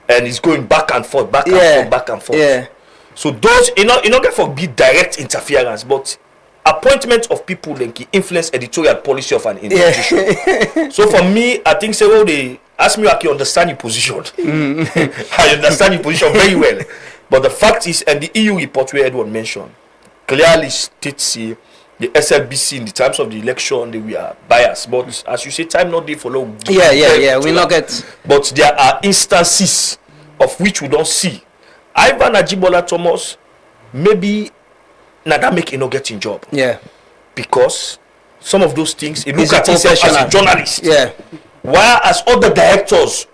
And it's going back and forth, back and forth. So those you know get for be direct interference, but appointment of people then can influence editorial policy of an institution. So for me, I think say well they ask me I can understand your position. I understand your position very well. But the fact is, and the EU report where Edward mentioned clearly states the SLBC in the times of the election they were biased. But as you say, time not there for long. We not get. But there are instances of which we don't see. Ivan Ajibola Thomas, maybe that make no getting job. Because some of those things, he look at himself as a journalist. Whereas other directors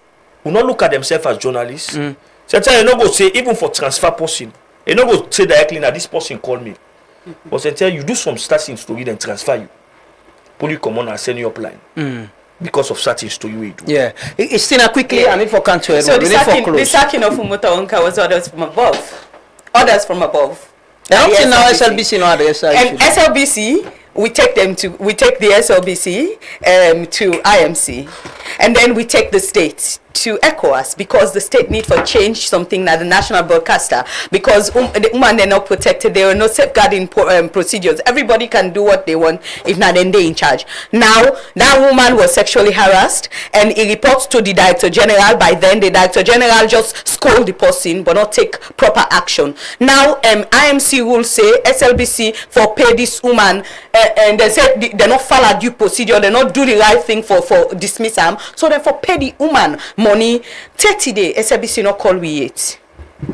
will not look at themselves as journalists. Sometimes you not go say, even for transfer person, you not go say directly that this person called me. But sometimes you do some certain story and transfer you. Pull you come on and send you up line. Because of certain story we do. It's still quickly and if I can't tell so the sacking of Umuta Onka was orders from above. Orders from above. Now SLBC no others. And SLBC we take the SLBC to IMC, and then we take the state to ECOWAS because the state need for change something that the national broadcaster because the women they're not protected, there are no safeguarding procedures. Everybody can do what they want if not then they in charge. Now that woman was sexually harassed and he reports to the director general. By then the director general just scold the person but not take proper action. Now IMC rules say SLBC for pay this woman and they say they not follow due procedure, they not do the right thing for dismiss them, so therefore pay the woman money 30 days. SLBC not call we yet.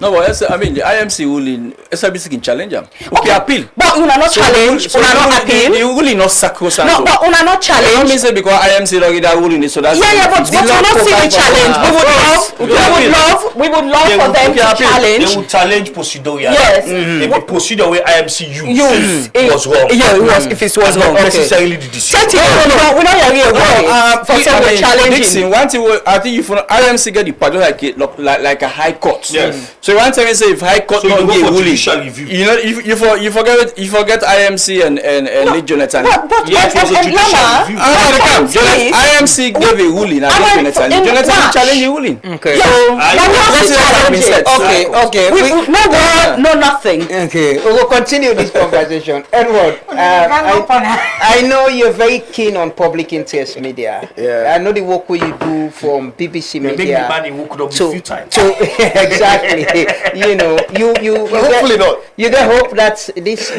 No, but I mean the IMC ruling, SIBC can challenge them. Okay, appeal. But una not challenge, una not appeal. The ruling not sacrosanct. No, but una not challenge. Let me say because IMC don't get that ruling, so that's but we not see the challenge. We would love for them to challenge. They would challenge procedure. Yes. If the procedure where IMC used was wrong. Yeah, it was. If it was wrong, not necessarily the decision. We're not hearing about for some challenging. One thing, I think if IMC get the pardon like a high court. Yes. So one time say if high court so don't get ruling, review. you know, you forget IMC and Nick Jonathan. But IMC gave a ruling against Jonathan. Jonathan challenged the ruling. Okay. So no nothing. Okay, we will continue this conversation. Edward, I know you're very keen on public interest media. Yeah. I know the work where you do from BBC Media. So exactly, you know, you hopefully not. You get hope that this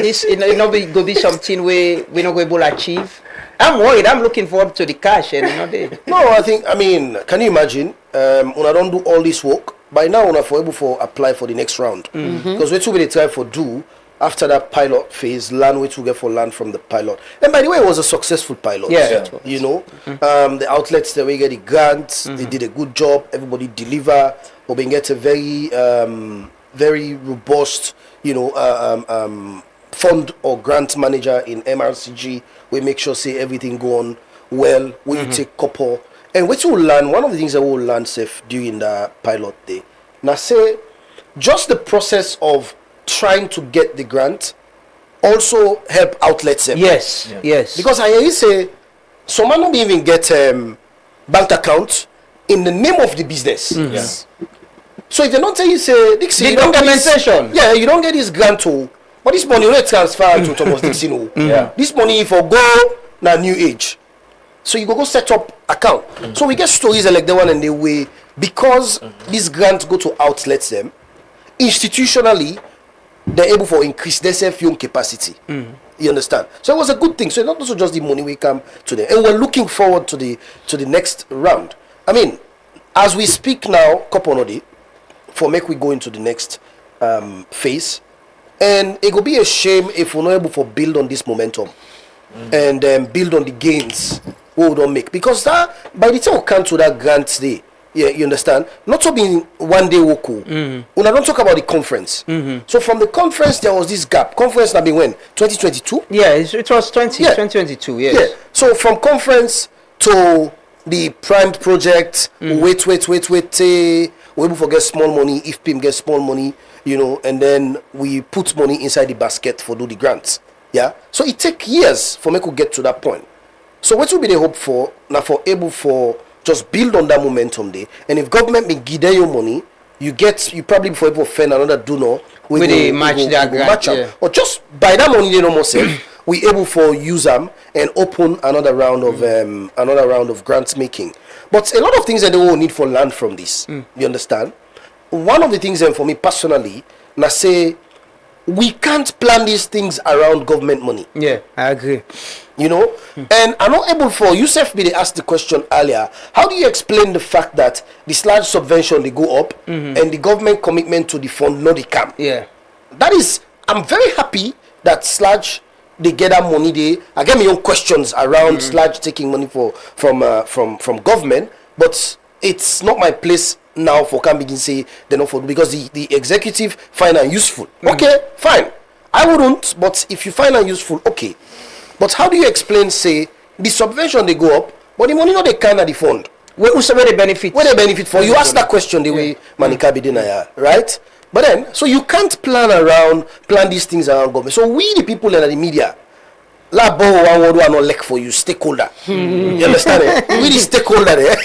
not go be something where we not going to achieve. I'm worried. I'm looking forward to the cash and not the. No, I mean, can you imagine? When I don't do all this work by now, when I for able for apply for the next round, because we too many try for do after that pilot phase, land we to get for land from the pilot. And by the way, it was a successful pilot. Yeah. You know, the outlets that we get the grants, they did a good job. Everybody deliver. We get a very very robust, you know, fund or grant manager in MRCG. We make sure say everything go on well. We take couple. And what you learn, one of the things that we'll learn safe during the pilot day. Now say just the process of trying to get the grant also help outlets. Yes. Because I hear you say some man don't even get bank account in the name of the business. Yes. So if they don't tell you say Dixie, the documentation. You don't get this grant to, but this money you don't transfer to Thomas Dixie. No. This money for go na new age. So you go set up account. So we get stories like the one and the way because these grants go to outlets them institutionally they're able to increase their self-film capacity. You understand? So it was a good thing. So it's not also just the money we come to them. And we're looking forward to the next round. I mean, as we speak now, couple of days, for make we go into the next phase. And it will be a shame if we're not able to build on this momentum and build on the gains we don't make. Because that by the time we come to that grant day, yeah, you understand? Not to be one day woku. When I don't talk about the conference. So from the conference there was this gap. Conference that been when? 2022? Yeah, it was 2022, yes. Yeah. So from conference to the primed project, wait. We able to get small money, if PIM gets small money, you know, and then we put money inside the basket for do the grants. Yeah. So it take years for me to get to that point. So what will be the hope for now for able for just build on that momentum there, and if government may give you money, you probably for able to find another donor with the match that grant, or just by that money they no more save. We able for use them and open another round of grant making. But a lot of things that they will need for land from this. You understand? One of the things for me personally, now say we can't plan these things around government money. Yeah, I agree. You know, and I'm not able for Yusuf they asked the question earlier. How do you explain the fact that this large subvention they go up and the government commitment to the fund not they come? Yeah, that is. I'm very happy that Sludge they get that money. I get my own questions around Sludge taking money from government, but it's not my place now for can begin say they're not for because the executive find it useful. Okay, fine. I wouldn't, but if you find it useful, okay. But how do you explain, say, the subvention they go up, but the money not they can at the fund? Where they benefit? Where they benefit for? You ask that question the way Manika Bidinaya, right? But then, so you can't plan these things around government. So we, the people in the media, la bo one word one not for you, stakeholder. You understand it? We the stakeholder there.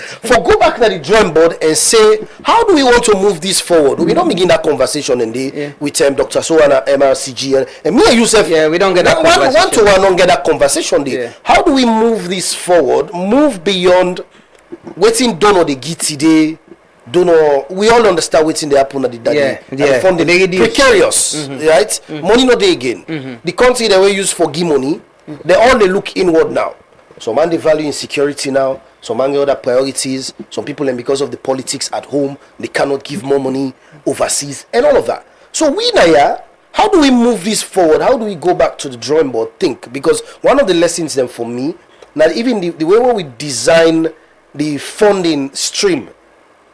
For go back to the drawing board and say, how do we want to move this forward? We don't begin that conversation with Dr. Soana, MRCG, and me and Yusuf. Yeah, we don't get that conversation. One to one don't get that conversation there. Yeah. How do we move this forward? Move beyond waiting done or the get today. Don't know. We all understand waiting they happen at the funding precarious, right? Money not there again. The country that we use for give money, they look inward now. Some man they value insecurity now. Some man get other priorities. Some people, and because of the politics at home, they cannot give more money overseas and all of that. So we now, how do we move this forward? How do we go back to the drawing board? Think, because one of the lessons then for me, now even the way where we design the funding stream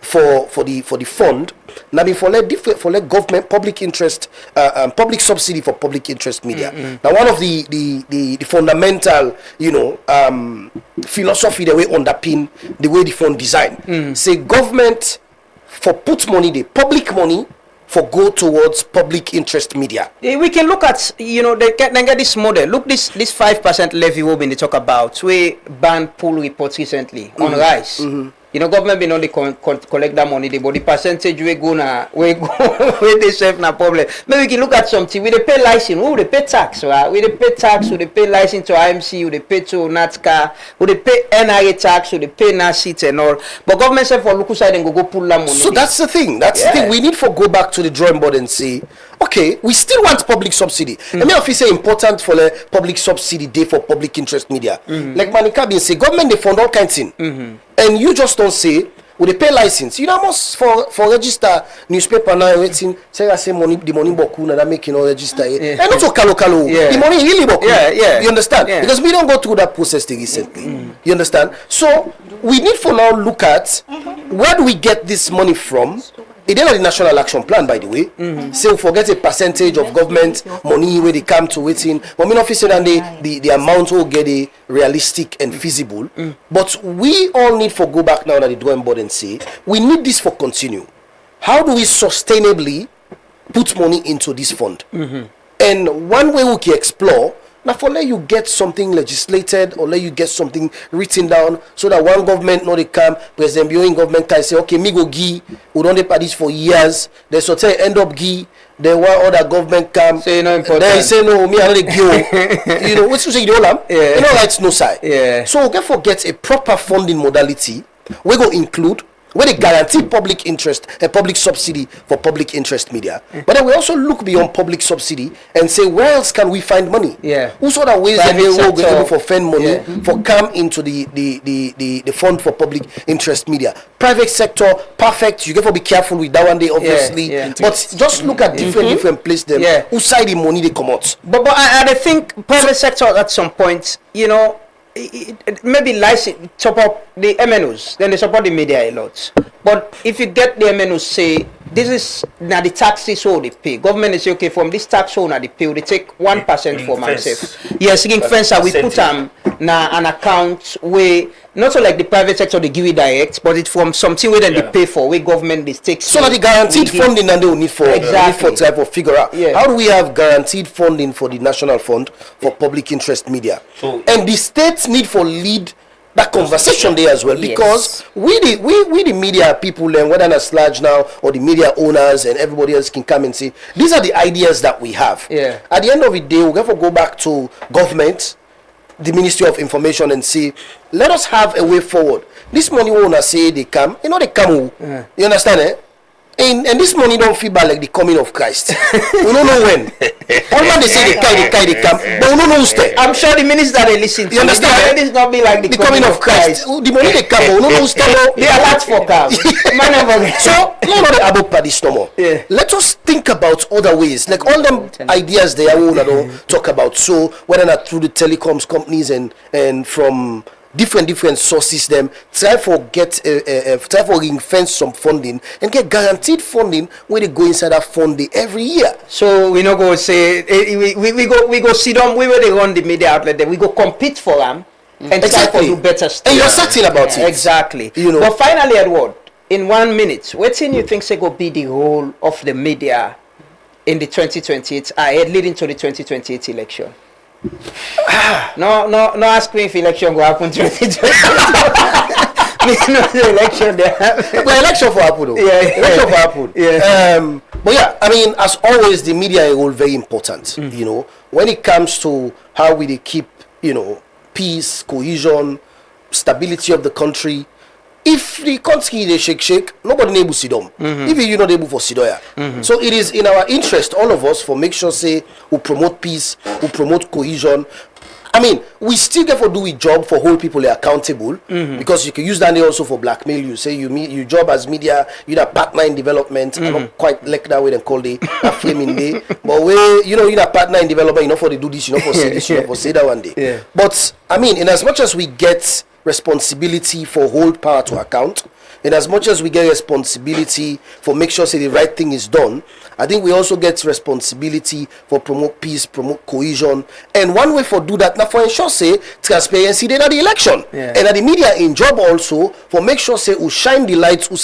for the fund, now for let government public interest public subsidy for public interest media. Now one of the fundamental philosophy the way underpin the way the fund design say government for put money, the public money for go towards public interest media. We can look at, they get this model. Look, this 5% levy we've been talk about. We banned poll reports recently on rice. Government been only collect that money, but the percentage we go na we they save na problem. Maybe we can look at something. We they pay license, we they pay tax, right? We they pay tax, we they pay license to IMC, we they pay to NATCA, we they pay NRA tax, we they pay NACIT and all. But government say for local side and go pull that money. So that's the thing. That's the thing. We need to go back to the drawing board and say, okay, we still want public subsidy. I mean, if you say important for the public subsidy day for public interest media, like Manika been say, government they fund all kinds of things. And you just don't say, will they pay license? You know, almost for register newspaper now, waiting, say I say money, the money boku na that make register. And not so kalo. The money really boku. You understand? Because we don't go through that process recently. You understand? So we need for now look at where do we get this money from? It is not the National Action Plan, by the way. So forget a percentage of government money where they come to waiting. But me not say that the amount will get a realistic and feasible. But we all need to go back now to the drawing board and say, we need this for continue. How do we sustainably put money into this fund? And one way we can explore, now for let you get something legislated or let you get something written down so that one government know they come, President Bioing government can say, okay, me go give, we don't pay this for years. They so tell end up give, then one other government come, say no important. Then say no, me I don't give. You know, what's you say you don't have? You know, it's no side. So we forget a proper funding modality. We go include where they guarantee public interest and public subsidy for public interest media. But then we also look beyond public subsidy and say, where else can we find money? Whose other ways that they will be able to find money for come into the fund for public interest media? Private sector, perfect. You have to be careful with that one day, obviously. But just look at different places them. Who side the money they come out? But I think private sector at some point, maybe license chop up the MNOs, then they support the media a lot. But if you get the MNOs say this is now the taxes so they pay. Government is say okay from this tax so now they pay. They take 1% for myself. Yes, again fencer we put na an account where not so like the private sector they give it direct, but it's from something where then they pay for where government they take. So that the guaranteed funding and they will need for type of figure out. How do we have guaranteed funding for the national fund for public interest media? And the states need for lead that conversation there as well, because we the media people, and whether it's large now or the media owners and everybody else can come and say these are the ideas that we have. At the end of the day, we'll have to go back to government, the Ministry of Information, and say, let us have a way forward. This money we wanna say they come, they come. You understand? And this money don't feel bad like the coming of Christ. We don't know when. All man they say they come, but we don't know who's there. I'm sure the minister they listen to. You understand? It's not be like the coming of Christ. The money they come, but we don't know who's there. They are lots for come. So no about this no more. Let us think about other ways, like all them ideas they are all talk about. So whether not through the telecoms companies and from different sources, them try for ring-fence some funding and get guaranteed funding where they go inside that funding every year. So we not go say we go see them where they run the media outlet. Then we go compete for them and try for do better stuff. And you're certain about it. Exactly. But finally, Edward, in 1 minute, what thing you think say go be the role of the media in the 2028 leading to the 2028 election? No ask me if election will happen 2020. The election there. But election for happen though. Election for happen. But yeah, I mean, as always, the media is all very important. When it comes to how we keep, peace, cohesion, stability of the country. If the country they shake, nobody able to sit down. If you're not able for Sidoya. So it is in our interest, all of us, for make sure say we promote peace, we promote cohesion. I mean, we still get for do a job for hold people accountable because you can use that also for blackmail. You say you job as media, you're a partner in development. I don't quite like that way they call it a framing day, but you're a partner in development. You know for they do this, you know for say this, you know for say that one day. Yeah. But I mean, in as much as we get responsibility for hold power to account, in as much as we get responsibility for make sure say the right thing is done, I think we also get responsibility for promote peace, promote cohesion, and one way for do that now for ensure say transparency then at the election, and at the media in job also for make sure say who shine the lights who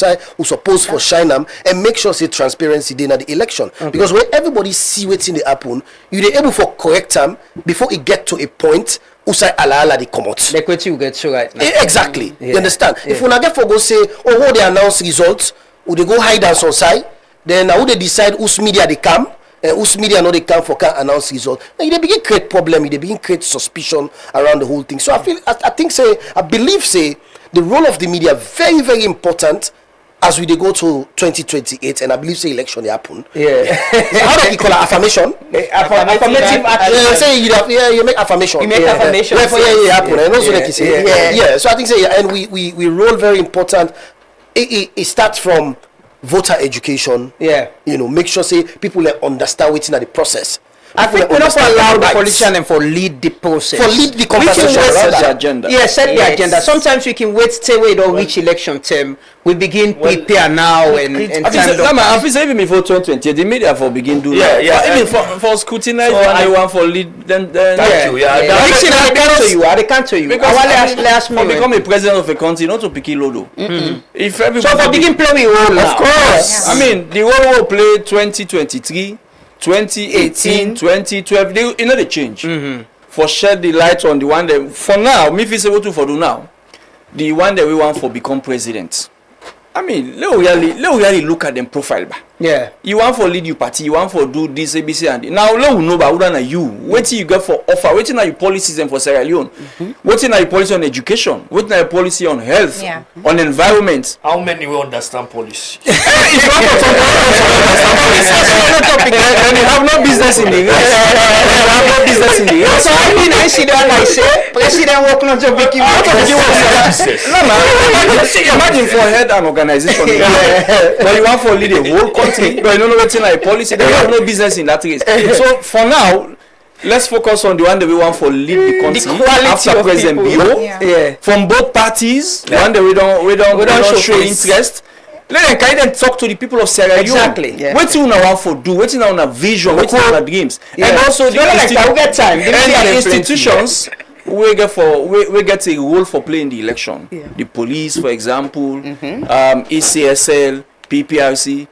suppose for shine them and make sure say transparency then at the election because when everybody see what's in the happen, you they able for correct them before it get to a point. Usai ala the come out. Like what you get so right now. Exactly. You understand? If we not get for go say, oh, they announce results, would they go hide and on side? Then how they decide whose media they come and whose media no they come for can announce results. Then they begin create problem. They begin create suspicion around the whole thing. So I believe the role of the media very very important. As we go to 2028, and I believe the election they happen. Yeah. How do you call it? Affirmation? Affirmative action. Say you make affirmation. You make affirmation. Happen. And also like you say, yeah. So I think and we role very important. It starts from voter education. Yeah. You know, make sure say people understand what's in the process. I think we don't allow the politician and for lead the process. For lead the conversation. We can set the agenda. Yeah, set the agenda. Sometimes we can wait till we don't reach election term. We begin prepare now and I feel even before 2020, the media for begin do that. Yeah. Even for scrutinize one for lead then thank you. I can't tell you. Because last for become a president of a country, not to pick a lodo. If everybody so for begin play role of course. I mean the role will play 2023. 2018, 2012, they change. For shed the light on the one that for now, me feel able to for do now. The one that we want for become president. I mean, let really look at them profile. Yeah. You want for lead your party, you want for do this ABC and now let we know about who than you. Waiting you get for offer, waiting are your policies and for Sierra Leone. Waiting are your policy on education, waiting are your policy on health, on environment. How many will understand policy? If you want to talk about and you have no business in the race. So I mean I see that I say president work not to pick you. Imagine for head an organization, but you want for lead a whole country, but you don't know what's in a policy, they have no business in that race. So for now, let's focus on the one that we want for lead the country. The quality after of President Bio, from both parties, the one that we don't show interest. Let them kind of talk to the people of Sierra Leone. Exactly. Yeah. What you want for do? What you want a vision? What you want dreams? Yeah. And also the institutions. We get a role for playing the election. Yeah. The police, for example, ECSL, PPRC,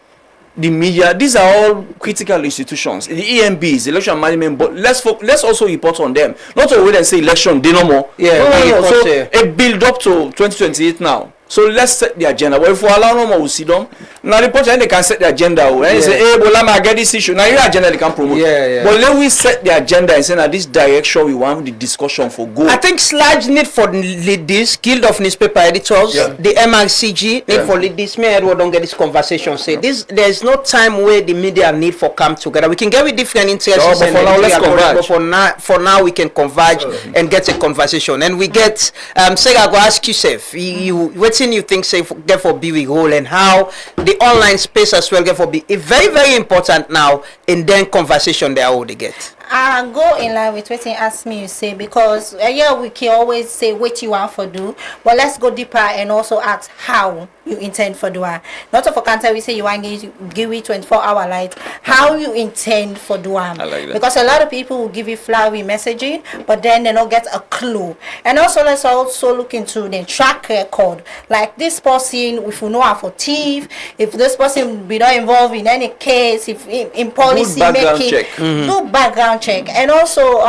the media. These are all critical institutions. The EMBs, election management. But let's also report on them. Not to wait and say election, they no more. Yeah. No. So a build up to 2028 now. So let's set the agenda. But if we allow no more, we see them. Now the point they can set the agenda. And you say, hey, but I get this issue. Now your agenda they can promote. Yeah. But let we set the agenda and say that this direction we want the discussion for go. I think large need for lead this Guild of Newspaper Editors, the MRCG need for lead this. Me and Edward don't get this conversation. Say this. There's no time where the media need for come together. We can get with different interests. But for now, let's converge. But for now, we can converge and get a conversation. And we get. Say I go ask you, Seth. What's you think say get for be role and how the online space as well get for be very very important now in then conversation they all they get. I go in line with what you ask me you say because we can always say what you want for do, but let's go deeper and also ask how you intend for do it. Not for cancer we say you want to give it 24-hour light. How you intend for do it? Like because a lot of people will give you flowery messaging, but then they don't get a clue. And also let's also look into the track record. Like this person, if you know her for thief, if this person be not involved in any case, if in policy making, do background check. And also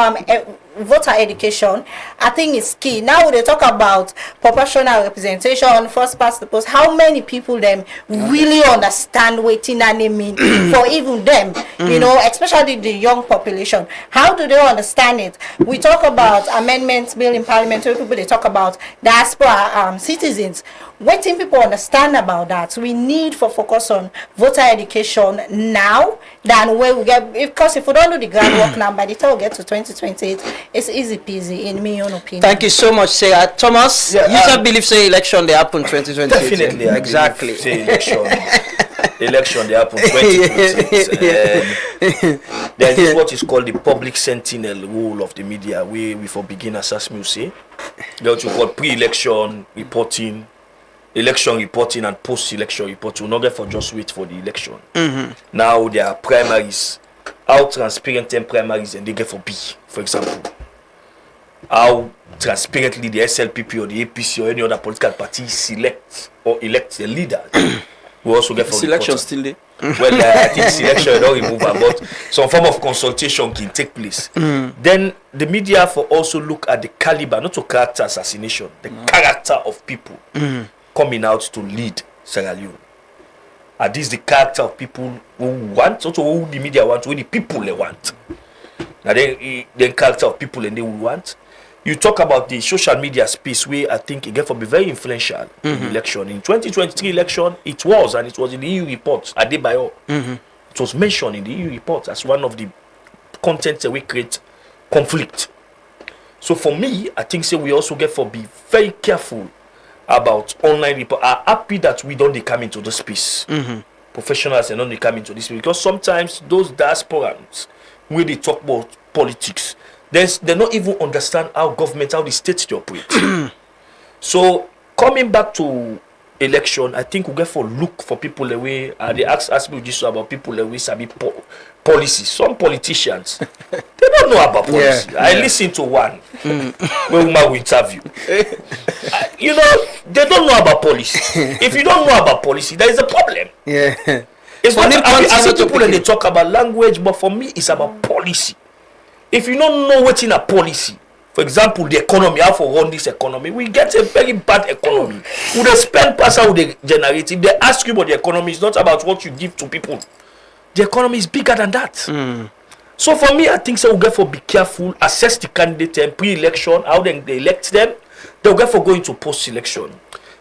voter education, I think is key. Now they talk about proportional representation, first past the post. How many people them really understand what that mean for even them, you know, especially the young population? How do they understand it? We talk about amendments bill in parliament, people they talk about diaspora citizens. What think people understand about that? We need for focus on voter education now than where we get, because if we don't do the groundwork now, by the time we get to 2028, it's easy peasy in my own opinion. Thank you so much, Sarah. Thomas, you still believe say election they happen 2028? Definitely, exactly. Say election they happen 2028. There is what is called the public sentinel role of the media, where we for beginners, as we say, there what you call pre-election reporting, election reporting, and post-election reporting. We not get for just wait for the election. Now there are primaries. How transparent them primaries and they get for B, for example. How transparently the SLPP or the APC or any other political party select or elect a leader. We also get for selection still there. Well, I think selection don't remove her, but some form of consultation can take place. Then the media for also look at the caliber, not to character assassination, the character of people coming out to lead Sierra Leone. Are these the character of people who want, also who the media want, who the people they want? Now then character of people and they will want. You talk about the social media space where I think it get to be very influential in the election. In 2023 election, it was in the EU report, Adebayo. It was mentioned in the EU report as one of the contents that we create conflict. So for me, I think we also get to be very careful about online report. I'm happy that we don't come into the space. Professionals and don't come into this space, because sometimes those diasporans, when they talk about politics, they don't even understand how government, how the states they operate. So coming back to election, I think we get for look for people the way they ask me this about people the way sabi policy. Some politicians they don't know about policy. I listen to one when we interview. You know, they don't know about policy. If you don't know about policy, there is a problem. It's not. I see people and they talk about language, but for me, it's about policy. If you don't know what's in a policy, for example, the economy, how to run this economy, we get a very bad economy. Would they spend pass out the generate? If they ask you about the economy, it's not about what you give to people. The economy is bigger than that. So for me, I think so we get for be careful, assess the candidate pre-election, how then they elect them. They'll get for going to post-election.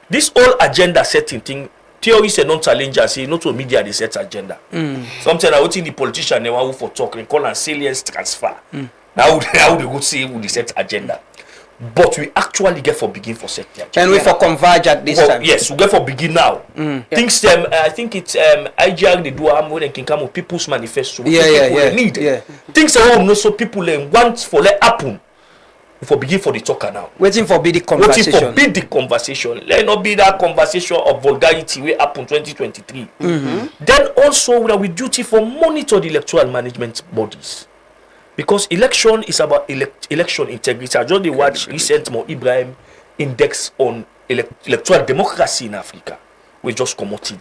This whole agenda setting thing, theories and non-challengers say not to media they set agenda. Sometimes I would think the politician they want for talk, they call and salience transfer. Now how they go say who they set agenda. But we actually get for begin for set the agenda. And we for converge at this time. Yes, we get for begin now. Things I think it's IGR they do when they can come with people's manifesto. They need. Things no so people want for let happen. For begin for the talker now. Waiting for be the conversation. Waiting for be the conversation. Let not be that conversation of vulgarity will happen 2023. Then also we are with duty for monitor the electoral management bodies. Because election is about election integrity. I just watch recent Mo Ibrahim index on electoral democracy in Africa. We just come out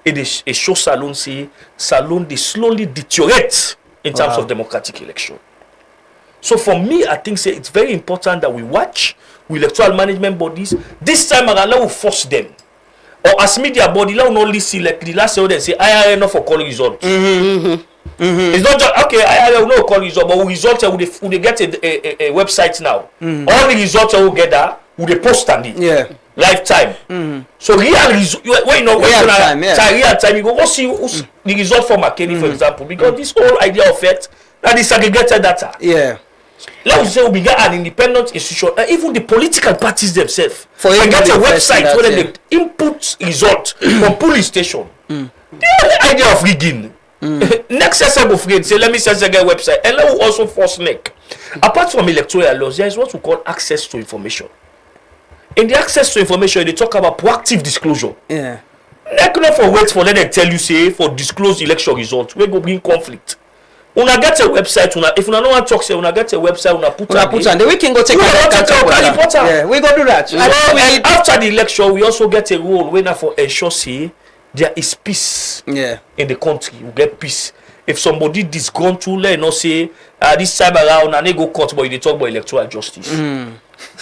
it is a show Salone say Salone they slowly deteriorate in terms of democratic election. So for me, I think it's very important that we watch with electoral management bodies. This time around, let us force them. Or as media body, let us not listen like the last year they say IRA not for calling results. It's not just okay, IRA will not call result, but results will they get a website now. All the results will get there, will they post on it. Lifetime. So real result when you know real time, you go see the result for McKinney, for example, because this whole idea of it that is disaggregated data. Let us say we get an independent institution, even the political parties themselves. For get a website where they input result from police station. The idea of rigging. Next session of rigging, say let me say get website, and let us also force neck. Apart from electoral laws, there is what we call access to information. In the access to information, they talk about proactive disclosure. Neck not for wait for let them tell you say for disclose election results, we go bring conflict. Una get a website, if una no want talk say una get a website, una put and we can go take a look. Yeah, we go do that. And after the election, we also get a role when for ensure say there is peace in the country. We get peace. If somebody disgruntled, let not say this time around and they go court, but they talk about electoral justice.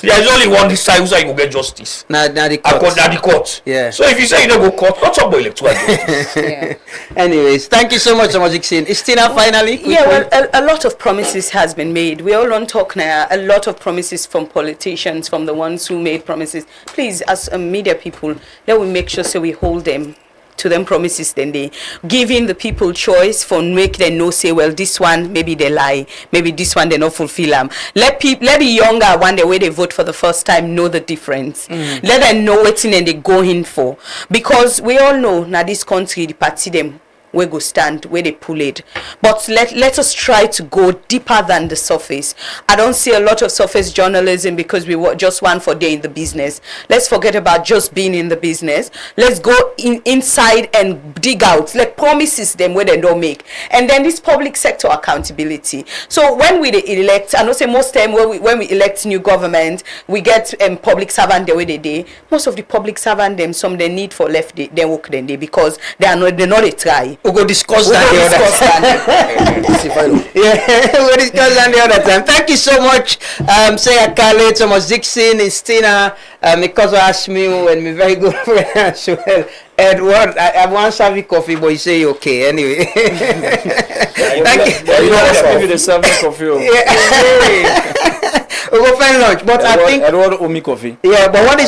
There is only one this side who you go get justice. Now the court. So if you say you don't go court, not talk about electoral justice. Anyways, thank you so much, Majiksin. Istina, finally. Well, a lot of promises has been made. We all on talk now. A lot of promises from politicians, from the ones who made promises. Please, as media people, let we make sure so we hold them to them promises then they giving the people choice for make them know say well this one maybe they lie, maybe this one they not fulfill them. Let the younger one the way they vote for the first time know the difference. Let them know what in and they go in for, because we all know now this country the party them where go stand, where they pull it. But let us try to go deeper than the surface. I don't see a lot of surface journalism because we just want for day in the business. Let's forget about just being in the business. Let's go inside and dig out, like promises them where they don't make. And then this public sector accountability. So when we elect, I know say most time when we elect new government, we get public servant the way they do. Most of the public servant them, some they need for left they work then they because they're not a try. We'll go discuss that the other time. Yeah, we'll discuss that the other time. Thank you so much. Say Akale, Thomas Dixon, Istina, because asked me and my very good friend as well. Edward, I want to have coffee, but you say okay anyway. Thank you. You know, give you the serving coffee. We'll go find lunch, but Edward, I think Edward owe me coffee. Yeah, but what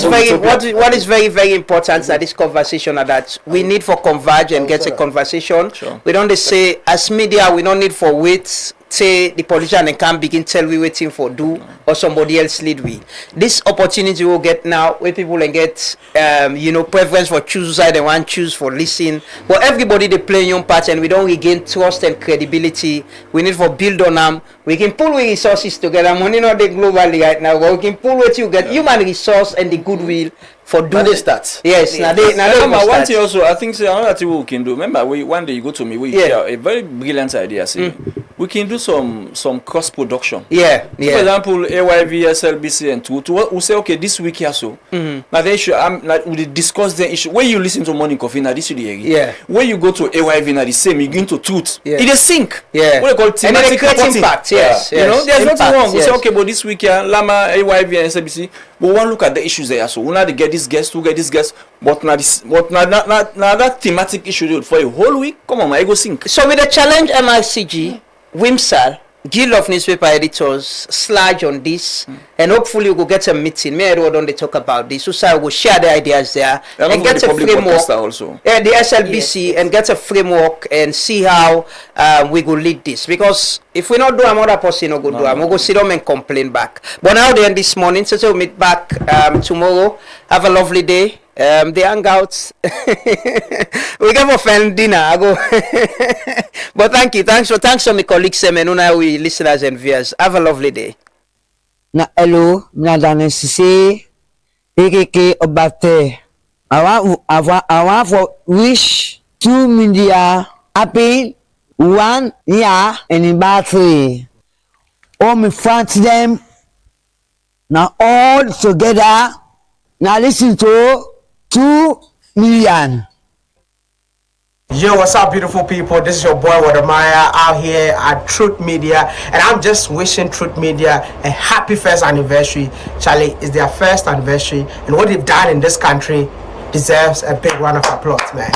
is very important at this conversation are that we need for converge and get a conversation. Sure. We don't just say as media we don't need for wait say the politician and can't begin tell we waiting for do or somebody else lead we. This opportunity we'll get now where people can get preference for choose side and one choose for listen. But everybody they play your part and we don't regain trust and credibility. We need for build on them. We can pull with resources together. Money not the globally right now, but we can pull what you get human resource and the goodwill for doing they start. Yes, now they remember one thing also, I think say another thing we can do. Remember one day you go to me, we share a very brilliant idea. See, we can do some cross production. Yeah. For example, AYV, SLBC, and we say okay this week here so. Now they should like we discuss the issue. When you listen to Morning Coffee, now this is the area. Yeah. When you go to AYV, now the same. You go into Truth. Yeah. It is sync. Yeah. What they call thematic reporting. Impact. Yes. You know, there's impact, nothing wrong. We yes. say okay, but this week here, Lama, AYV, and SLBC. But one look at the issues there. So we now get this guest, we get this guest. But now that thematic issue for a whole week. Come on, I go sync. So with the challenge MICG, WIMSAL, Guild of Newspaper Editors, sludge on this, and hopefully we will get a meeting. Me and Edward on they talk about this. So we will share the ideas there and get a framework. Also. Yeah, the SLBC and get a framework and see how we go lead this. Because if we not do another person no go do, we go sit down and complain back. But now then this morning, so we'll meet back tomorrow. Have a lovely day. The hangouts we go for fan dinner. I go but thanks to my colleagues and we listeners and viewers. Have a lovely day. Na hello, Madame Sisi, AKK Obate. I want for wish 2 media happy 1 year and battery. All my friends them now all together. Now listen to 2 million. Yo, what's up, beautiful people? This is your boy Wadamaya out here at Truth Media, and I'm just wishing Truth Media a happy first anniversary. Charlie, it's their first anniversary, and what they've done in this country deserves a big round of applause, man.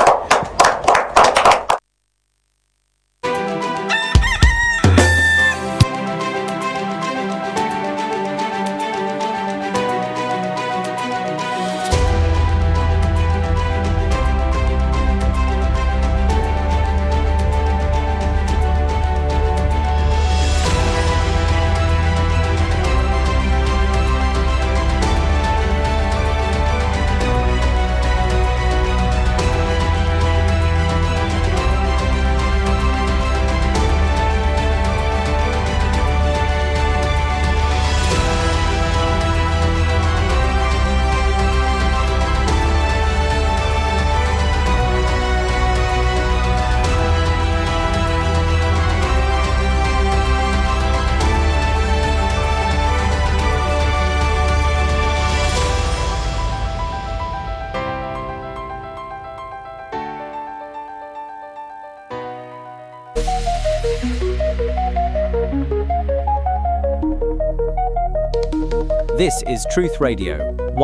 This is Truth Radio,